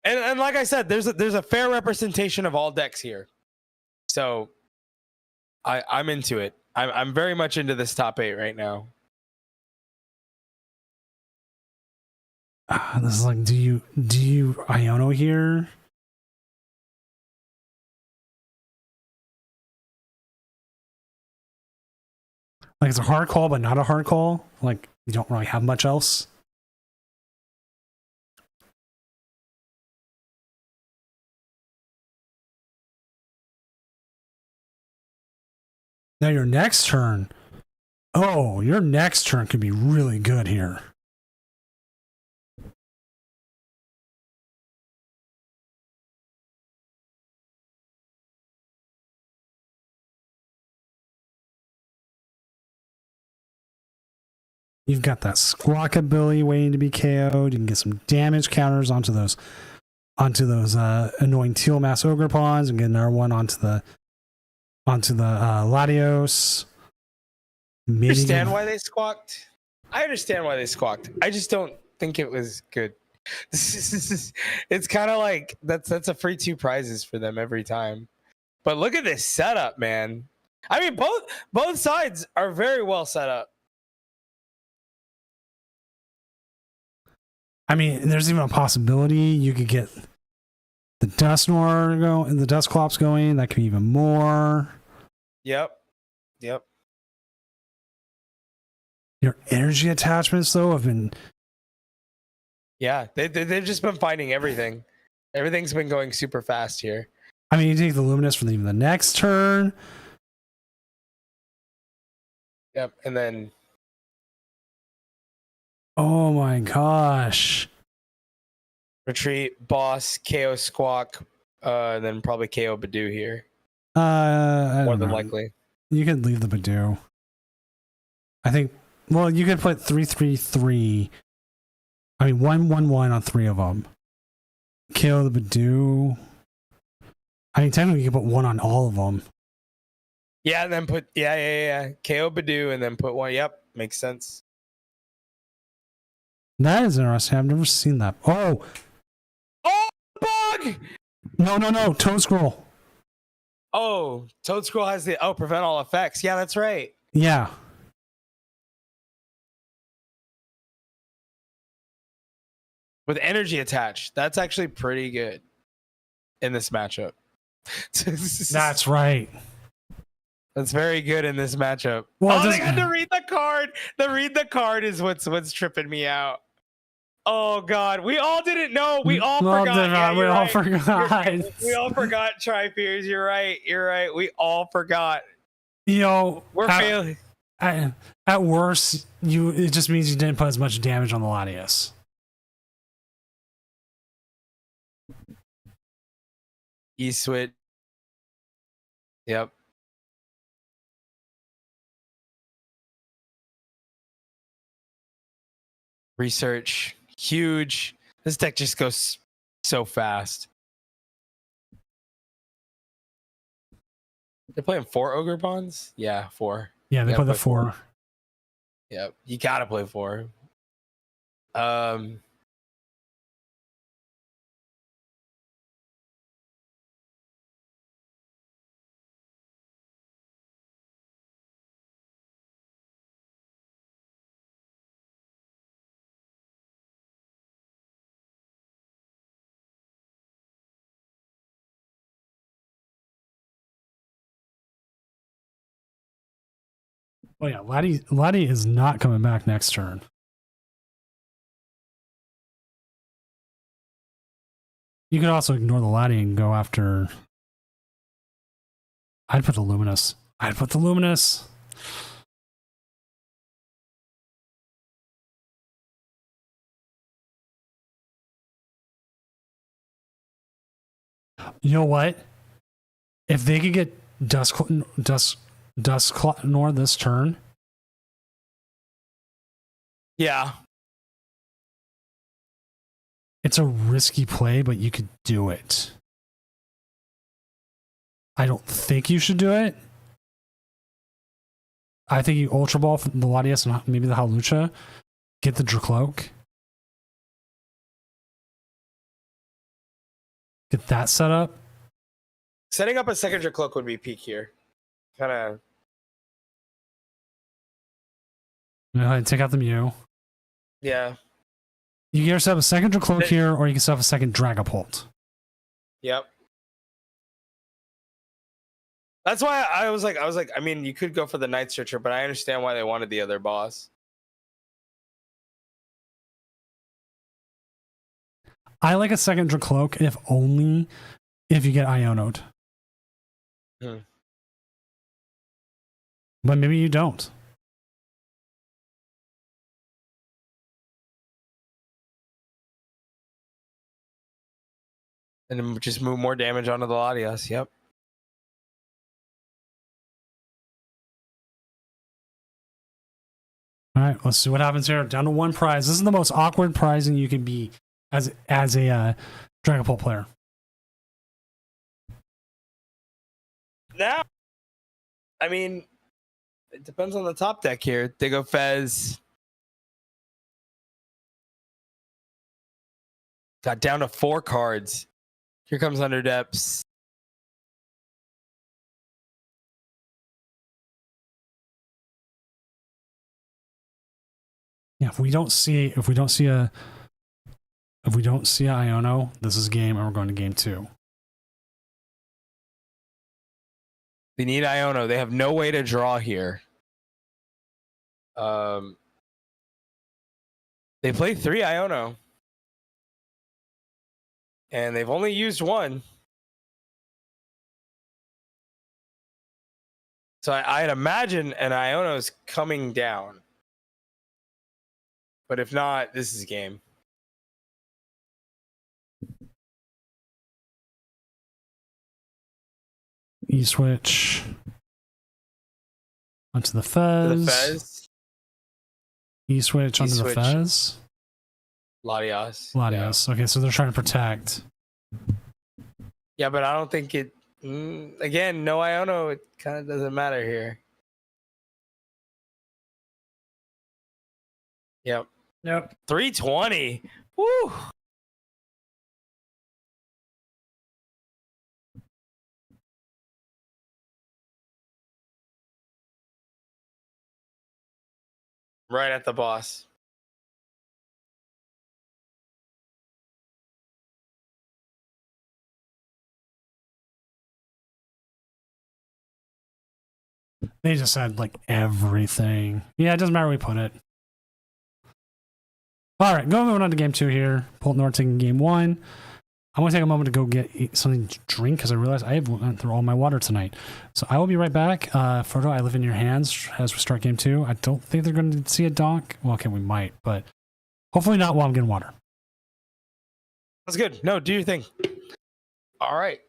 And like I said, there's a fair representation of all decks here. So I'm into it. I'm very much into this top 8 right now. This is like, do you Iono here? Like it's a hard call, but not a hard call. Like you don't really have much else. Now your next turn. Oh, your next turn could be really good here. You've got that Squawk ability waiting to be KO'd. You can get some damage counters onto those annoying Teal Mass Ogre pawns, and get another one onto the Latios. I understand why they squawked. I understand why they squawked. I just don't think it was good. It's kind of like that's a free 2 prizes for them every time. But look at this setup, man. I mean, both sides are very well set up. I mean, there's even a possibility you could get the Dusknoir go and the Dusclops going. That could be even more. Yep. Your energy attachments, though, have been... Yeah, they've just been finding everything. Everything's been going super fast here. I mean, you take the Luminous for even the next turn. Yep, and then... Oh my gosh. Retreat, Boss, KO Squawk, then probably KO Badoo here. More than likely. You could leave the Badoo. I think, well, you could put 3-3-3. I mean, 1-1-1 on 3 of them. KO the Badoo. I mean, technically, you could put one on all of them. Yeah, and then put KO Badu and then put one. Yep, makes sense. That is interesting. I've never seen that. Oh, bug! No. Toad Scroll. Oh, Toad Scroll has the prevent all effects. Yeah, that's right. Yeah. With energy attached. That's actually pretty good in this matchup. That's right. That's very good in this matchup. Well, they got to read the card. The read the card is what's tripping me out. Oh God, we all didn't know. We all forgot. Yeah, we all right. forgot. We all forgot Tri-Fears. You're right. We all forgot. You know, We're failing. At worst, it just means you didn't put as much damage on the Latias. E-switch. Yep. Research. Huge. This deck just goes so fast. They're playing 4 Ogre Bonds? Yeah, 4. Yeah, they put the 4. Yep. You gotta play 4. Oh yeah, Laddie is not coming back next turn. You could also ignore the Laddie and go after. I'd put the Luminous. You know what? If they could get Dusknor this turn. Yeah. It's a risky play, but you could do it. I don't think you should do it. I think you Ultra Ball for the Latias and maybe the Hawlucha. Get the Dracloak. Get that set up. Setting up a second Dracloak would be peak here. Kind of. Go ahead and take out the Mew. Yeah. You can either set up a second Dracloak here, or you can set up a second Dragapult. Yep. That's why I was like, I mean, you could go for the Night Searcher, but I understand why they wanted the other boss. I like a second Dracloak, if only if you get Iono'd. But maybe you don't. And then just move more damage onto the Latias. Yep. All right, let's see what happens here. Down to 1 prize. This is the most awkward prizing you can be as a Dragapult player. Now, I mean, it depends on the top deck here. They go Fez. Got down to 4 cards. Here comes Under Depths. Yeah, if we don't see a Iono, this is game, and we're going to game 2. They need Iono. They have no way to draw here. They play 3 Iono. And they've only used 1. So I'd imagine an Iono is coming down. But if not, this is game. E-switch. Onto the Fez. E-switch onto the Fez. Latias. Yeah. Okay, so they're trying to protect. Yeah, but I don't think it Again, no Iono. It kind of doesn't matter here. Yep. 320. Woo. Right at the boss. They just said like everything. Yeah, it doesn't matter where we put it. All right, going on to game 2 here. Polton North taking game 1. I want to take a moment to go get something to drink because I realized I have went through all my water tonight. So I will be right back. Frodo, I live in your hands as we start game 2. I don't think they're going to see a donk. Well, okay, we might, but hopefully not while I'm getting water. That's good. No, do your thing. All right.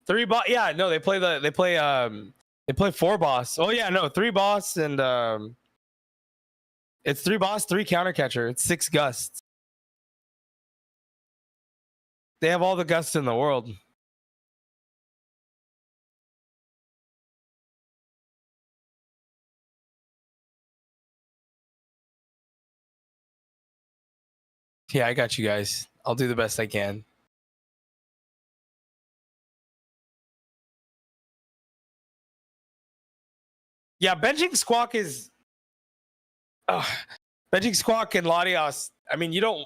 3 boss. Yeah, no, they play 4 boss. Oh yeah, no, 3 boss and it's 3 boss, 3 counter catcher. It's 6 gusts. They have all the gusts in the world. Yeah, I got you guys. I'll do the best I can. Yeah, benching Squawk is benching Squawk and Latios. I mean, you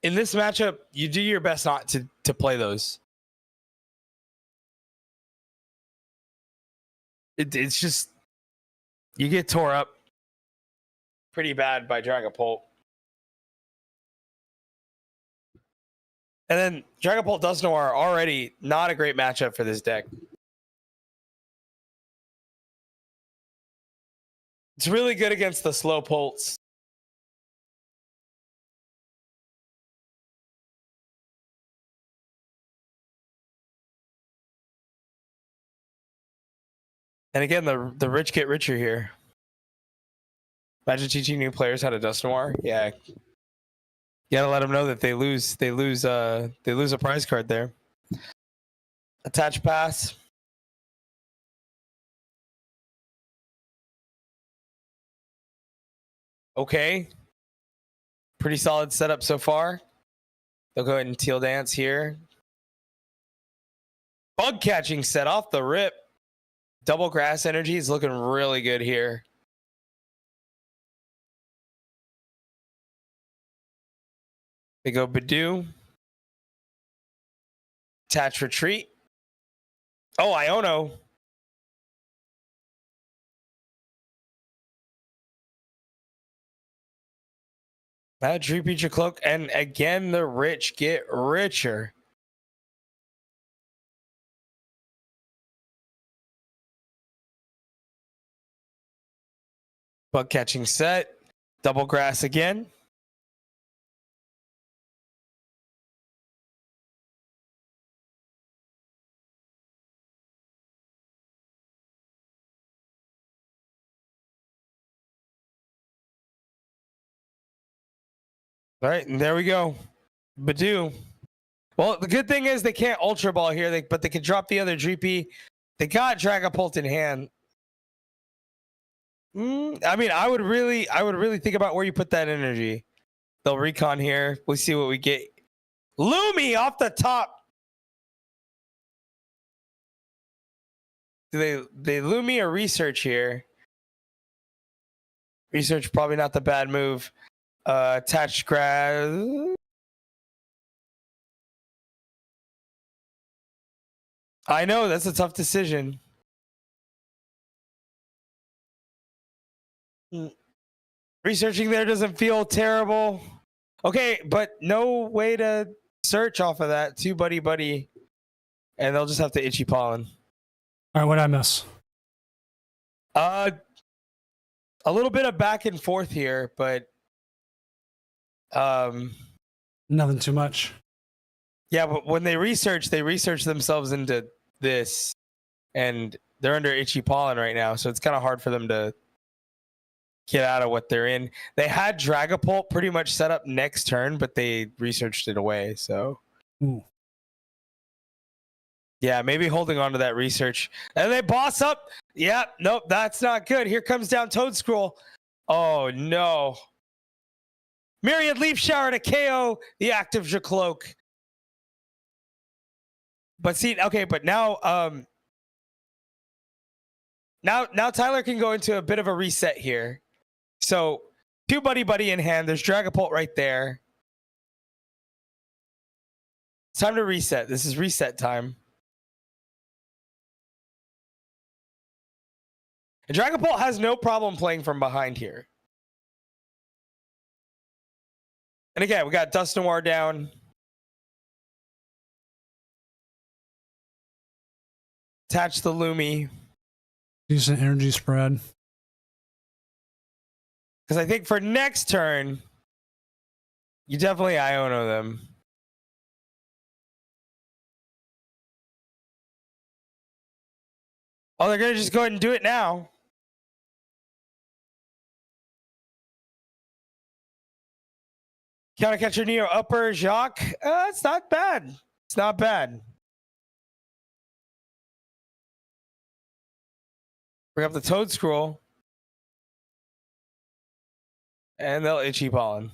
in this matchup, you do your best not to play those. It's just you get tore up pretty bad by Dragapult. And then Dragapult Dusknoir already not a great matchup for this deck. It's really good against the slow Polts. And again, the rich get richer here. Imagine teaching new players how to Dusknoir. Yeah. You gotta let them know that they lose a prize card there. Attach pass. Okay. Pretty solid setup so far. They'll go ahead and Teal Dance here. Bug catching set off the rip. Double grass energy is looking really good here. They go Badoo. Attach retreat. Oh, Iono. That Tree Preacher Cloak. And again, the rich get richer. Bug catching set. Double grass again. All right, and there we go. Badoo. Well, the good thing is they can't Ultra Ball here, but they can drop the other Dreepy. They got Dragapult in hand. I mean, I would really think about where you put that energy. They'll recon here. We'll see what we get. Lumi off the top. Do they Lumi or research here? Research probably not the bad move. Attached grass. I know that's a tough decision. Researching there doesn't feel terrible. Okay, but no way to search off of that. 2 buddy. And they'll just have to Itchy Pollen. All right, what did I miss? A little bit of back and forth here, but Nothing too much. yeah, but when they research themselves into this, and they're under Itchy Pollen right now, so it's kind of hard for them to get out of what they're in. They had Dragapult pretty much set up next turn, but they researched it away, so. Ooh. Yeah, maybe holding on to that research. And they boss up. Yeah, nope, that's not good. Here comes down Toad Scroll. Oh, no. Myriad Leaf Shower to KO the active Jacloak. But see, okay, but now, now Tyler can go into a bit of a reset here. So, 2 Buddy in hand. There's Dragapult right there. It's time to reset. This is reset time. And Dragapult has no problem playing from behind here. And again, we got Dusknoir down. Attach the Lumi. Decent energy spread. Because I think for next turn, you definitely Iono them. Oh, they're going to just go ahead and do it now. Counter Catcher Neo upper Jacques. It's not bad. It's not bad. Bring up the Toad Scroll. And they'll Itchy Pollen.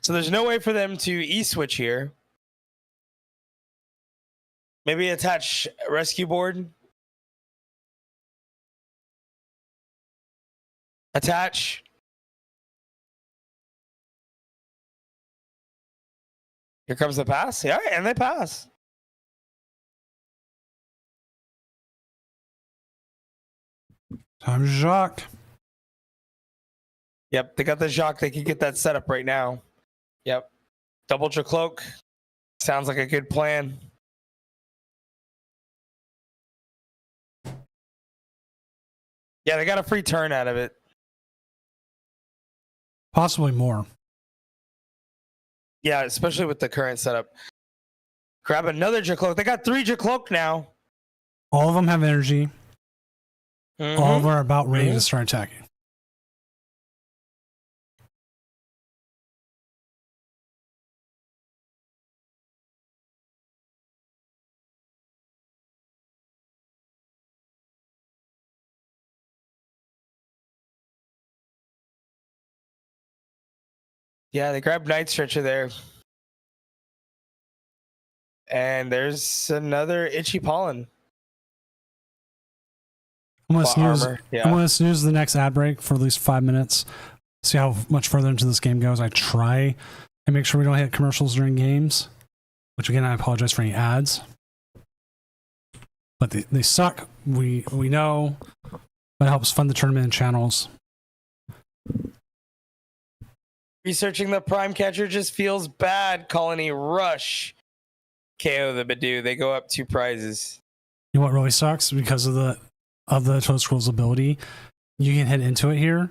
So there's no way for them to E-switch here. Maybe attach Rescue Board. Attach. Here comes the pass. Yeah, and they pass. Time Jacques. Yep, they got the Jacques. They can get that set up right now. Yep. Double Jacloak. Sounds like a good plan. Yeah, they got a free turn out of it. Possibly more. Yeah, especially with the current setup. Grab another Jacloak. They got 3 Jacloak now. All of them have energy. Mm-hmm. All of them are about ready to start attacking. Yeah, they grabbed Night Stretcher there. And there's another Itchy Pollen. I'm gonna snooze. Yeah. I'm gonna snooze the next ad break for at least 5 minutes. See how much further into this game goes. I try and make sure we don't hit commercials during games. Which again, I apologize for any ads. But they suck. We know. But it helps fund the tournament and channels. Researching the Prime Catcher just feels bad. Colony Rush. KO the Badoo. They go up 2 prizes. You know what really sucks? Because of the Toad Scroll's ability, you can hit into it here,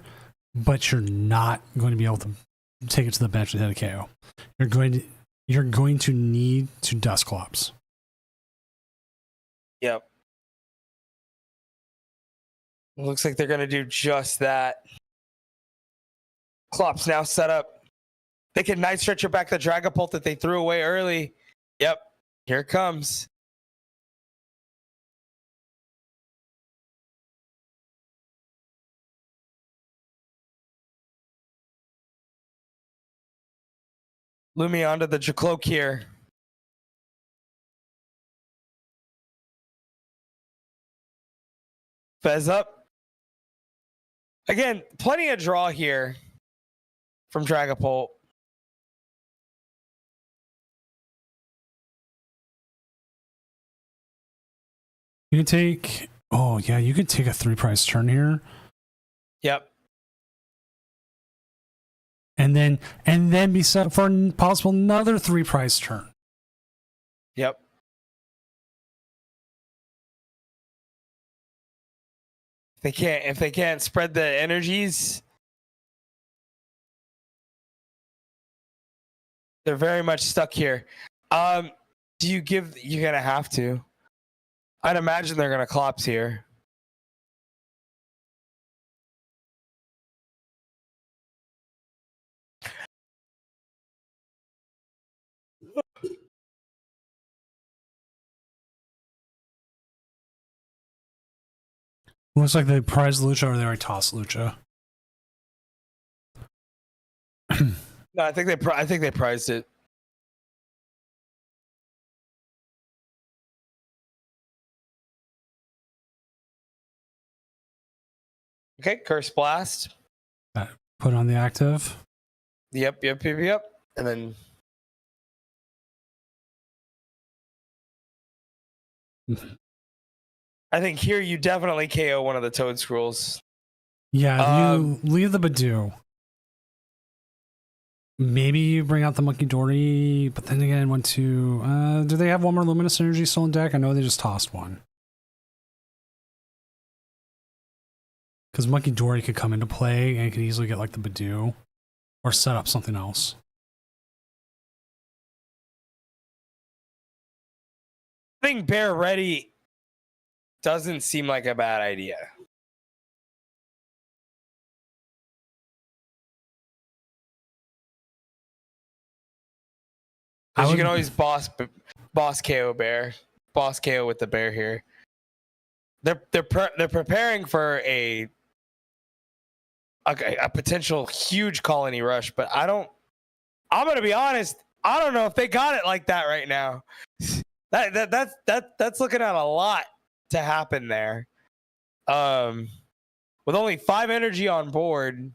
but you're not going to be able to take it to the bench and hit a KO. You're going to need to Dusclops. Yep. Looks like they're going to do just that. Clops now set up. They can Night Stretcher back the Dragapult that they threw away early. Yep. Here it comes. Lumi onto the Jacloak here. Fez up. Again, plenty of draw here from Dragapult. You can take... Oh, yeah, you could take a 3-prize turn here. Yep. And then be set up for a possible another 3-prize turn. Yep. If they can't spread the energies, they're very much stuck here. You're gonna have to. I'd imagine they're gonna Clops here. Looks like they prized Lucha or they already tossed Lucha. No, I think they prized it. Okay, Curse Blast. Put on the active. Yep. And then I think here you definitely KO one of the Toad Scrolls. Yeah, you leave the Badoo. Maybe you bring out the Monkey Dory, but then again, do they have one more Luminous Energy still in deck? I know they just tossed one. Because Monkey Dory could come into play and could easily get like the Badoo or set up something else. I think Bear Ready doesn't seem like a bad idea. Because you can always boss KO Bear, boss KO with the Bear here. They're preparing for a potential huge colony rush, but I'm gonna be honest, I don't know if they got it like that right now. That's looking at a lot to happen there. With only 5 energy on board.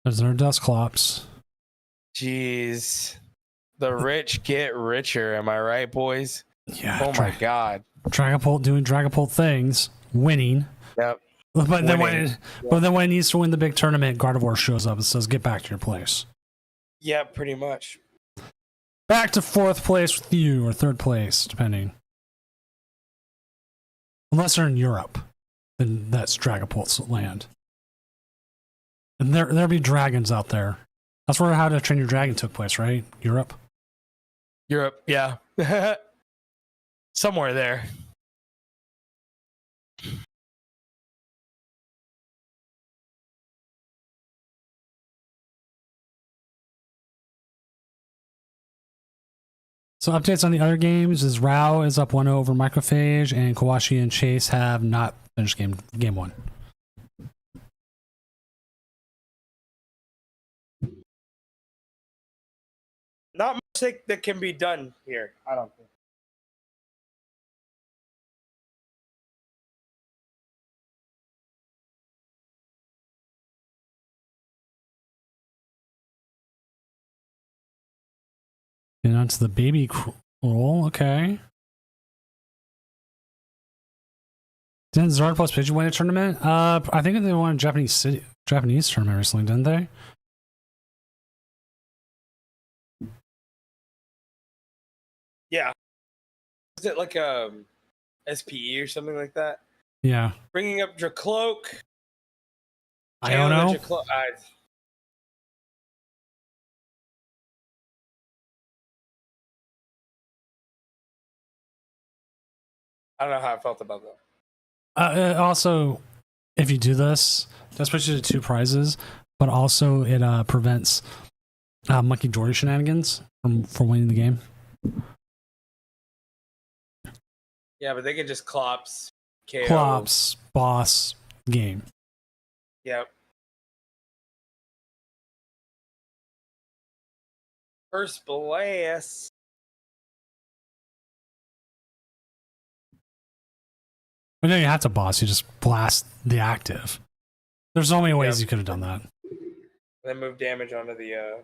There's their Dusclops. Jeez. The rich get richer, am I right, boys? Yeah. Oh my god. Dragapult doing Dragapult things, winning. Yep. But then when it needs to win the big tournament, Gardevoir shows up and says, "Get back to your place." Yeah, pretty much. Back to 4th place with you, or 3rd place, depending. Unless they're in Europe, then that's Dragapult's land. And there'll be dragons out there. That's where How to Train Your Dragon took place, right? Europe? Europe, yeah. Somewhere there. So updates on the other games is Rao is up 1-0 over Microphage, and Kawashi and Chase have not finished game 1. Not much that can be done here, I don't think. And onto the baby roll, okay. Didn't Zard plus Pidgey win a tournament? I think they won a Japanese tournament recently, didn't they? Yeah. Is it like SPE or something like that? Yeah. Bringing up Dracloak. I don't know. I don't know how I felt about that. Also, if you do this, that's puts you to 2 prizes, but also it prevents Monkey Dory shenanigans from winning the game. Yeah, but they can just Clops, KO. Clops, boss, game. Yep. First Blast. But no, you have to boss. You just blast the active. There's so many ways you could have done that. Then move damage onto the.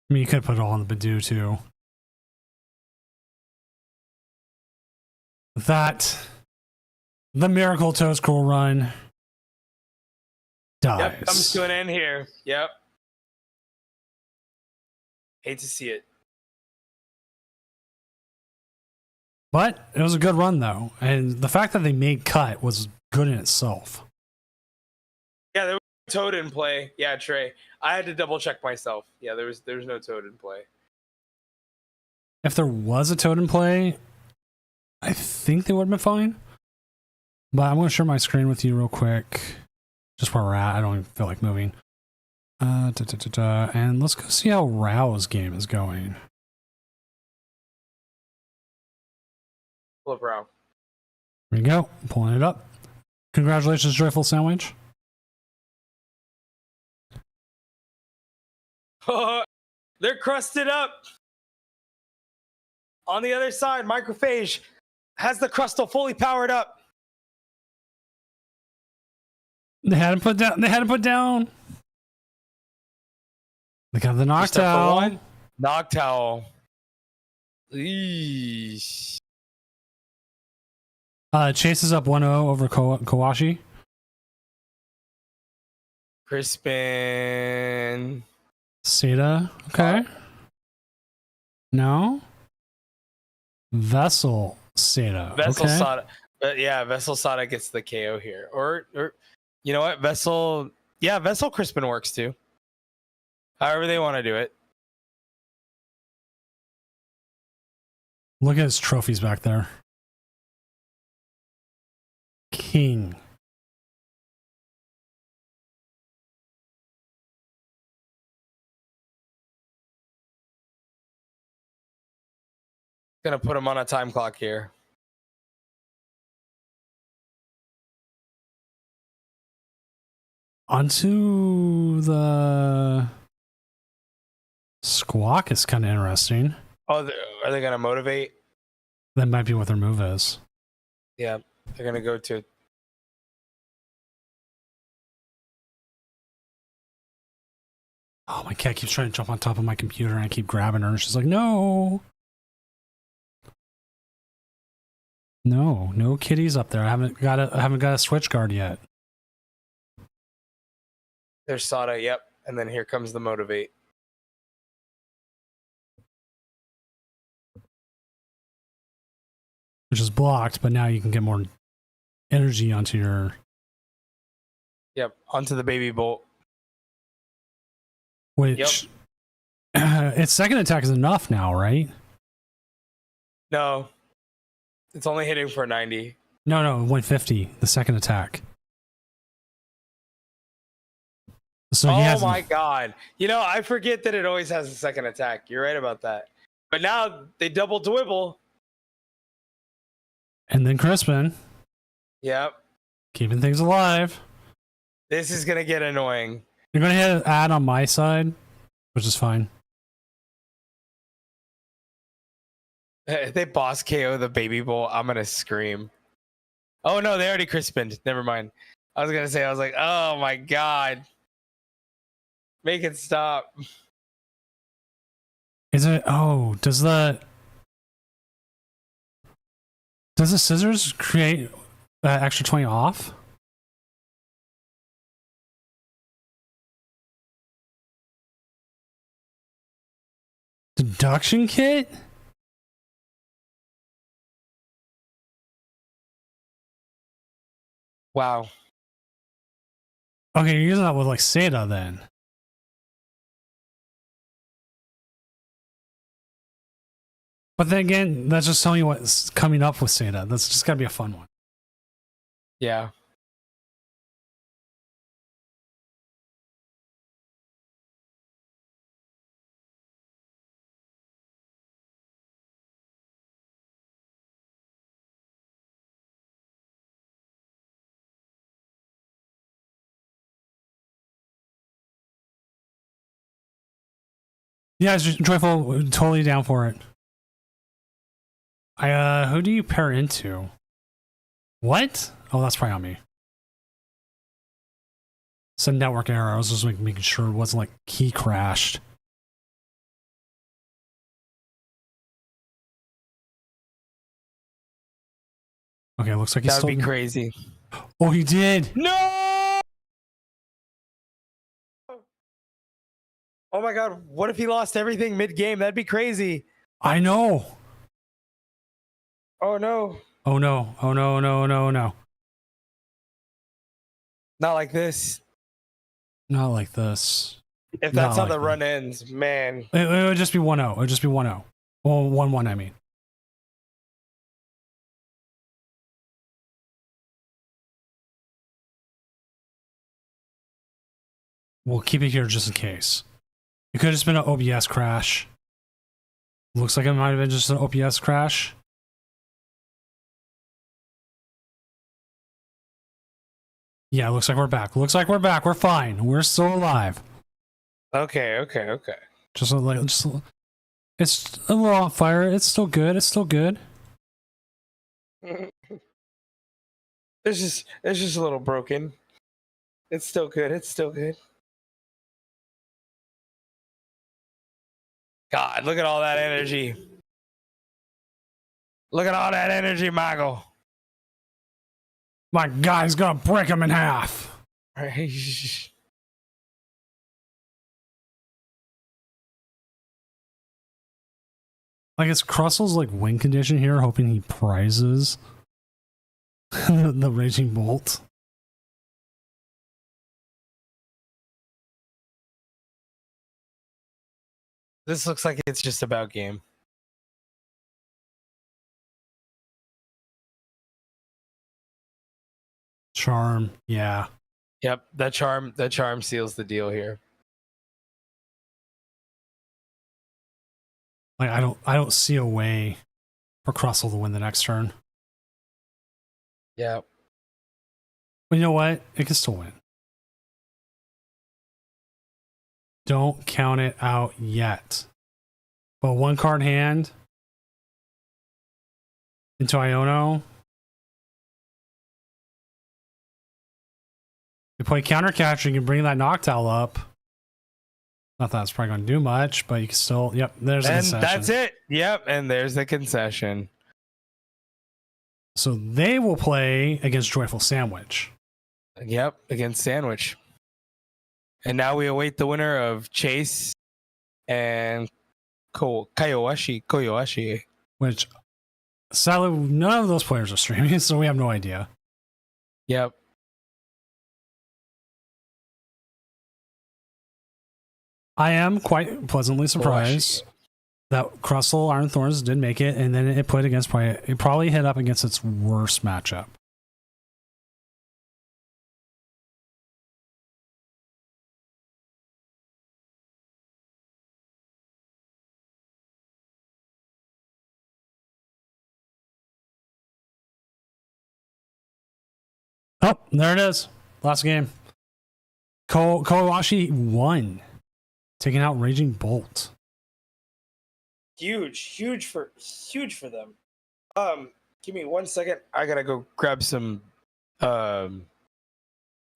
I mean, you could put it all on the Badoo too. That the Miracle Toad Scroll run dies. Yep, comes to an end here. Yep. Hate to see it. But it was a good run though, and the fact that they made cut was good in itself. Yeah, there was no Toad in play. Yeah, Trey. I had to double check myself. Yeah, there was no Toad in play. If there was a Toad in play, I think they would have been fine. But I'm going to share my screen with you real quick. just where we're at. I don't even feel like moving. And let's go see how Rao's game is going. Flip around. Here we go. Pulling it up. Congratulations, Joyful Sandwich. They're crusted up. On the other side, Microphage has the crustal fully powered up. They had him put down. They had him put down. They got the Noctowl. Noctowl. Eesh. Chase is up 1-0 over Kawashi. Crispin. Seda. Okay. No. Vessel Seda. Vessel okay. Sada. Yeah, Vessel Sada gets the KO here. Or you know what? Vessel Crispin works too. However they want to do it. Look at his trophies back there. King. Gonna put him on a time clock here. Onto the Squawk is kind of interesting. Oh, are they gonna motivate? That might be what their move is. Yeah, they're gonna go to. Oh, my cat keeps trying to jump on top of my computer and I keep grabbing her and she's like, no. No kitties up there. I haven't got a switch guard yet. There's Sada, yep. And then here comes the motivate. Which is blocked, but now you can get more energy onto your... Yep, onto the baby bolt. Which... its second attack is enough now, right? No. It's only hitting for 90. No, 150, the second attack. So oh my god. You know, I forget that it always has a second attack. You're right about that. But now they double Dwibble. And then Crispin. Yep. Keeping things alive. This is going to get annoying. You're going to hit an ad on my side, which is fine. If they boss KO the baby bowl, I'm going to scream. Oh no, they already Crispined. Never mind. I was going to say, I was like, oh my god. Make it stop. Is it? Oh, does the scissors create that extra 20 off? Deduction kit? Wow. Okay, you're using that with like Seda then. But then again, that's just telling you what's coming up with Seda. That's just gotta be a fun one. Yeah. Yeah, it's just Joyful, totally down for it. Who do you pair into? What? Oh, that's probably on me. Some network error. I was just making sure it wasn't like key crashed. Okay, looks like he's That'd still... be crazy. Oh, he did! No! Oh my god, what if he lost everything mid-game? That'd be crazy. I know! Oh no. Oh no, oh no, no, no, no. Not like this. Not like this. If that's Not how like the that. run ends, man. It would just be 1-0. It would just be 1-0. Well, 1-1, I mean. we'll keep it here just in case. It could have just been an OBS crash. Looks like it might have been just an OBS crash. Yeah, looks like we're back. Looks like we're back. We're fine. We're still alive. Okay. It's a little on fire. It's still good. It's still good. It's just a little broken. It's still good. It's still good. God, look at all that energy. Look at all that energy, Michael. My guy's gonna break him in half. Right. Like, it's Crustle's like win condition here, hoping he prizes the Raging Bolt. This looks like it's just about game. Charm, yeah. Yep, that charm seals the deal here. Like, I don't see a way for Crustle to win the next turn. Yeah. But you know what? It can still win. Don't count it out yet. But one card hand into Iono. You play counter catcher, you can bring that Noctowl up. Not that it's probably going to do much, but you can still. Yep, there's a concession. And that's it. Yep, and there's the concession. So they will play against Joyful Sandwich. Yep, against Sandwich. And now we await the winner of Chase and Koyoashi. Which, sadly, none of those players are streaming, so we have no idea. Yep. I am quite pleasantly surprised that Crustle Iron Thorns did make it, and then it played against it probably hit up against its worst matchup. Oh, there it is. Last game. Kowashi won, taking out Raging Bolt. Huge for them. Give me 1 second. I gotta go grab some. The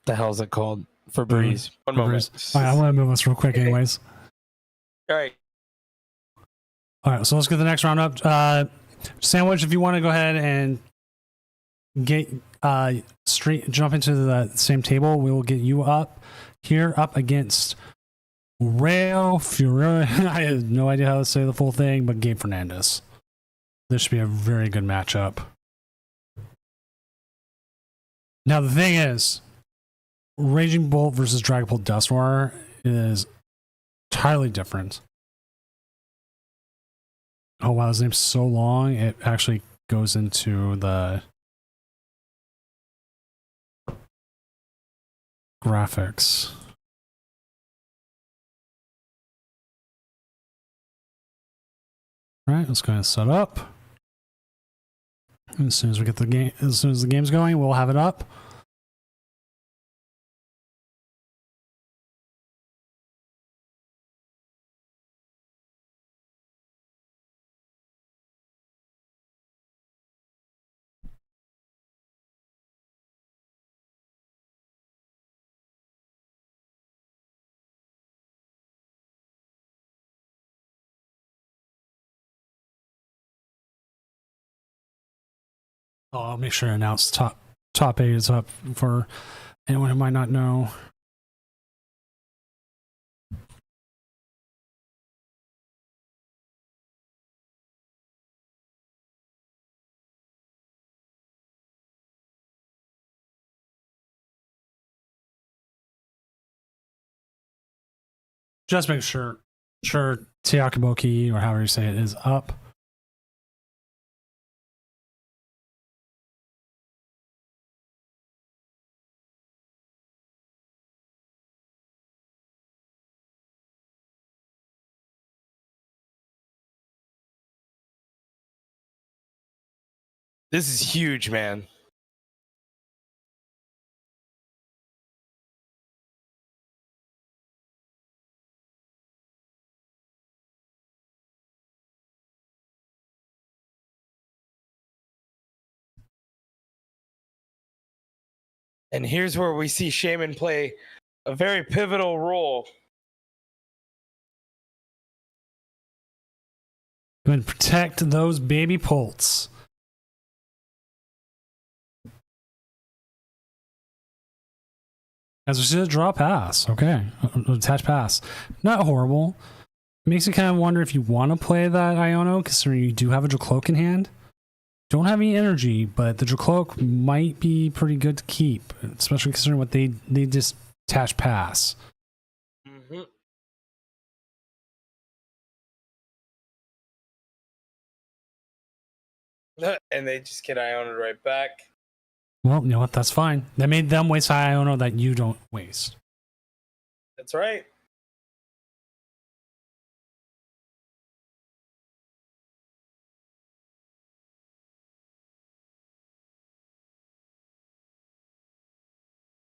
hell's it called? Febreze. One moment. All right, I'm gonna move us real quick, anyways. All right. All right, so let's get the next round up. Sandwich, if you want to go ahead and get jump into the same table, we will get you up here up against Rayo Furore. I have no idea how to say the full thing, but Gabe Fernandez. This should be a very good matchup. Now the thing is, Raging Bolt versus Dragapult Dusknoir is entirely different. Oh wow, his name's so long, it actually goes into the graphics. All right, let's go ahead and set up. And as soon as we get the game, as soon as the game's going, we'll have it up. Oh, I'll make sure to announce top 8 is up for anyone who might not know. Just make sure Tiakaboki, or however you say it, is up. This is huge, man. And here's where we see Shaman play a very pivotal role. Go and protect those baby Polts. As we see a draw pass. Okay. Attach pass. Not horrible. Makes you kind of wonder if you want to play that Iono, considering you do have a Dracloak in hand. Don't have any energy, but the Dracloak might be pretty good to keep, especially considering what they just attach pass. Mm-hmm. And they just get Iono right back. Well, you know what? That's fine. That made them waste Iono that you don't waste. That's right.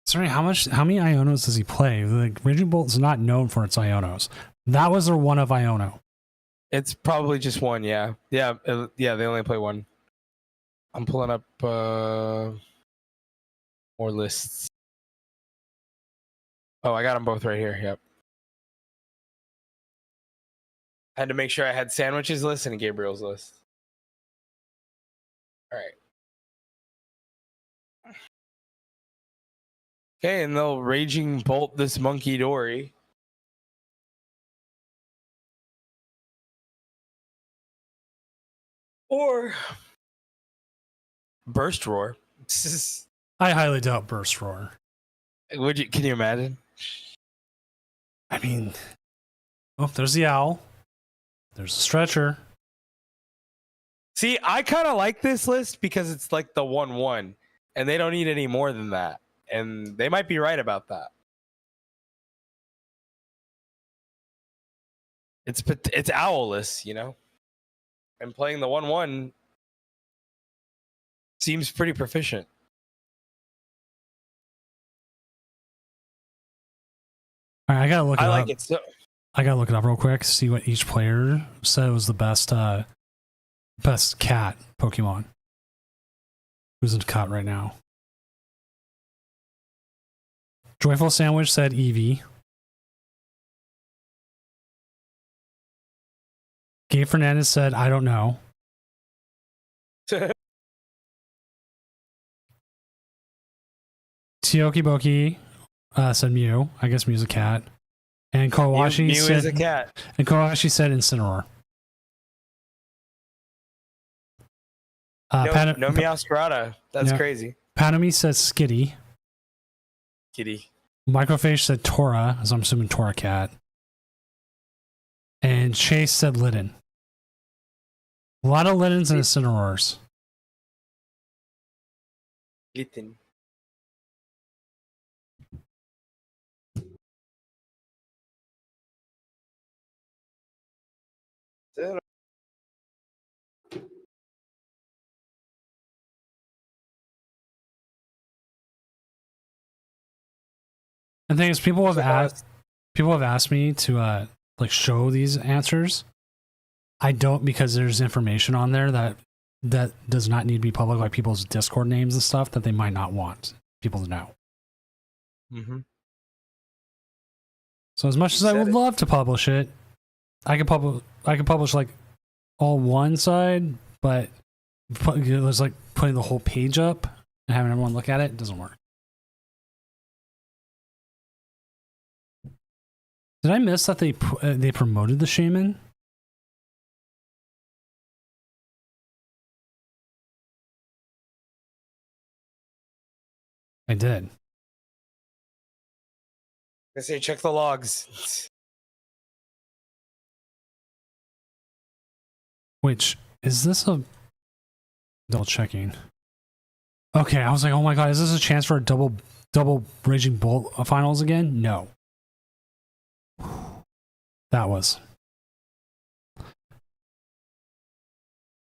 Sorry, how many Ionos does he play? The Raging Bolt is not known for its Ionos. That was their one of Iono. It's probably just one, yeah. Yeah, they only play one. I'm pulling up more lists. Oh, I got them both right here. Yep. I had to make sure I had Sandwich's list and Gabriel's list. All right. Okay, and they'll Raging Bolt this Monkey Dory. Or Burst Roar. I highly doubt Burst Roar. Can you imagine? I mean, oh, there's the owl. There's a stretcher. See, I kind of like this list because it's like the 1-1, and they don't need any more than that. And they might be right about that. It's owlless, you know? And playing the 1-1 seems pretty proficient. All right, I gotta look it up. I like it so. I gotta look it up real quick. See what each player said was the best cat Pokemon. Who's in cat right now? Joyful Sandwich said Eevee. Gabe Fernandez said, I don't know. Tioki Boki said Mew. I guess Mew's a cat. And Kawashi Mew said is a cat. And Kawashi said Incineroar. No Meowscarada. That's crazy. Panami says Skitty. Kitty. Microphage said Tora, as I'm assuming Tora cat. And Chase said Litten. A lot of Littens and Incineroars. Litten. The thing is, people have asked me to like show these answers. I don't, because there's information on there that does not need to be public, like people's Discord names and stuff that they might not want people to know. Mm-hmm. So as much as I would love to publish it, I could publish like all one side, but it was like putting the whole page up and having everyone look at it. It doesn't work. Did I miss that they promoted the Shaman? I did. I say check the logs. Which is this a double checking? Okay, I was like, oh my god, is this a chance for a double Raging Bolt finals again? No. That was.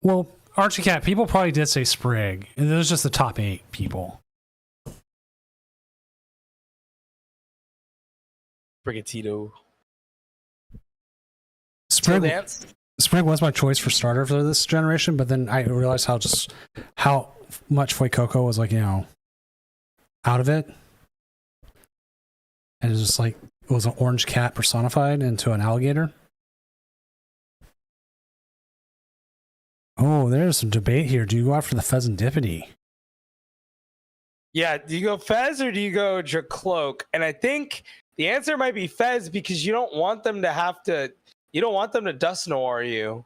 Well, Archie Cat, people probably did say Sprig. And it was just the top 8 people. Brigatito. Sprig, Sprig was my choice for starter for this generation, but then I realized how much Fuecoco was like, out of it. And it was just like, it was an orange cat personified into an alligator. Oh, there's some debate here. Do you go after the Pheasantipity? Yeah, do you go Fez or do you go Dracloak? And I think the answer might be Fez because you don't want them to Dust Noir you.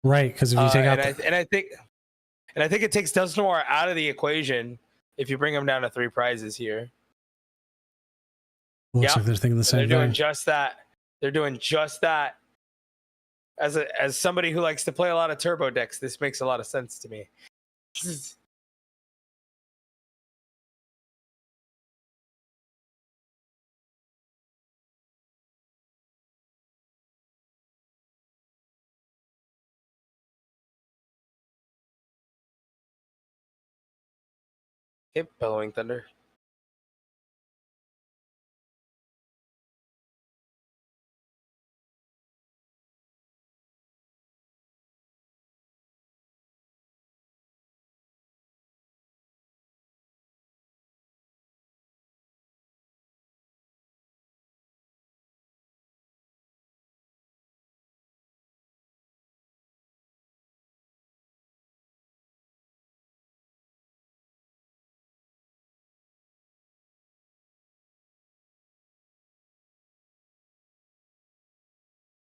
Right, because if you take out I think it takes Dust Noir out of the equation if you bring them down to 3 prizes here. looks like they're thinking the same thing. They're doing just that. They're doing just that. As somebody who likes to play a lot of turbo decks, this makes a lot of sense to me. Yep, Bellowing Thunder.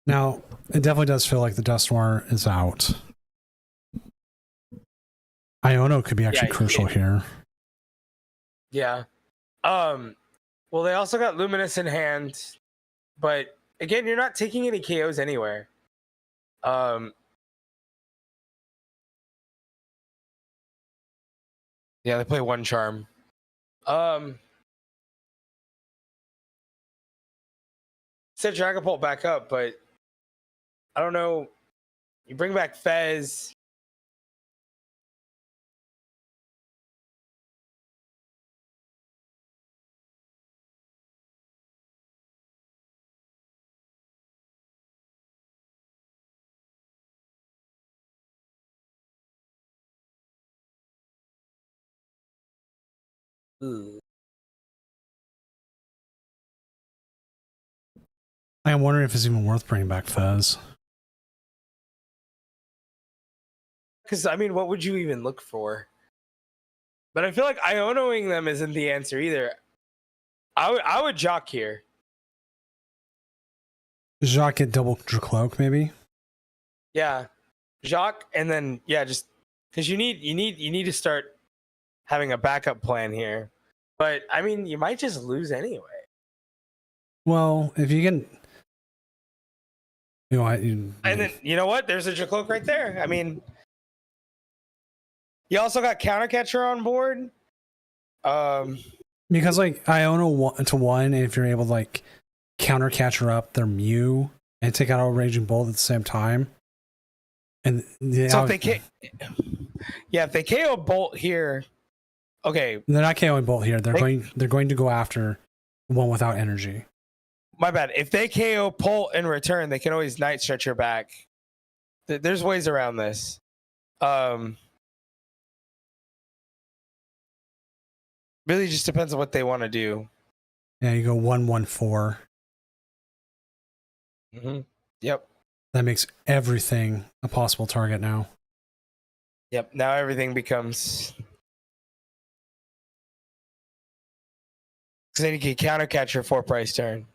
Now, it definitely does feel like the Dust Noir is out. Iono could be actually crucial here. Yeah. Well, they also got Luminous in hand, but again, you're not taking any KOs anywhere. Yeah, they play 1 charm. Set Dragapult back up, but I don't know. You bring back Fez. I am wondering if it's even worth bringing back Fez. Because, I mean, what would you even look for? But I feel like Ionoing them isn't the answer either. I would Jock here. Jacques get double Dracloak, maybe? Yeah. Jock, and then, yeah, just... Because you need to start having a backup plan here. But, I mean, you might just lose anyway. Well, if you can... And then, you know what? There's a Dracloak right there. I mean... You also got Countercatcher on board. Because like Iono 1-1, and if you're able to like Countercatcher up their Mew and take out a Raging Bolt at the same time, and so if they KO Bolt here, okay, they're not KOing Bolt here. They're going to go after one without energy. My bad. If they KO Bolt in return, they can always Night Stretcher back. There's ways around this. Really just depends on what they want to do. Yeah, you go 1-1-4. Mm-hmm. Yep. That makes everything a possible target now. Yep. Now everything becomes. Because then you can Countercatcher your 4 price turn.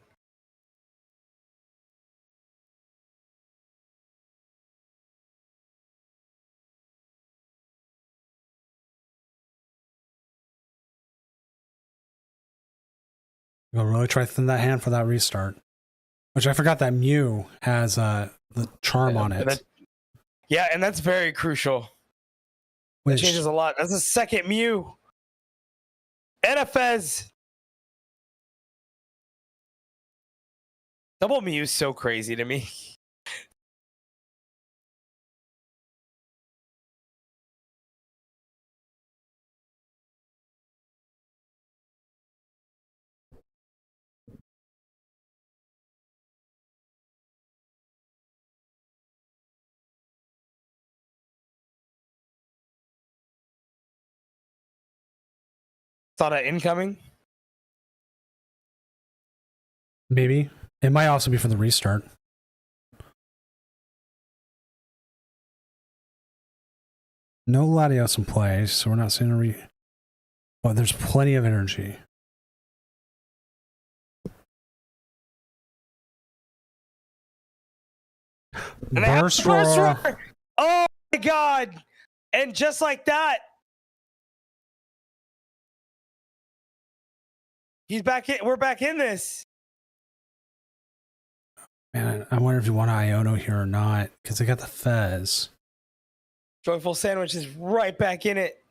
You'll really try to thin that hand for that restart. Which I forgot that Mew has the charm on it. And that's very crucial. It changes a lot. That's a second Mew. And a Fez. Double Mew is so crazy to me. Sada incoming. Maybe. It might also be for the restart. No Latios in play, so we're not seeing a but there's plenty of energy. Burst roar. Oh my god. And just like that, he's back in. We're back in this. Man, I wonder if you want Iono here or not, because they got the Fez. Joyful Sandwich is right back in it.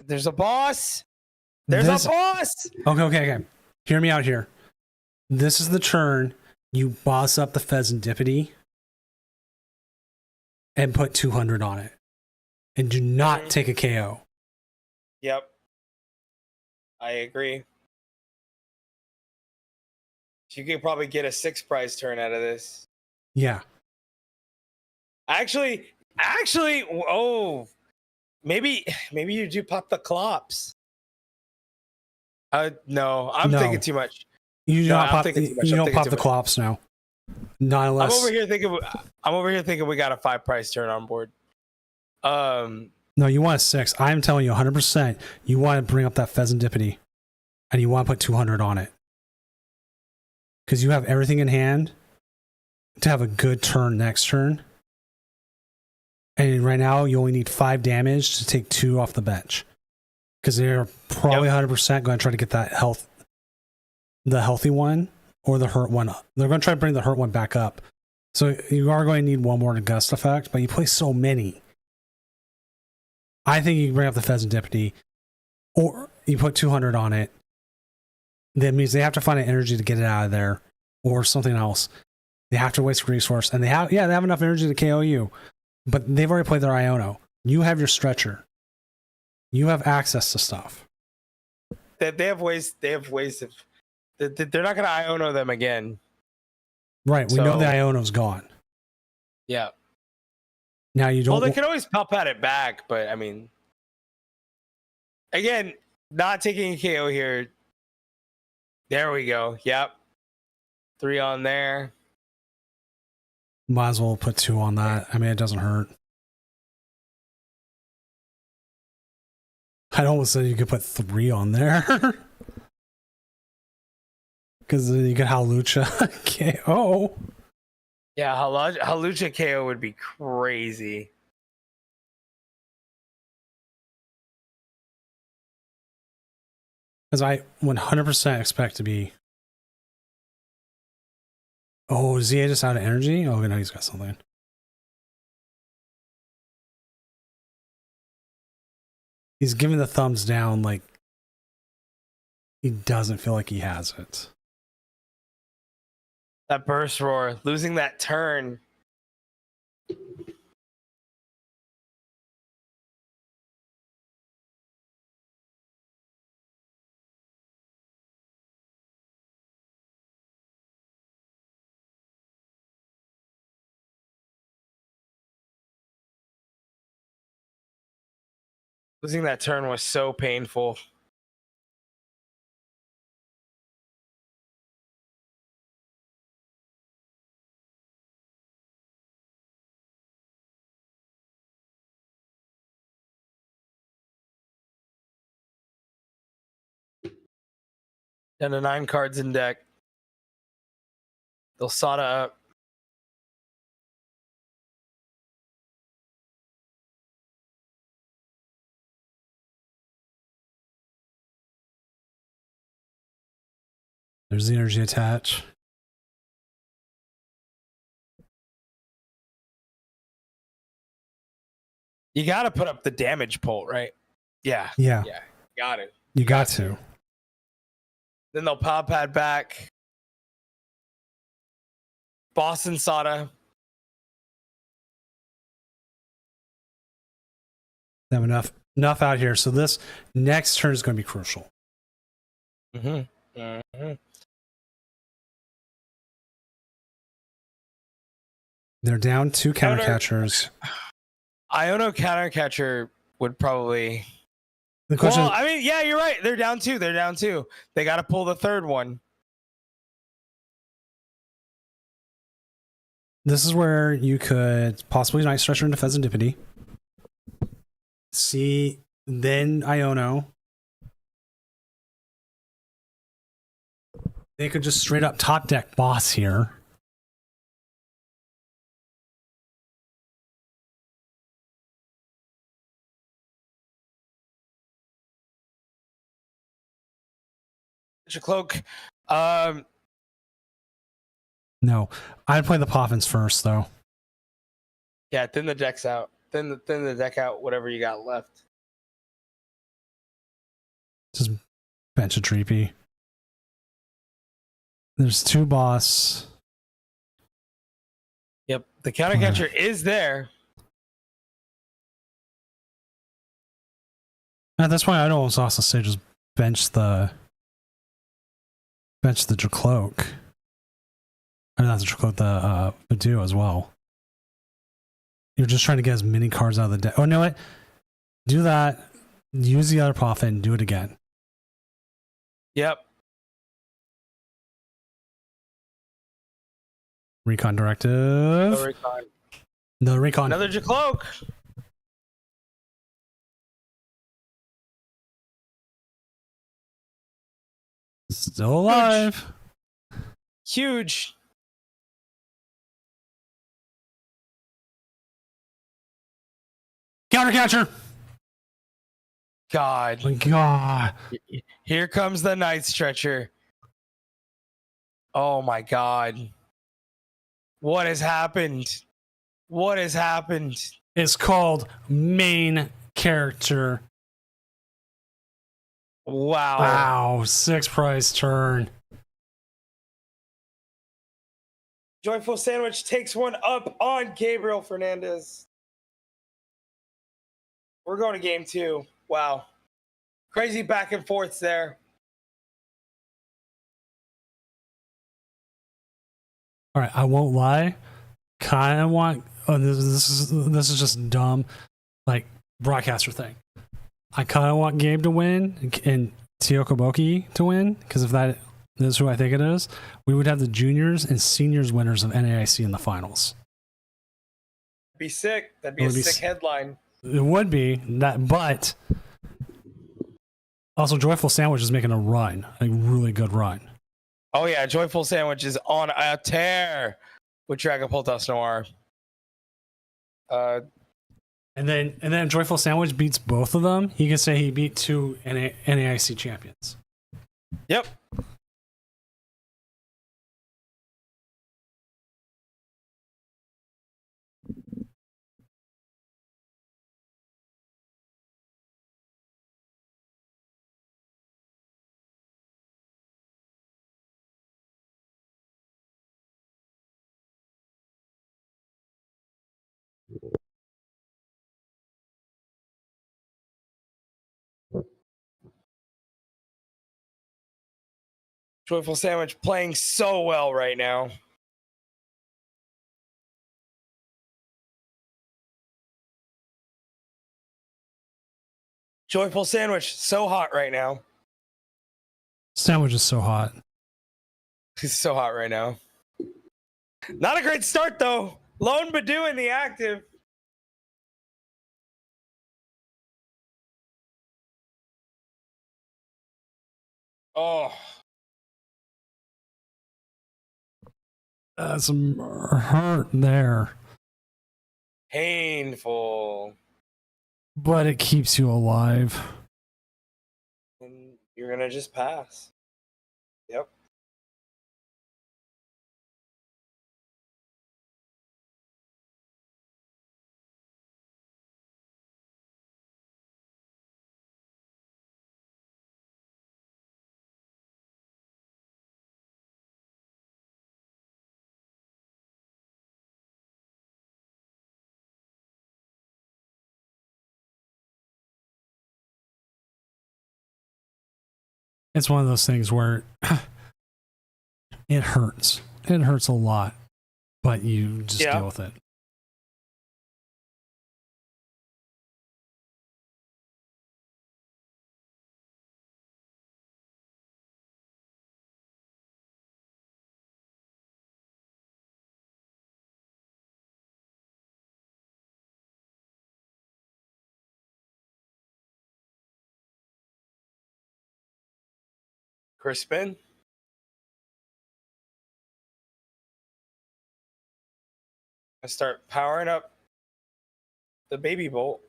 There's a boss. There's a boss. Okay. Hear me out here. This is the turn you boss up the Pheasantipity and put 200 on it. And do not take a KO. Yep. I agree. You could probably get a 6 prize turn out of this. Yeah. Actually, oh, maybe you do pop the Clops. No, I'm thinking too much. You don't pop the Clops now. Not unless I'm over here thinking we got a 5 prize turn on board. No, you want a 6. I'm telling you 100%. You want to bring up that Pheasantipity and you want to put 200 on it. Because you have everything in hand to have a good turn next turn. And right now, you only need 5 damage to take 2 off the bench. Because they're probably 100% going to try to get that the healthy one or the hurt one up. They're going to try to bring the hurt one back up. So you are going to need one more to gust effect, but you play so many. I think you can bring up the Pheasantipity, or you put 200 on it. That means they have to find an energy to get it out of there, or something else. They have to waste a resource, and they have enough energy to KO you, but they've already played their Iono. You have your stretcher. You have access to stuff. They have ways. They're not going to Iono them again. Right. We know the Iono's gone. Yeah. Now you don't. Well, they can always pop at it back, but I mean, again, not taking a KO here. There we go. Yep. 3 on there. Might as well put 2 on that. I mean, it doesn't hurt. I'd almost say you could put 3 on there. Because then you get Hawlucha KO. Yeah, Hawlucha KO would be crazy. Because I 100% expect to be. Oh, is he just out of energy? Oh, no, he's got something. He's giving the thumbs down like he doesn't feel like he has it. That burst roar, losing that turn. Losing that turn was so painful. Down to 9 cards in deck. They'll Sada up. There's the energy attach. You got to put up the damage pult, right? Yeah. Yeah. Got it. You got to. Then they'll power pad back. Boston Sada. They have enough out here. So this next turn is going to be crucial. Mm-hmm. Mm-hmm. They're down 2 counter catchers. Iono counter catcher would probably. The question. Well, I mean, yeah, you're right. They're down 2. They're down 2. They got to pull the third one. This is where you could possibly Night Stretcher into Fezandipity. See, then Iono. They could just straight up top deck boss here. Cloak. No, I'd play the Poffins first, though. Yeah, thin the deck's out. Thin the deck out. Whatever you got left. Just bench a Treepy. There's 2 boss. Yep, the counter catcher is there. At this point, I'd almost also say just bench the Dracloak. Or not the Dracloak, the Vadu as well. You're just trying to get as many cards out of the deck. Oh, no, what? Do that. Use the other Poffin. Do it again. Yep. Recon Directive. No recon. No recon. Another Dracloak. Still alive. Huge. Counter catcher. God. Oh my God. Here comes the Night Stretcher. Oh my God. What has happened? What has happened? It's called main character. Wow. Wow. 6 price turn. Joyful Sandwich takes one up on Gabriel Fernandez. We're going to game 2. Wow. Crazy back and forths there. All right, I won't lie. Kind of want. Oh, this is just dumb, like broadcaster thing. I kind of want Gabe to win and Tiokoboki to win because if that is who I think it is, we would have the juniors and seniors winners of NAIC in the finals. Be sick. That'd be a sick headline. It would be that, but also Joyful Sandwich is making a run, a really good run. Oh yeah, Joyful Sandwich is on a tear with Dragapultos Noir. And then Joyful Sandwich beats both of them. He can say he beat 2 NAIC champions. Yep. Joyful Sandwich playing so well right now. Joyful Sandwich, so hot right now. Sandwich is so hot. He's so hot right now. Not a great start though. Lone Badu in the active. Oh. Some hurt there. Painful. But it keeps you alive. And you're going to just pass. Yep. It's one of those things where it hurts. It hurts a lot, but you just deal with it. Crispin. I start powering up the baby bolt.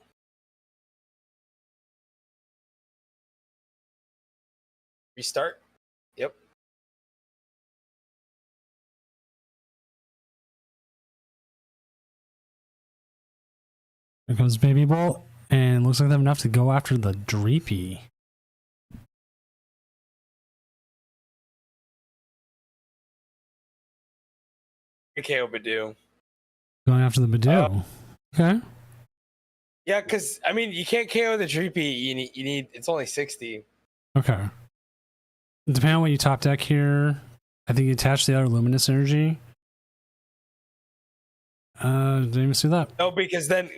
Restart. Yep. Here comes Baby Bolt, and looks like they have enough to go after the Dreepy. KO Badoo. Going after the Badoo. Okay. Yeah, because I mean, you can't KO the Dreepy. You need. It's only 60. Okay. Depending on what you top deck here, I think you attach the other Luminous Energy. Didn't even see that. No, because then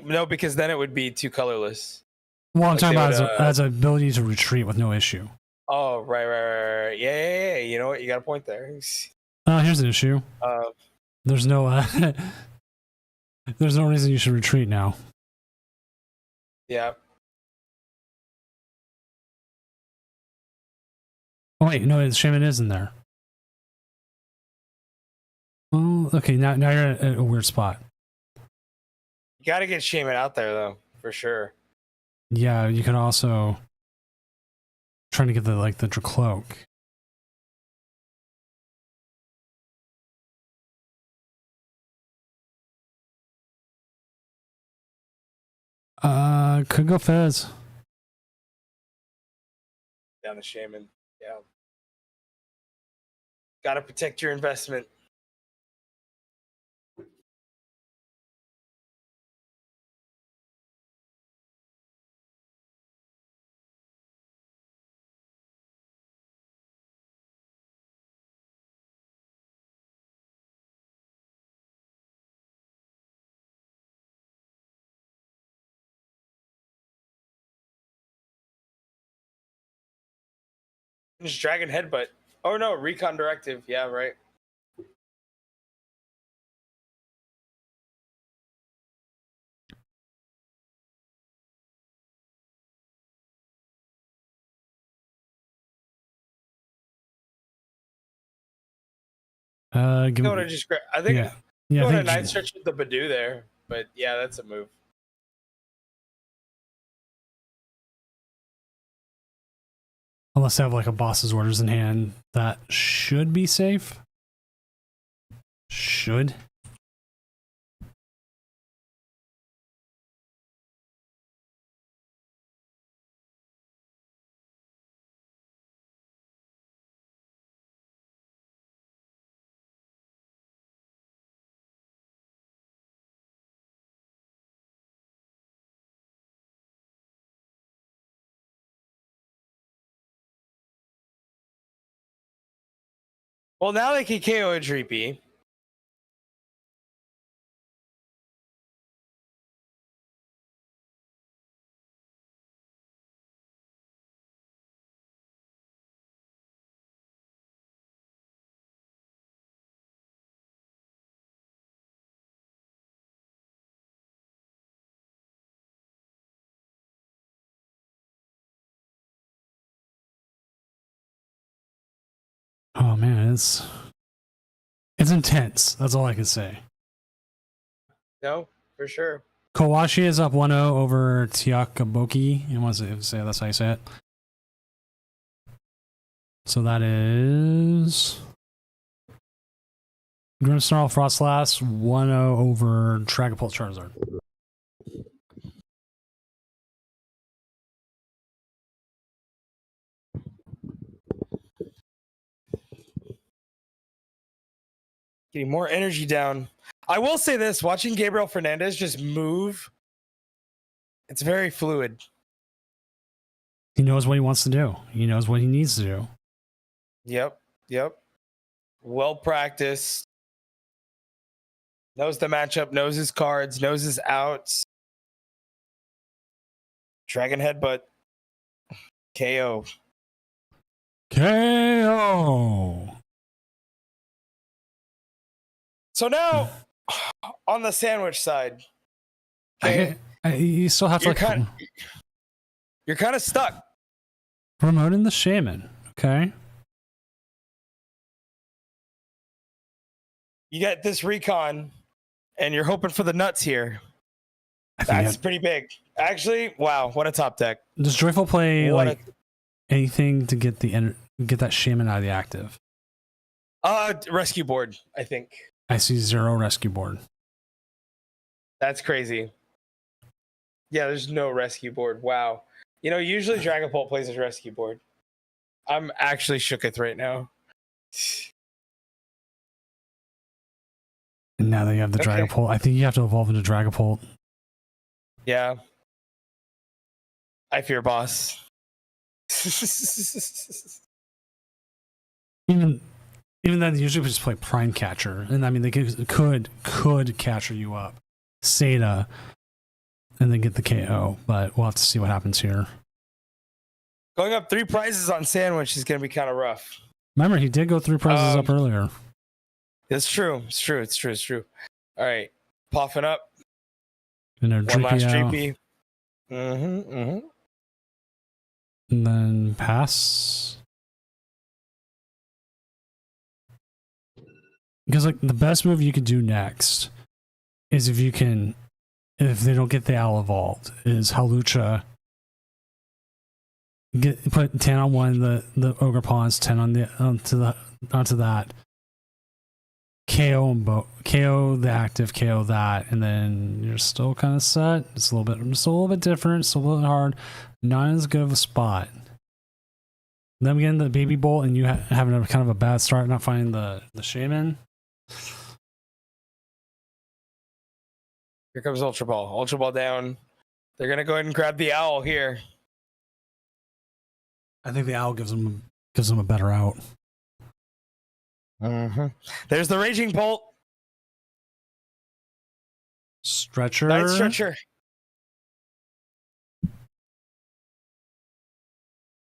it would be too colorless. Well, I'm Like talking they about would, as an ability to retreat with no issue. Oh, right. Yeah. You know what? You got a point there. Here's an issue. There's no there's no reason you should retreat now. Yeah. Oh wait, no, the Shaman is in there. Oh, okay, now you're at a weird spot. You got to get Shaman out there though, for sure. Yeah, you can also trying to get the cloak. Could go Fez. Down the Shaman. Yeah. Got to protect your investment. Just Dragon Headbutt. Oh no, Recon Directive. Yeah, right. Give You know what I just grabbed? I think yeah. going a night stretch with the Badoo there, but yeah, that's a move. Unless they have a boss's orders in hand, that should be safe. Should. Well, now they can KO a Dreepy. Oh man, it's intense. That's all I can say. No, for sure. Kawashi is up 1-0 over Tiakaboki. You want to say that's how you say it? So that is Grimmsnarl Frostlass 1-0 over Dragapult Charizard. Getting more energy down. I will say this, watching Gabriel Fernandez just move, it's very fluid. He knows what he wants to do. He knows what he needs to do. Yep. Well practiced. Knows the matchup, knows his cards, knows his outs. Dragon Headbutt. KO. KO. So now, on the sandwich side, You still have to you're kind of stuck. promoting the Shaman. Okay. you get this recon, and you're hoping for the nuts here. I think That's pretty big. Actually, wow, what a top deck. does Joyful play What like anything to get get that shaman out of the active? Rescue board, I think. I see 0 rescue board. That's crazy. Yeah, there's no rescue board. Wow. You know, usually Dragapult plays his rescue board. I'm actually shooketh right now. And now that you have the Okay. Dragapult, I think you have to evolve into Dragapult. Yeah. I fear boss. Even then, they usually just play Prime Catcher, and I mean they could catcher you up, Seda, and then get the KO. But we'll have to see what happens here. Going up 3 prizes on Sandwich is going to be kind of rough. Remember, he did go 3 prizes up earlier. It's true. It's true. It's true. It's true. All right. Puffing up. And their One last Drippy out, Dreepy. and then pass. Because like the best move you could do next is if they don't get the owl evolved, is Halucha. Put 10 on one, the ogre pawns, 10 on the onto that. KO the active, KO that, and then you're still kind of set. It's a little bit different, still a little hard, not as good of a spot. Then again, the baby bolt, and you having a kind of a bad start, not finding the shaman. Here comes Ultra Ball. Ultra Ball down. They're going to go ahead and grab the owl here. I think the owl gives them a better out. There's the Raging Bolt. Stretcher. Night Stretcher.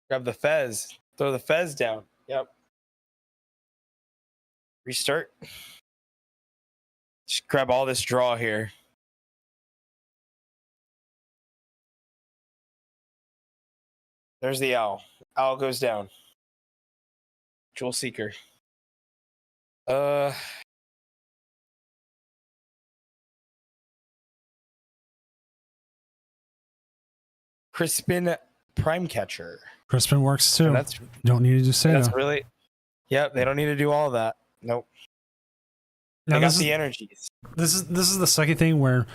Grab the Fez. Throw the Fez down. Yep. Restart. Just grab all this draw here. There's the owl. Owl goes down. Jewel Seeker. Crispin Prime Catcher. Crispin works too. And that's Don't need to do Seda. that's really. Yep, they don't need to do all that. Nope. They got the energies. This is the second thing where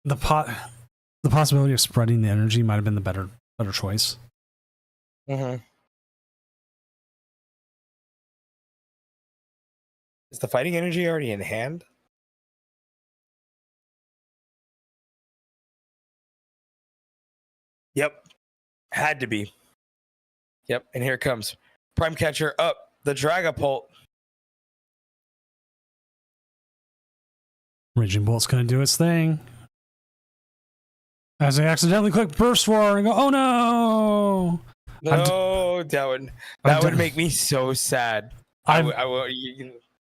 the possibility of spreading the energy might have been the better choice. Mm-hmm. Is the fighting energy already in hand? Yep. Had to be. Yep. And here it comes. Prime Catcher up. The Dragapult. Raging Bolt's gonna do its thing. As I accidentally click Burst Roar and go, oh no! No, that would make me so sad. I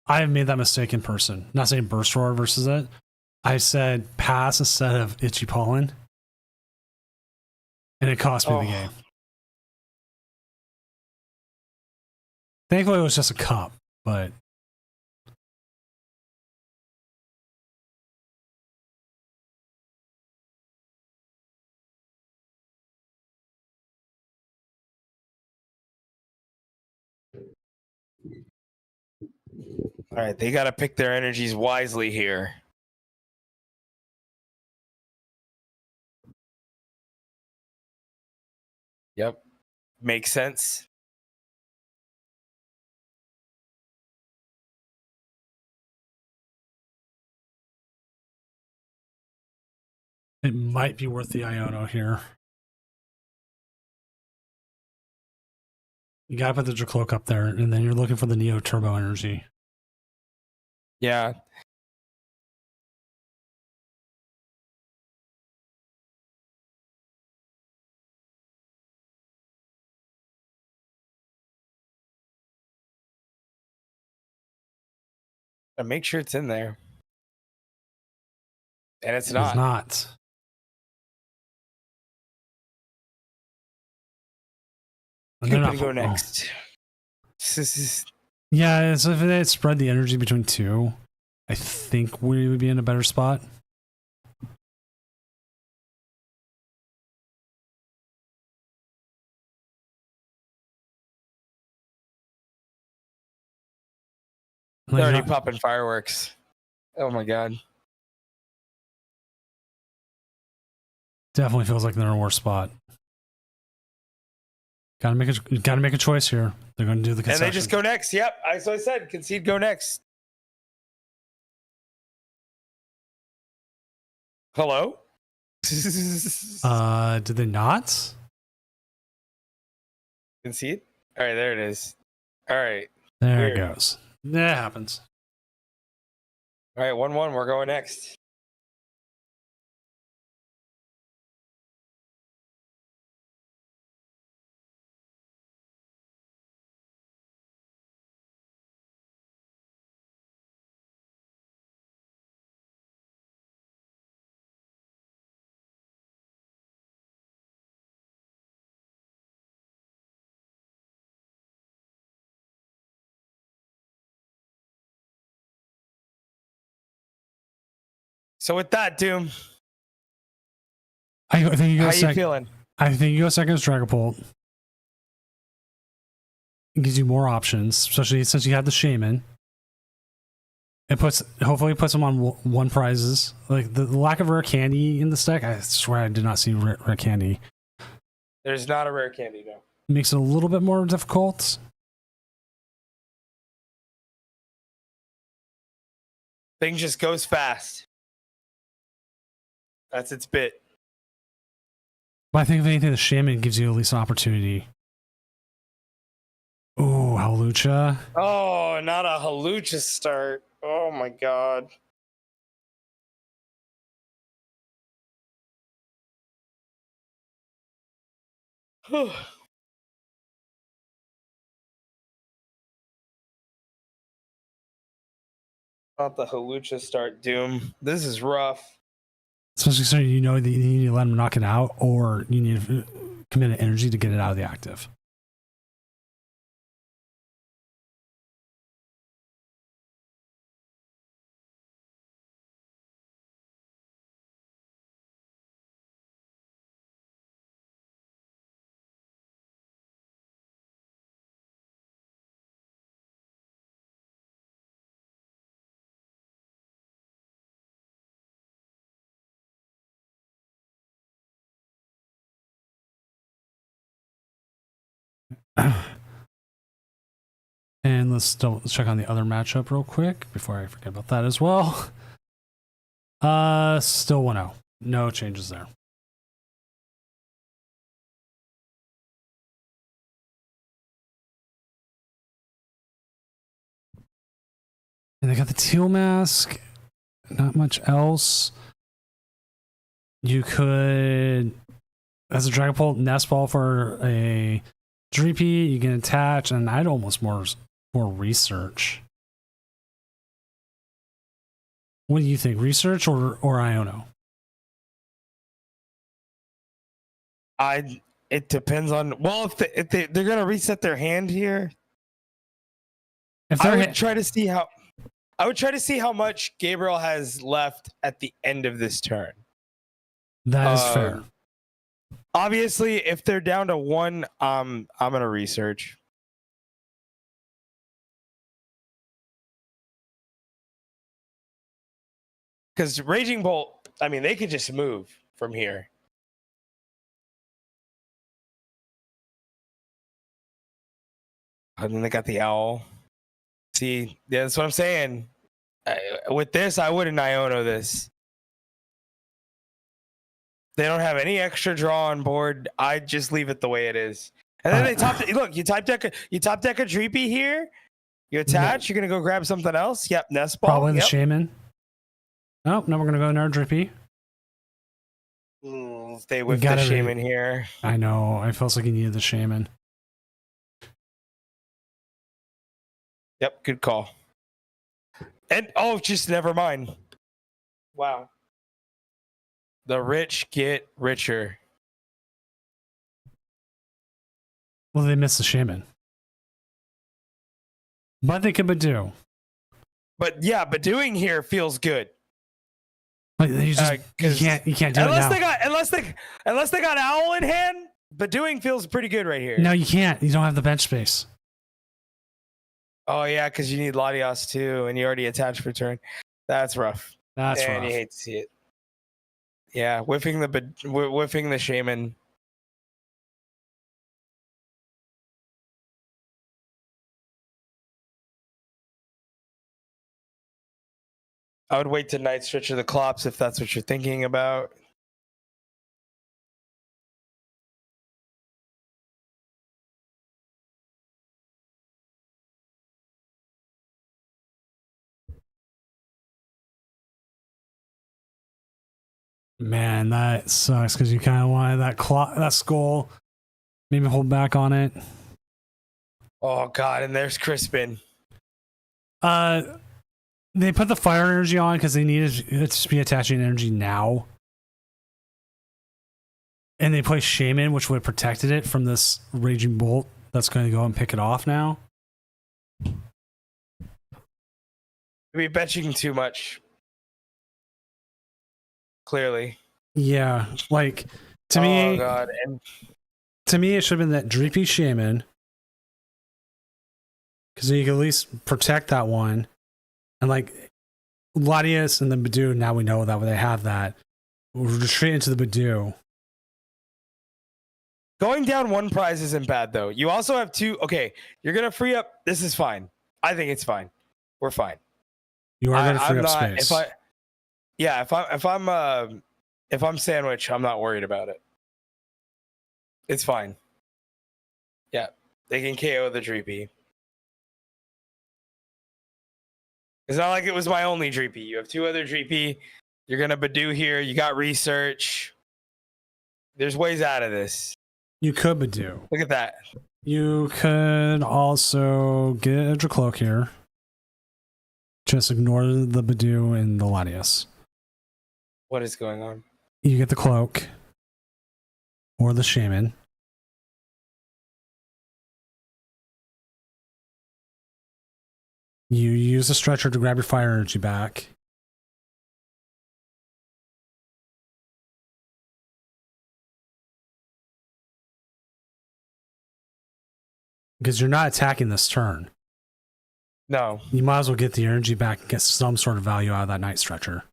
have made that mistake in person. Not saying Burst Roar versus it. I said pass instead of Itchy Pollen. And it cost me the game. Thankfully, it was just a cup, but. All right, they got to pick their energies wisely here. Yep. Makes sense. It might be worth the Iono here. You gotta put the Dracloak up there, and then you're looking for the Neo Turbo energy. Yeah. And make sure it's in there. And it's not. It's not. And Who's they're gonna not go next? Yeah, so if they had spread the energy between two, I think we would be in a better spot. They're already popping fireworks. Oh my god. Definitely feels like they're in a worse spot. Gotta make a choice here. They're going to do the concession. And they just go next. Yep. So I said, concede, go next. Hello? Did they not? Concede? All right, there it is. All right. There Weird. it goes. That happens. All right, 1-1. We're going next. So with that, Doom, I think you go how second. you feeling? I think you go second as Dragapult. It gives you more options, especially since you have the Shaman. It hopefully puts them on one prizes. Like the lack of rare candy in this deck, I swear I did not see rare candy. There's not a rare candy, no. Makes it a little bit more difficult. Thing just goes fast. That's its bit. But I think if anything, the Shaman gives you at least an opportunity. Oh, Hawlucha. Oh, not a Hawlucha start. Oh my god. Not the Hawlucha start, Doom. This is rough. Especially so you know that you need to let him knock it out, or you need to commit an energy to get it out of the active. And let's check on the other matchup real quick before I forget about that as well. Still 1-0. No changes there. And they got the Teal Mask. Not much else. You could, as a Dragapult, Nest Ball for a Dreepy. You can attach, and I'd almost more research. What do you think? Research or Iono? It depends on, well, if they're gonna reset their hand here. If I would try to see how much Gabriel has left at the end of this turn. That is fair. Obviously, if they're down to 1, I'm gonna research. Because Raging Bolt, I mean, they could just move from here. And then they got the Owl. See, yeah, that's what I'm saying. With this, I wouldn't Iono this. They don't have any extra draw on board. I'd just leave it the way it is. And then they look, you top deck a Dreepy here. You attach, you're gonna go grab something else. Yep, Nest Ball. Probably the Shaman. Oh, no, we're gonna go another Drippy. Stay with the Shaman here. I know. I felt like you needed the Shaman. Yep, good call. And just never mind. Wow. The rich get richer. Well, they missed the Shaman. But they could do. But yeah, but doing here feels good. Like, you can't do unless it now. Unless they got Owl in hand, but doing feels pretty good right here. No, you can't. You don't have the bench space. Oh yeah, because you need Latios too, and you already attached for turn. That's rough. That's and rough. you hate to see it. Yeah, whiffing the shaman. I would wait to night stretch of the Clops if that's what you're thinking about. Man, that sucks because you kind of wanted that skull. Maybe hold back on it. Oh god, and there's Crispin. They put the fire energy on because they needed it to be attaching energy now. And they play Shaman, which would have protected it from this Raging Bolt that's going to go and pick it off now. We're betching too much. Clearly. Yeah, like to me. Oh god, and to me, it should have been that Dreepy Shaman. Because you can at least protect that one. And like Latias and the Badoo, now we know that they have that. We'll retreat into the Badoo. going down one prize isn't bad though. You also have two. Okay, you're gonna free up. This is fine. I think it's fine. We're fine. You are going to free up space. If I'm sandwich, I'm not worried about it. It's fine. Yeah, they can KO the Dreepy. It's not like it was my only Dreepy. You have two other Dreepy. You're gonna Badoo here. You got research. There's ways out of this. You could Badoo. Look at that. You could also get a Dracloak here. Just ignore the Badoo and the Latias. What is going on? You get the Cloak. Or the Shaman. You use the Stretcher to grab your fire energy back. Because you're not attacking this turn. No. You might as well get the energy back and get some sort of value out of that Night Stretcher.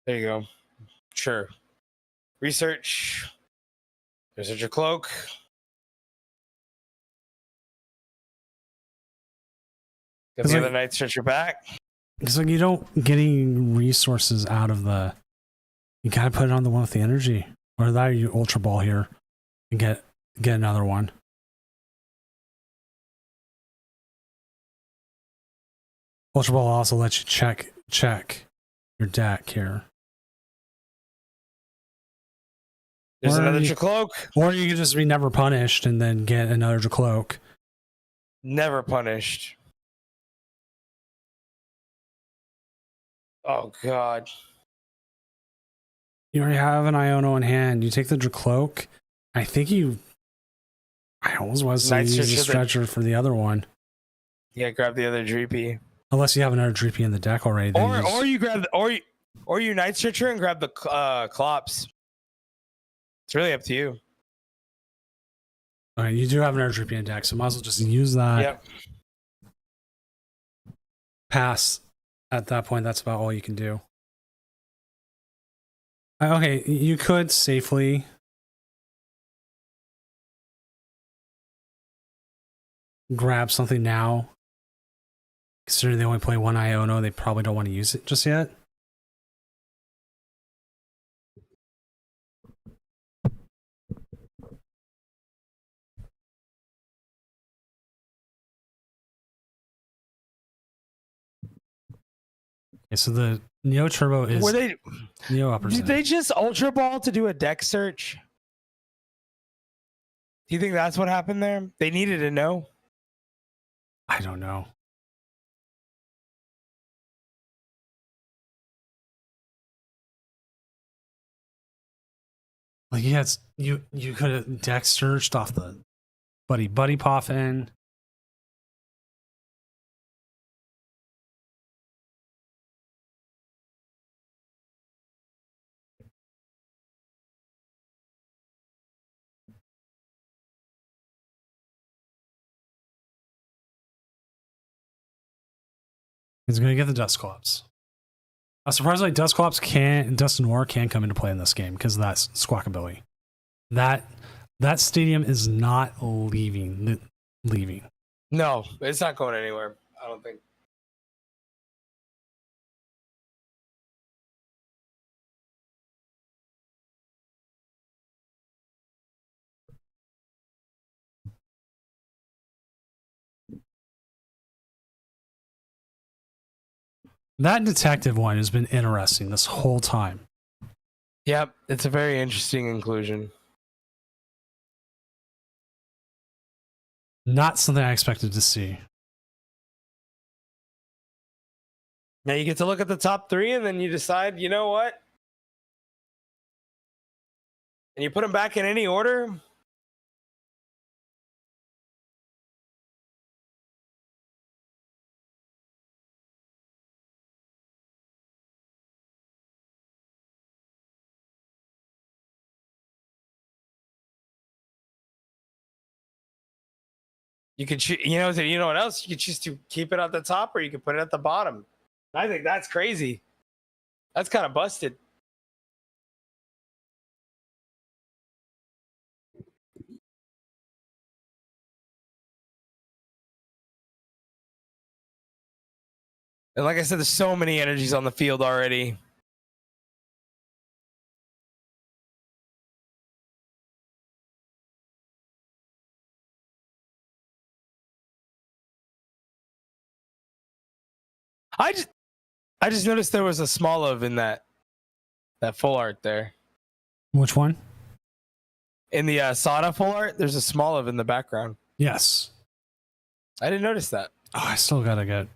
There you go. Sure. Research. There's your cloak. Got the other Night Stretcher back. It's like you don't get any resources out of the. You gotta put it on the one with the energy, or that you Ultra Ball here, and get another one. Ultra Ball also lets you check your deck here. There's another Dracloak. Or you could just be never punished and then get another Dracloak. Never punished. Oh god. You already have an Iono in hand. You take the Dracloak. I think I almost was to use the Stretcher for the other one. Yeah, grab the other Dreepy. Unless you have another Dreepy in the deck already. Or you grab or you Night Stretcher and grab the Clops. It's really up to you. All right, you do have another Dreepy in deck, so might as well just use that. Yep. Pass. At that point, that's about all you can do. Okay, you could safely grab something now. Considering they only play one Iono, they probably don't want to use it just yet. Okay, so the Neo Turbo is Neo Upper. Did they just Ultra Ball to do a deck search? Do you think that's what happened there? They needed to know. I don't know. Like you could have deck searched off the Buddy Poffin. He's going to get the Dusclops. I'm surprised like Dusclops Dust Noir can come into play in this game because of that squawkability. That stadium is not leaving. No, it's not going anywhere. I don't think. That detective one has been interesting this whole time. Yep, it's a very interesting inclusion. Not something I expected to see. Now you get to look at the top 3 and then you decide, you know what? And you put them back in any order. You could, you know what else? You could choose to keep it at the top, or you could put it at the bottom. I think that's crazy. That's kind of busted. And like I said, there's so many energies on the field already. I just noticed there was a Smolov in that full art there. Which one? In the Sada full art, there's a Smolov in the background. Yes. I didn't notice that. Oh, I still gotta get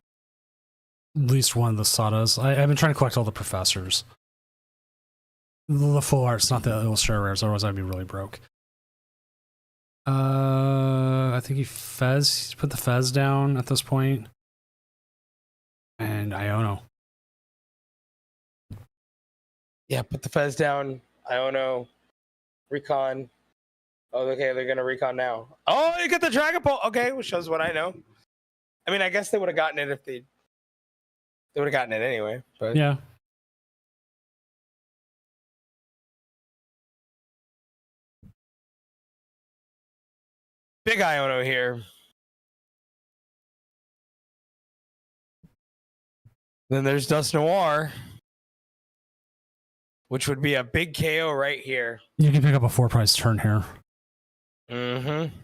at least one of the Sadas. I've been trying to collect all the professors. The full art's not the illustrator rares, otherwise I'd be really broke. I think he's put the Fez down at this point. And Iono. Yeah, put the Fez down. Iono. Recon. Oh, okay, they're gonna recon now. Oh, you get the Dragon Ball. Okay, which shows what I know. I mean, I guess they would have gotten it if they would have gotten it anyway. But yeah. Big Iono here. Then there's Dust Noir, which would be a big KO right here. You can pick up a 4-prize turn here. Mm-hmm.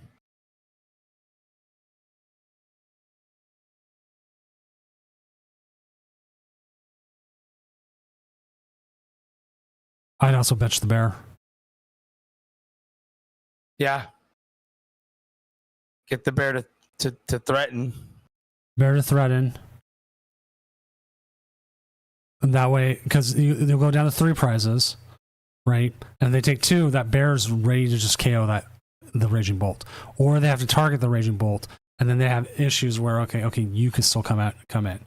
I'd also betch the bear. Yeah. Get the bear to threaten. Bear to threaten. And that way, because they'll go down to 3 prizes, right? And if they take 2, that bear's ready to just KO the Raging Bolt. Or they have to target the Raging Bolt, and then they have issues where, okay, you can still come in.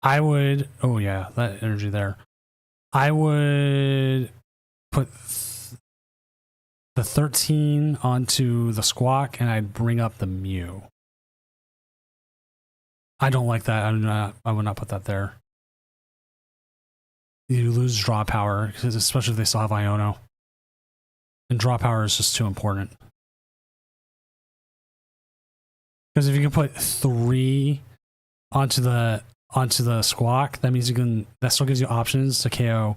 I would, oh yeah, that energy there. I would put the 13 onto the Squawk, and I'd bring up the Mew. I don't like that. I would not put that there. You lose draw power, especially if they still have Iono. And draw power is just too important. Because if you can put 3 onto the Squawk, that means that still gives you options to KO.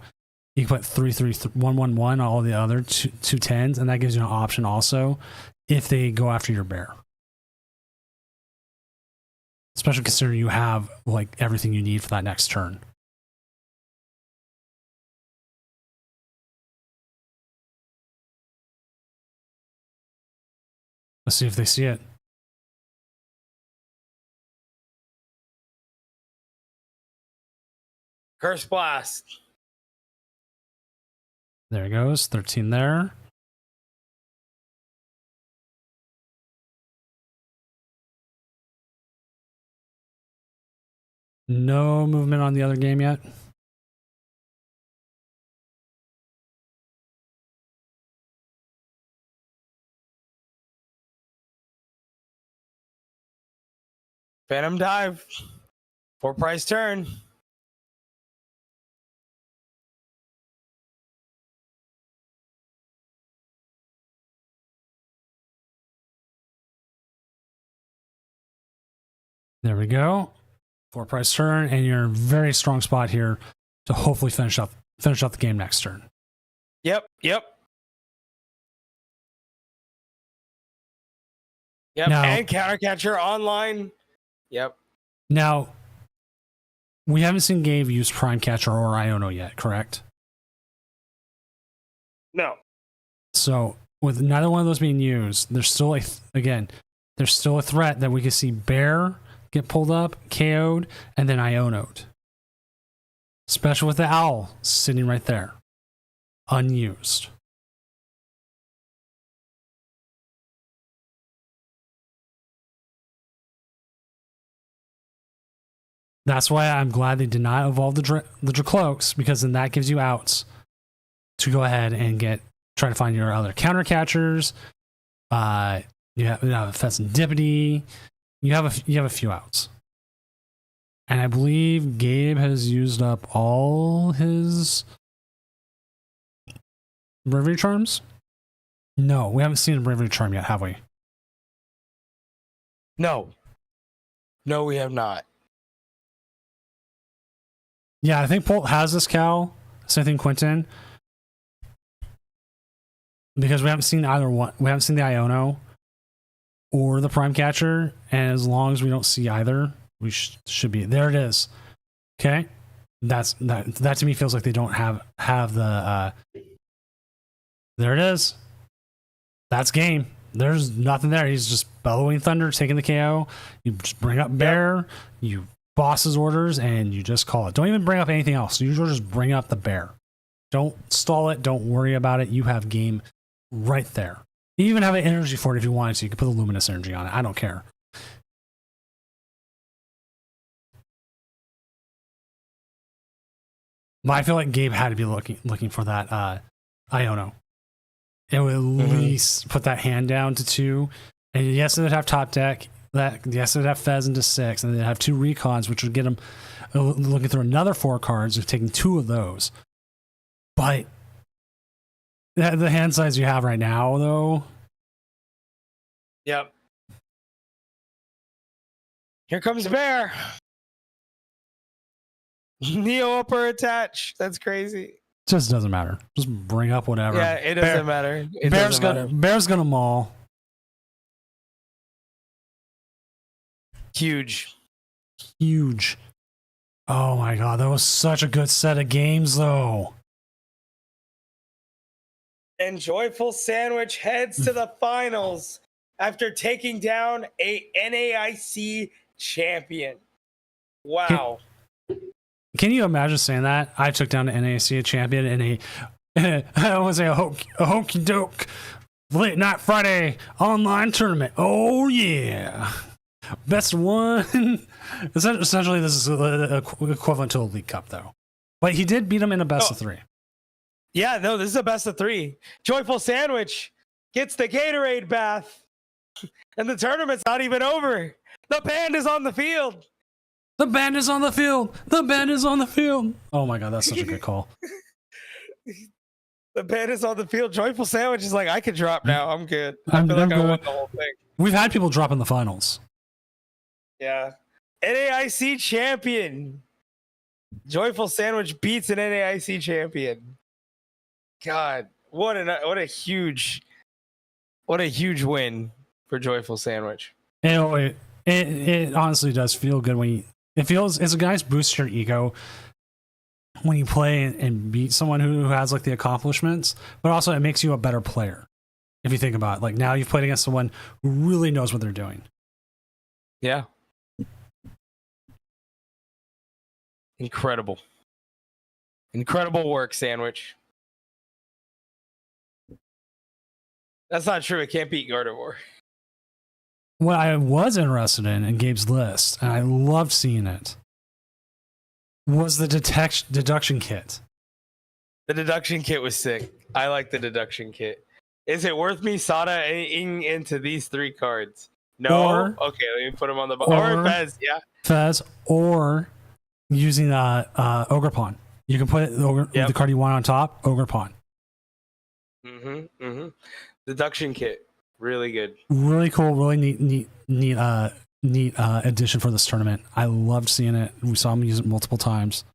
You can put 3, 1, 1, 1 on all the other two 10s, and that gives you an option also if they go after your bear. Especially considering you have like everything you need for that next turn. Let's see if they see it. Curse Blast. There it goes. 13 there. No movement on the other game yet. Phantom Dive. 4 price turn. There we go. 4 price turn, and you're in a very strong spot here to hopefully finish up the game next turn. Yep. Now, and Countercatcher online. Yep. Now, we haven't seen Gabe use Prime Catcher or Iono yet, correct? No. So, with neither one of those being used, there's still a threat that we could see Bear get pulled up, KO'd, and then Iono'd. Especially with the Owl sitting right there, unused. That's why I'm glad they did not evolve the Dracloaks, because then that gives you outs to go ahead and try to find your other counter catchers. You have Pheasant Dippity. You have a few outs. And I believe Gabe has used up all his Bravery Charms. No, we haven't seen a Bravery Charm yet, have we? No, we have not. Yeah, I think Bolt has this cow. Same thing, Quentin. Because we haven't seen either one. We haven't seen the Iono or the Prime Catcher. And as long as we don't see either, we should be. There it is. Okay. That to me feels like they don't have the. There it is. That's game. There's nothing there. He's just bellowing thunder, taking the KO. You just bring up Bear. You boss his orders, and you just call it. Don't even bring up anything else. You just bring up the Bear. Don't stall it. Don't worry about it. You have game right there. You even have an energy for it if you wanted to. You can put the Luminous energy on it. I don't care. But I feel like Gabe had to be looking for that Iono. It would at least put that hand down to 2. And yes, it would have top deck. Yes, it would have Pheasant to 6. And they'd have 2 recons, which would get them looking through another 4 cards of taking 2 of those. But the hand size you have right now, though. Yep. Here comes Bear. Neo upper attach. That's crazy. Just doesn't matter. Just bring up whatever. Yeah, it doesn't matter. Bear's gonna maul. Huge. Oh my god, that was such a good set of games, though. And Joyful Sandwich heads to the finals after taking down a NAIC champion. Wow. Can you imagine saying that? I took down an NAIC champion in I want to say a hokey doke late night Friday online tournament. Oh yeah. Best one. Essentially, this is equivalent to a League Cup, though. But he did beat him in a best of 3. Yeah, no, this is a best of 3. Joyful Sandwich gets the Gatorade bath, and the tournament's not even over. The band is on the field. The band is on the field. The band is on the field. Oh my god, that's such a good call. The band is on the field. Joyful Sandwich is like, I can drop now. I'm good. I feel like I won the whole thing. We've had people drop in the finals. Yeah. NAIC champion. Joyful Sandwich beats an NAIC champion. God, what a huge win for Joyful Sandwich. It honestly does feel good when it's a nice boost to your ego when you play and beat someone who has like the accomplishments, but also it makes you a better player. If you think about it, like now you've played against someone who really knows what they're doing. Yeah. Incredible. Incredible work, Sandwich. That's not true. It can't beat Gardevoir. What I was interested in Gabe's list, and I loved seeing it, was the deduction kit. The deduction kit was sick. I like the deduction kit. Is it worth me Sada-ing into these 3 cards? No. Okay, let me put them on the bottom. Or Fez, yeah. Fez, or using Ogerpon. You can put the card you want on top, Ogerpon. Deduction kit. Really good. Really cool, really neat addition for this tournament. I loved seeing it. We saw him use it multiple times.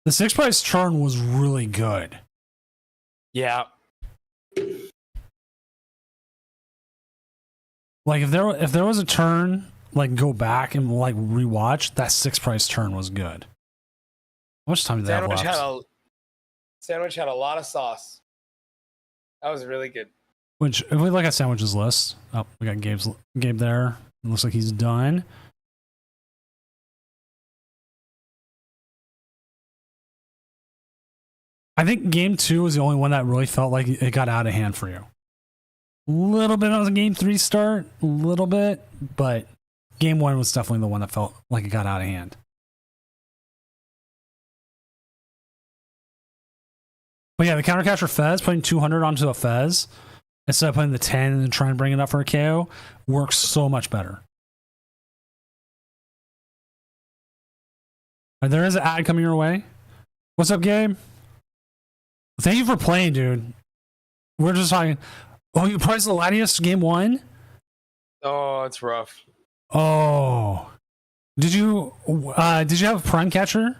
The 6 price turn was really good. Yeah. Like if there was a turn, like go back and like rewatch, that 6 price turn was good. How much time did that left? Sandwich had a lot of sauce. That was really good. Which, if we look at Sandwich's list, oh, we got Gabe there. It looks like he's done. I think game 2 was the only one that really felt like it got out of hand for you. A little bit on the game 3 start, a little bit, but game 1 was definitely the one that felt like it got out of hand. But yeah, the counter catcher Fez, putting 200 onto a Fez instead of putting the 10 and trying to bring it up for a KO works so much better. Right, there is an ad coming your way. What's up, Gabe? Thank you for playing, dude. We're just talking. Oh, you priced the Latias game 1? Oh, it's rough. Oh, did you have Prime Catcher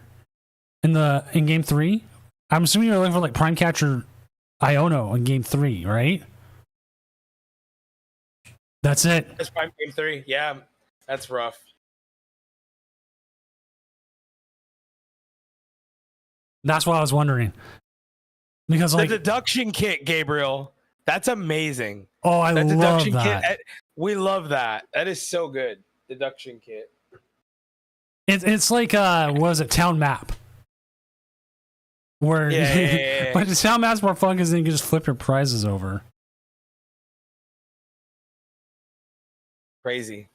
in game 3? I'm assuming you're looking for like Prime Catcher Iono in game 3, right? That's it. That's Prime game 3. Yeah, that's rough. That's what I was wondering. Because like the deduction kit, Gabriel, that's amazing. Oh, I love deduction that. Kit, we love that. That is so good. Deduction kit. It's like what was it, Town Map? Where but the Town Map's more fun because then you can just flip your prizes over. Crazy.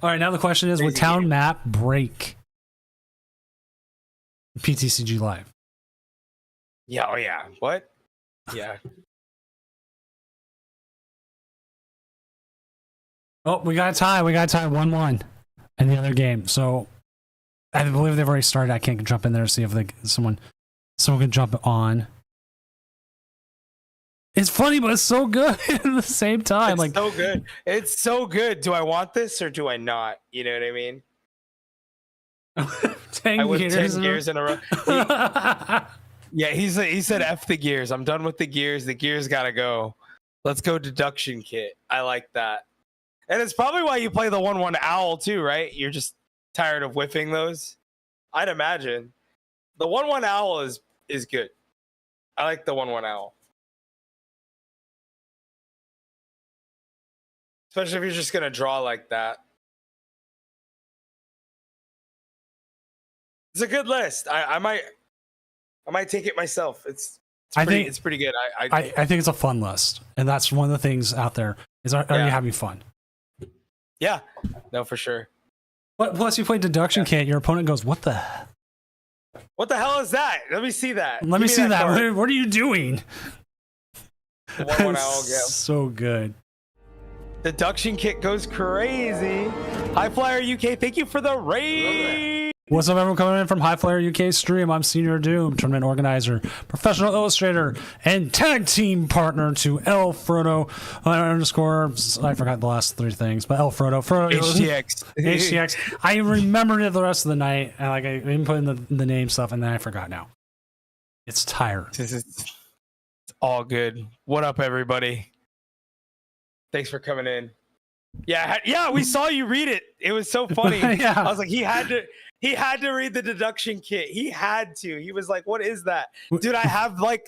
All right, now the question is, would Town Map break PTCG Live? Yeah, oh yeah. What? Yeah. Oh, we got a tie. We got a tie 1-1 in the other game. So I believe they've already started. I can't jump in there to see if someone can jump on. It's funny, but it's so good at the same time. It's so good. It's so good. Do I want this or do I not? You know what I mean? 10 I went gears 10 gears in a row. Yeah, he said F the gears. I'm done with the gears. The gears gotta go. Let's go deduction kit. I like that. And it's probably why you play the 1/1 owl too, right? You're just tired of whiffing those. I'd imagine. The 1/1 owl is good. I like the 1/1 owl. Especially if you're just gonna draw like that. It's a good list. I might take it myself. It's pretty good. I think it's a fun list, and that's one of the things out there is are you having fun? Yeah, no, for sure. But plus, you play deduction kit. Your opponent goes, "What the hell is that? Let me see that. Let me see that. What are you doing?" The 1/1 owl, yeah. So good. Deduction kit goes crazy. High Flyer UK, thank you for the raid. What's up, everyone coming in from High Flyer UK stream? I'm Senior Doom, tournament organizer, professional illustrator, and tag team partner to El Frodo _ I forgot the last 3 things, but El Frodo. HTX. I remembered it the rest of the night, and like I didn't put in the name stuff, and then I forgot now. It's tired. It's all good. What up, everybody? Thanks for coming in. Yeah, we saw you read it. It was so funny. Yeah. I was like, he had to read the deduction kit. He had to. He was like, "What is that, dude?" I have like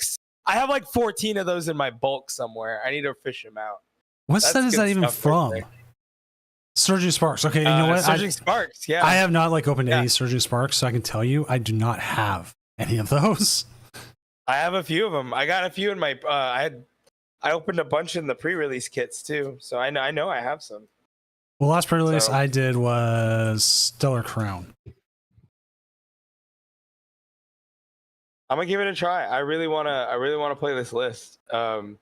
14 of those in my bulk somewhere. I need to fish them out. What set is that even from? Right Surging Sparks. Okay, you know what? Surging Sparks. Yeah. I have not like opened any Surging Sparks, so I can tell you I do not have any of those. I have a few of them. I got a few in my. I opened a bunch in the pre-release kits too, so I know I have some. Well, last pre-release I did was Stellar Crown. I'm gonna give it a try. I really wanna play this list. I'll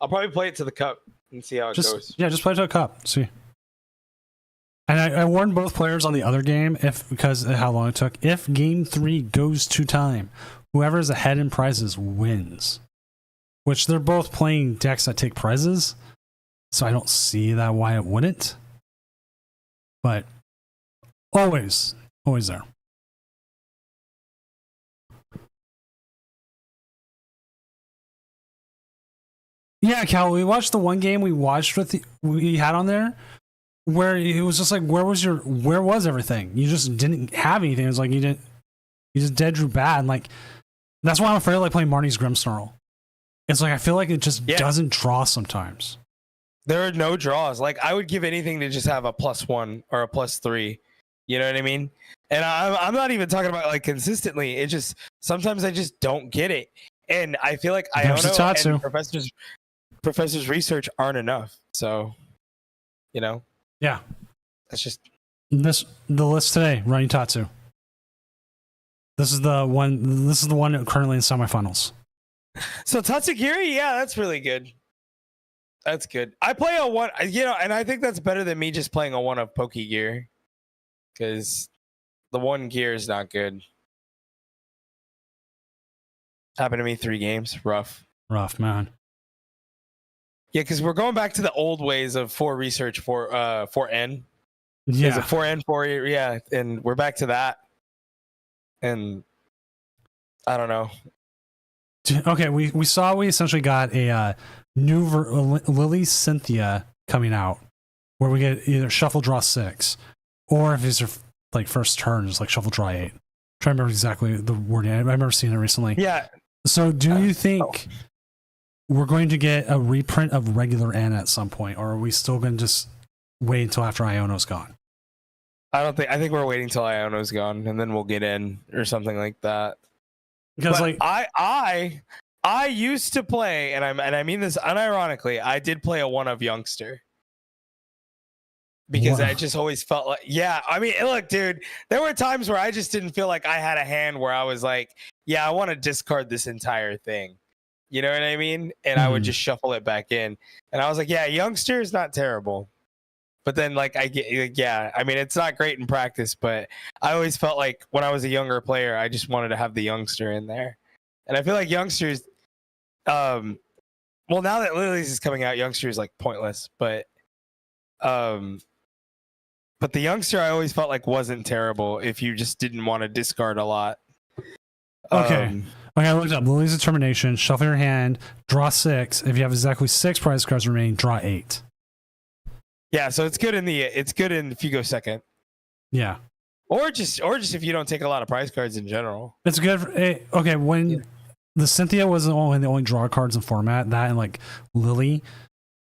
probably play it to the cup and see how it goes. Yeah, just play it to a cup. See. And I warned both players on the other game because of how long it took. If game 3 goes to time, whoever's ahead in prizes wins. Which they're both playing decks that take prizes, so I don't see that why it wouldn't. But always there. Yeah, Cal, we watched the one game we had on there where it was just like, where was everything? You just didn't have anything. It was like you just dead drew bad. And like that's why I'm afraid of like playing Marnie's Grimmsnarl. It's like I feel like it just doesn't draw sometimes. There are no draws. Like I would give anything to just have a +1 or a +3. You know what I mean? And I'm not even talking about like consistently. It just sometimes I just don't get it. And I feel like Iono and professors' research aren't enough. So, you know. Yeah. That's just the list today, running Tatsu. This is the one currently in semifinals. So Tatsugiri, yeah, that's really good. That's good. I play a 1, and I think that's better than me just playing a 1 of Pokegear. Because the 1 gear is not good. Happened to me 3 games. Rough, man. Yeah, because we're going back to the old ways of 4 research for 4N. Yeah. 4N, 4, yeah, and we're back to that. And I don't know. Okay, we essentially got a new Lily Cynthia coming out where we get either shuffle draw 6 or if it's your like first turn is like shuffle draw 8. I'm trying to remember exactly the wording. I remember seeing it recently. Yeah. So do you think we're going to get a reprint of regular N at some point, or are we still going to just wait until after Iono's gone? I think we're waiting till Iono's gone and then we'll get in or something like that. Because like I used to play, and I mean this unironically, I did play a 1 of Youngster. Because I just always felt like, I mean, look, dude, there were times where I just didn't feel like I had a hand where I was like, yeah, I want to discard this entire thing. You know what I mean? And I would just shuffle it back in. And I was like, yeah, Youngster is not terrible. But then like I mean, it's not great in practice, but I always felt like when I was a younger player, I just wanted to have the Youngster in there. And I feel like Youngsters, well, now that Lily's is coming out, Youngster is like pointless, but the Youngster I always felt like wasn't terrible if you just didn't want to discard a lot. Okay, I looked up Lily's Determination. Shuffle your hand, draw 6. If you have exactly 6 prize cards remaining, draw 8. Yeah, so it's good if you go second. Yeah, or just if you don't take a lot of prize cards in general. it's good. Okay, when the Cynthia was the only draw cards in format, that and like Lily,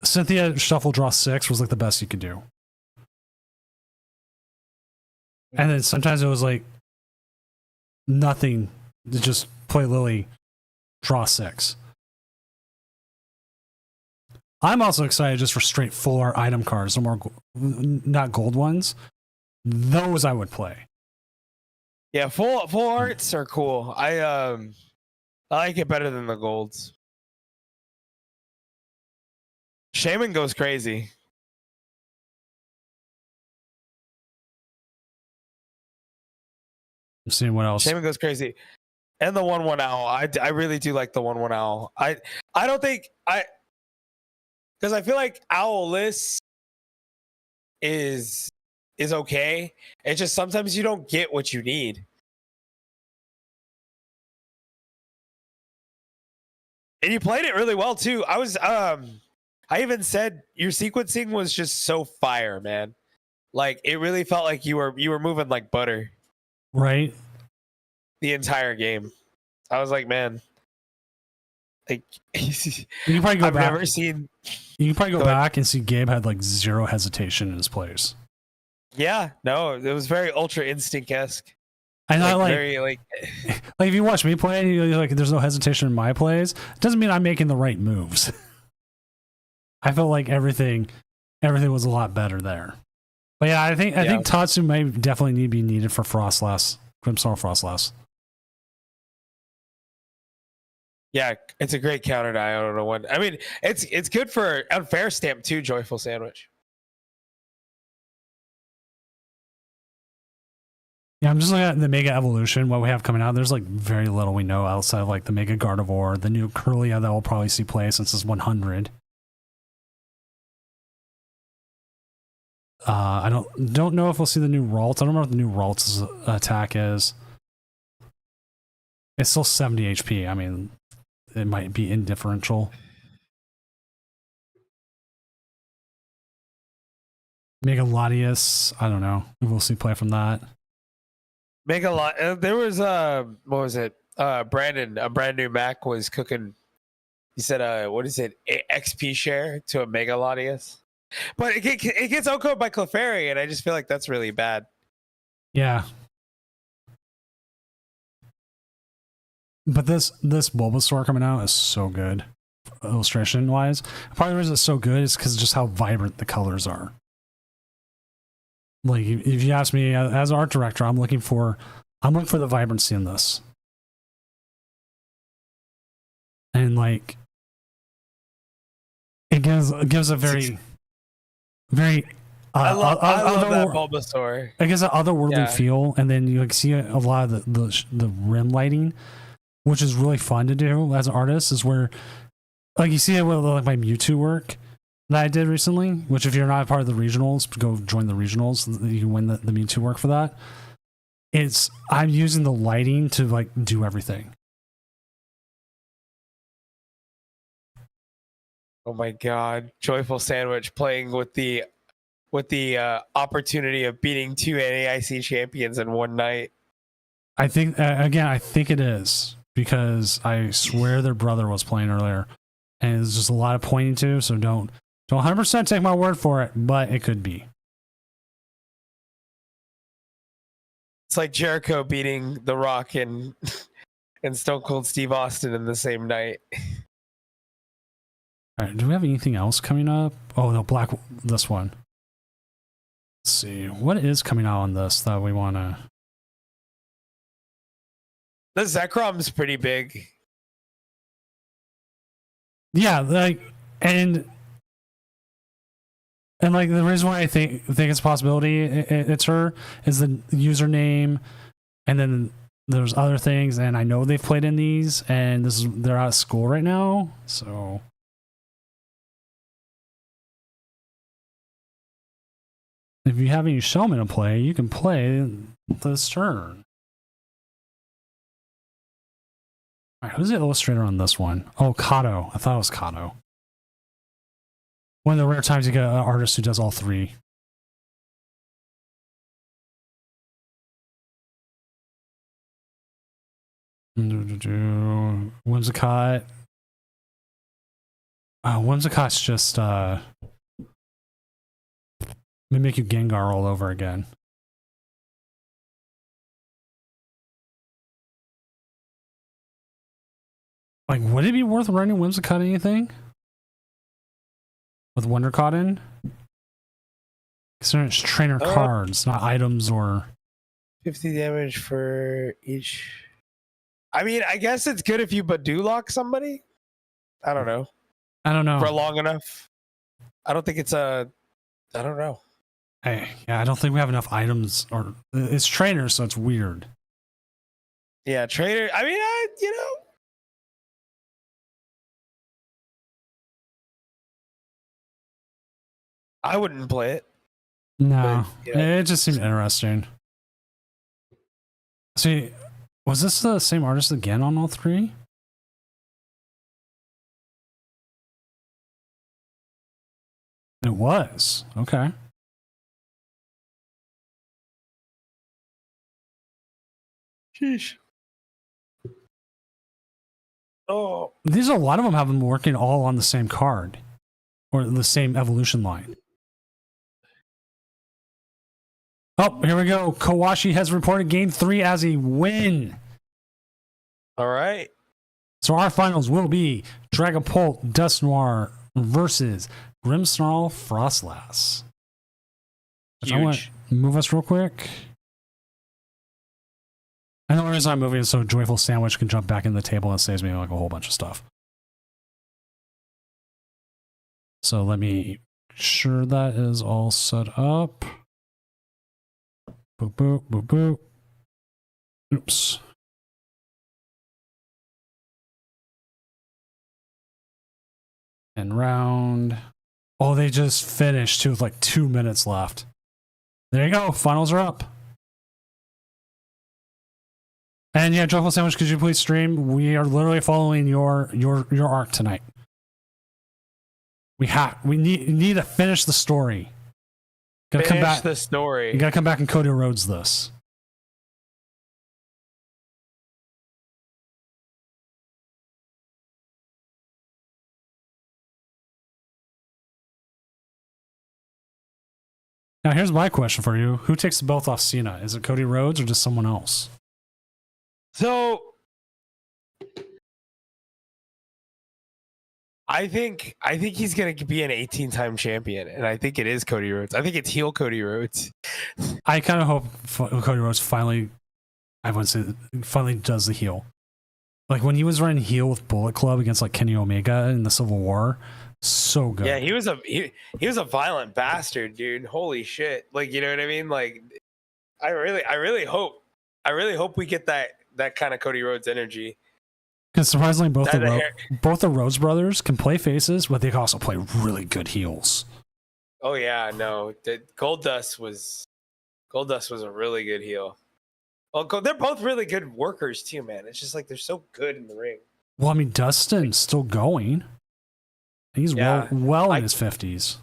Cynthia shuffle draw 6 was like the best you could do. And then sometimes it was like nothing to just play Lily, draw 6. I'm also excited just for straight full art item cards, no more not gold ones. Those I would play. Yeah, full arts are cool. I like it better than the golds. Shaman goes crazy. I'm seeing what else. Shaman goes crazy. And the 1/1 owl. I really do like the 1/1 owl. I don't think because I feel like Owless is okay. It's just sometimes you don't get what you need. And you played it really well too. I even said your sequencing was just so fire, man. Like it really felt like you were moving like butter. Right. The entire game. I was like, man. Like You can probably go I've back. never seen. You can probably go Go ahead. back and see Gabe had like zero hesitation in his plays. Yeah, no, it was very Ultra Instinct-esque. And I like, very like like if you watch me play and you're like, there's no hesitation in my plays, it doesn't mean I'm making the right moves. I felt like everything was a lot better there. But yeah, I think Tatsu may definitely be needed for Frostless, Grimstar Frostless. Yeah, it's a great counter die. I don't know when. I mean, it's good for Unfair Stamp too. Joyful Sandwich. Yeah, I'm just looking at the Mega Evolution, what we have coming out. There's like very little we know outside of like the Mega Gardevoir, the new Curlia that we'll probably see play since it's 100. I don't know if we'll see the new Ralts. I don't remember what the new Ralts' attack is. It's still 70 HP. I mean, it might be indifferential. Mega Latias, I don't know. We'll see play from that. There was what was it? Brandon, a brand new Mac was cooking. He said, what is it? XP share to a Mega Latias. But it gets outcoded by Clefairy, and I just feel like that's really bad. Yeah. But this Bulbasaur coming out is so good, illustration wise. Part of the reason it's so good is because just how vibrant the colors are. Like if you ask me as art director, I'm looking for the vibrancy in this, and like it gives a very I love that Bulbasaur. It gives an otherworldly feel, and then you like see a lot of the rim lighting, which is really fun to do as an artist. Is where like you see it with like my Mewtwo work that I did recently, which if you're not a part of the regionals, go join the regionals. You can win the Mewtwo work for that. I'm using the lighting to like do everything. Oh my god, Joyful Sandwich playing with the opportunity of beating 2 NAIC champions in one night. I think I think it is because I swear their brother was playing earlier, and it's just a lot of pointing to. So don't 100% take my word for it, but it could be. It's like Jericho beating The Rock and Stone Cold Steve Austin in the same night. All right, do we have anything else coming up? Oh no, this one. Let's see, what is coming out on this that we want to... The Zekrom's pretty big. Yeah, like, and like the reason why I think it's a possibility it's her is the username, and then there's other things, and I know they've played in these, and they're out of school right now, so... If you have any Shellman to play, you can play this turn. All right, who's the illustrator on this one? Oh, Kato. I thought it was Kato. One of the rare times you get an artist who does all three. Whimsicott. Whimsicott's just Mimikyu Gengar all over again. Like, would it be worth running Whimsicott anything? With Wonder Cotton? Considering it's trainer cards, not items or... 50 damage for each... I mean, I guess it's good if you Badoo-lock somebody. I don't know. For long enough. I don't think it's a... I don't know. Hey, yeah, I don't think we have enough items, or it's trainers, so it's weird. Yeah, trainer. I mean, I wouldn't play it. No, but, it just seemed interesting. See, was this the same artist again on all three? It was. Okay. Sheesh. Oh, These a lot of them have them working all on the same card or the same evolution line. Oh, here we go. Kawashi has reported game 3 as a win. all right. So our finals will be Dragapult Dusknoir versus Grimmsnarl Frostlass. Which I want to move us real quick. And the only reason I'm moving is so Joyful Sandwich can jump back in the table and saves me like a whole bunch of stuff. So let me make sure that is all set up. Boop, boop, boop, boop. Oops. And round. Oh, they just finished too with like 2 minutes left. There you go. Finals are up. And yeah, Joyful Sandwich, could you please stream? We are literally following your arc tonight. We need to finish the story. Gotta come back. The story. You gotta come back and Cody Rhodes this. Now here's my question for you: who takes the belt off Cena? Is it Cody Rhodes or just someone else? So I think he's gonna be an 18-time champion, and I think it is Cody Rhodes. I think it's heel Cody Rhodes. I kind of hope Cody Rhodes finally does the heel. Like when he was running heel with Bullet Club against like Kenny Omega in the Civil War, so good. Yeah, he was a violent bastard, dude. Holy shit! Like, you know what I mean? Like, I really hope we get that kind of Cody Rhodes energy. Because surprisingly, both the Rhodes brothers can play faces, but they can also play really good heels. Oh yeah, no, Goldust was a really good heel. Well, they're both really good workers too, man. It's just like they're so good in the ring. Well, I mean, Dustin's still going. He's well in his 50s.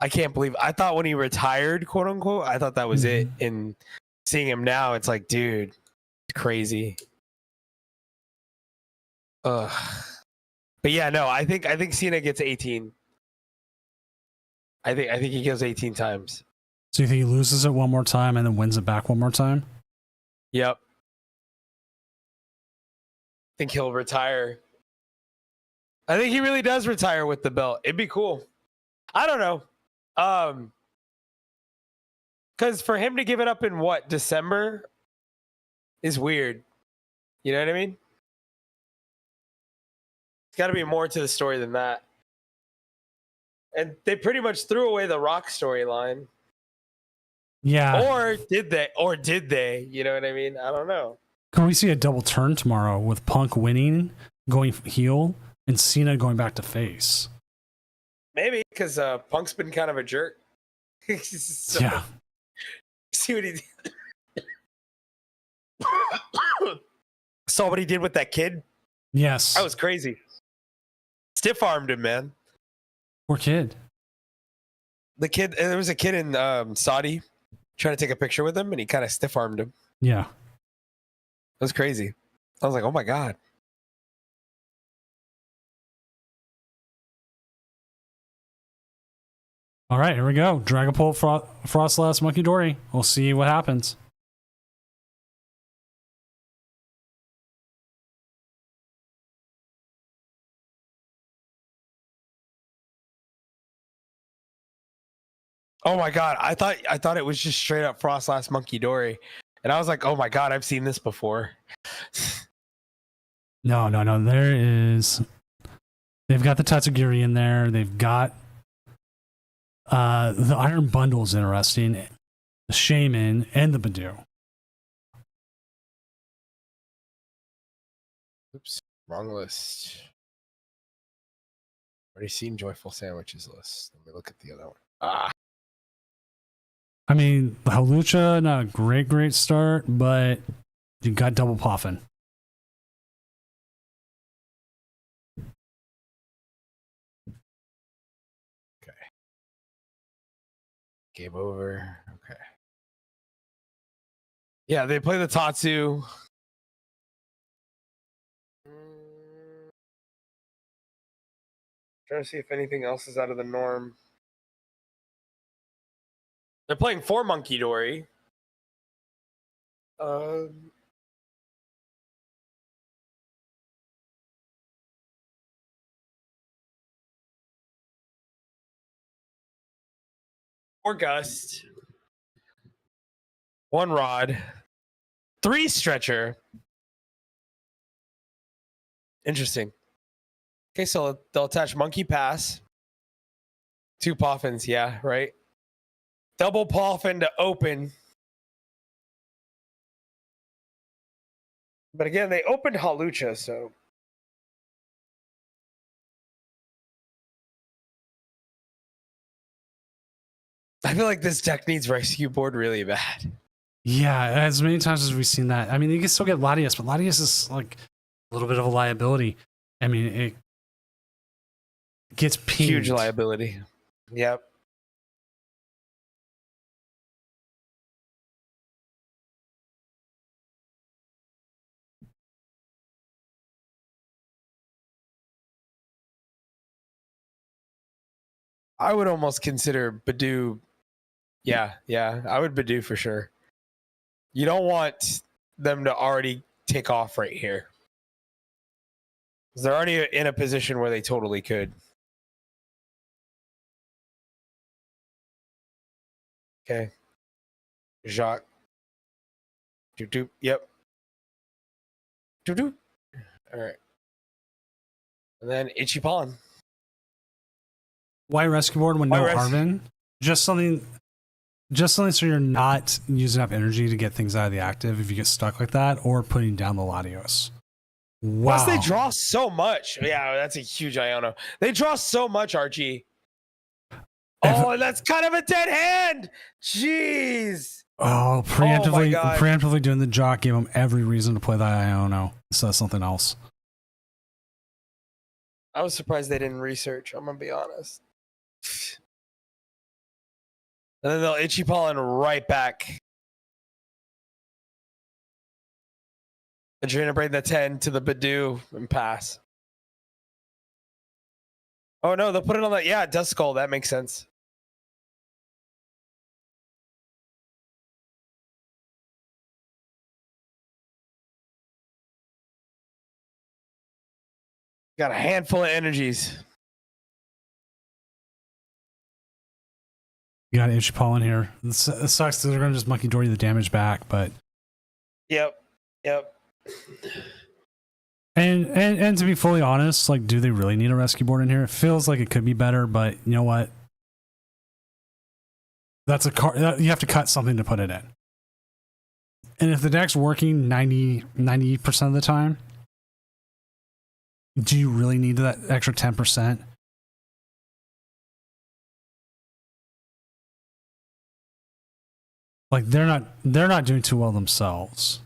I can't believe. I thought when he retired, quote unquote, I thought that was it. And seeing him now, it's like, dude, it's crazy. Ugh. But yeah, no, I think Cena gets 18. I think he goes 18 times. So you think he loses it one more time and then wins it back one more time? Yep. I think he'll retire. I think he really does retire with the belt. It'd be cool. I don't know. Because for him to give it up in December is weird. You know what I mean? It's got to be more to the story than that. And they pretty much threw away the Rock storyline. Yeah. Or did they? You know what I mean? I don't know. Can we see a double turn tomorrow with Punk winning, going heel, and Cena going back to face? Maybe, because Punk's been kind of a jerk. So, yeah. See what he did. Saw what he did with that kid? Yes. That was crazy. Stiff armed him, man. Poor kid. The kid, there was a kid in Saudi trying to take a picture with him, and he kind of stiff armed him. Yeah. It was crazy. I was like, oh my God. All right, here we go. Dragapult, Frostlass, Monkey Dory. We'll see what happens. Oh my God. I thought it was just straight up Frostlass Monkey Dory. And I was like, oh my God, I've seen this before. No. There is. They've got the Tatsugiri in there. They've got the Iron Bundle is interesting. The Shaman and the Badoo. Oops, wrong list. Already seen Joyful Sandwiches list. Let me look at the other one. I mean, Halucha, not a great start, but you got Double Poffin. Okay. Game over. Okay. Yeah, they play the Tatsu. Trying to see if anything else is out of the norm. They're playing 4 Monkey Dory. Four Gust. 1 Rod. 3 Stretcher. Interesting. Okay, so they'll attach Monkey Pass. 2 Poffins, yeah, right? Double Poffin to open. But again, they opened Halucha, so. I feel like this deck needs Rescue Board really bad. Yeah, as many times as we've seen that. I mean, you can still get Latias, but Latias is like a little bit of a liability. I mean, it gets pinged. Huge liability. Yep. I would almost consider Badoo. Yeah, I would Badoo for sure. You don't want them to already take off right here. They're already in a position where they totally could. Okay. Jacques. Doop doop. Yep. Doop doop. All right. And then Itchy Pollen. Why Rescue Board when no Arven? Just something so you're not using up energy to get things out of the active if you get stuck like that, or putting down the Latios. Wow. Plus they draw so much. Yeah, that's a huge Iono. They draw so much, Archie. Oh, and that's kind of a dead hand. Jeez. Oh, preemptively doing the Jock gave him every reason to play that Iono instead of something else. I was surprised they didn't research. I'm gonna be honest. And then they'll Itchy Pollen right back. And you're gonna bring the 10 to the Badoo and pass. Oh no, they'll put it on that. Yeah, Dust Skull. That makes sense. Got a handful of energies. You got Itchy Pollen here. It sucks that they're going to just Monkey Dory the damage back, but. Yep. And to be fully honest, like, do they really need a Rescue Board in here? It feels like it could be better, but you know what? That's a card. You have to cut something to put it in. And if the deck's working 90% of the time, do you really need that extra 10%? Like they're not doing too well themselves.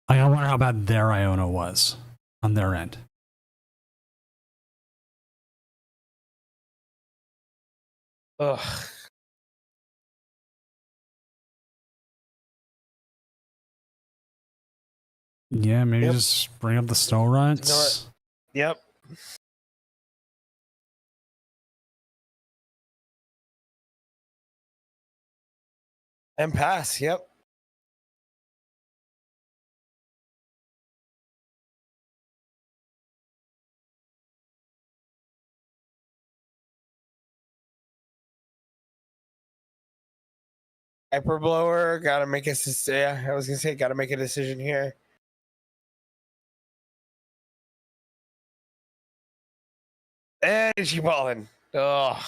I wonder how bad their Iono was on their end. Ugh. Yeah, maybe just bring up the Snow Runts. Yep. And pass, yep. Hyper Blower, gotta make a yeah, I was gonna say gotta make a decision here. And she balling. Oh.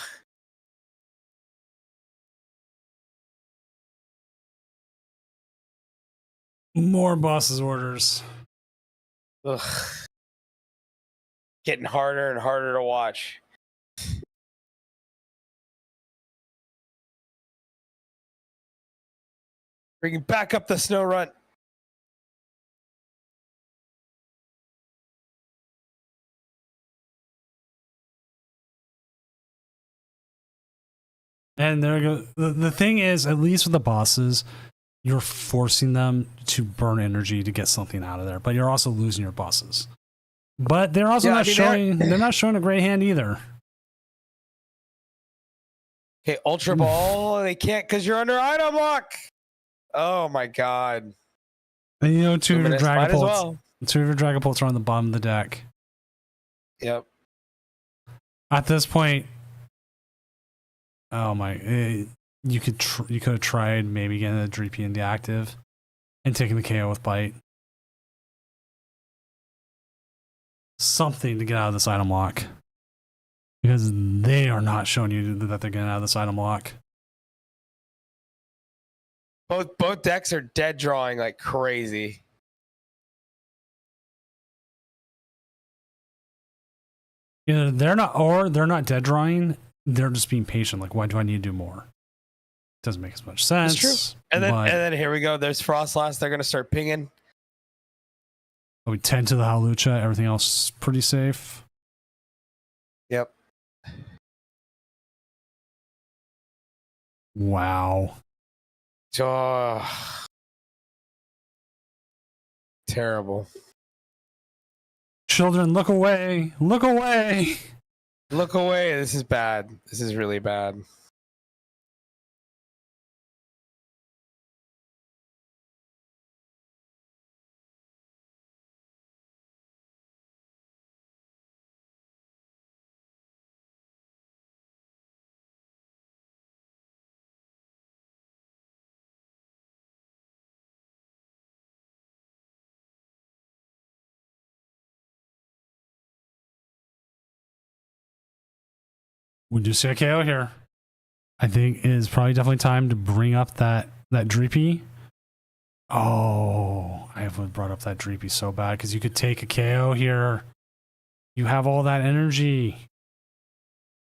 More boss's orders. Ugh. Getting harder and harder to watch. Bringing back up the Snow Run. And there go. The thing is, at least with the bosses, you're forcing them to burn energy to get something out of there, but you're also losing your bosses. But they're also not showing. They're not showing a great hand either. Okay, Ultra Ball. They can't because you're under item lock. Oh my god. And you know, two of your Might as Dragapults. well. Two of your Dragapults are on the bottom of the deck. Yep. At this point, oh my! You could have tried maybe getting the Dreepy into active and taking the KO with Bite. Something to get out of this item lock. Because they are not showing you that they're getting out of this item lock. Both decks are dead drawing like crazy. Either they're not dead drawing. They're just being patient. Like, why do I need to do more? Doesn't make as much sense. It's true. And then here we go. There's Frostlass. They're gonna start pinging. We 10 to the Hawlucha. Everything else is pretty safe. Yep. Wow. Oh, terrible. Children, look away. Look away. Look away. This is bad. This is really bad. We do see a KO here. I think it is probably definitely time to bring up that Dreepy. Oh, I have brought up that Dreepy so bad because you could take a KO here. You have all that energy.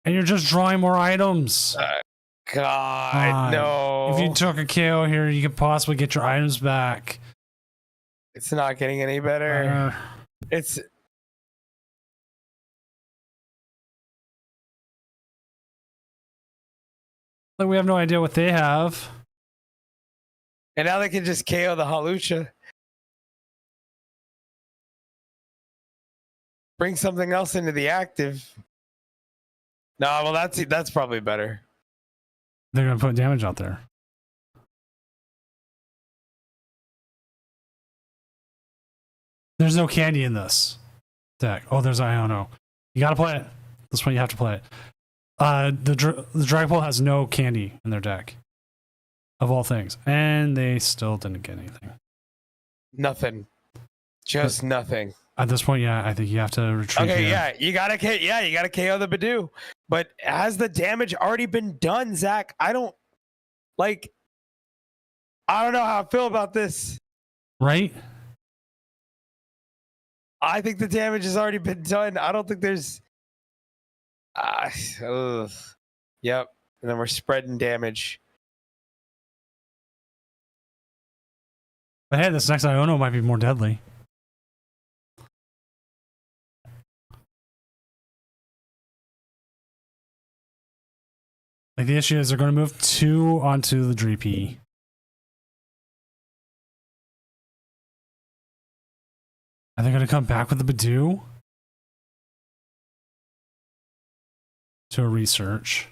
And you're just drawing more items. God, no. If you took a KO here, you could possibly get your items back. It's not getting any better. It's... Like, we have no idea what they have. And now they can just KO the Hawlucha. Bring something else into the active. No, well, that's probably better. They're going to put damage out there. There's no candy in this deck. Oh, there's Iono. You got to play it. This one you have to play it. The Dragapult has no candy in their deck. Of all things. And they still didn't get anything. Nothing. Just nothing. At this point, yeah, I think you have to retreat. Okay, here. yeah, you gotta KO the Badoo. But has the damage already been done, Zach? I don't know how I feel about this. Right? I think the damage has already been done. I don't think there's yep. And then we're spreading damage. But hey, this next Iono might be more deadly. Like, the issue is they're going to move 2 onto the Dreepy. Are they going to come back with the Badoo? To a research.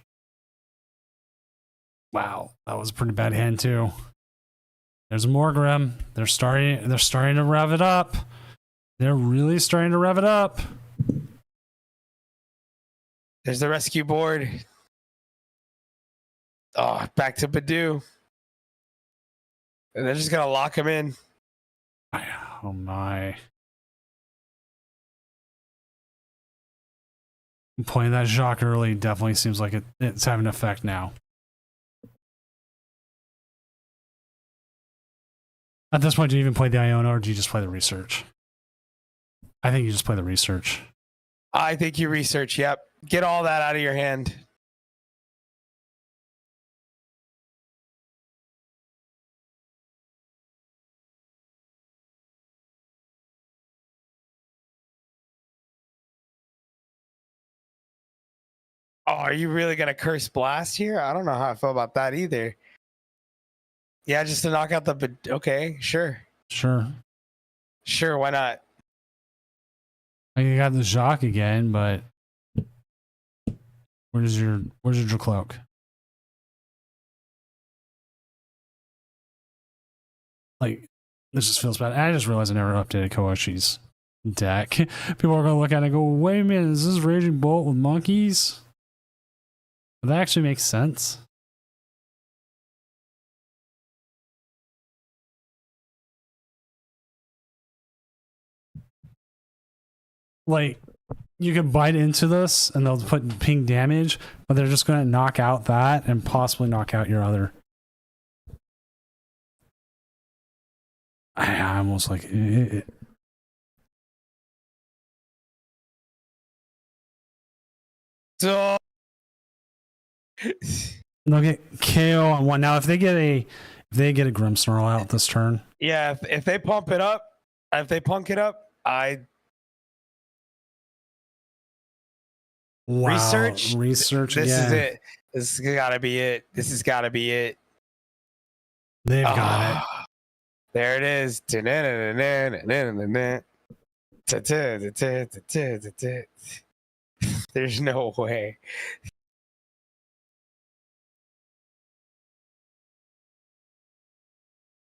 Wow, that was a pretty bad hand too. There's a Morgrem. They're starting to rev it up. They're really starting to rev it up. There's the rescue board. Oh, back to Badoo. And they're just gonna lock him in. Oh my. Playing that Jacques early definitely seems like it's having an effect now. At this point, do you even play the Iono or do you just play the research? I think you just play the research. I think you research, yep. Get all that out of your hand. Oh, are you really going to curse Blast here? I don't know how I feel about that either. Yeah, just to knock out the... Okay, sure. Sure. Sure, why not? You got the Jacques again, but where's your cloak? Like, this just feels bad. I just realized I never updated Kooshi's deck. People are gonna look at it and go, "Wait a minute, is this Raging Bolt with monkeys?" But that actually makes sense. Like, you could bite into this and they'll put ping damage, but they're just going to knock out that and possibly knock out your other. I almost like it. So They'll get KO on one. Now, if they get a Grimmsnarl out this turn, yeah, if they pump it up, wow, research. This again. is it. This has gotta be it. This has gotta be it. They've got it. There it is. There's no way.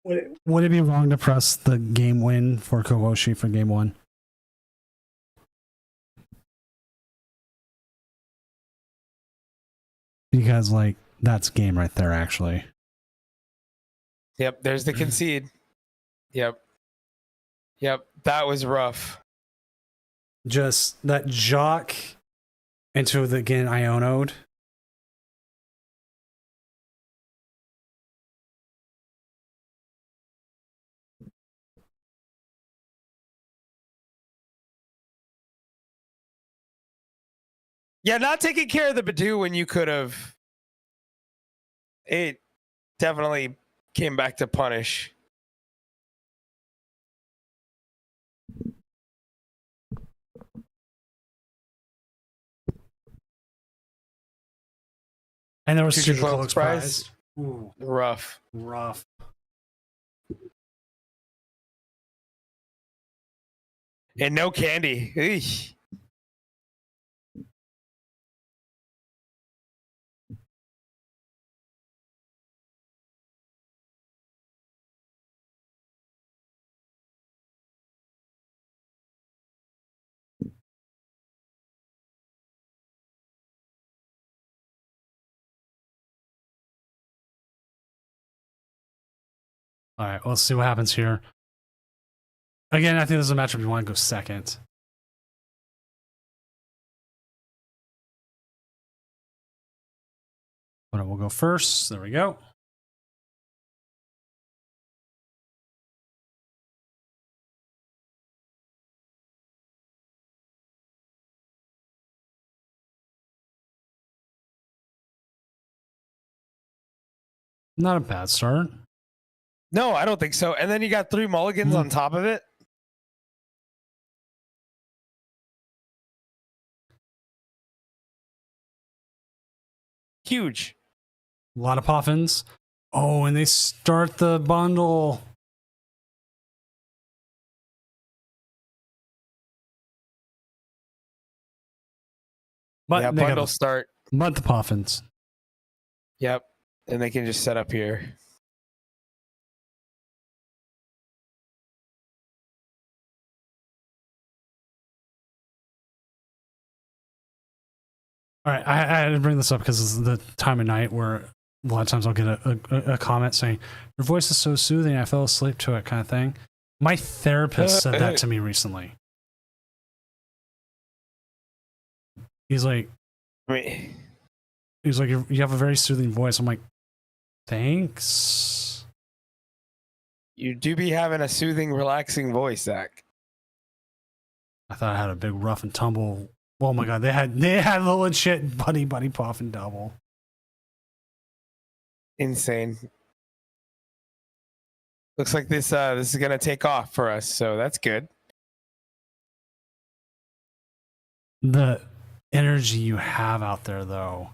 Would it be wrong to press the game win for Kohoshi for game one? Because, like, that's game right there, actually. Yep, there's the concede. Yep, that was rough. Just that Jock into the again Ionode. Yeah, not taking care of the Badu when you could have. It definitely came back to punish. And there was Future Super Cloak Cloak Prize. Ooh, Rough. And no candy. Eesh. All right, let's see what happens here. Again, I think this is a matchup you want to go second. But we'll go first. There we go. Not a bad start. No, I don't think so. And then you got 3 mulligans on top of it. Huge. A lot of poffins. Oh, and they start the bundle. But yeah, bundle start. But the poffins. Yep. And they can just set up here. All right, I had to bring this up because it's the time of night where a lot of times I'll get a comment saying, "Your voice is so soothing, I fell asleep to it," kind of thing. My therapist said that to me recently. He's like, you have a very soothing voice. I'm like, thanks. You do be having a soothing, relaxing voice, Zach. I thought I had a big rough and tumble. Oh my god, they had the legit buddy poffin double. Insane. Looks like this is gonna take off for us, so that's good. The energy you have out there, though,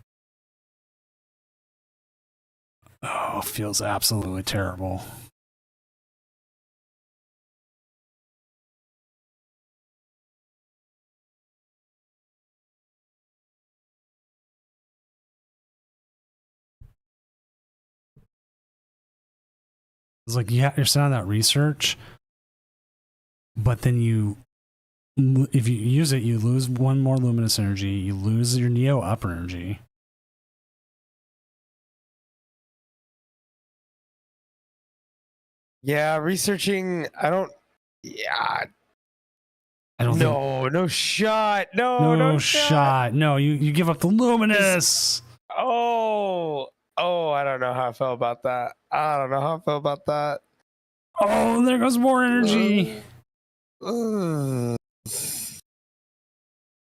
feels absolutely terrible. It's like you're sending out that research, but then if you use it, you lose one more luminous energy. You lose your Neo upper energy. Yeah, researching. I don't. Yeah. I don't. No shot. No shot. No, you give up the luminous. Oh, I don't know how I felt about that. Oh, there goes more energy. I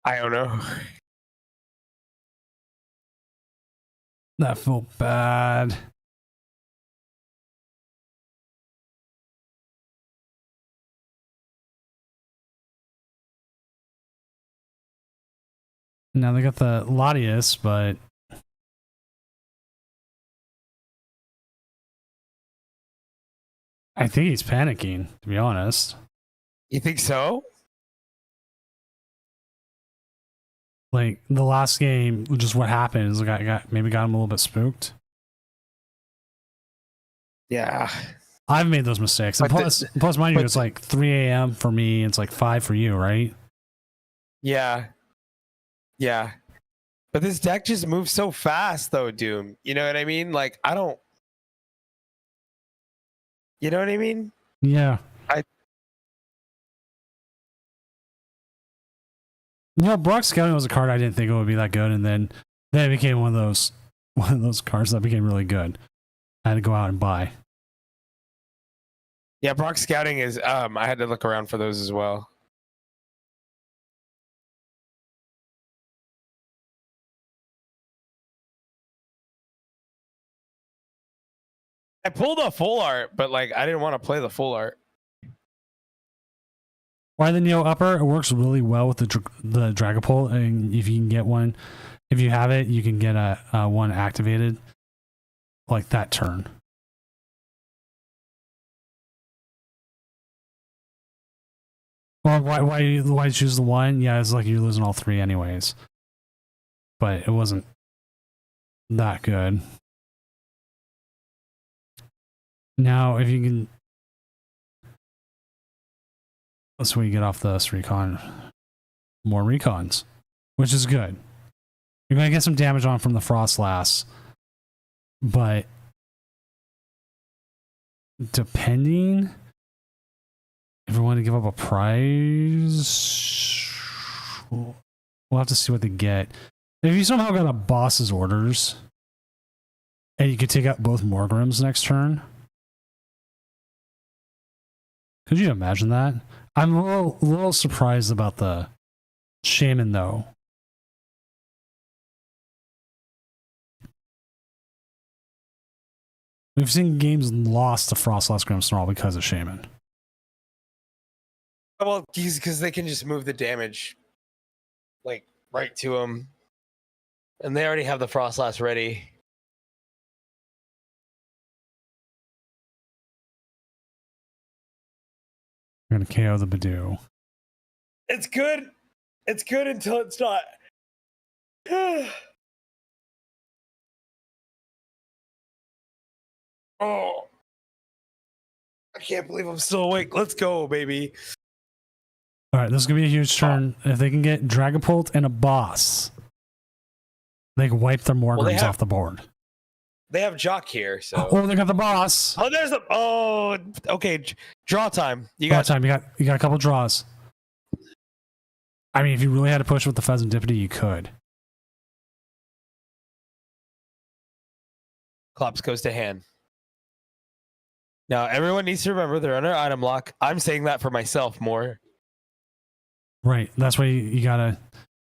don't know. That felt bad. Now they got the Latias, but I think he's panicking, to be honest. You think so? Like the last game, just what happened is maybe got him a little bit spooked. Yeah. I've made those mistakes. And plus, mind you, it's like 3 a.m. for me. It's like 5 for you, right? Yeah. Yeah. But this deck just moves so fast, though, Doom. You know what I mean? Like, I don't. You know what I mean? Yeah. Brock Scouting was a card I didn't think it would be that good, and then it became one of those cards that became really good. I had to go out and buy. Yeah, Brock Scouting is. I had to look around for those as well. I pulled a full art, but like I didn't want to play the full art. Why the Neo Upper? It works really well with the Dragapult, and if you can get one, if you have it, you can get a one activated like that turn. Well, why choose the one? Yeah, it's like you're losing all three anyways, but it wasn't that good. Now, if you can. So we get off this recon. More recons, which is good. You're going to get some damage on from the Frostlass, but depending if we want to give up a prize, we'll have to see what they get. If you somehow got a boss's orders and you could take out both Morgrims next turn, could you imagine that? I'm a little surprised about the Shaman, though. We've seen games lost to Frostlass Grimmsnarl because of Shaman. Well, because they can just move the damage, like, right to them. And they already have the Frostlass ready. We're going to KO the Badoo. It's good. It's good until it's not. Oh. I can't believe I'm still awake. Let's go, baby. All right, this is going to be a huge turn. If they can get Dragapult and a boss, they can wipe their Morgrims off the board. They have Jock here, so. Oh, they got the boss. Oh, there's the. Oh, okay. Draw time. You got time. You got a couple draws. I mean, if you really had to push with the Pheasantipity, you could. Klops goes to hand. Now, everyone needs to remember they're under item lock. I'm saying that for myself more. Right. That's why you gotta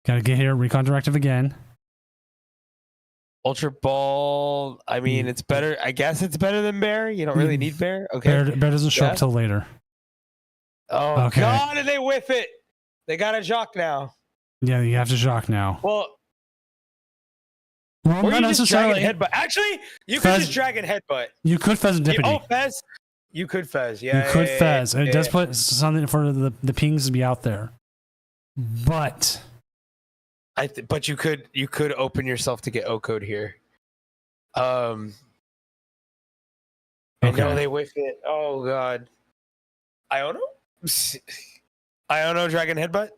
get here. Recon Directive again. Ultra Ball. I mean, it's better. I guess it's better than Bear. You don't really need Bear. Okay. Bear doesn't show up till later. Oh, okay. God, and they whiff it. They got a Jock now. Yeah, you have to Jock now. Well, not you necessarily. Just headbutt. Actually, you could just Dragon Headbutt. You could Pheasantipity. Oh, Fez. You could Fez. Yeah. You could Fez. It does put something for the pings to be out there. But but you could open yourself to get O code here. I Okay. know they whiff it. Oh god. Iono? Iono Dragon Headbutt?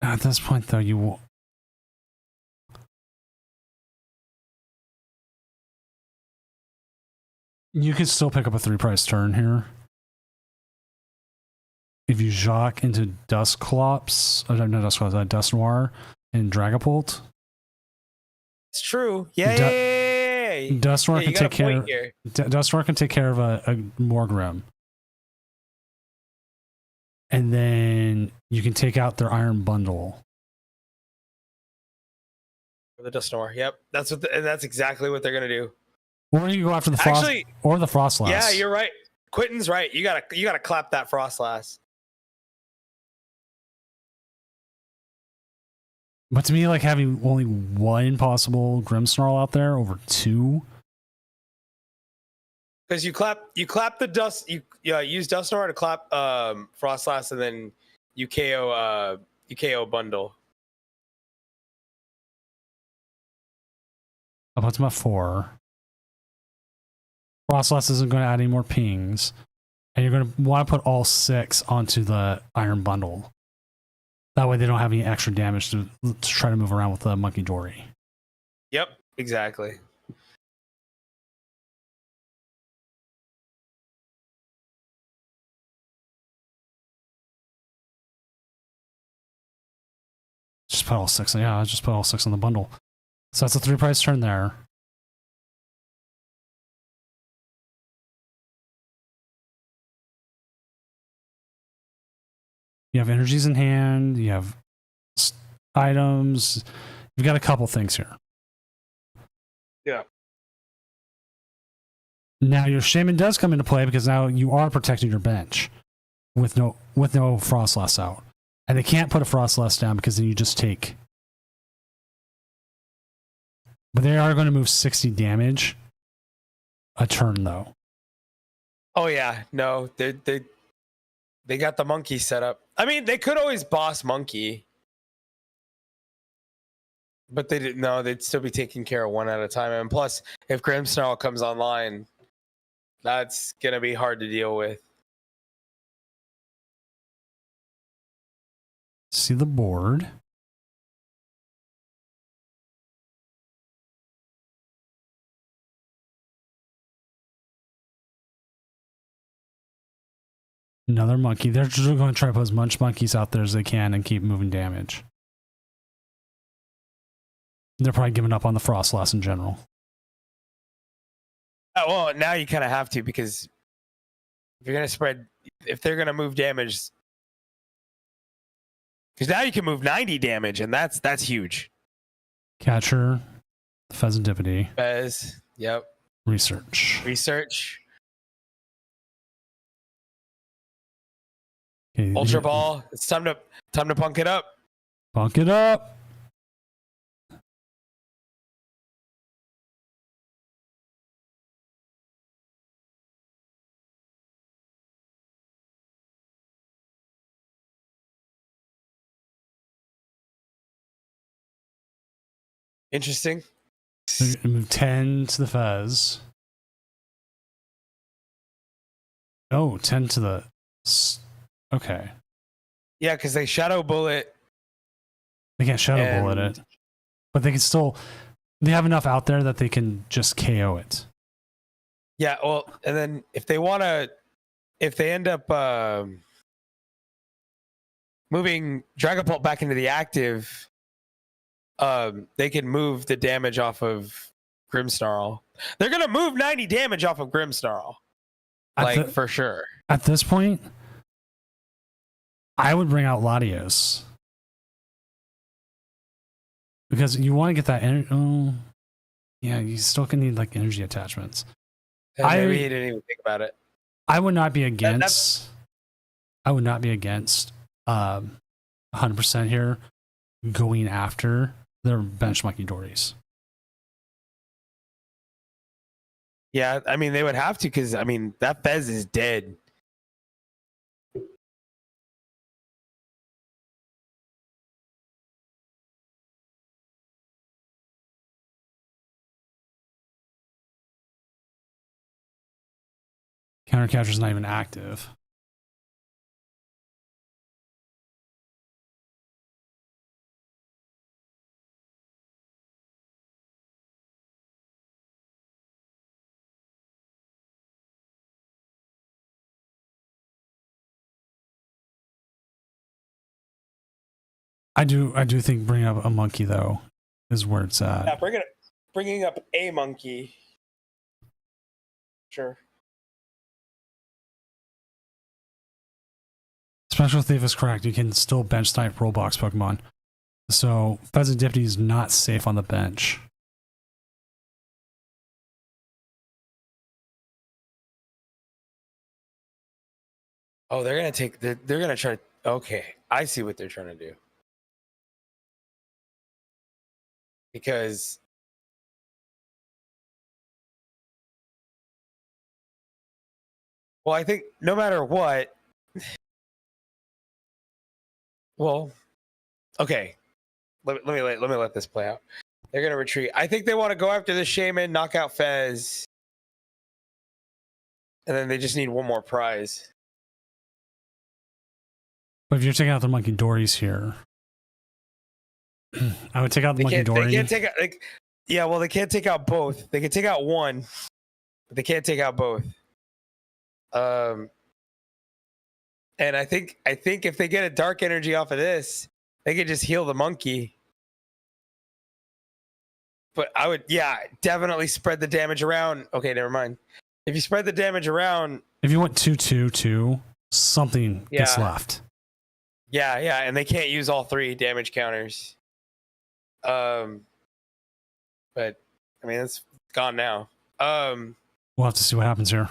At this point, though, you could still pick up a 3-price turn here. If you Jacques into Dusclops, not Dusclops, Dust Noir and Dragapult. It's true. Yay! Dust Noir can take care. Dust Noir can take care of a Morgrim, and then you can take out their Iron Bundle. The Dust Noir. Yep, that's exactly what they're gonna do. Or you go after the Frost, or the Frostlass. Yeah, you're right. Quentin's right. You gotta clap that Frostlass. But to me, like having only one possible Grimmsnarl out there over two. Because you clap the dust. You use Dust Noir to clap Frostlass, and then you KO bundle. I'll put them at 4. Frostlass isn't going to add any more pings, and you're going to want to put all 6 onto the Iron Bundle. That way, they don't have any extra damage to try to move around with the Monkey Dory. Yep, exactly. Just put all 6. Yeah, just put all 6 on the bundle. So that's a 3-price turn there. You have energies in hand. You have items. You've got a couple things here. Yeah. Now your Shaman does come into play because now you are protecting your bench with no Frostlass out. And they can't put a Frostlass down because then you just take. But they are going to move 60 damage a turn though. Oh yeah, no, they got the monkey set up. I mean, they could always boss monkey, but they didn't. No, they'd still be taking care of one at a time. And plus, if Grimmsnarl comes online, that's gonna be hard to deal with. See the board. Another monkey. They're just going to try to put as much monkeys out there as they can and keep moving damage. They're probably giving up on the Frostlass in general. Well, now you kind of have to, because if you're gonna spread, if they're gonna move damage, because now you can move 90 damage, and that's huge. Catcher, Pheasantipity. Fez, yep. Research. Okay, Ultra Ball. It's time to punk it up. Punk it up. Interesting. Move 10 to the Fez. Oh, 10 to the... Okay. Yeah, because they Shadow Bullet. They can't Shadow Bullet it. But they can still... They have enough out there that they can just KO it. Yeah, well, and then if they want to... If they end up moving Dragapult back into the active, they can move the damage off of Grimmsnarl. They're going to move 90 damage off of Grimmsnarl. Like, for sure. At this point, I would bring out Latios. Because you want to get that energy. Oh, yeah, you still can need like energy attachments. Maybe he didn't even think about it. I would not be against. I would not be against 100% here going after their bench Monkey Dories. Yeah, I mean, they would have to, because, I mean, that Fez is dead. Counter capture's not even active. I do think bringing up a monkey though is where it's at. Yeah, bringing up a monkey. Sure. Special Thief is correct. You can still bench type Roblox Pokemon. So Pheasant Deputy is not safe on the bench. Oh, they're gonna try. Okay, I see what they're trying to do. Because well, I think no matter what. Well, okay. Let me let this play out. They're gonna retreat. I think they want to go after the Shaman, knock out Fez, and then they just need one more prize. But if you're taking out the Monkey Dories here, I would take out the Monkey Dory. They can't take out. Yeah, well, they can't take out both. They can take out one, but they can't take out both. And I think if they get a dark energy off of this, they could just heal the monkey. But I would, yeah, definitely spread the damage around. Okay, never mind. If you spread the damage around, if you want 2/2/2, something gets left. Yeah, and they can't use all 3 damage counters. But I mean, it's gone now. We'll have to see what happens here.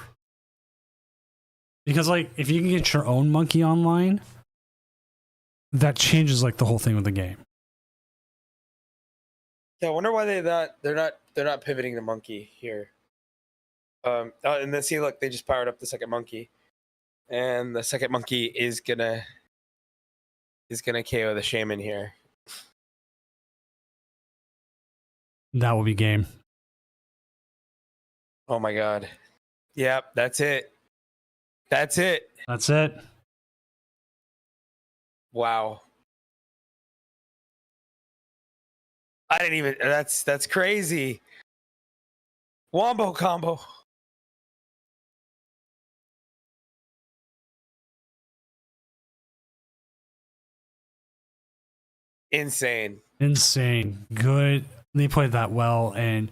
Because like, if you can get your own monkey online, that changes like the whole thing with the game. Yeah, I wonder why they're not pivoting the monkey here. And then see, look, they just powered up the second monkey, and the second monkey is gonna KO the Shaman here. That will be game. Oh my god. Yep, that's it. That's it. That's it. Wow. I didn't even. That's crazy. Wombo combo. Insane. Good. They played that well, and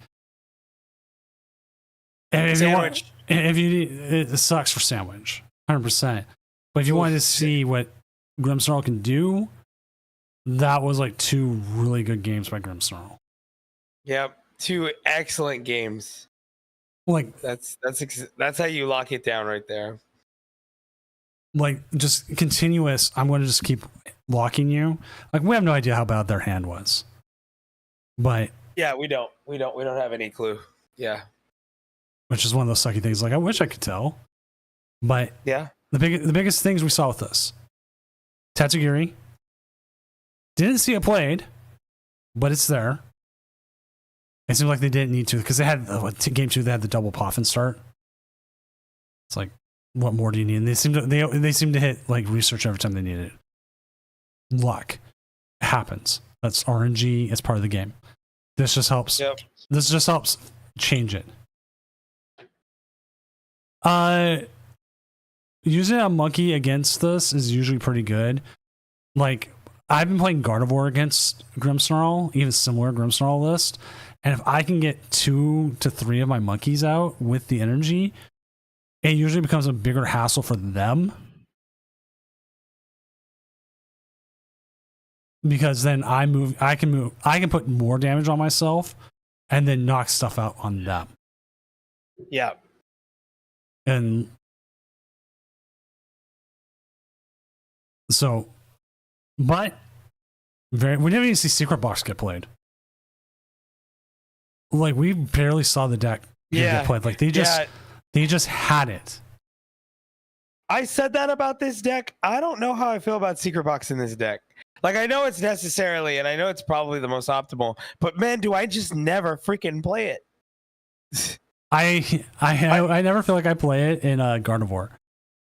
if you want, if you need, it sucks for Sandwich, 100%. But if you wanted to see what Grimmsnarl can do, that was like 2 really good games by Grimmsnarl. Yep, 2 excellent games. Like that's how you lock it down right there. Like just continuous. I'm going to just keep locking you. Like we have no idea how bad their hand was, but yeah, we don't have any clue. Yeah, which is one of those sucky things. Like I wish I could tell, but yeah, the biggest things we saw with this, Tatsugiri. Didn't see it played, but it's there. It seemed like they didn't need to because they had game 2. They had the double Poffin start. It's like, what more do you need? And they seem to hit like research every time they need it. Luck happens. That's RNG. It's part of the game. This just helps. Yep. This just helps change it. Using a monkey against this is usually pretty good. Like I've been playing Gardevoir against Grimmsnarl, even similar Grimmsnarl list. And if I can get 2 to 3 of my monkeys out with the energy, it usually becomes a bigger hassle for them. Because then I can put more damage on myself and then knock stuff out on them. Yeah. And so, but we didn't even see Secret Box get played. Like we barely saw the deck get played. Like they just had it. I said that about this deck. I don't know how I feel about Secret Box in this deck. Like I know it's necessarily, and I know it's probably the most optimal, but man, do I just never freaking play it. I never feel like I play it in Gardevoir,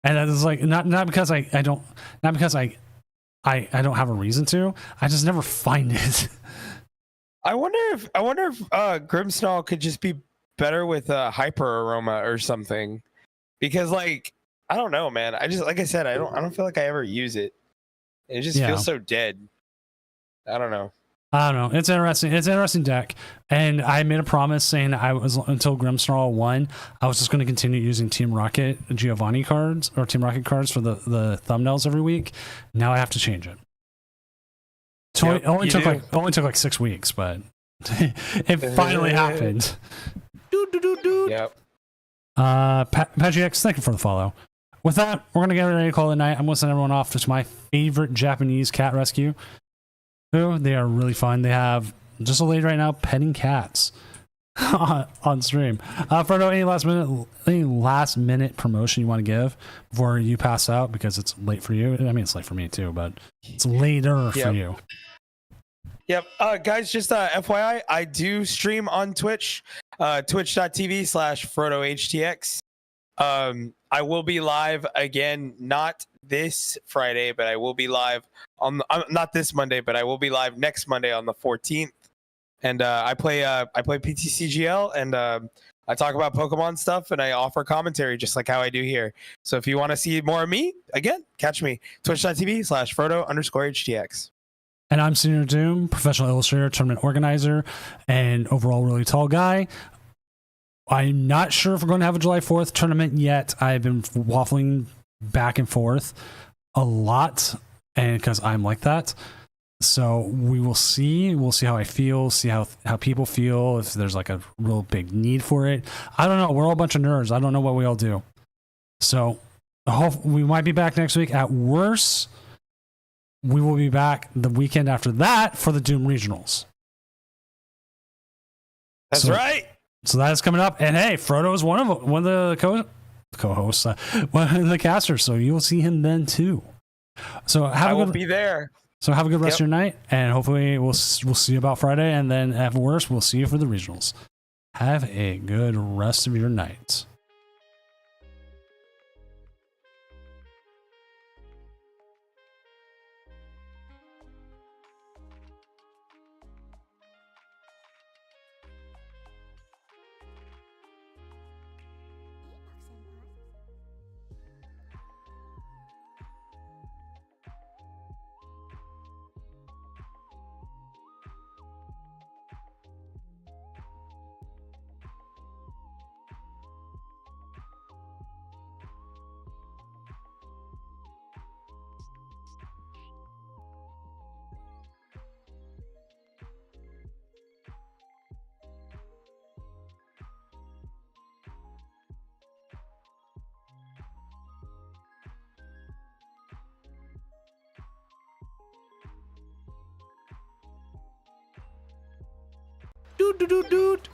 and it's like not because I don't have a reason to. I just never find it. I wonder if Grimmsnarl could just be better with hyper aroma or something, because like I don't know, man. I just, like I said, I don't feel like I ever use it. It just feels so dead. I don't know. It's interesting. It's an interesting deck, and I made a promise saying I was, until Grimmsnarl won, I was just going to continue using Team Rocket Giovanni cards or Team Rocket cards for the thumbnails every week. Now I have to change it. So it only took like 6 weeks, but it finally happened. Yep. Patrick, thank you for the follow. With that, we're gonna get ready to call it a night. I'm gonna send everyone off to my favorite Japanese cat rescue. They are really fun. They have just a lady right now petting cats on stream. Frodo, any last minute promotion you want to give before you pass out, because it's late for you? I mean, it's late for me too, but it's later for you. Yep. Guys, just FYI, I do stream on Twitch, twitch.tv/FrodoHTX. I will be live again, not this Friday, but I will be live on not this Monday, but I will be live next Monday on the 14th. And I play PTCGL, and I talk about Pokemon stuff, and I offer commentary just like how I do here. So if you want to see more of me, again, catch me, twitch.tv/Frodo_HTX. And I'm Senior Doom, professional illustrator, tournament organizer, and overall really tall guy. I'm not sure if we're going to have a July 4th tournament yet. I've been waffling back and forth a lot, and because I'm like that. So we will see. We'll see how I feel, see how people feel, if there's like a real big need for it. I don't know. We're all a bunch of nerds. I don't know what we all do. So we might be back next week. At worst, we will be back the weekend after that for the Doom Regionals. That's right. So that is coming up. And hey, Frodo is one of the co-hosts, one of the casters. So you'll see him then too. So I will be there. So have a good rest of your night, and hopefully we'll see you about Friday, and then at worst, we'll see you for the regionals. Have a good rest of your night. Doot.